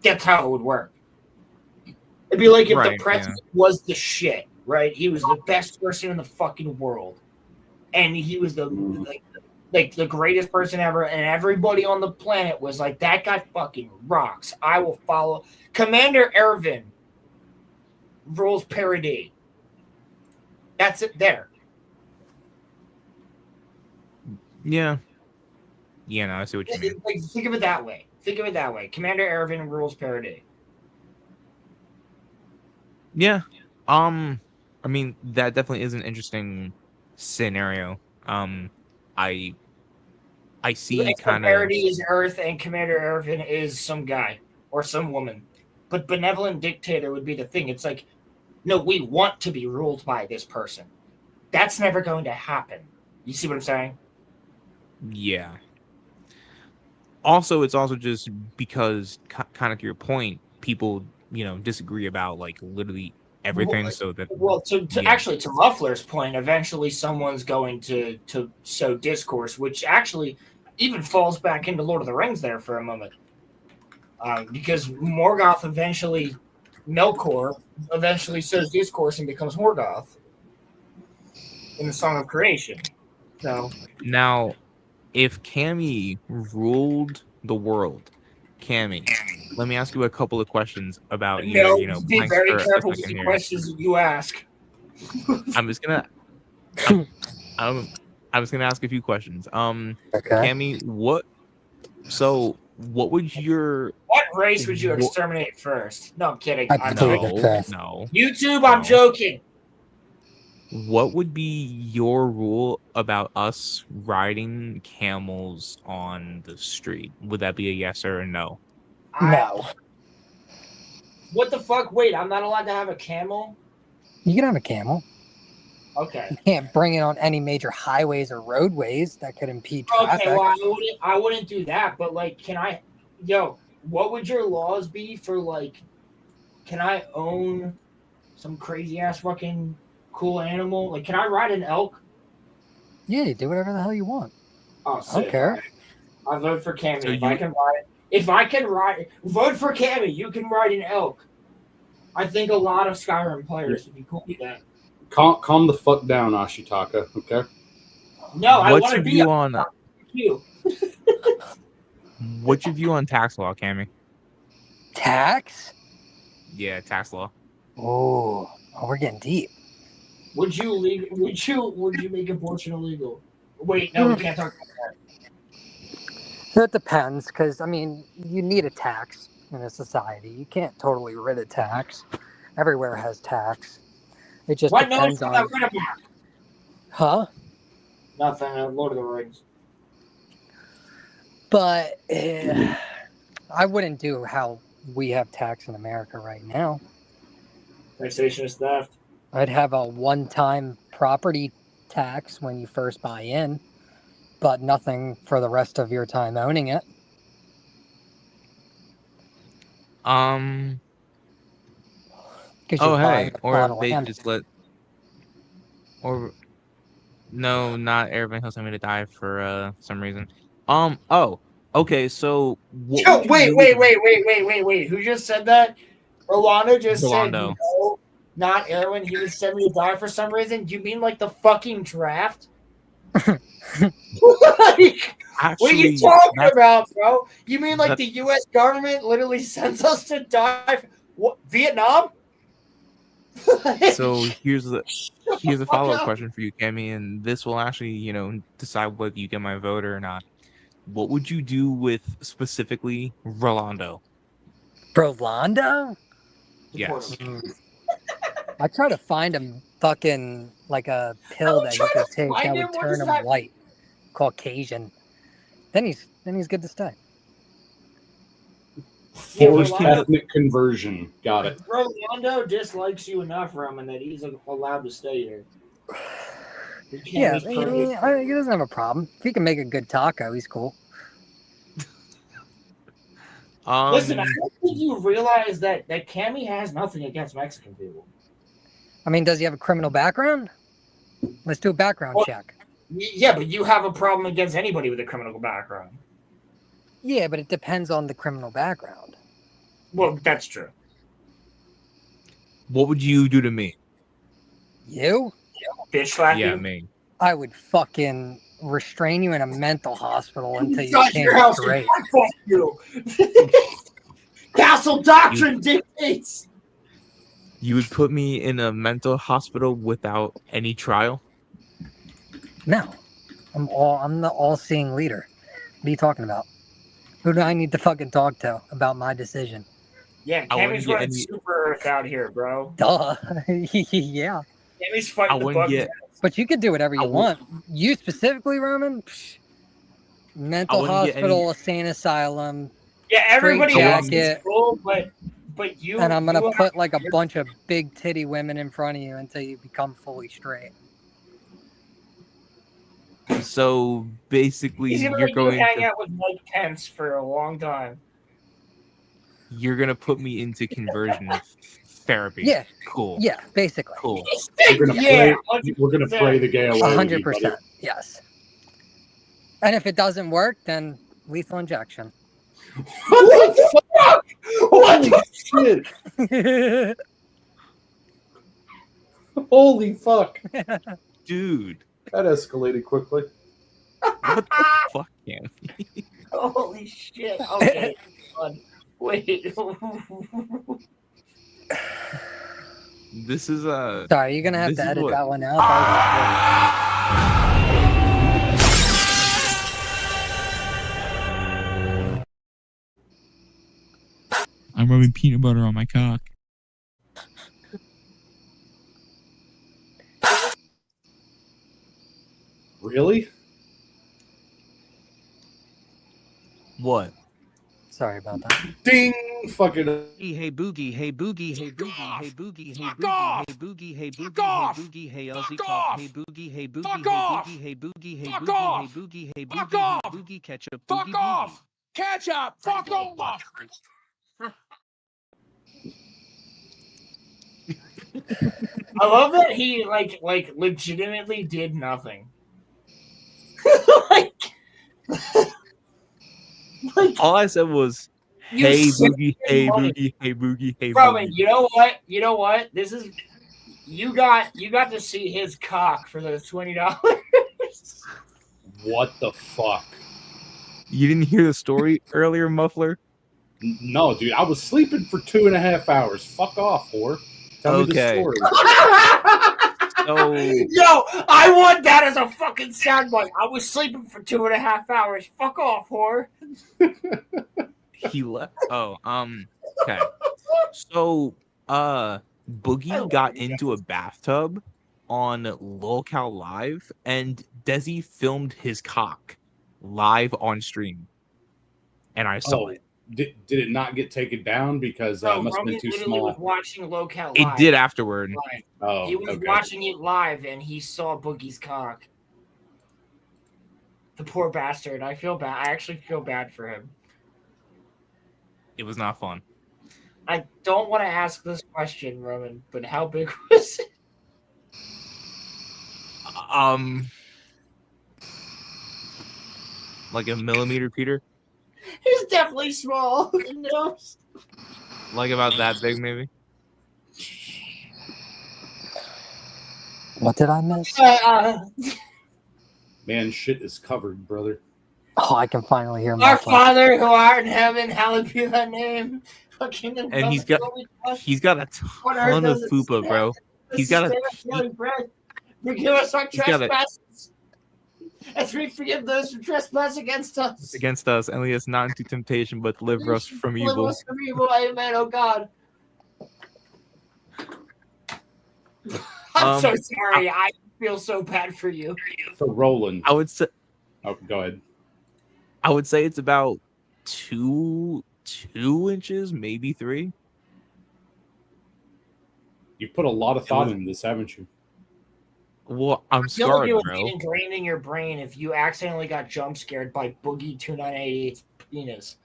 [SPEAKER 4] that's how it would work. It'd be like if the president was the shit, right? He was the best person in the fucking world, and he was the like the greatest person ever, and everybody on the planet was like, that guy fucking rocks. I will follow. Commander Ervin rules Paradis. That's it there.
[SPEAKER 3] Yeah. Yeah, no, I see what you mean.
[SPEAKER 4] Like, think of it that way. Commander Ervin rules Paradis.
[SPEAKER 3] Yeah. I mean, that definitely is an interesting scenario. I see kind of.
[SPEAKER 4] Paradis is Earth and Commander Ervin is some guy or some woman. But benevolent dictator would be the thing. It's like, no, we want to be ruled by this person. That's never going to happen. You see what I'm saying?
[SPEAKER 3] Yeah. Also, it's also just because, kind of to your point, people, disagree about like literally everything.
[SPEAKER 4] Actually, to Muffler's point, eventually someone's going to sow discourse, which actually even falls back into Lord of the Rings there for a moment. Because Morgoth eventually, Melkor eventually sows discourse and becomes Morgoth in the Song of Creation. So
[SPEAKER 3] now, if Cammy ruled the world, Cammy, let me ask you a couple of questions about your,
[SPEAKER 4] be very careful with the questions that you ask.
[SPEAKER 3] I'm just gonna ask a few questions.
[SPEAKER 16] Okay.
[SPEAKER 3] Cammy, what would your
[SPEAKER 4] what race would you exterminate first? No, I'm kidding.
[SPEAKER 3] No.
[SPEAKER 4] YouTube, I'm joking.
[SPEAKER 3] What would be your rule about us riding camels on the street? Would that be a yes or a no?
[SPEAKER 16] No.
[SPEAKER 4] What the fuck? Wait, I'm not allowed to have a camel?
[SPEAKER 16] You can have a camel.
[SPEAKER 4] Okay.
[SPEAKER 16] You can't bring it on any major highways or roadways that could impede traffic.
[SPEAKER 4] Okay, well, I wouldn't do that, but like, what would your laws be for like, can I own some crazy ass fucking cool animal? Like, can I ride an elk?
[SPEAKER 16] Yeah, do whatever the hell you want.
[SPEAKER 4] Oh,
[SPEAKER 16] I don't care.
[SPEAKER 4] I vote for Cammy. If I can ride, vote for Cammy. You can ride an elk. I think a lot of Skyrim players would be cool with that.
[SPEAKER 13] Calm the fuck down, Ashitaka. Okay.
[SPEAKER 4] No, I want to be
[SPEAKER 3] on you. What's your view on tax law, Cammy?
[SPEAKER 16] Tax?
[SPEAKER 3] Yeah, tax law.
[SPEAKER 16] Oh, we're getting deep.
[SPEAKER 4] Would you make abortion illegal? Wait, no, we can't talk about
[SPEAKER 16] that. It depends, because I mean, you need a tax in a society. You can't totally rid of tax. Everywhere has tax. It just depends on. Huh?
[SPEAKER 4] Nothing. Lord of the Rings.
[SPEAKER 16] But I wouldn't do how we have tax in America right now.
[SPEAKER 4] Taxation is theft.
[SPEAKER 16] I'd have a one-time property tax when you first buy in, but nothing for the rest of your time owning it.
[SPEAKER 3] Oh, hey, or they just let, or No, not everybody else told me to die for some reason. Oh, okay. So what
[SPEAKER 4] Yo,
[SPEAKER 3] would you do
[SPEAKER 4] wait. Who just said that? Rolando just said
[SPEAKER 3] Rolando.
[SPEAKER 4] no, not Erwin. He would send me to die for some reason. You mean like the fucking draft? What are you
[SPEAKER 3] Actually,
[SPEAKER 4] talking about, bro? You mean like
[SPEAKER 3] that-
[SPEAKER 4] the U.S. government literally sends us to die? What, Vietnam?
[SPEAKER 3] So here's a follow-up
[SPEAKER 4] up.
[SPEAKER 3] question for you, Kemi, and this will actually, decide whether you get my vote or not. What would you do with specifically Rolando?
[SPEAKER 16] Rolando?
[SPEAKER 3] Yes.
[SPEAKER 16] I try to find him fucking like a pill that he could take that would turn him white, Caucasian. Then he's good to stay.
[SPEAKER 13] Forced ethnic conversion. Got it.
[SPEAKER 4] Rolando dislikes you enough, Roman, that he's allowed to stay here.
[SPEAKER 16] Yeah, he doesn't have a problem. If he can make a good taco, he's cool.
[SPEAKER 4] Listen, I don't think you realize that Cammy has nothing against Mexican people.
[SPEAKER 16] I mean, does he have a criminal background? Let's do a background check.
[SPEAKER 4] Yeah, but you have a problem against anybody with a criminal background.
[SPEAKER 16] Yeah, but it depends on the criminal background.
[SPEAKER 4] Well, that's true.
[SPEAKER 3] What would you do to me?
[SPEAKER 16] You?
[SPEAKER 4] Bitch slap
[SPEAKER 3] Yeah,
[SPEAKER 4] you?
[SPEAKER 3] me.
[SPEAKER 16] I would fucking restrain you in a mental hospital until you
[SPEAKER 4] Inside
[SPEAKER 16] came
[SPEAKER 4] your house,
[SPEAKER 16] straight.
[SPEAKER 4] fuck you. Castle doctrine dictates.
[SPEAKER 3] You would put me in a mental hospital without any trial?
[SPEAKER 16] No. I'm the all-seeing leader. What are you talking about? Who do I need to fucking talk to about my decision?
[SPEAKER 4] Yeah, Cammy's running Super Earth out here, bro.
[SPEAKER 16] Duh. Yeah.
[SPEAKER 4] Cammy's fighting the bug.
[SPEAKER 16] But you could do whatever you want. You specifically, Roman? Psh, mental hospital, insane asylum.
[SPEAKER 4] Yeah, everybody else
[SPEAKER 16] jacket,
[SPEAKER 4] is cool, but you.
[SPEAKER 16] And I'm gonna put like a bunch of big titty women in front of you until you become fully straight.
[SPEAKER 3] So basically,
[SPEAKER 4] He's
[SPEAKER 3] you're going
[SPEAKER 4] hang
[SPEAKER 3] to
[SPEAKER 4] out with Mike Pence for a long time.
[SPEAKER 3] you're gonna put me into conversion therapy.
[SPEAKER 16] Yeah.
[SPEAKER 3] Cool.
[SPEAKER 16] Yeah, basically.
[SPEAKER 3] Cool.
[SPEAKER 13] We're gonna pray the gay away.
[SPEAKER 16] 100%. Yes. And if it doesn't work, then lethal injection.
[SPEAKER 13] What the fuck? What the shit? Holy fuck.
[SPEAKER 3] Dude.
[SPEAKER 13] That escalated quickly.
[SPEAKER 3] What the fuck, man?
[SPEAKER 4] Holy shit. Okay. Wait.
[SPEAKER 3] This is
[SPEAKER 16] Sorry, you're gonna have to edit that one out.
[SPEAKER 3] I'm rubbing peanut butter on my cock.
[SPEAKER 13] Really?
[SPEAKER 3] What?
[SPEAKER 16] Sorry about that.
[SPEAKER 13] Ding! Fucking.
[SPEAKER 18] Hey boogie, hey boogie, hey boogie, hey boogie, hey boogie, hey boogie, hey boogie, hey boogie, hey LZ cop, hey boogie, hey boogie, hey boogie, hey boogie, hey boogie, hey boogie, hey boogie, hey boogie, ketchup, boogie, boogie.
[SPEAKER 8] Ketchup! Fuck off!
[SPEAKER 4] I love that he like legitimately did nothing.
[SPEAKER 3] All I said was,
[SPEAKER 4] You
[SPEAKER 3] "Hey
[SPEAKER 4] said
[SPEAKER 3] boogie, hey
[SPEAKER 4] money.
[SPEAKER 3] boogie, hey boogie, hey
[SPEAKER 4] Roman,
[SPEAKER 3] boogie."
[SPEAKER 4] you know what? You know what? This is you got to see his cock for those $20.
[SPEAKER 13] What the fuck?
[SPEAKER 3] You didn't hear the story earlier, Muffler?
[SPEAKER 13] No, dude. I was sleeping for 2.5 hours. Fuck off, whore. Tell me the story.
[SPEAKER 3] So,
[SPEAKER 4] yo, I want that as a fucking soundbite. I was sleeping for 2.5 hours. Fuck off, whore.
[SPEAKER 3] he left. Oh, okay. So, Boogie got into a bathtub on LolCal Live, and Desi filmed his cock live on stream, and I saw it.
[SPEAKER 13] Did it not get taken down because it must have been too small?
[SPEAKER 4] Was watching LoCal live.
[SPEAKER 3] It did afterward.
[SPEAKER 13] Oh,
[SPEAKER 4] he was watching it live, and he saw Boogie's cock. The poor bastard. I feel bad. I actually feel bad for him.
[SPEAKER 3] It was not fun.
[SPEAKER 4] I don't want to ask this question, Roman, but how big was it?
[SPEAKER 3] Like a millimeter, Peter?
[SPEAKER 4] He's definitely small. No.
[SPEAKER 3] Like about that big, maybe?
[SPEAKER 16] What did I miss?
[SPEAKER 13] Man, shit is covered, brother.
[SPEAKER 16] Oh, I can finally hear
[SPEAKER 4] Our
[SPEAKER 16] myself.
[SPEAKER 4] Father who art in heaven, hallowed be thy name. Fucking
[SPEAKER 3] And he's got a ton of fupa, bro. He's got a
[SPEAKER 4] Forgive us our
[SPEAKER 3] he's got a
[SPEAKER 4] trespasses, as we forgive those who trespass against us.
[SPEAKER 3] against us, and lead us not into temptation, but deliver us from
[SPEAKER 4] Deliver
[SPEAKER 3] evil.
[SPEAKER 4] us from evil. Amen. Oh God. I'm so sorry. I feel so bad for you.
[SPEAKER 13] For Roland,
[SPEAKER 3] I would say.
[SPEAKER 13] Oh, go ahead.
[SPEAKER 3] I would say it's about 2 inches, maybe 3.
[SPEAKER 13] You've put a lot of thought into this, haven't you?
[SPEAKER 3] Well, I'm
[SPEAKER 4] I feel like
[SPEAKER 3] scarred,
[SPEAKER 4] it would
[SPEAKER 3] bro.
[SPEAKER 4] be ingrained in your brain if you accidentally got jump scared by Boogie 2988's penis.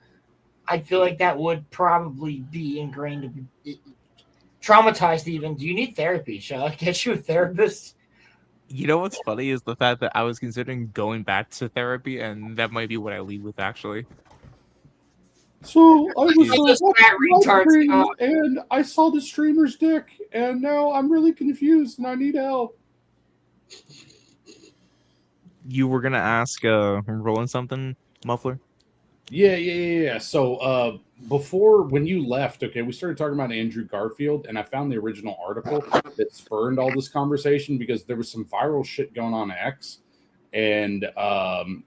[SPEAKER 4] I feel like that would probably be ingrained, traumatized even. Do you need therapy? Shall I get you a therapist?
[SPEAKER 3] You know what's funny is the fact that I was considering going back to therapy, and that might be what I lead with, actually.
[SPEAKER 13] So I was
[SPEAKER 4] Just fat retards,
[SPEAKER 13] and I saw the streamer's dick, and now I'm really confused, and I need help.
[SPEAKER 3] You were gonna ask Roland something, Muffler?
[SPEAKER 13] Yeah. So before, when you left, okay, we started talking about Andrew Garfield, and I found the original article that spurned all this conversation because there was some viral shit going on X, and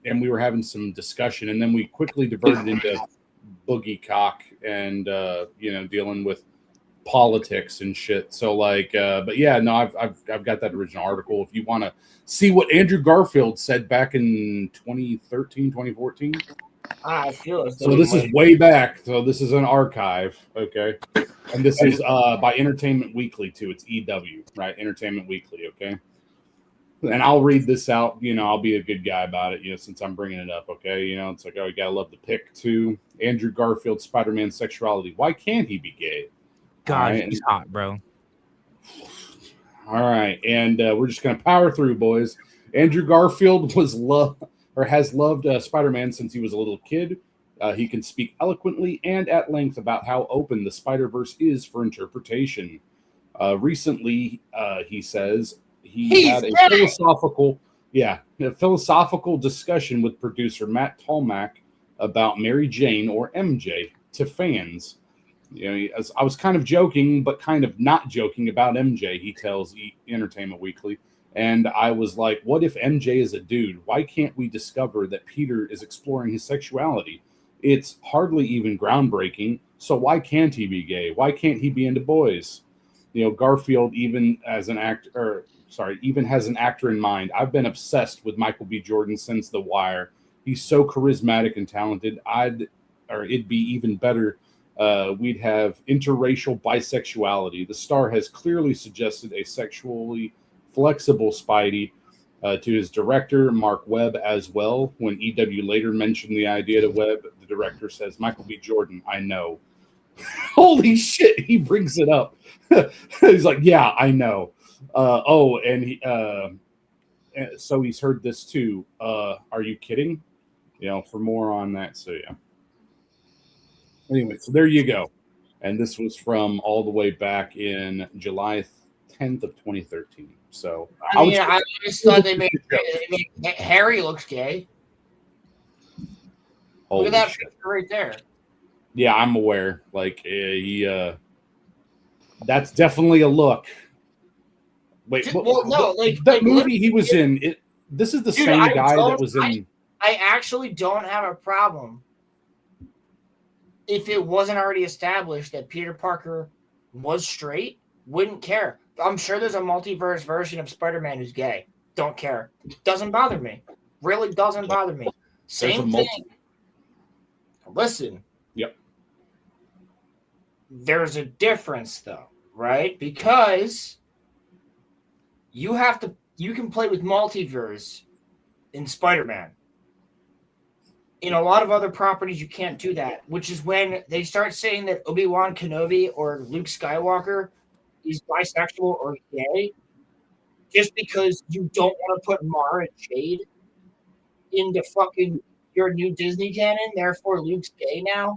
[SPEAKER 13] we were having some discussion, and then we quickly diverted into boogie cock and dealing with politics and shit. So but yeah, no, I've got that original article if you want to see what Andrew Garfield said back in 2013, 2014.
[SPEAKER 4] I feel as though
[SPEAKER 13] So this is way back. So this is an archive, okay? And this is by Entertainment Weekly too. It's EW, right? Entertainment Weekly, okay? And I'll read this out. I'll be a good guy about it. Since I'm bringing it up, okay? It's like, oh, you gotta love the pick too. Andrew Garfield, Spider-Man sexuality. Why can't he be gay?
[SPEAKER 3] God, he's hot, bro.
[SPEAKER 13] All right, and we're just gonna power through, boys. Andrew Garfield has loved Spider-Man since he was a little kid. He can speak eloquently and at length about how open the Spider-Verse is for interpretation. Recently, he says he had a philosophical discussion with producer Matt Tolmach about Mary Jane or MJ to fans. I was kind of joking, but kind of not joking about MJ, he tells Entertainment Weekly. And I was like, what if MJ is a dude? Why can't we discover that Peter is exploring his sexuality? It's hardly even groundbreaking. So why can't he be gay? Why can't he be into boys? Garfield even has an actor in mind. I've been obsessed with Michael B. Jordan since The Wire. He's so charismatic and talented. It'd be even better. We'd have interracial bisexuality. The star has clearly suggested a sexually flexible Spidey to his director, Mark Webb, as well. When EW later mentioned the idea to Webb, the director says, Michael B. Jordan, I know. Holy shit, he brings it up. He's like, yeah, I know. So he's heard this too. Are you kidding? For more on that. So yeah. Anyway, so there you go. And this was from all the way back in July 10th of 2013. So
[SPEAKER 4] I just thought they made Harry looks gay. Look at that picture right there.
[SPEAKER 13] Yeah, I'm aware. That's definitely a look. Wait, that movie he was in. This is the same guy that was in.
[SPEAKER 4] I actually don't have a problem if it wasn't already established that Peter Parker was straight. Wouldn't care. I'm sure there's a multiverse version of Spider-Man who's gay. Don't care. Doesn't bother me. Really doesn't bother me. Same thing. Listen.
[SPEAKER 13] Yep.
[SPEAKER 4] There's a difference though, right? Because you can play with multiverse in Spider-Man. In a lot of other properties, you can't do that, which is when they start saying that Obi-Wan Kenobi or Luke Skywalker is bisexual or gay, just because you don't want to put Mara Jade into fucking your new Disney canon, therefore Luke's gay now.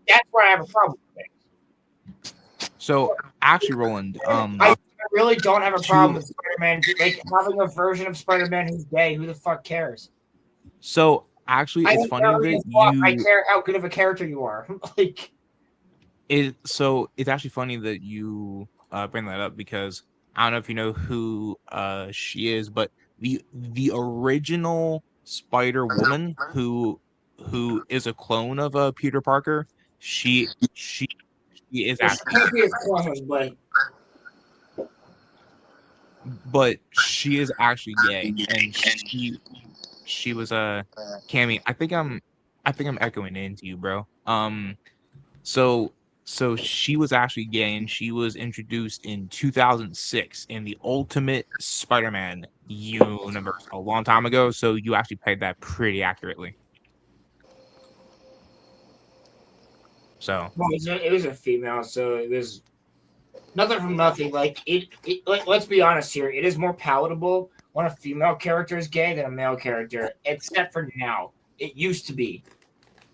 [SPEAKER 4] That's where I have a problem with it.
[SPEAKER 3] So actually, Roland,
[SPEAKER 4] I really don't have a problem with Spider-Man. Like having a version of Spider-Man who's gay. Who the fuck cares?
[SPEAKER 3] So actually,
[SPEAKER 4] I
[SPEAKER 3] it's
[SPEAKER 4] don't
[SPEAKER 3] funny
[SPEAKER 4] care who
[SPEAKER 3] that
[SPEAKER 4] you fuck. I
[SPEAKER 3] you.
[SPEAKER 4] care how good of a character you are. Like,
[SPEAKER 3] So it's actually funny that you bring that up because I don't know if you know who she is, but the original Spider Woman who is a clone of Peter Parker, she is
[SPEAKER 4] well, she
[SPEAKER 3] actually
[SPEAKER 4] can't be a clone,
[SPEAKER 3] but she is actually gay, and she was a Cammy. I think I'm echoing into you, bro. So she was actually gay, and she was introduced in 2006 in the Ultimate Spider-Man universe a long time ago. So you actually played that pretty accurately. So
[SPEAKER 4] well, it was a female, so it was nothing from nothing. Like let's be honest here. It is more palatable when a female character is gay than a male character, except for now. It used to be.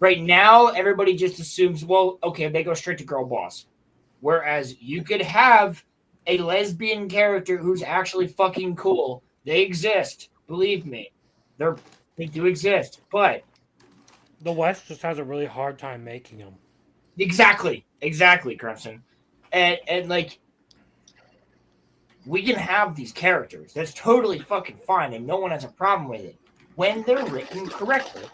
[SPEAKER 4] Right now, everybody just assumes, well, okay, they go straight to girl boss. Whereas you could have a lesbian character who's actually fucking cool. They exist. Believe me. They do exist. But
[SPEAKER 9] the West just has a really hard time making them.
[SPEAKER 4] Exactly, Crimson. And like we can have these characters. That's totally fucking fine, and no one has a problem with it when they're written correctly.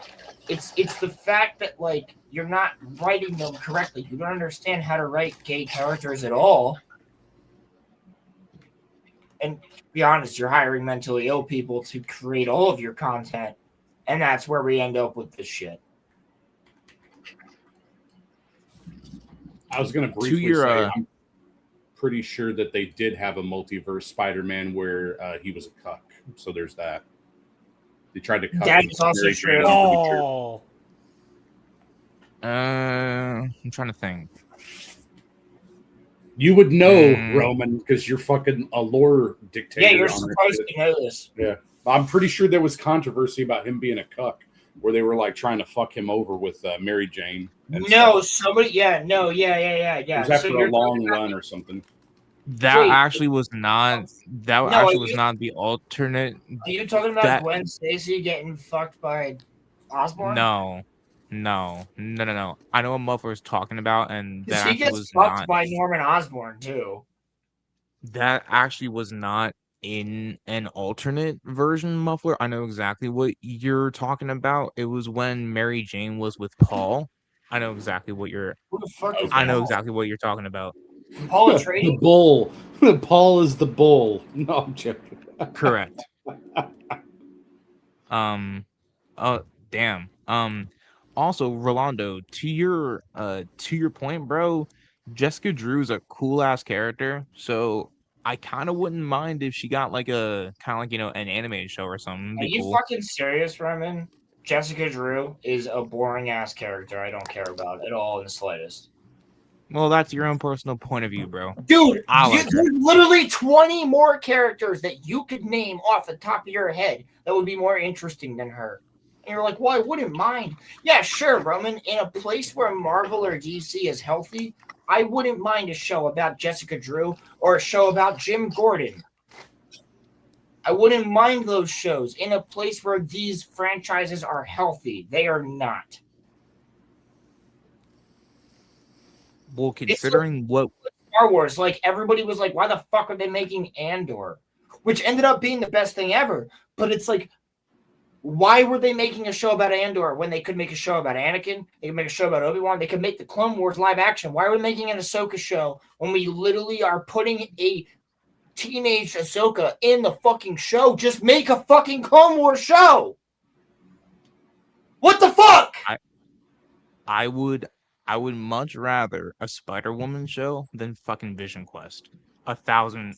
[SPEAKER 4] It's the fact that like you're not writing them correctly. You don't understand how to write gay characters at all. And to be honest, you're hiring mentally ill people to create all of your content, and that's where we end up with this shit.
[SPEAKER 13] I was going to briefly say I'm pretty sure that they did have a multiverse Spider-Man where he was a cuck. So there's that. They tried to cuck.
[SPEAKER 4] That is also true.
[SPEAKER 9] Oh.
[SPEAKER 3] I'm trying to think.
[SPEAKER 13] You would know, Roman, because you're fucking a lore dictator.
[SPEAKER 4] Yeah, you're supposed to know this.
[SPEAKER 13] Yeah. I'm pretty sure there was controversy about him being a cuck, where they were like trying to fuck him over with Mary Jane.
[SPEAKER 4] No, somebody. Yeah.
[SPEAKER 13] It was after a long run or something.
[SPEAKER 3] That actually was not. That actually was not the alternate.
[SPEAKER 4] Are you talking about Gwen Stacy getting fucked by Osborn?
[SPEAKER 3] No. I know what Muffler is talking about, and that
[SPEAKER 4] he gets
[SPEAKER 3] was
[SPEAKER 4] fucked
[SPEAKER 3] not
[SPEAKER 4] by Norman Osborn too.
[SPEAKER 3] That actually was not in an alternate version, Muffler. I know exactly what you're talking about. It was when Mary Jane was with Paul. I know exactly what you're.
[SPEAKER 4] Who the fuck is
[SPEAKER 3] I know
[SPEAKER 4] Paul?
[SPEAKER 3] exactly what you're talking about.
[SPEAKER 4] Paul Atreides?
[SPEAKER 13] The bull. Paul is the bull. No, I'm joking.
[SPEAKER 3] Correct. Oh damn. Also, Rolando, to your point, bro, Jessica Drew's a cool ass character, so I kind of wouldn't mind if she got like a kind of like an animated show or something.
[SPEAKER 4] Are you fucking serious, Roman? Jessica Drew is a boring ass character. I don't care about at all in the slightest.
[SPEAKER 3] Well, that's your own personal point of view, bro.
[SPEAKER 4] Dude,
[SPEAKER 3] like
[SPEAKER 4] there's literally 20 more characters that you could name off the top of your head that would be more interesting than her. And you're like, well, I wouldn't mind. Yeah, sure, Roman. In a place where Marvel or DC is healthy, I wouldn't mind a show about Jessica Drew or a show about Jim Gordon. I wouldn't mind those shows in a place where these franchises are healthy. They are not.
[SPEAKER 3] Well, considering what
[SPEAKER 4] Star Wars, like everybody was like, why the fuck are they making Andor? Which ended up being the best thing ever. But it's like, why were they making a show about Andor when they could make a show about Anakin? They could make a show about Obi-Wan. They could make the Clone Wars live action. Why are we making an Ahsoka show when we literally are putting a teenage Ahsoka in the fucking show? Just make a fucking Clone Wars show. What the fuck?
[SPEAKER 3] I would much rather a Spider-Woman show than fucking Vision Quest. 1,000.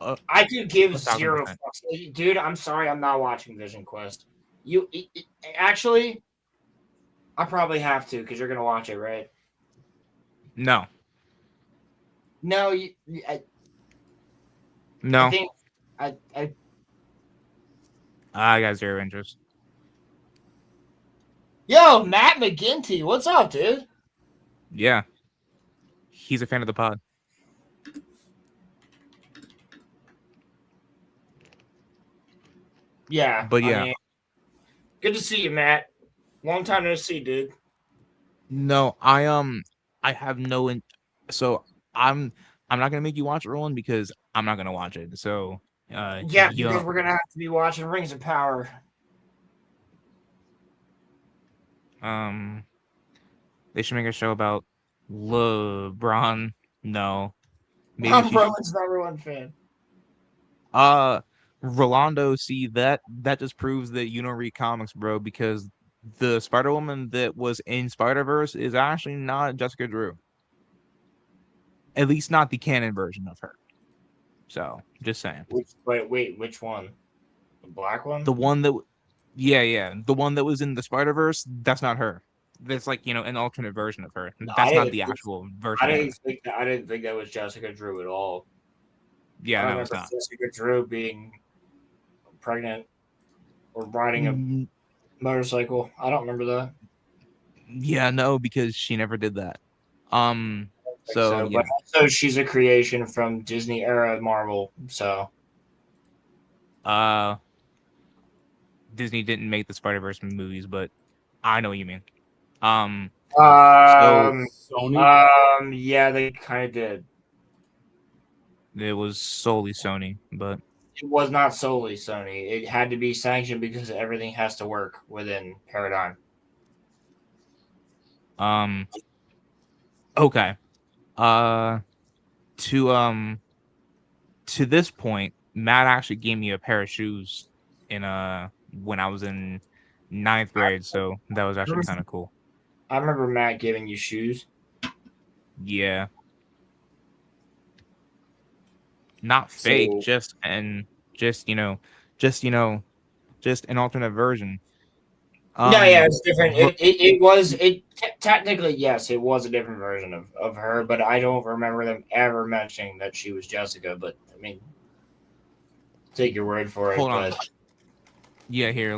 [SPEAKER 4] I could give 0 fucks. Dude, I'm sorry, I'm not watching Vision Quest. Actually, I probably have to because you're gonna watch it, right?
[SPEAKER 3] No.
[SPEAKER 4] No,
[SPEAKER 3] no.
[SPEAKER 4] I think
[SPEAKER 3] I got zero interest.
[SPEAKER 4] Yo, Matt McGinty, what's up, dude?
[SPEAKER 3] Yeah. He's a fan of the pod.
[SPEAKER 4] Yeah.
[SPEAKER 3] But yeah.
[SPEAKER 4] I mean, good to see you, Matt. Long time no see, dude.
[SPEAKER 3] No, I have no so I'm not gonna make you watch Roland because I'm not gonna watch it. So
[SPEAKER 4] Yeah, because we're gonna have to be watching Rings of Power.
[SPEAKER 3] They should make a show about LeBron. No. Maybe
[SPEAKER 4] I'm
[SPEAKER 3] she should.
[SPEAKER 4] Roland's number one fan.
[SPEAKER 3] Rolando, see that just proves that you don't read comics, bro, because the Spider-Woman that was in Spider-Verse is actually not Jessica Drew. At least not the canon version of her. So, just saying.
[SPEAKER 4] Wait, which one? The black one?
[SPEAKER 3] The one that the one that was in the Spider-Verse, that's not her. That's like, an alternate version of her. That's not the actual version.
[SPEAKER 4] I didn't think that was Jessica Drew at all.
[SPEAKER 3] Yeah,
[SPEAKER 4] I
[SPEAKER 3] no,
[SPEAKER 4] remember
[SPEAKER 3] it's not.
[SPEAKER 4] Jessica Drew being pregnant or riding a motorcycle. I don't remember that.
[SPEAKER 3] Yeah, no, because she never did that. So yeah.
[SPEAKER 4] But also she's a creation from Disney era Marvel, so
[SPEAKER 3] Disney didn't make the Spider-Verse movies, but I know what you mean.
[SPEAKER 13] Sony?
[SPEAKER 4] Yeah, they kind of did.
[SPEAKER 3] It was solely Sony, but
[SPEAKER 4] it was not solely Sony. It had to be sanctioned because everything has to work within Paradigm.
[SPEAKER 3] Okay. To this point, Matt actually gave me a pair of shoes in when I was in 9th grade, so that was actually kind of cool.
[SPEAKER 4] I remember Matt giving you shoes.
[SPEAKER 3] Yeah. Not fake,
[SPEAKER 4] So-
[SPEAKER 3] just an alternate version.
[SPEAKER 4] Yeah, it's different. It was technically, yes, it was a different version of her, but I don't remember them ever mentioning that she was Jessica. But I mean, take your word for it.
[SPEAKER 3] Hold on.
[SPEAKER 4] But
[SPEAKER 3] Yeah, here.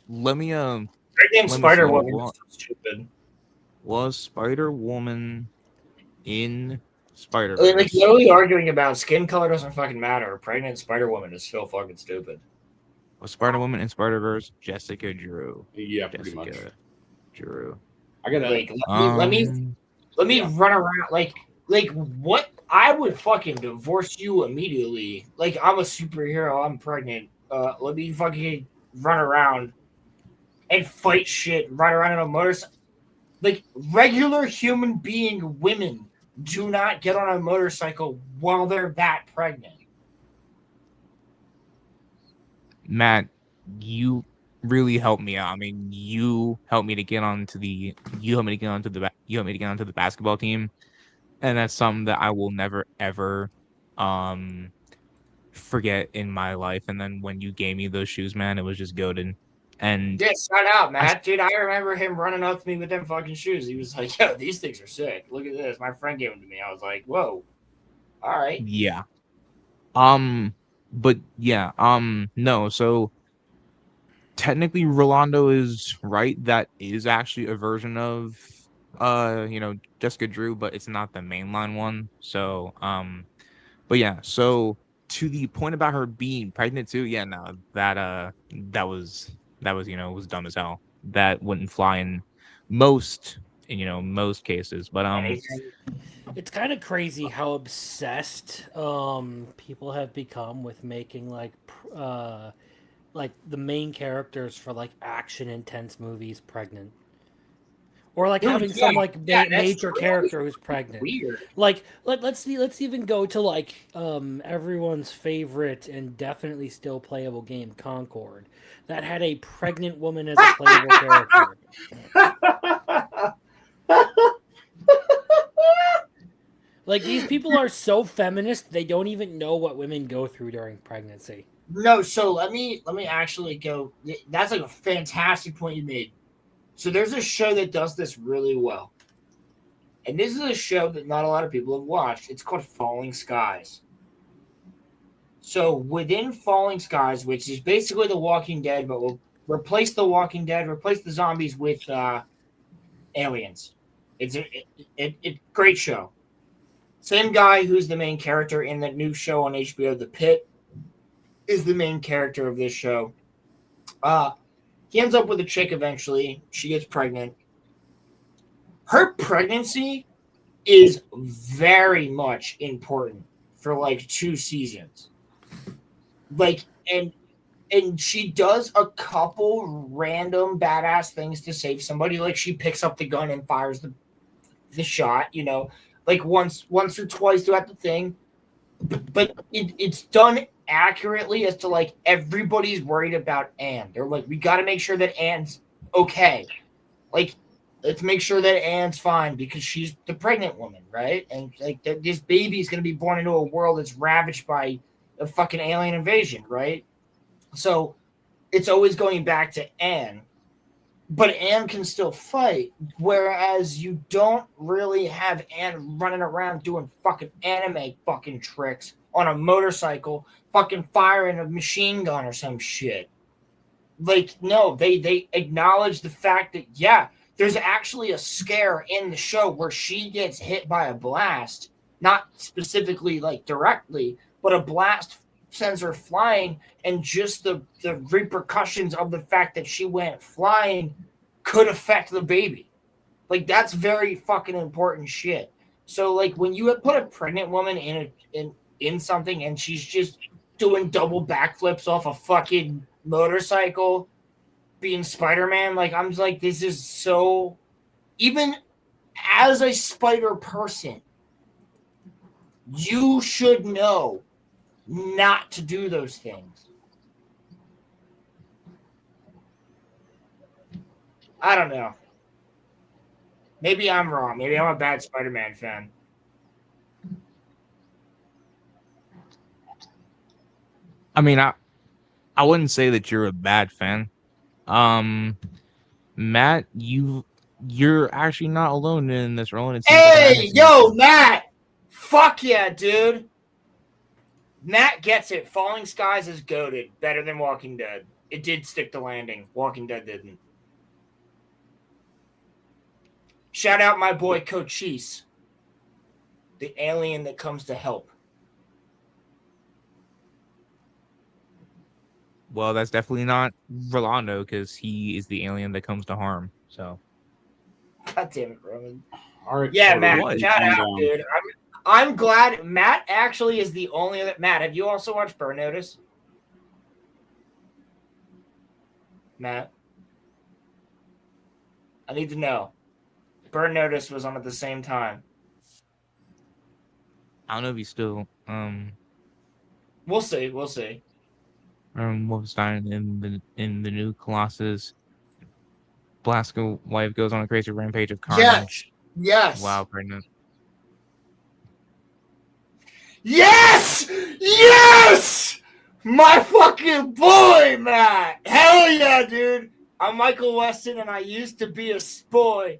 [SPEAKER 3] Let me
[SPEAKER 4] her name's Spider-Woman is stupid.
[SPEAKER 3] Was Spider-Woman in Spider-Verse?
[SPEAKER 4] Like literally arguing about skin color doesn't fucking matter. Pregnant Spider-Woman is still fucking stupid.
[SPEAKER 3] Was Spider-Woman in Spider-Verse Jessica Drew?
[SPEAKER 13] Yeah, pretty much.
[SPEAKER 3] Drew.
[SPEAKER 13] I gotta
[SPEAKER 4] like let me run around like what? I would fucking divorce you immediately. Like I'm a superhero. I'm pregnant. Let me fucking run around and fight shit. Ride around on a motorcycle. Like regular human being women do not get on a motorcycle while they're that pregnant.
[SPEAKER 3] Matt, you really helped me out. I mean, you helped me to get onto the basketball team, and that's something that I will never ever forget in my life. And then when you gave me those shoes, man, it was just goated. And
[SPEAKER 4] yeah, shout out, Matt. Dude, I remember him running up to me with them fucking shoes. He was like, yo, these things are sick. Look at this. My friend gave them to me. I was like, whoa. All right.
[SPEAKER 3] Yeah. But yeah, no, so technically Rolando is right. That is actually a version of Jessica Drew, but it's not the mainline one. So but yeah, so to the point about her being pregnant too, yeah, no, that was was dumb as hell. That wouldn't fly in most cases. But
[SPEAKER 9] it's kind of crazy how obsessed people have become with making like the main characters for like action intense movies pregnant, or like having some like major character who's pregnant.
[SPEAKER 4] Weird.
[SPEAKER 9] Like let's even go to like everyone's favorite and definitely still playable game, Concord, that had a pregnant woman as a playable character. Like these people are so feminist, they don't even know what women go through during pregnancy.
[SPEAKER 4] No, so let me actually go. That's like a fantastic point you made. So there's a show that does this really well. And this is a show that not a lot of people have watched. It's called Falling Skies. So within Falling Skies, which is basically The Walking Dead, but with replace The Walking Dead, replace the zombies with aliens. It's a great show. Same guy who's the main character in the new show on HBO, The Pit, is the main character of this show. He ends up with a chick eventually. She gets pregnant. Her pregnancy is very much important for like 2 seasons. Like, and she does a couple random badass things to save somebody. Like she picks up the gun and fires the shot, you know, like once or twice throughout the thing. But it's done accurately as to like everybody's worried about Anne. They're like, we got to make sure that Anne's okay. Like, let's make sure that Anne's fine because she's the pregnant woman, right? And like this baby is going to be born into a world that's ravaged by a fucking alien invasion, right? So it's always going back to Anne. But Anne can still fight, whereas you don't really have Anne running around doing fucking anime fucking tricks on a motorcycle, fucking firing a machine gun or some shit. Like, no, they acknowledge the fact that, yeah, there's actually a scare in the show where she gets hit by a blast, not specifically, like, directly, but a blast sends her flying, and just the repercussions of the fact that she went flying could affect the baby. Like, that's very fucking important shit. So, like, when you put a pregnant woman in something and she's just doing double backflips off a fucking motorcycle, being Spider-Man, like, I'm just like, this is so... Even as a spider person, you should know not to do those things. I don't know. Maybe I'm wrong. Maybe I'm a bad Spider-Man fan.
[SPEAKER 3] I mean, I wouldn't say that you're a bad fan. Matt, you're actually not alone in this role. And
[SPEAKER 4] hey, yo, Matt! Fuck yeah, dude! Matt gets it. Falling Skies is goated. Better than Walking Dead. It did stick the landing. Walking Dead didn't. Shout out my boy Cochise, the alien that comes to help.
[SPEAKER 3] Well, that's definitely not Rolando because he is the alien that comes to harm. So,
[SPEAKER 4] God damn it, Roman.
[SPEAKER 13] All right,
[SPEAKER 4] yeah,
[SPEAKER 13] so
[SPEAKER 4] Matt. Shout out, dude. I'm glad Matt actually is the only other. Matt, have you also watched Burn Notice? Matt, I need to know. Burn Notice was on at the same time.
[SPEAKER 3] I don't know if he's still
[SPEAKER 4] We'll see. We'll see.
[SPEAKER 3] Wolfenstein in the new Colossus. Blasco wife goes on a crazy rampage of carnage.
[SPEAKER 4] Yes.
[SPEAKER 3] Wow, pregnant.
[SPEAKER 4] Yes! Yes! My fucking boy, Matt! Hell yeah, dude! I'm Michael Weston, and I used to be a spoy.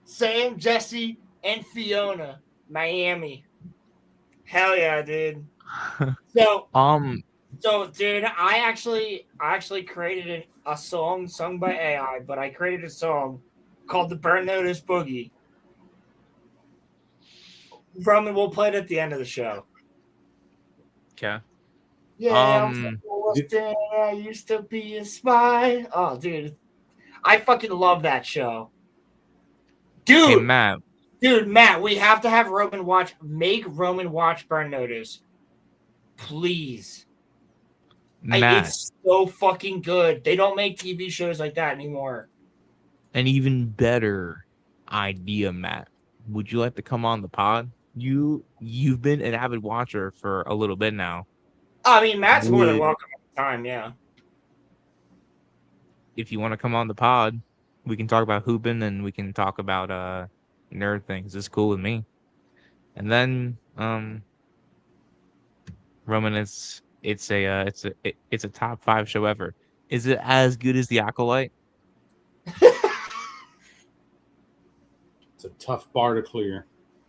[SPEAKER 4] Sam, Jesse, and Fiona, Miami. Hell yeah, dude. So, dude, I actually created a song sung by AI, but I created a song called the Burn Notice Boogie. Roman, we'll play it at the end of the show.
[SPEAKER 3] Okay.
[SPEAKER 4] Yeah, I used to be a spy. Oh, dude. I fucking love that show. Dude.
[SPEAKER 3] Hey, Matt.
[SPEAKER 4] Dude, Matt, we have to have Roman watch. Make Roman watch Burn Notice. Please.
[SPEAKER 3] Matt.
[SPEAKER 4] It's so fucking good. They don't make TV shows like that anymore.
[SPEAKER 3] An even better idea, Matt. Would you like to come on the pod? You've been an avid watcher for a little bit now.
[SPEAKER 4] I mean, Matt's more than welcome at the time, yeah.
[SPEAKER 3] If you want to come on the pod, we can talk about hooping and we can talk about nerd things. It's cool with me. And then Roman, it's a top 5 show ever. Is it as good as The Acolyte?
[SPEAKER 13] It's a tough bar to clear.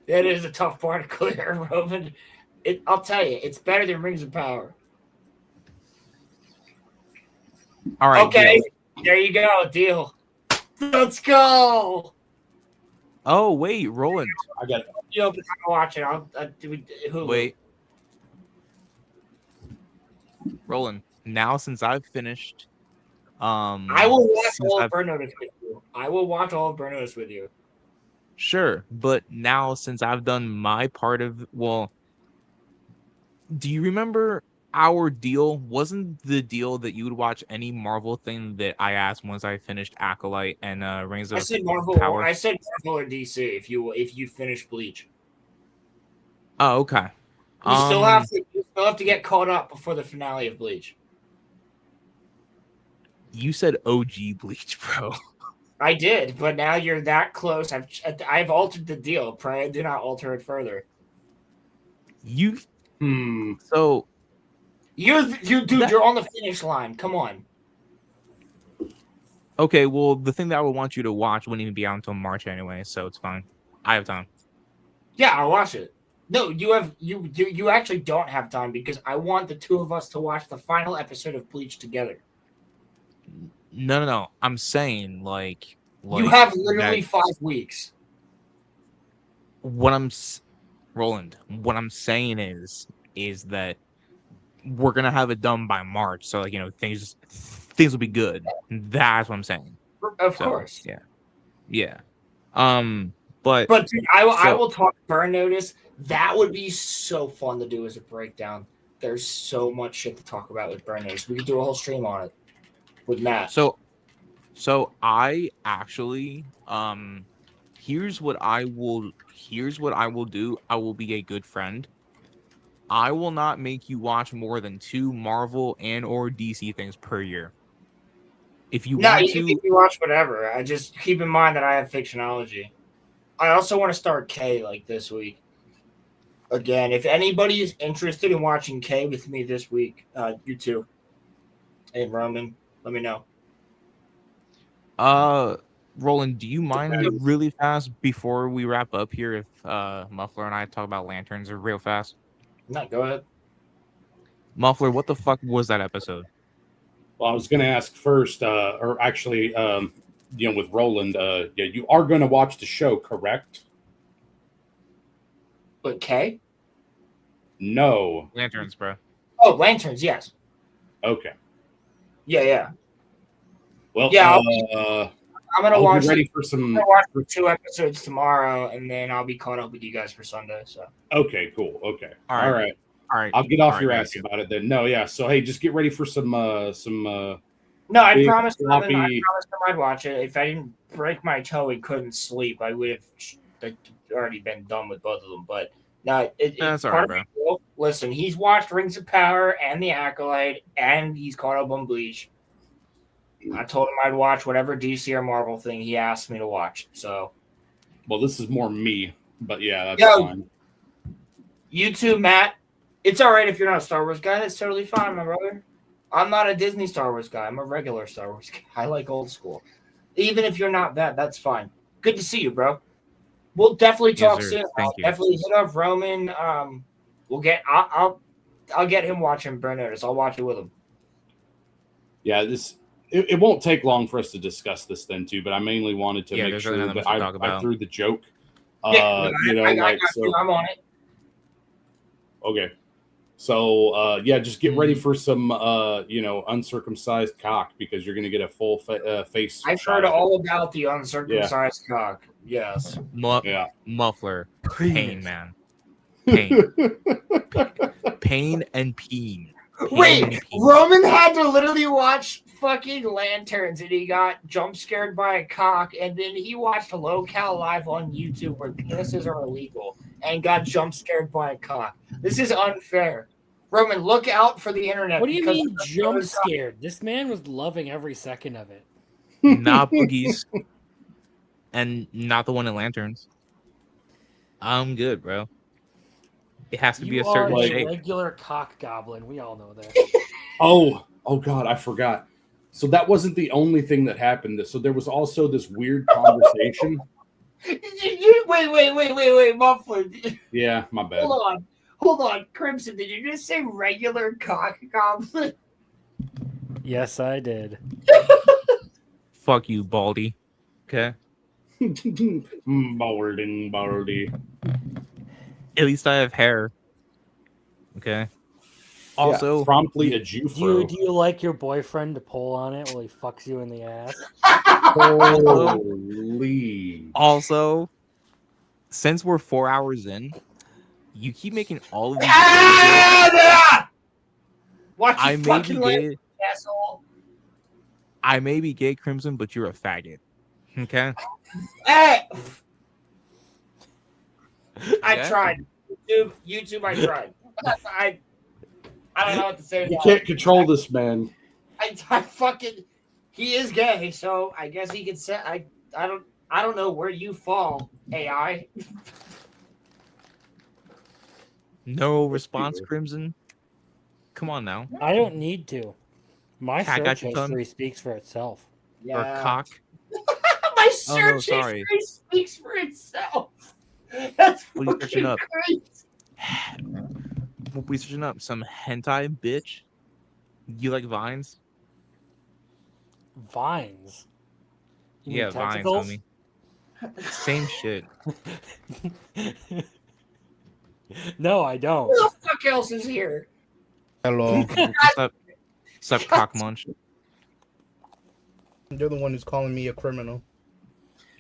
[SPEAKER 4] It is a tough bar to clear, Roman. I'll tell you, it's better than Rings of Power.
[SPEAKER 3] All right.
[SPEAKER 4] Okay,
[SPEAKER 3] deal.
[SPEAKER 4] there you go. Deal. Let's go.
[SPEAKER 3] Oh wait, Roland.
[SPEAKER 13] I got it.
[SPEAKER 4] Yo, but I'm watching. I'll do Hulu.
[SPEAKER 3] Wait. Roland. Now since I've finished,
[SPEAKER 4] I will watch all of
[SPEAKER 3] I've-
[SPEAKER 4] Burn Notice with you. I will watch all of Burn Notice with you.
[SPEAKER 3] Sure, but now since I've done my part of do you remember our deal? Wasn't the deal that you would watch any Marvel thing that I asked once I finished Acolyte and Reigns of
[SPEAKER 4] I said Marvel.
[SPEAKER 3] Power?
[SPEAKER 4] I said Marvel or DC. If you finish Bleach,
[SPEAKER 3] Oh, okay.
[SPEAKER 4] you still have to get caught up before the finale of Bleach.
[SPEAKER 3] You said OG Bleach, bro.
[SPEAKER 4] I did, but now you're that close. I've altered the deal. Pray I do not alter it further.
[SPEAKER 3] So
[SPEAKER 4] you're on the finish line. Come on.
[SPEAKER 3] Okay, well, the thing that I would want you to watch wouldn't even be out until March anyway, so it's fine. I have time.
[SPEAKER 4] Yeah, I'll watch it. No, you actually don't have time because I want the two of us to watch the final episode of Bleach together.
[SPEAKER 3] No. I'm saying like
[SPEAKER 4] you have literally 5 weeks.
[SPEAKER 3] Roland, what I'm saying is that we're gonna have it done by March, so like things will be good. That's what I'm saying.
[SPEAKER 4] Of course.
[SPEAKER 3] Yeah. But
[SPEAKER 4] dude, I will talk Burn Notice. That would be so fun to do as a breakdown. There's so much shit to talk about with Burn Notice. We could do a whole stream on it with Matt.
[SPEAKER 3] So I actually here's what I will do. I will be a good friend. I will not make you watch more than 2 Marvel and or DC things per year. If you want to,
[SPEAKER 4] you can watch whatever. I just keep in mind that I have Fictionology. I also want to start K like this week. Again, if anybody is interested in watching K with me this week, you too. And Roman, let me know.
[SPEAKER 3] Roland, do you mind really fast before we wrap up here if Muffler and I talk about lanterns real fast?
[SPEAKER 4] No, go ahead.
[SPEAKER 3] Muffler, what the fuck was that episode?
[SPEAKER 13] Well, I was going to ask first, or actually, with Roland, you are going to watch the show, correct?
[SPEAKER 4] But K?
[SPEAKER 13] No.
[SPEAKER 3] Lanterns, bro.
[SPEAKER 4] Oh, Lanterns, yes.
[SPEAKER 13] Okay.
[SPEAKER 4] Yeah.
[SPEAKER 13] Well,
[SPEAKER 4] yeah, I'm gonna
[SPEAKER 13] I'll
[SPEAKER 4] watch.
[SPEAKER 13] Be ready for some.
[SPEAKER 4] I'm gonna watch 2 episodes tomorrow, and then I'll be caught up with you guys for Sunday. So.
[SPEAKER 13] Okay. Cool. Okay.
[SPEAKER 3] All right.
[SPEAKER 13] I'll get off your ass about it then. No, yeah. So hey, just get ready for some.
[SPEAKER 4] No, I promised him I'd watch it. If I didn't break my toe and couldn't sleep, I would have already been done with both of them. But no, it's
[SPEAKER 3] all right, bro.
[SPEAKER 4] Listen, he's watched Rings of Power and The Acolyte, and he's caught up on Bleach. I told him I'd watch whatever DC or Marvel thing he asked me to watch. So,
[SPEAKER 13] well, this is more me, but yeah, that's fine.
[SPEAKER 4] You too, Matt. It's all right if you're not a Star Wars guy. That's totally fine, my brother. I'm not a Disney Star Wars guy. I'm a regular Star Wars guy. I like old school. Even if you're not that, that's fine. Good to see you, bro. We'll definitely talk soon. I'll definitely hit up Roman. I'll get him watching Burn Notice. I'll watch it with him.
[SPEAKER 13] Yeah, it won't take long for us to discuss this then too, but I mainly wanted to make sure that I threw the joke.
[SPEAKER 4] I'm on it.
[SPEAKER 13] Okay. So just get ready for some uncircumcised cock because you're gonna get a full face.
[SPEAKER 4] I've heard all about the uncircumcised cock. Yes.
[SPEAKER 3] Muffler. Pain, man. Pain. Pain and peen.
[SPEAKER 4] Wait, Roman had to literally watch fucking Lanterns and he got jump scared by a cock, and then he watched Local Live on YouTube where penises are illegal and got jump scared by a cock. This is unfair. Roman, look out for the internet.
[SPEAKER 9] What do you mean jump scared? This man was loving every second of it.
[SPEAKER 3] Not Boogie's. And not the one in Lanterns. I'm good, bro. It has to be a certain shape.
[SPEAKER 9] Regular cock goblin. We all know that.
[SPEAKER 13] Oh God, I forgot. So that wasn't the only thing that happened. So there was also this weird conversation.
[SPEAKER 4] Wait, Muffler.
[SPEAKER 13] Yeah, my bad.
[SPEAKER 4] Hold on, Crimson. Did you just say regular cock goblin?
[SPEAKER 9] Yes, I did.
[SPEAKER 3] Fuck you, Baldy. Okay.
[SPEAKER 13] Baldy.
[SPEAKER 3] At least I have hair. Okay. Also,
[SPEAKER 13] promptly a
[SPEAKER 9] Do
[SPEAKER 13] Jufro.
[SPEAKER 9] you like your boyfriend to pull on it while he fucks you in the ass?
[SPEAKER 13] Holy.
[SPEAKER 3] Also, since we're 4 hours in, you keep making all of these.
[SPEAKER 4] Watch
[SPEAKER 3] I
[SPEAKER 4] your
[SPEAKER 3] may
[SPEAKER 4] fucking
[SPEAKER 3] be
[SPEAKER 4] leg,
[SPEAKER 3] gay.
[SPEAKER 4] asshole.
[SPEAKER 3] I may be gay, Crimson, but you're a faggot. Okay.
[SPEAKER 4] Hey! I
[SPEAKER 3] Yeah?
[SPEAKER 4] tried. YouTube, I tried. I don't know what to say.
[SPEAKER 13] You can't control this man.
[SPEAKER 4] I fucking. He is gay, so I guess he can say. I don't know where you fall, AI.
[SPEAKER 3] No response, Crimson. Come on now.
[SPEAKER 9] I don't need to. My
[SPEAKER 3] Cat got
[SPEAKER 9] search
[SPEAKER 3] your tongue?
[SPEAKER 9] history speaks for itself.
[SPEAKER 3] Or cock.
[SPEAKER 4] My
[SPEAKER 3] Oh,
[SPEAKER 4] search
[SPEAKER 3] no, sorry.
[SPEAKER 4] history speaks for itself. That's
[SPEAKER 3] What are you searching
[SPEAKER 4] fucking
[SPEAKER 3] up?
[SPEAKER 4] great.
[SPEAKER 3] What are we searching up? Some hentai, bitch? You like vines?
[SPEAKER 9] Vines. You mean
[SPEAKER 3] Yeah, vines,
[SPEAKER 9] tentacles?
[SPEAKER 3] homie. Same shit.
[SPEAKER 9] No, I don't.
[SPEAKER 4] Who the fuck else is here?
[SPEAKER 7] Hello.
[SPEAKER 3] Sup, cock munch.
[SPEAKER 19] You're the one who's calling me a criminal.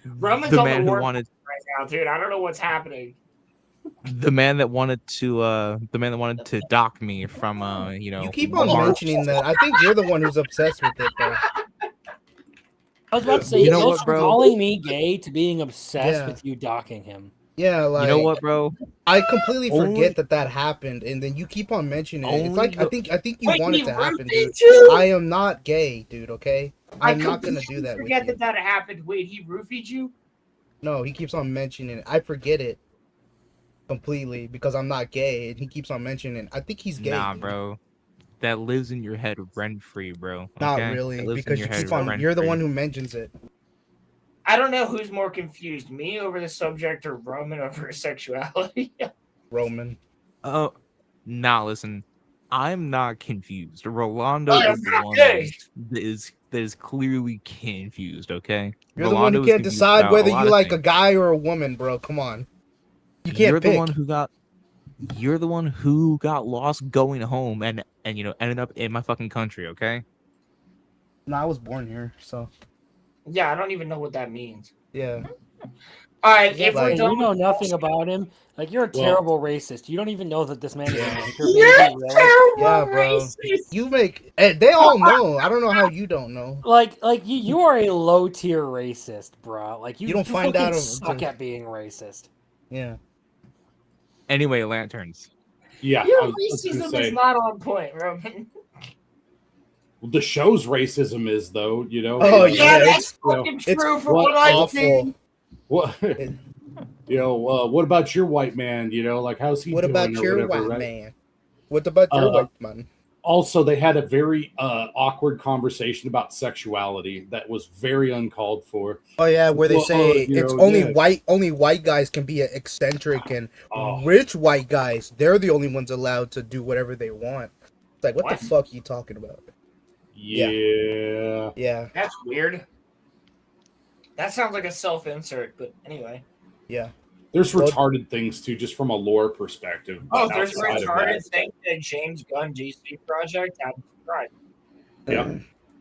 [SPEAKER 4] Roman's
[SPEAKER 3] The
[SPEAKER 4] on
[SPEAKER 3] man
[SPEAKER 4] the
[SPEAKER 3] who
[SPEAKER 4] work
[SPEAKER 3] wanted
[SPEAKER 4] right now, dude. I don't know what's happening.
[SPEAKER 3] the man that wanted to dock me from
[SPEAKER 19] You keep on
[SPEAKER 3] March.
[SPEAKER 19] mentioning that. I think you're the one who's obsessed with it, though.
[SPEAKER 9] I was about to say,
[SPEAKER 3] You
[SPEAKER 9] you
[SPEAKER 3] know
[SPEAKER 9] know
[SPEAKER 3] what, bro?
[SPEAKER 9] calling me gay to being obsessed
[SPEAKER 19] Yeah.
[SPEAKER 9] with you docking him.
[SPEAKER 19] Yeah, like
[SPEAKER 3] You know what, bro?
[SPEAKER 19] I completely
[SPEAKER 3] Only-
[SPEAKER 19] forget that happened, and then you keep on mentioning it. It's like I think you
[SPEAKER 4] Wait,
[SPEAKER 19] want
[SPEAKER 4] he
[SPEAKER 19] it to happen,
[SPEAKER 4] roofied
[SPEAKER 19] dude.
[SPEAKER 4] you?
[SPEAKER 19] I am not gay, dude. Okay, I'm not gonna do that with
[SPEAKER 4] Forget
[SPEAKER 19] you.
[SPEAKER 4] that happened. Wait, he roofied you?
[SPEAKER 19] No, he keeps on mentioning it. I forget it completely because I'm not gay, and he keeps on mentioning it. I think he's gay.
[SPEAKER 3] Nah,
[SPEAKER 19] dude.
[SPEAKER 3] bro. That lives in your head rent free, bro.
[SPEAKER 19] Not
[SPEAKER 3] okay?
[SPEAKER 19] really,
[SPEAKER 3] That lives in
[SPEAKER 19] because
[SPEAKER 3] your
[SPEAKER 19] you
[SPEAKER 3] head
[SPEAKER 19] keep on.
[SPEAKER 3] rent
[SPEAKER 19] You're the
[SPEAKER 3] free.
[SPEAKER 19] one who mentions it.
[SPEAKER 4] I don't know who's more confused, me over the subject or Roman over his sexuality.
[SPEAKER 19] Roman.
[SPEAKER 3] Oh, nah, listen. I'm not confused. Rolando
[SPEAKER 4] I am
[SPEAKER 3] is the
[SPEAKER 4] not
[SPEAKER 3] one
[SPEAKER 4] gay.
[SPEAKER 3] that is clearly confused, okay?
[SPEAKER 19] You're the one who
[SPEAKER 3] Rolando is
[SPEAKER 19] can't
[SPEAKER 3] confused
[SPEAKER 19] decide
[SPEAKER 3] about
[SPEAKER 19] whether
[SPEAKER 3] a lot
[SPEAKER 19] you
[SPEAKER 3] of
[SPEAKER 19] like a
[SPEAKER 3] things.
[SPEAKER 19] guy or a woman, bro. Come on. You can't
[SPEAKER 3] You're
[SPEAKER 19] pick.
[SPEAKER 3] the one who got lost going home and ended up in my fucking country, okay?
[SPEAKER 19] No, I was born here, so
[SPEAKER 4] Yeah, I don't even know what that means.
[SPEAKER 19] yeah.
[SPEAKER 4] All right,
[SPEAKER 9] Yeah,
[SPEAKER 4] if we're
[SPEAKER 9] and
[SPEAKER 4] done
[SPEAKER 9] you know
[SPEAKER 4] with
[SPEAKER 9] nothing about him. Like, you're a terrible racist. You don't even know that this man is an anchor baby.
[SPEAKER 4] You're
[SPEAKER 9] Really?
[SPEAKER 19] Yeah, bro. You make. They all know. I don't know how you don't know.
[SPEAKER 9] Like you are a low tier racist, bro. Like you
[SPEAKER 19] don't find
[SPEAKER 9] fucking
[SPEAKER 19] out
[SPEAKER 9] suck
[SPEAKER 19] until-
[SPEAKER 9] at being racist.
[SPEAKER 19] Yeah.
[SPEAKER 3] Anyway, lanterns.
[SPEAKER 13] Yeah,
[SPEAKER 4] Your
[SPEAKER 13] I was gonna
[SPEAKER 4] racism
[SPEAKER 13] say,
[SPEAKER 4] is not on point, Roman.
[SPEAKER 13] the show's racism is though, you know.
[SPEAKER 19] Oh,
[SPEAKER 4] Yeah,
[SPEAKER 19] yeah,
[SPEAKER 4] that's
[SPEAKER 19] it's-
[SPEAKER 4] fucking
[SPEAKER 19] it's
[SPEAKER 4] true for what I think.
[SPEAKER 13] What you know? What about your white man? You know, like how's he
[SPEAKER 19] What
[SPEAKER 13] doing?
[SPEAKER 19] about
[SPEAKER 13] or
[SPEAKER 19] your
[SPEAKER 13] whatever,
[SPEAKER 19] white
[SPEAKER 13] right?
[SPEAKER 19] man? What about your white man?
[SPEAKER 13] Also, they had a very awkward conversation about sexuality that was very uncalled for.
[SPEAKER 19] Oh yeah, where they
[SPEAKER 13] Well,
[SPEAKER 19] say
[SPEAKER 13] you
[SPEAKER 19] it's
[SPEAKER 13] know,
[SPEAKER 19] only
[SPEAKER 13] yeah.
[SPEAKER 19] only white guys can be eccentric, and
[SPEAKER 13] Oh.
[SPEAKER 19] rich white guys, they're the only ones allowed to do whatever they want. It's like, what the fuck are you talking about?
[SPEAKER 13] Yeah.
[SPEAKER 19] Yeah.
[SPEAKER 4] That's weird. That sounds like a self-insert, but anyway.
[SPEAKER 19] Yeah.
[SPEAKER 13] There's retarded things too, just from a lore perspective.
[SPEAKER 4] Oh,
[SPEAKER 13] but
[SPEAKER 4] there's
[SPEAKER 13] outside of
[SPEAKER 4] retarded
[SPEAKER 13] that-
[SPEAKER 4] things in James Gunn DC project. I'm surprised.
[SPEAKER 13] Yeah.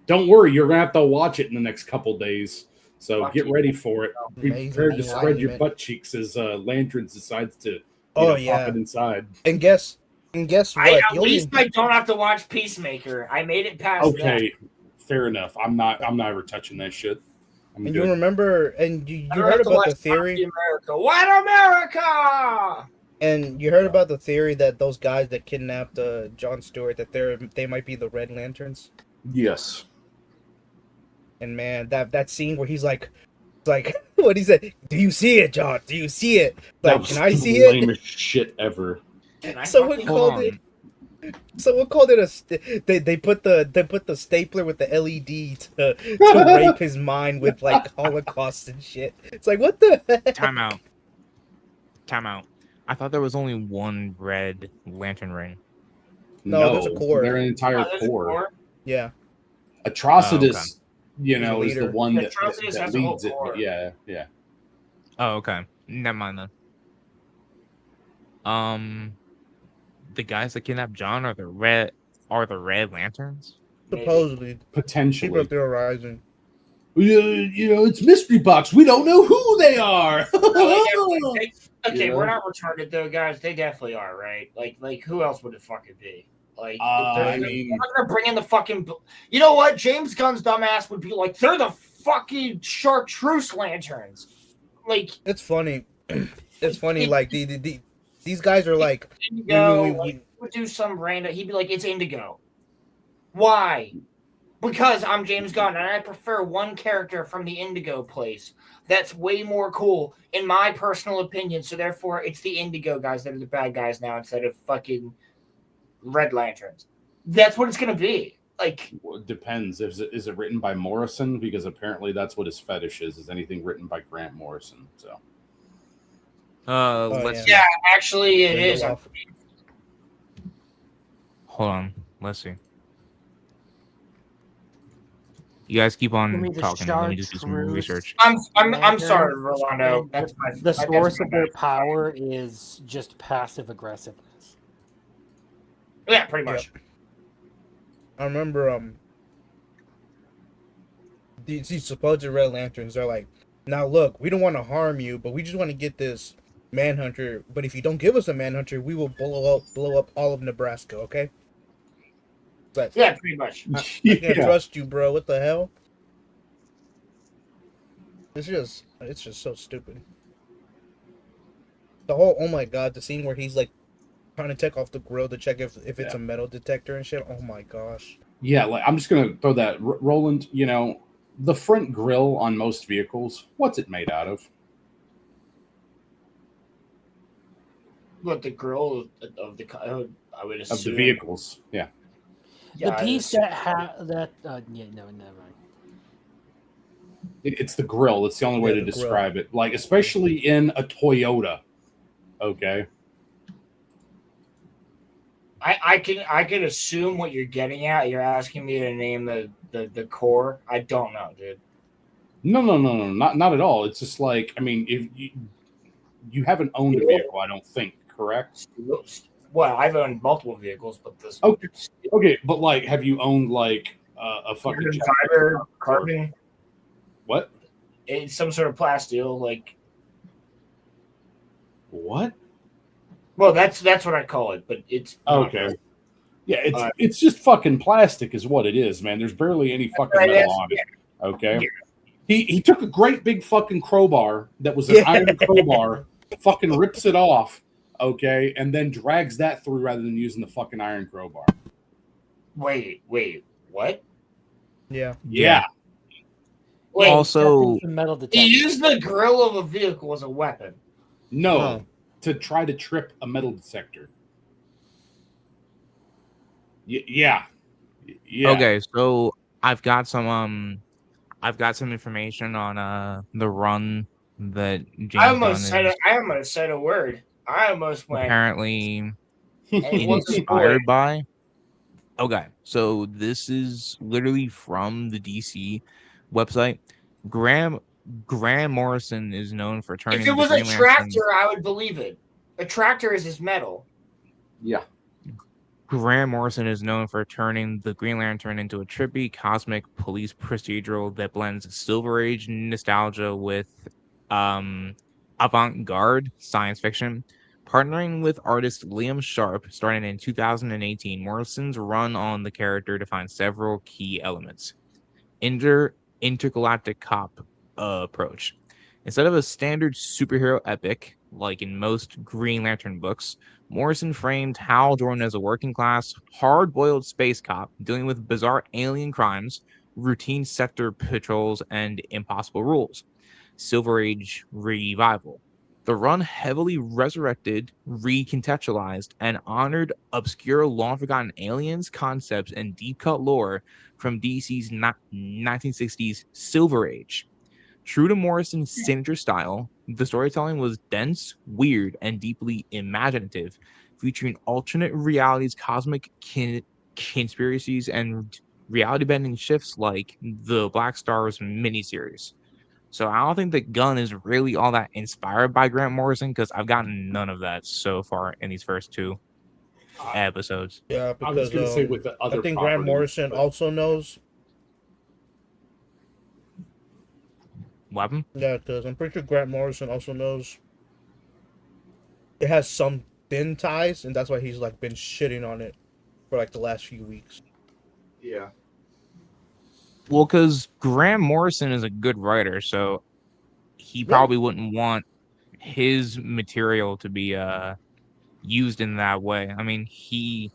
[SPEAKER 13] Don't worry, you're gonna have to watch it in the next couple days. So
[SPEAKER 4] Fuck
[SPEAKER 13] get
[SPEAKER 4] you.
[SPEAKER 13] ready for it. Be
[SPEAKER 19] Amazing
[SPEAKER 13] prepared to spread your
[SPEAKER 19] enlightenment.
[SPEAKER 13] butt cheeks as Lanterns decides to
[SPEAKER 19] Oh,
[SPEAKER 13] pop
[SPEAKER 19] yeah.
[SPEAKER 13] it inside.
[SPEAKER 19] And guess what?
[SPEAKER 4] At
[SPEAKER 19] The only-
[SPEAKER 4] least I don't have to watch Peacemaker. I made it past that.
[SPEAKER 13] Okay, fair enough. I'm not ever touching that shit. I'm
[SPEAKER 19] and
[SPEAKER 13] good.
[SPEAKER 19] you remember, and you
[SPEAKER 4] I don't
[SPEAKER 19] heard
[SPEAKER 4] have to
[SPEAKER 19] about
[SPEAKER 4] watch
[SPEAKER 19] the theory,
[SPEAKER 4] Captain America. White America!
[SPEAKER 19] and you heard about the theory that those guys that kidnapped Jon Stewart, that they might be the Red Lanterns.
[SPEAKER 13] Yes.
[SPEAKER 19] And man, that scene where he's like, what he said? Do you see it, John? Do you see it?
[SPEAKER 13] That
[SPEAKER 19] Like,
[SPEAKER 13] was
[SPEAKER 19] can I
[SPEAKER 13] the
[SPEAKER 19] see it?
[SPEAKER 13] lamest shit ever.
[SPEAKER 19] Someone called it. Someone called it they put the stapler with the LED to rape his mind with like Holocaust and shit. It's like, what the heck?
[SPEAKER 3] Time out. I thought there was only one red lantern ring.
[SPEAKER 19] No, there's a core.
[SPEAKER 13] They're an entire
[SPEAKER 4] Oh, there's a
[SPEAKER 13] core.
[SPEAKER 4] core?
[SPEAKER 19] Yeah.
[SPEAKER 13] Atrocitus,
[SPEAKER 3] He's
[SPEAKER 13] is the
[SPEAKER 19] leader.
[SPEAKER 13] one that
[SPEAKER 4] Atrocitus has a whole
[SPEAKER 13] leads it.
[SPEAKER 4] core.
[SPEAKER 13] But yeah.
[SPEAKER 3] Oh, okay. Never mind then. The guys that kidnapped John are the Red Lanterns?
[SPEAKER 19] Supposedly.
[SPEAKER 13] Potentially.
[SPEAKER 19] People are theorizing.
[SPEAKER 13] It's mystery box. We don't know who they are.
[SPEAKER 4] Okay, we're not retarded though, guys. They definitely are, right? Like who else would it fucking be? Like, they're not gonna bring in the fucking. You know what? James Gunn's dumbass would be like, they're the fucking chartreuse lanterns. Like,
[SPEAKER 19] it's funny. It's funny. Like these guys are like,
[SPEAKER 4] Indigo.
[SPEAKER 19] we
[SPEAKER 4] would do some random. He'd be like, it's Indigo. Why? Because I'm James Gunn and I prefer one character from the Indigo place. That's way more cool, in my personal opinion. So therefore, it's the Indigo guys that are the bad guys now instead of fucking Red Lanterns. That's what it's gonna be. Like,
[SPEAKER 13] well, it depends. Is it written by Morrison? Because apparently that's what his fetish is anything written by Grant Morrison. So.
[SPEAKER 3] Let's see.
[SPEAKER 4] Yeah, actually, it is.
[SPEAKER 3] Hold on. Let's see. You guys keep on talking. Let me just do some research.
[SPEAKER 4] I'm sorry, Rolando. That's
[SPEAKER 20] the source of their power is just passive aggressiveness.
[SPEAKER 4] Yeah, pretty much.
[SPEAKER 19] Yep. I remember these supposed Red Lanterns are like, now look, we don't want to harm you, but we just want to get this Manhunter. But if you don't give us a Manhunter, we will blow up all of Nebraska. Okay? But
[SPEAKER 4] yeah, pretty much.
[SPEAKER 19] I can't trust you, bro. What the hell? It's just so stupid. The whole, oh my god, the scene where he's like trying to take off the grill to check if it's a metal detector and shit. Oh my gosh.
[SPEAKER 13] Yeah, like I'm just gonna throw that, Roland. The front grille on most vehicles. What's it made out of?
[SPEAKER 4] What, the grill of the? I would assume
[SPEAKER 13] Of the vehicles. Yeah.
[SPEAKER 20] The piece that yeah, no, never mind.
[SPEAKER 13] It's the grill. It's the only way to describe it. Like, especially in a Toyota. Okay.
[SPEAKER 4] I can assume what you're getting at. You're asking me to name the core. I don't know, dude.
[SPEAKER 13] No, not at all. It's just like, I mean, if you haven't owned a vehicle, I don't think, correct?
[SPEAKER 4] Well, I've owned multiple vehicles, but this.
[SPEAKER 13] Okay, but like, have you owned like a fucking
[SPEAKER 4] fiber, carbon?
[SPEAKER 13] What?
[SPEAKER 4] It's some sort of plasteel, like.
[SPEAKER 13] What?
[SPEAKER 4] Well, that's what I call it, but it's
[SPEAKER 13] okay. Yeah, it's just fucking plastic, is what it is, man. There's barely any fucking metal on it. Okay. Yeah. He took a great big fucking crowbar that was an iron crowbar, fucking rips it off, okay, and then drags that through rather than using the fucking iron crowbar.
[SPEAKER 4] Wait, what?
[SPEAKER 19] Yeah.
[SPEAKER 4] Wait,
[SPEAKER 3] also,
[SPEAKER 4] he used the grill of a vehicle as a weapon.
[SPEAKER 13] No, to try to trip a metal detector. Yeah.
[SPEAKER 3] Okay, so I've got some information on the run that James
[SPEAKER 4] I almost
[SPEAKER 3] Gunn
[SPEAKER 4] said a word. I almost went.
[SPEAKER 3] Apparently inspired by. Okay, so this is literally from the DC website. Graham Morrison is known for turning.
[SPEAKER 4] If it was a tractor, I would believe it. A tractor is his metal.
[SPEAKER 13] Yeah.
[SPEAKER 3] Graham Morrison is known for turning the Green Lantern into a trippy, cosmic police procedural that blends Silver Age nostalgia with avant-garde science fiction. Partnering with artist Liam Sharp, starting in 2018, Morrison's run on the character defines several key elements. Intergalactic cop approach. Instead of a standard superhero epic, like in most Green Lantern books, Morrison framed Hal Jordan as a working-class, hard-boiled space cop dealing with bizarre alien crimes, routine sector patrols, and impossible rules. Silver Age revival. The run heavily resurrected, recontextualized, and honored obscure, long-forgotten aliens, concepts, and deep-cut lore from DC's 1960s Silver Age. True to Morrison's signature style, the storytelling was dense, weird, and deeply imaginative, featuring alternate realities, cosmic conspiracies, and reality bending shifts like the Black Stars miniseries. So I don't think that Gunn is really all that inspired by Grant Morrison because I've gotten none of that so far in these first two episodes.
[SPEAKER 19] Yeah,
[SPEAKER 13] I was
[SPEAKER 19] because
[SPEAKER 13] going to say with the
[SPEAKER 19] I
[SPEAKER 13] other
[SPEAKER 19] think Grant
[SPEAKER 13] properties,
[SPEAKER 19] Morrison
[SPEAKER 13] but
[SPEAKER 19] also knows.
[SPEAKER 3] What happened?
[SPEAKER 19] Yeah, because I'm pretty sure Grant Morrison also knows it has some thin ties, and that's why he's like been shitting on it for like the last few weeks.
[SPEAKER 13] yeah.
[SPEAKER 3] Well, because Grant Morrison is a good writer, so he probably wouldn't want his material to be used in that way. I mean, he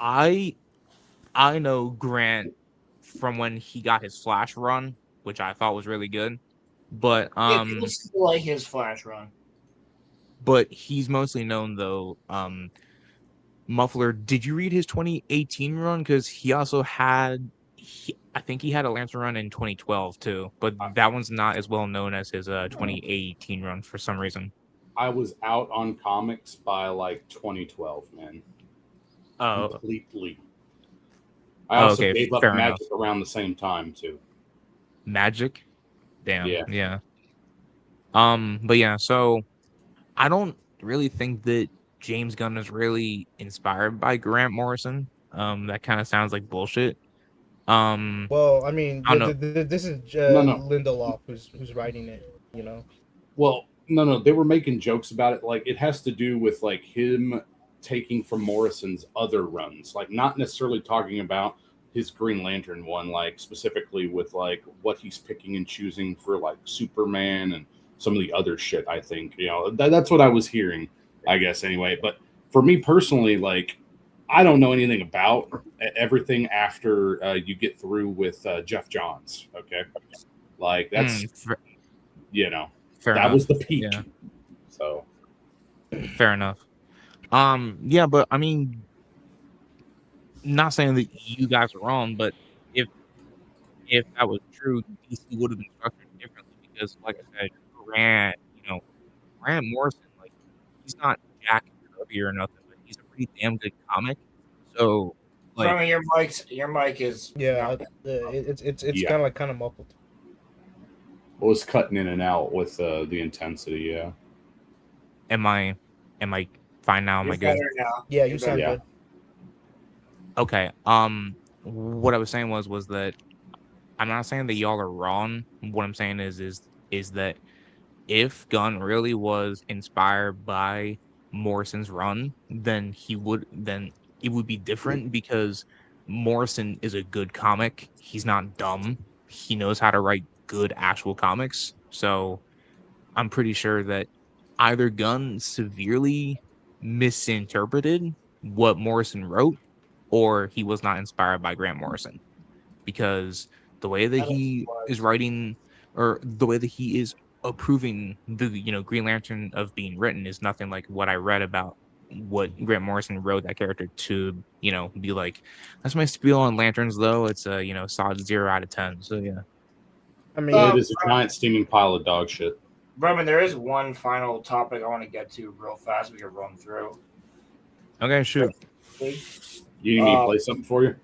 [SPEAKER 3] I know Grant from when he got his Flash run, which I thought was really good. But
[SPEAKER 4] Yeah, people still like his Flash run.
[SPEAKER 3] but he's mostly known though. Muffler, did you read his 2018 run? Because he also had, I think he had a Lancer run in 2012 too, but that one's not as well known as his 2018 run for some reason.
[SPEAKER 13] I was out on comics by like 2012, man.
[SPEAKER 3] Oh,
[SPEAKER 13] completely. I also
[SPEAKER 3] okay,
[SPEAKER 13] gave up
[SPEAKER 3] fair
[SPEAKER 13] Magic
[SPEAKER 3] enough.
[SPEAKER 13] around the same time too.
[SPEAKER 3] Magic, damn,
[SPEAKER 13] Yeah.
[SPEAKER 3] yeah. But yeah, so I don't really think that James Gunn is really inspired by Grant Morrison. That kind of sounds like bullshit.
[SPEAKER 19] Well, I mean,
[SPEAKER 3] I don't know.
[SPEAKER 19] this is
[SPEAKER 13] No.
[SPEAKER 19] Lindelof who's writing it. You know.
[SPEAKER 13] Well, no, they were making jokes about it. Like it has to do with like him taking from Morrison's other runs, like not necessarily talking about his Green Lantern one, like specifically with like what he's picking and choosing for like Superman and some of the other shit. I think that's what I was hearing, I guess anyway. But for me personally, like I don't know anything about everything after you get through with Jeff Johns. Okay, like that's
[SPEAKER 3] Fair
[SPEAKER 13] that
[SPEAKER 3] enough.
[SPEAKER 13] was the peak.
[SPEAKER 3] Yeah.
[SPEAKER 13] So
[SPEAKER 3] Fair enough. Yeah, but I mean, not saying that you guys are wrong, but if that was true, DC would have been structured differently because, like I said, Grant Morrison, like he's not Jack Kirby or nothing, but he's a pretty damn good comic. So, like,
[SPEAKER 4] From your mic is
[SPEAKER 19] It's
[SPEAKER 13] Yeah.
[SPEAKER 19] kind of muffled.
[SPEAKER 13] it was cutting in and out with the intensity. Yeah.
[SPEAKER 3] am I fine now? Am I
[SPEAKER 4] You're
[SPEAKER 3] good?
[SPEAKER 4] better now.
[SPEAKER 19] Yeah,
[SPEAKER 4] You're
[SPEAKER 19] you sound
[SPEAKER 4] better.
[SPEAKER 19] good.
[SPEAKER 3] Okay. What I was saying was that I'm not saying that y'all are wrong. What I'm saying is that if Gunn really was inspired by Morrison's run, then it would be different because Morrison is a good comic. He's not dumb. He knows how to write good actual comics. So I'm pretty sure that either Gunn severely misinterpreted what Morrison wrote, or he was not inspired by Grant Morrison because the way that he is writing or the way that he is approving the Green Lantern of being written is nothing like what I read about what Grant Morrison wrote that character to be like. That's my spiel on lanterns, though. It's a solid 0 out of 10. So yeah.
[SPEAKER 19] I mean,
[SPEAKER 13] it is a giant steaming pile of dog shit.
[SPEAKER 4] Roman, there is one final topic I want to get to real fast. We can run through.
[SPEAKER 3] Okay, shoot.
[SPEAKER 13] You need me to play something for you?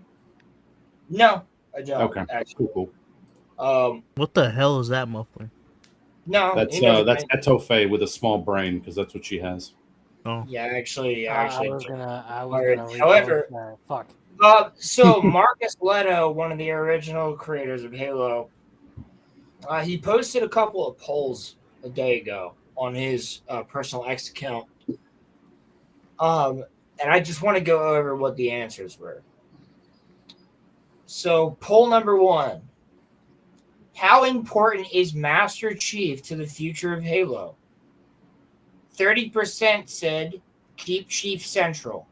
[SPEAKER 4] No, I don't.
[SPEAKER 13] Okay,
[SPEAKER 4] actually.
[SPEAKER 13] cool.
[SPEAKER 19] What the hell is that muffler?
[SPEAKER 4] No,
[SPEAKER 13] That's Etoffe with a small brain because that's what she has.
[SPEAKER 19] Oh,
[SPEAKER 4] yeah, actually.
[SPEAKER 20] I was gonna.
[SPEAKER 4] However,
[SPEAKER 20] fuck.
[SPEAKER 4] So Marcus Leto, one of the original creators of Halo, he posted a couple of polls a day ago on his personal X account. And I just want to go over what the answers were. So, poll number 1. How important is Master Chief to the future of Halo? 30% said keep Chief central.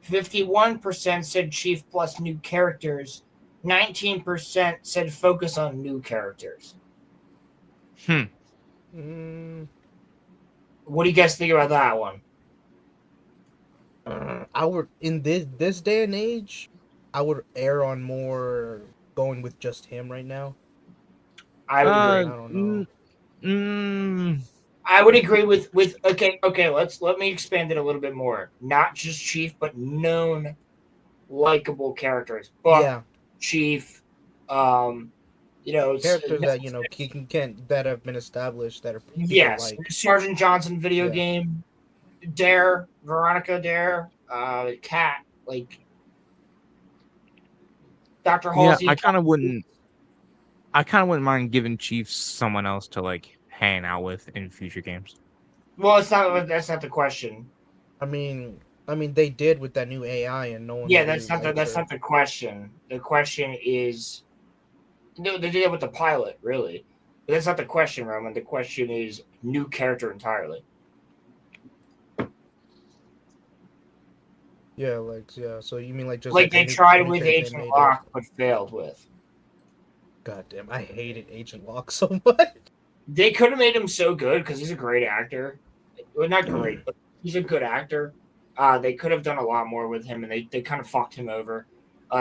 [SPEAKER 4] 51% said Chief plus new characters. 19% said focus on new characters. What do you guys think about that one?
[SPEAKER 19] I would in this day and age, I would err on more going with just him right now.
[SPEAKER 4] I would agree.
[SPEAKER 19] I don't know.
[SPEAKER 4] I would agree with okay. Let me expand it a little bit more. Not just Chief, but known likable characters. Buck, Chief,
[SPEAKER 19] characters that can that have been established that are people
[SPEAKER 4] yes,
[SPEAKER 19] like
[SPEAKER 4] Sergeant Johnson video game, Dare, Veronica Dare, Cat, like Dr. Halsey.
[SPEAKER 3] I kind of wouldn't mind giving Chiefs someone else to like hang out with in future games.
[SPEAKER 4] Well, that's not the question.
[SPEAKER 19] I mean, they did with that new AI, and no one.
[SPEAKER 4] Yeah, that's not the question. The question is, no, they did it with the pilot, really. But that's not the question, Roman. The question is new character entirely.
[SPEAKER 19] Yeah, So you mean just
[SPEAKER 4] like they tried with Agent Locke, but failed with.
[SPEAKER 19] God damn, I hated Agent Locke so much.
[SPEAKER 4] They could have made him so good because he's a great actor. Well, not great, but he's a good actor. They could have done a lot more with him, and they kind of fucked him over.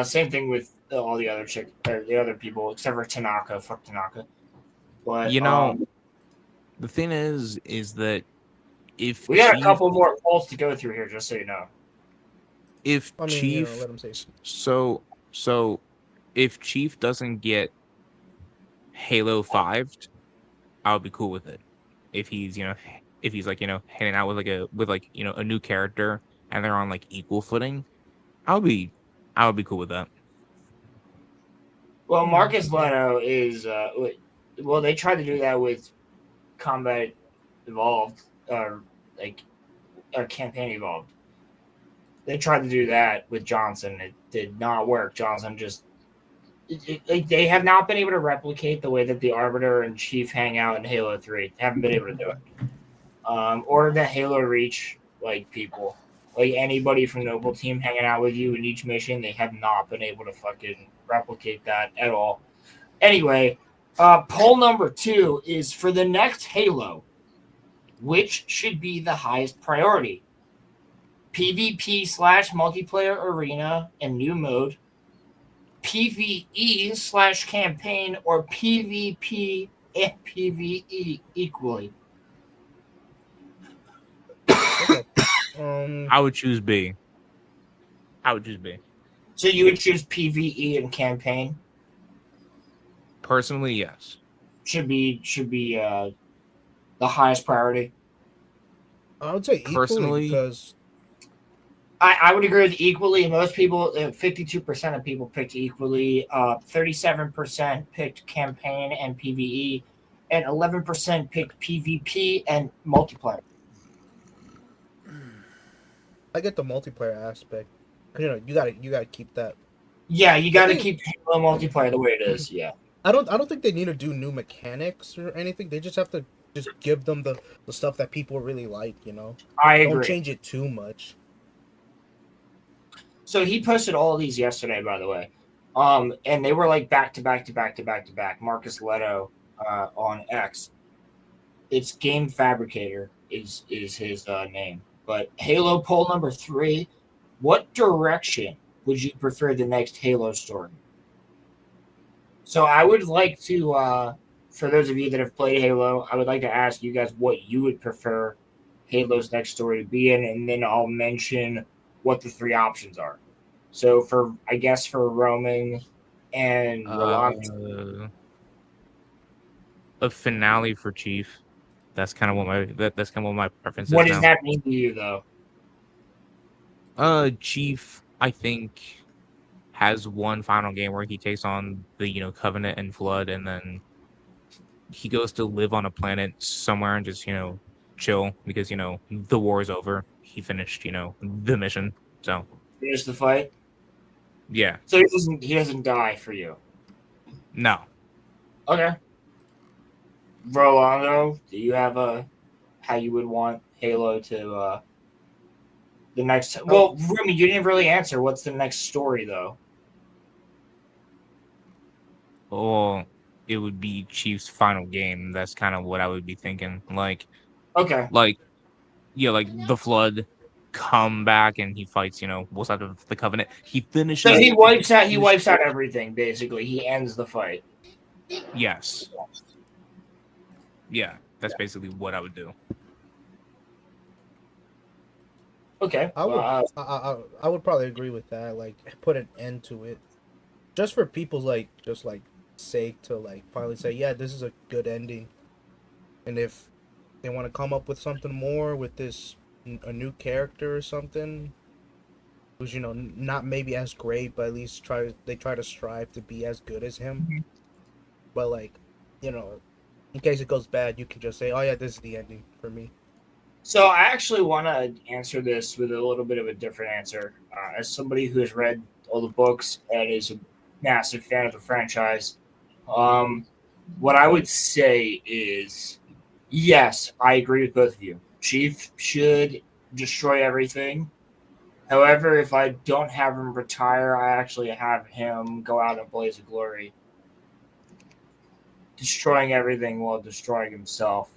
[SPEAKER 4] Same thing with all the other the other people, except for Tanaka. Fuck Tanaka. But
[SPEAKER 3] the thing is that if
[SPEAKER 4] we got a couple more polls to go through here, just so you know.
[SPEAKER 3] If Chief,
[SPEAKER 19] let him say
[SPEAKER 3] so if Chief doesn't get Halo 5'd, I'll be cool with it. If he's like hanging out with a new character and they're on like equal footing, I'll be cool with that.
[SPEAKER 4] Well, Marcus Leto is they tried to do that with Combat Evolved, or Campaign Evolved. They tried to do that with Johnson. It did not work. Johnson just they have not been able to replicate the way that the Arbiter and Chief hang out in Halo 3. They haven't been able to do it. Or the Halo Reach people. Like anybody from Noble Team hanging out with you in each mission, they have not been able to fucking replicate that at all. Anyway, poll number 2 is for the next Halo, which should be the highest priority? PvP/multiplayer arena and new mode, PvE/campaign, or PvP and PvE equally?
[SPEAKER 3] I would choose B.
[SPEAKER 4] So you would choose PvE and campaign?
[SPEAKER 3] Personally, yes.
[SPEAKER 4] Should be the highest priority.
[SPEAKER 19] I would say
[SPEAKER 3] personally
[SPEAKER 19] because
[SPEAKER 4] I would agree with equally. Most people, 52% of people picked equally. 37% picked campaign and PvE, and 11% picked PvP and multiplayer.
[SPEAKER 19] I get the multiplayer aspect. You gotta keep that.
[SPEAKER 4] Yeah, you gotta keep Halo multiplayer the way it is. Yeah.
[SPEAKER 19] I don't think they need to do new mechanics or anything. They just have to give them the stuff that people really like.
[SPEAKER 4] I agree.
[SPEAKER 19] Don't change it too much.
[SPEAKER 4] So he posted all of these yesterday, by the way, and they were like back to back to back to back to back. Marcus Leto on X. It's Game Fabricator is his name. But Halo poll number 3: what direction would you prefer the next Halo story? So I would like to, for those of you that have played Halo, I would like to ask you guys what you would prefer Halo's next story to be in, and then I'll mention what the 3 options are. So for Roman and Rolando,
[SPEAKER 3] a finale for Chief. That's kind of what my preference is.
[SPEAKER 4] What does that mean to you, though?
[SPEAKER 3] Chief, I think, has one final game where he takes on the Covenant and Flood, and then he goes to live on a planet somewhere and just chill because the war is over. He finished the mission. So
[SPEAKER 4] finished the fight.
[SPEAKER 3] Yeah.
[SPEAKER 4] So he doesn't die for you.
[SPEAKER 3] No.
[SPEAKER 4] Okay. Rolando, do you have how you would want Halo to the next? Well, Rumi, you didn't really answer. What's the next story, though?
[SPEAKER 3] Oh, it would be Chief's final game. That's kind of what I would be thinking.
[SPEAKER 4] Okay.
[SPEAKER 3] The Flood come back and he fights. What's out of the Covenant? He finishes.
[SPEAKER 4] So he wipes out. He wipes out everything. Basically, he ends the fight.
[SPEAKER 3] Yes. Yeah, that's basically what I would do.
[SPEAKER 4] Okay.
[SPEAKER 19] I would probably agree with that. Like, put an end to it, just for people's just sake to finally say, yeah, this is a good ending. And if they want to come up with something more with a new character or something, who's not maybe as great, but at least they try to strive to be as good as him.
[SPEAKER 4] Mm-hmm.
[SPEAKER 19] But in case it goes bad, you can just say, oh yeah, this is the ending for me.
[SPEAKER 4] So I actually want to answer this with a little bit of a different answer. As somebody who has read all the books and is a massive fan of the franchise, what I would say is, yes, I agree with both of you. Chief should destroy everything. However, if I don't have him retire, I actually have him go out in a blaze of glory, destroying everything while destroying himself.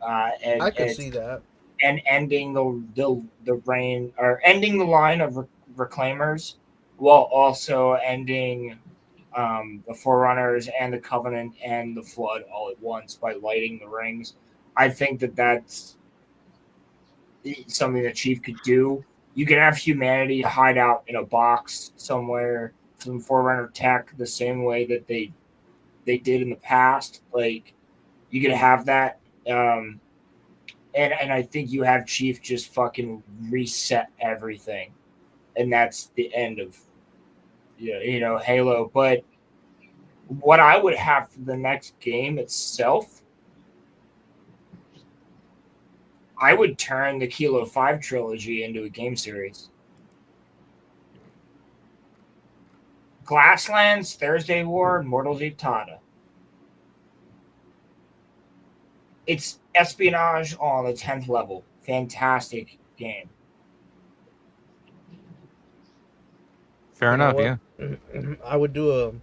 [SPEAKER 19] I could see that.
[SPEAKER 4] And ending the reign, or ending the line of reclaimers, while also ending the Forerunners and the Covenant and the Flood all at once by lighting the rings. I think that's something that Chief could do. You can have humanity hide out in a box somewhere, some Forerunner tech, the same way that they did in the past. Like, you can have that. And I think you have Chief just fucking reset everything, and that's the end of Halo. But what I would have for the next game itself, I would turn the Kilo 5 trilogy into a game series. Glasslands, Thursday War, Mortal Dictada. It's espionage on the 10th level. Fantastic game.
[SPEAKER 3] Fair enough, yeah.
[SPEAKER 19] I would do a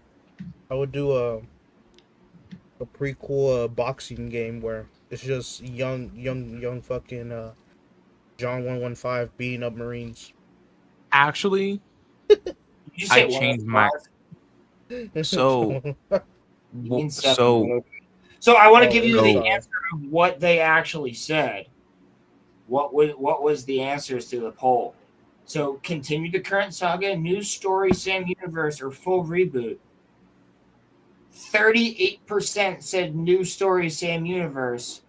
[SPEAKER 19] prequel boxing game where it's just young fucking John 115 beating up Marines.
[SPEAKER 3] Actually, I changed my. So
[SPEAKER 4] So I want to give you the answer of what they actually said. What was the answers to the poll? So continue the current saga, new story, same universe, or full reboot. 38% said new story, same universe.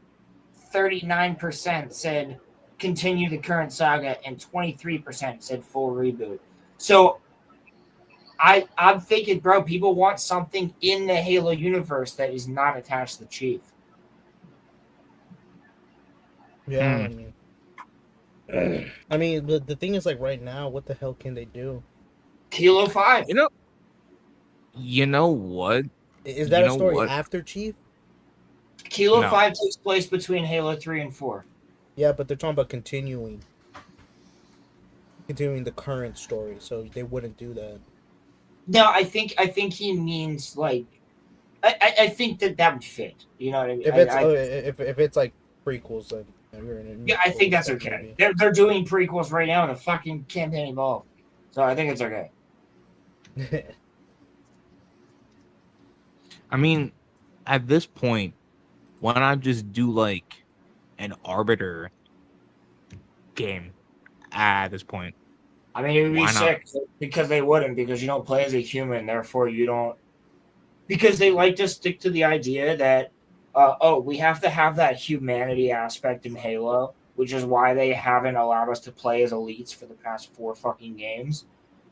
[SPEAKER 4] 39% said continue the current saga, and 23% said full reboot. So I'm thinking, bro, people want something in the Halo universe that is not attached to the Chief.
[SPEAKER 19] Yeah, I mean, the thing is, right now, what the hell can they do?
[SPEAKER 4] Kilo 5.
[SPEAKER 3] You know what?
[SPEAKER 19] Is that a story after Chief?
[SPEAKER 4] Kilo 5 takes place between Halo 3 and 4.
[SPEAKER 19] Yeah, but they're talking about continuing the current story, so they wouldn't do that.
[SPEAKER 4] No, I think he means I think that would fit. You know what I mean?
[SPEAKER 19] If it's like prequels, then
[SPEAKER 4] yeah, I think that's okay. They're doing prequels right now, and the fucking campaign involved, so I think it's okay.
[SPEAKER 3] I mean, at this point, why not just do an Arbiter game at this point?
[SPEAKER 4] I mean, it would be sick because they wouldn't, because you don't play as a human, therefore you don't. Because they like to stick to the idea that, we have to have that humanity aspect in Halo, which is why they haven't allowed us to play as elites for the past 4 fucking games.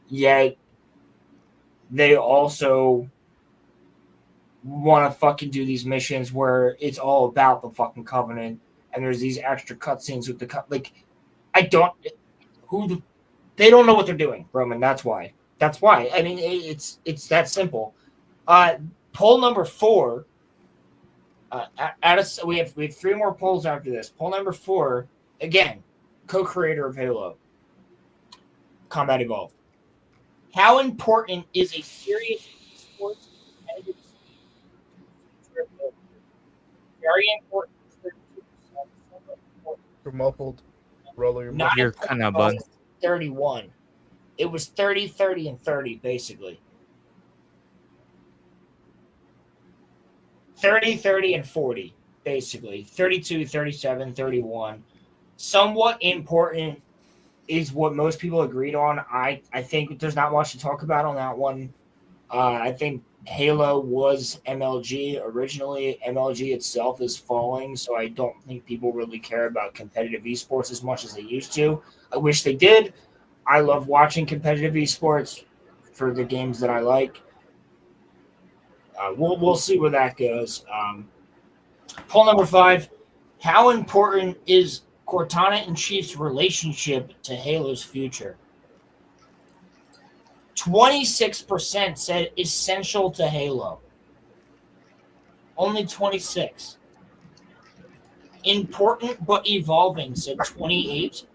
[SPEAKER 4] Yet, they also want to fucking do these missions where it's all about the fucking Covenant, and there's these extra cutscenes with the they don't know what they're doing, Roman. That's why. I mean, it's that simple. Poll number 4. We have 3 more polls after this. Poll number 4, again, co-creator of Halo, Combat Evolved. How important is a serious esports competitive scene? Very important.
[SPEAKER 19] You're muffled. Roller.
[SPEAKER 3] You're kind of bud.
[SPEAKER 4] 31. It was 30, 30, and 30, basically. 30, 30, and 40, basically. 32, 37, 31. Somewhat important is what most people agreed on. I think there's not much to talk about on that one. I think Halo was MLG originally. MLG itself is falling, so I don't think people really care about competitive esports as much as they used to. I wish they did. I love watching competitive esports for the games that I like. We'll see where that goes. Poll number 5. How important is Cortana and Chief's relationship to Halo's future? 26% said essential to Halo. Only 26. Important but evolving said 28.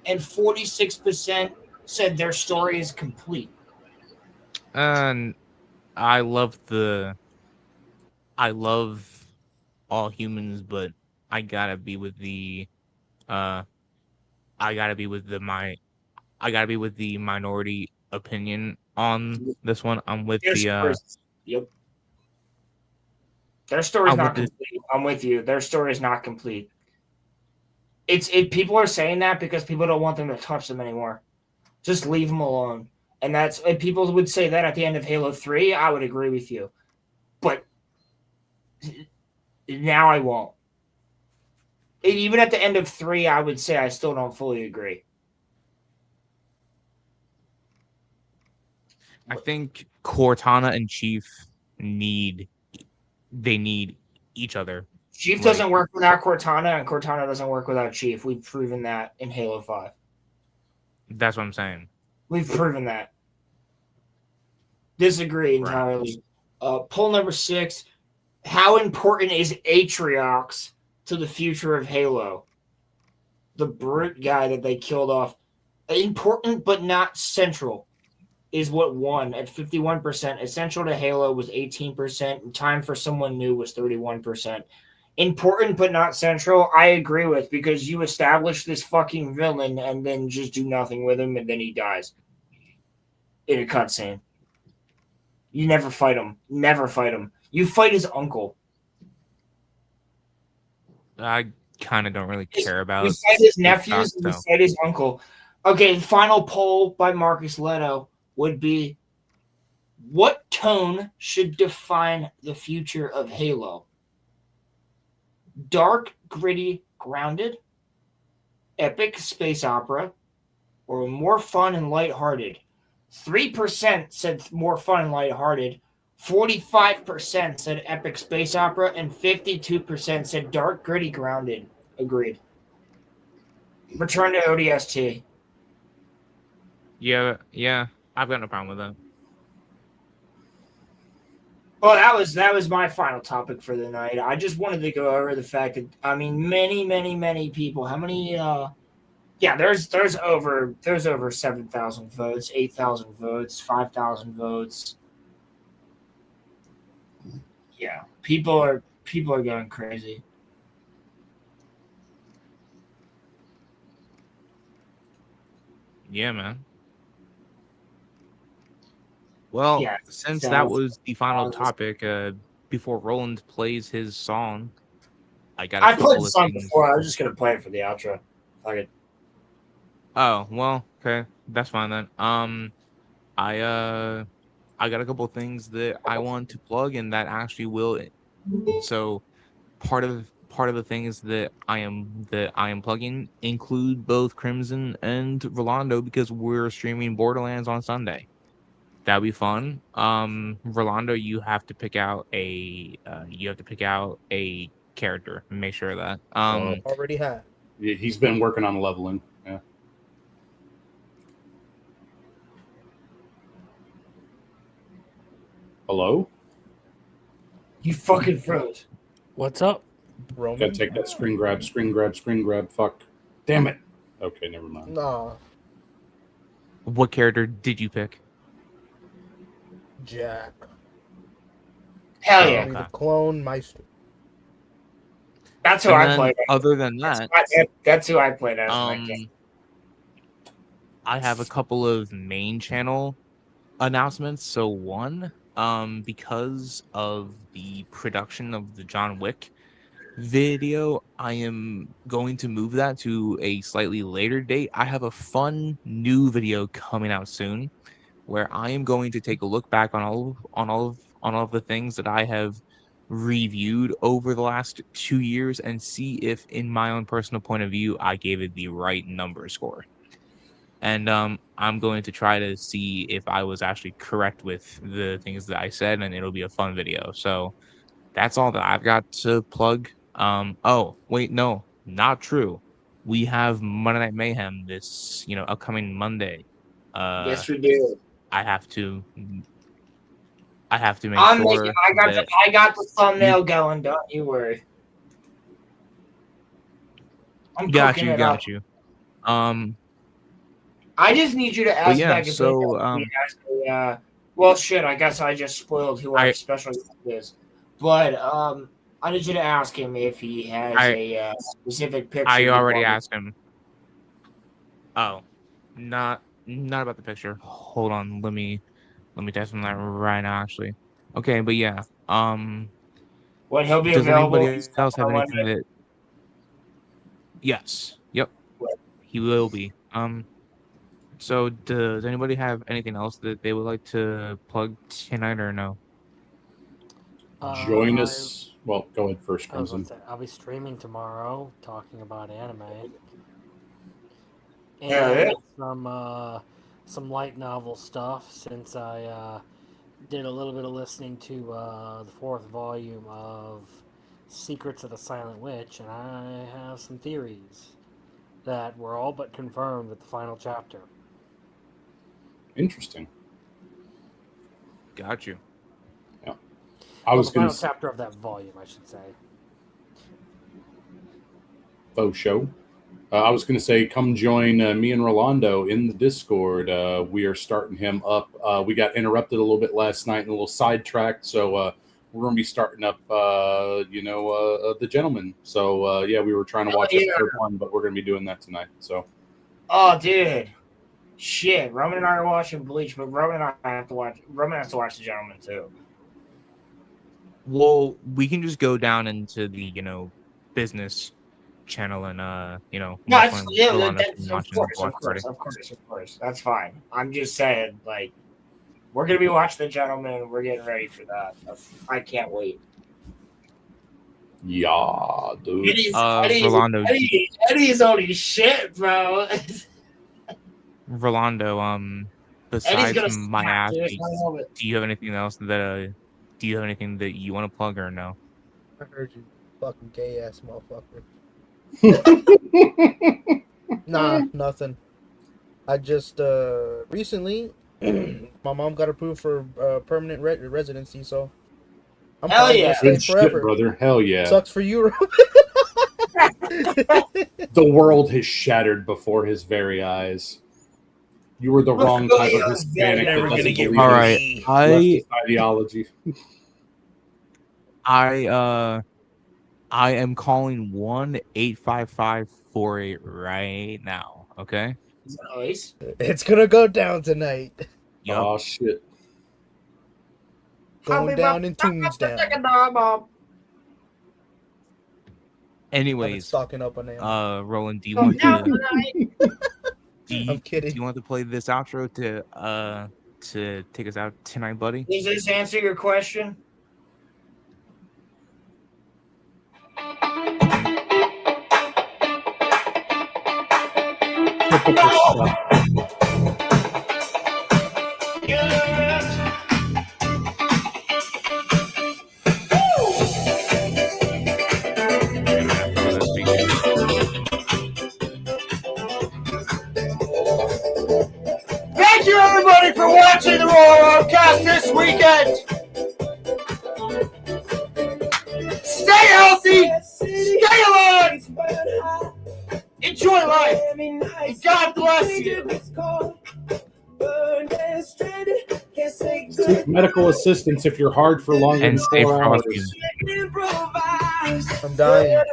[SPEAKER 4] And 46% said their story is complete.
[SPEAKER 3] And I love all humans, but I gotta be with the I gotta be with the minority opinion on this one. I'm with
[SPEAKER 4] Yep. Their story's not complete. I'm with you. Their story is not complete. People are saying that because people don't want them to touch them anymore. Just leave them alone. And if people would say that at the end of Halo 3, I would agree with you. But now I won't. Even at the end of 3, I would say I still don't fully agree.
[SPEAKER 3] I think Cortana and Chief need each other.
[SPEAKER 4] Chief doesn't work without Cortana, and Cortana doesn't work without Chief. We've proven that in Halo 5.
[SPEAKER 3] That's what I'm saying.
[SPEAKER 4] We've proven that. Disagree entirely. Poll number 6. How important is Atriox to the future of Halo? The brute guy that they killed off. Important but not central is what won at 51%. Essential to Halo was 18%. And time for someone new was 31%. Important but not central, I agree with, because you establish this fucking villain and then just do nothing with him and then he dies in a cutscene. You never fight him. Never fight him. You fight his uncle.
[SPEAKER 3] I kind of don't really care about.
[SPEAKER 4] You fight his nephews and you fight his uncle. Okay, the final poll by Marcus Leto would be, what tone should define the future of Halo? Dark, gritty, grounded, epic space opera, or more fun and lighthearted? 3% said more fun and lighthearted, 45% said epic space opera, and 52% said dark, gritty, grounded. Agreed. Return to ODST.
[SPEAKER 3] Yeah, I've got no problem with that.
[SPEAKER 4] Well, that was my final topic for the night. I just wanted to go over the fact that, I mean, many people. How many? Yeah, there's over 7,000 votes, 8,000 votes, 5,000 votes. Yeah, people are going crazy.
[SPEAKER 3] Yeah, man. Well, since that was the final topic, before Roland plays his song, I
[SPEAKER 4] played the song before. I was just gonna play it for the outro. Fuck it.
[SPEAKER 3] Oh, well, okay, that's fine then. I got a couple of things that I want to plug and that actually will. So, part of the things that I am plugging include both Crimson and Rolando because we're streaming Borderlands on Sunday. That'd be fun. Rolando, you have to pick out a character. Make sure of that.
[SPEAKER 19] Already have.
[SPEAKER 13] He's been working on leveling. Yeah. Hello?
[SPEAKER 4] You fucking froze.
[SPEAKER 20] What's up?
[SPEAKER 19] Roman?
[SPEAKER 13] Gotta take that screen grab. Fuck. Damn it. Okay, never mind.
[SPEAKER 19] Nah.
[SPEAKER 3] What character did you pick?
[SPEAKER 19] Jack.
[SPEAKER 4] Hell yeah.
[SPEAKER 19] The clone Meister.
[SPEAKER 4] That's who I played.
[SPEAKER 3] Other than that,
[SPEAKER 4] that's who I played as. I
[SPEAKER 3] have a couple of main channel announcements. So one, because of the production of the John Wick video, I am going to move that to a slightly later date. I have a fun new video coming out soon where I am going to take a look back on all of the things that I have reviewed over the last 2 years and see if, in my own personal point of view, I gave it the right number score. And I'm going to try to see if I was actually correct with the things that I said, and it'll be a fun video. So that's all that I've got to plug. Oh, wait, no, not true. We have Monday Night Mayhem this, upcoming Monday.
[SPEAKER 4] Yes, we do.
[SPEAKER 3] I have to make
[SPEAKER 4] I
[SPEAKER 3] sure that
[SPEAKER 4] got the thumbnail going. Don't you worry. I'm cooking it up.
[SPEAKER 3] got you.
[SPEAKER 4] I just need you to ask
[SPEAKER 3] yeah,
[SPEAKER 4] back if
[SPEAKER 3] so,
[SPEAKER 4] well, shit. I guess I just spoiled who our special guest is, but I need you to ask him if he has a specific picture.
[SPEAKER 3] I already asked him. Oh, not about the picture. Hold on, let me text him that right now. Actually, okay, but yeah.
[SPEAKER 4] When he'll be
[SPEAKER 3] does
[SPEAKER 4] available.
[SPEAKER 3] Anybody else have anything that? Yes. Yep. He will be. So does anybody have anything else that they would like to plug tonight or no?
[SPEAKER 13] Join us. Well, go ahead first, Crimson.
[SPEAKER 20] I'll be streaming tomorrow, talking about anime.
[SPEAKER 4] Yeah.
[SPEAKER 20] And some light novel stuff, since I did a little bit of listening to the 4th volume of Secrets of the Silent Witch, and I have some theories that were all but confirmed with the final chapter.
[SPEAKER 13] Interesting.
[SPEAKER 3] Got you.
[SPEAKER 13] Yeah.
[SPEAKER 20] The final chapter of that volume, I should say.
[SPEAKER 13] Faux show. I was going to say, come join me and Rolando in the Discord. We are starting him up. We got interrupted a little bit last night and a little sidetracked, so we're going to be starting up, The Gentleman. So, yeah, we were trying to watch episode 1, but we're going to be doing that tonight. So.
[SPEAKER 4] Oh, dude. Shit. Roman and I are watching Bleach, but Roman has to watch The Gentleman, too.
[SPEAKER 3] Well, we can just go down into the, business channel and,
[SPEAKER 4] No, of course. That's fine. I'm just saying, like, we're going to be watching The Gentleman. We're getting ready for that. I can't wait.
[SPEAKER 13] Yeah, dude.
[SPEAKER 4] Eddie's only shit, bro.
[SPEAKER 3] Rolando, besides my ass, do you have anything else that you want to plug or no?
[SPEAKER 19] I heard you, fucking gay ass motherfucker. Nah, nothing. I just recently my mom got approved for permanent residency, so I'm
[SPEAKER 4] probably gonna
[SPEAKER 13] Good
[SPEAKER 19] stay forever.
[SPEAKER 13] shit, brother. Hell yeah.
[SPEAKER 19] Sucks for you.
[SPEAKER 13] The world has shattered before his very eyes. You were the wrong type of Hispanic that doesn't believe in leftist ideology.
[SPEAKER 3] I am calling 1-855-48 right now. Okay.
[SPEAKER 4] Nice.
[SPEAKER 19] It's gonna go down tonight.
[SPEAKER 3] Yep.
[SPEAKER 13] Oh shit.
[SPEAKER 19] Going down in Tombstone.
[SPEAKER 3] Anyways,
[SPEAKER 19] stocking up on
[SPEAKER 3] Roland, do you want to?
[SPEAKER 19] I'm kidding.
[SPEAKER 3] Do you want to play this outro to take us out tonight, buddy?
[SPEAKER 4] Does this answer your question? Thank you, everybody, for watching the RoloRome cast this weekend. Stay healthy. Stay alive. Enjoy life. And God bless you.
[SPEAKER 13] Seek medical assistance if you're hard for longer than 4 hours.
[SPEAKER 19] I'm dying.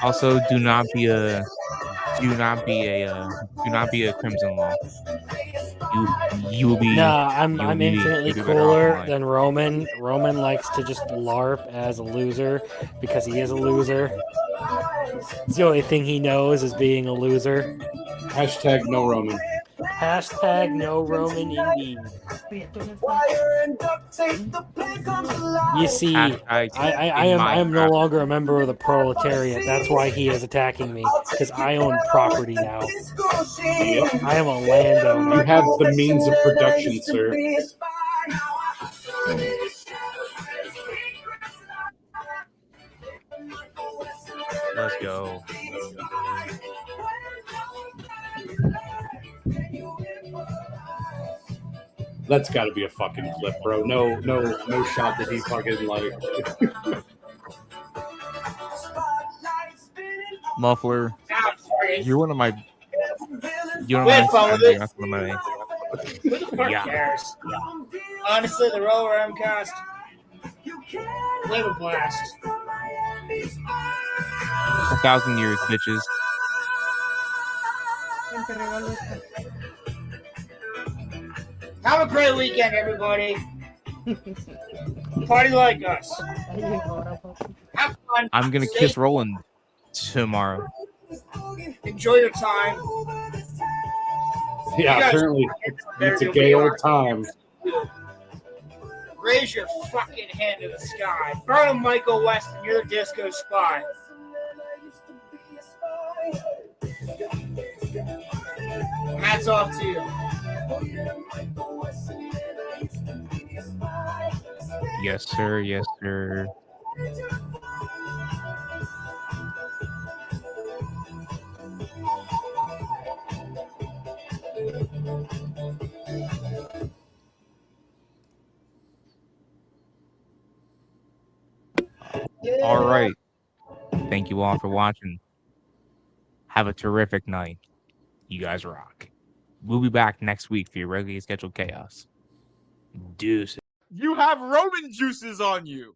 [SPEAKER 3] Also, do not be a do not be a Crimson Law. You will be.
[SPEAKER 20] Nah, I'm
[SPEAKER 3] you'll be
[SPEAKER 20] infinitely
[SPEAKER 3] better off in
[SPEAKER 20] cooler
[SPEAKER 3] life.
[SPEAKER 20] than Roman. Roman likes to just LARP as a loser because he is a loser. It's the only thing he knows is being a loser.
[SPEAKER 13] Hashtag no Roman.
[SPEAKER 20] Hashtag no Roman indeed. You see, I am no longer a member of the proletariat. That's why he is attacking me, because I own property now.
[SPEAKER 13] Yep.
[SPEAKER 20] I am a landowner.
[SPEAKER 13] You have the means of production, sir.
[SPEAKER 3] Let's go.
[SPEAKER 13] That's got to be a fucking clip, bro. No shot that he fucking like.
[SPEAKER 3] Muffler, you're one of my. You're
[SPEAKER 4] Who the fuck
[SPEAKER 3] Yeah.
[SPEAKER 4] cares? Honestly, the RoloRome cast, live a blast.
[SPEAKER 3] 1,000 years, bitches.
[SPEAKER 4] Have a great weekend, everybody. Party like us. Have fun.
[SPEAKER 3] I'm gonna
[SPEAKER 4] Stay-
[SPEAKER 3] kiss Roland tomorrow.
[SPEAKER 4] Enjoy your time.
[SPEAKER 13] Yeah,
[SPEAKER 4] You guys-
[SPEAKER 13] apparently it's a gay old time.
[SPEAKER 4] Raise your fucking hand to the sky. Burn him, Michael Weston. You're the disco spy. Hats off to you.
[SPEAKER 3] Yes, sir. Yes, sir. All right. Thank you all for watching. Have a terrific night. You guys rock. We'll be back next week for your regularly scheduled chaos. Deuces. You have Roman juices on you.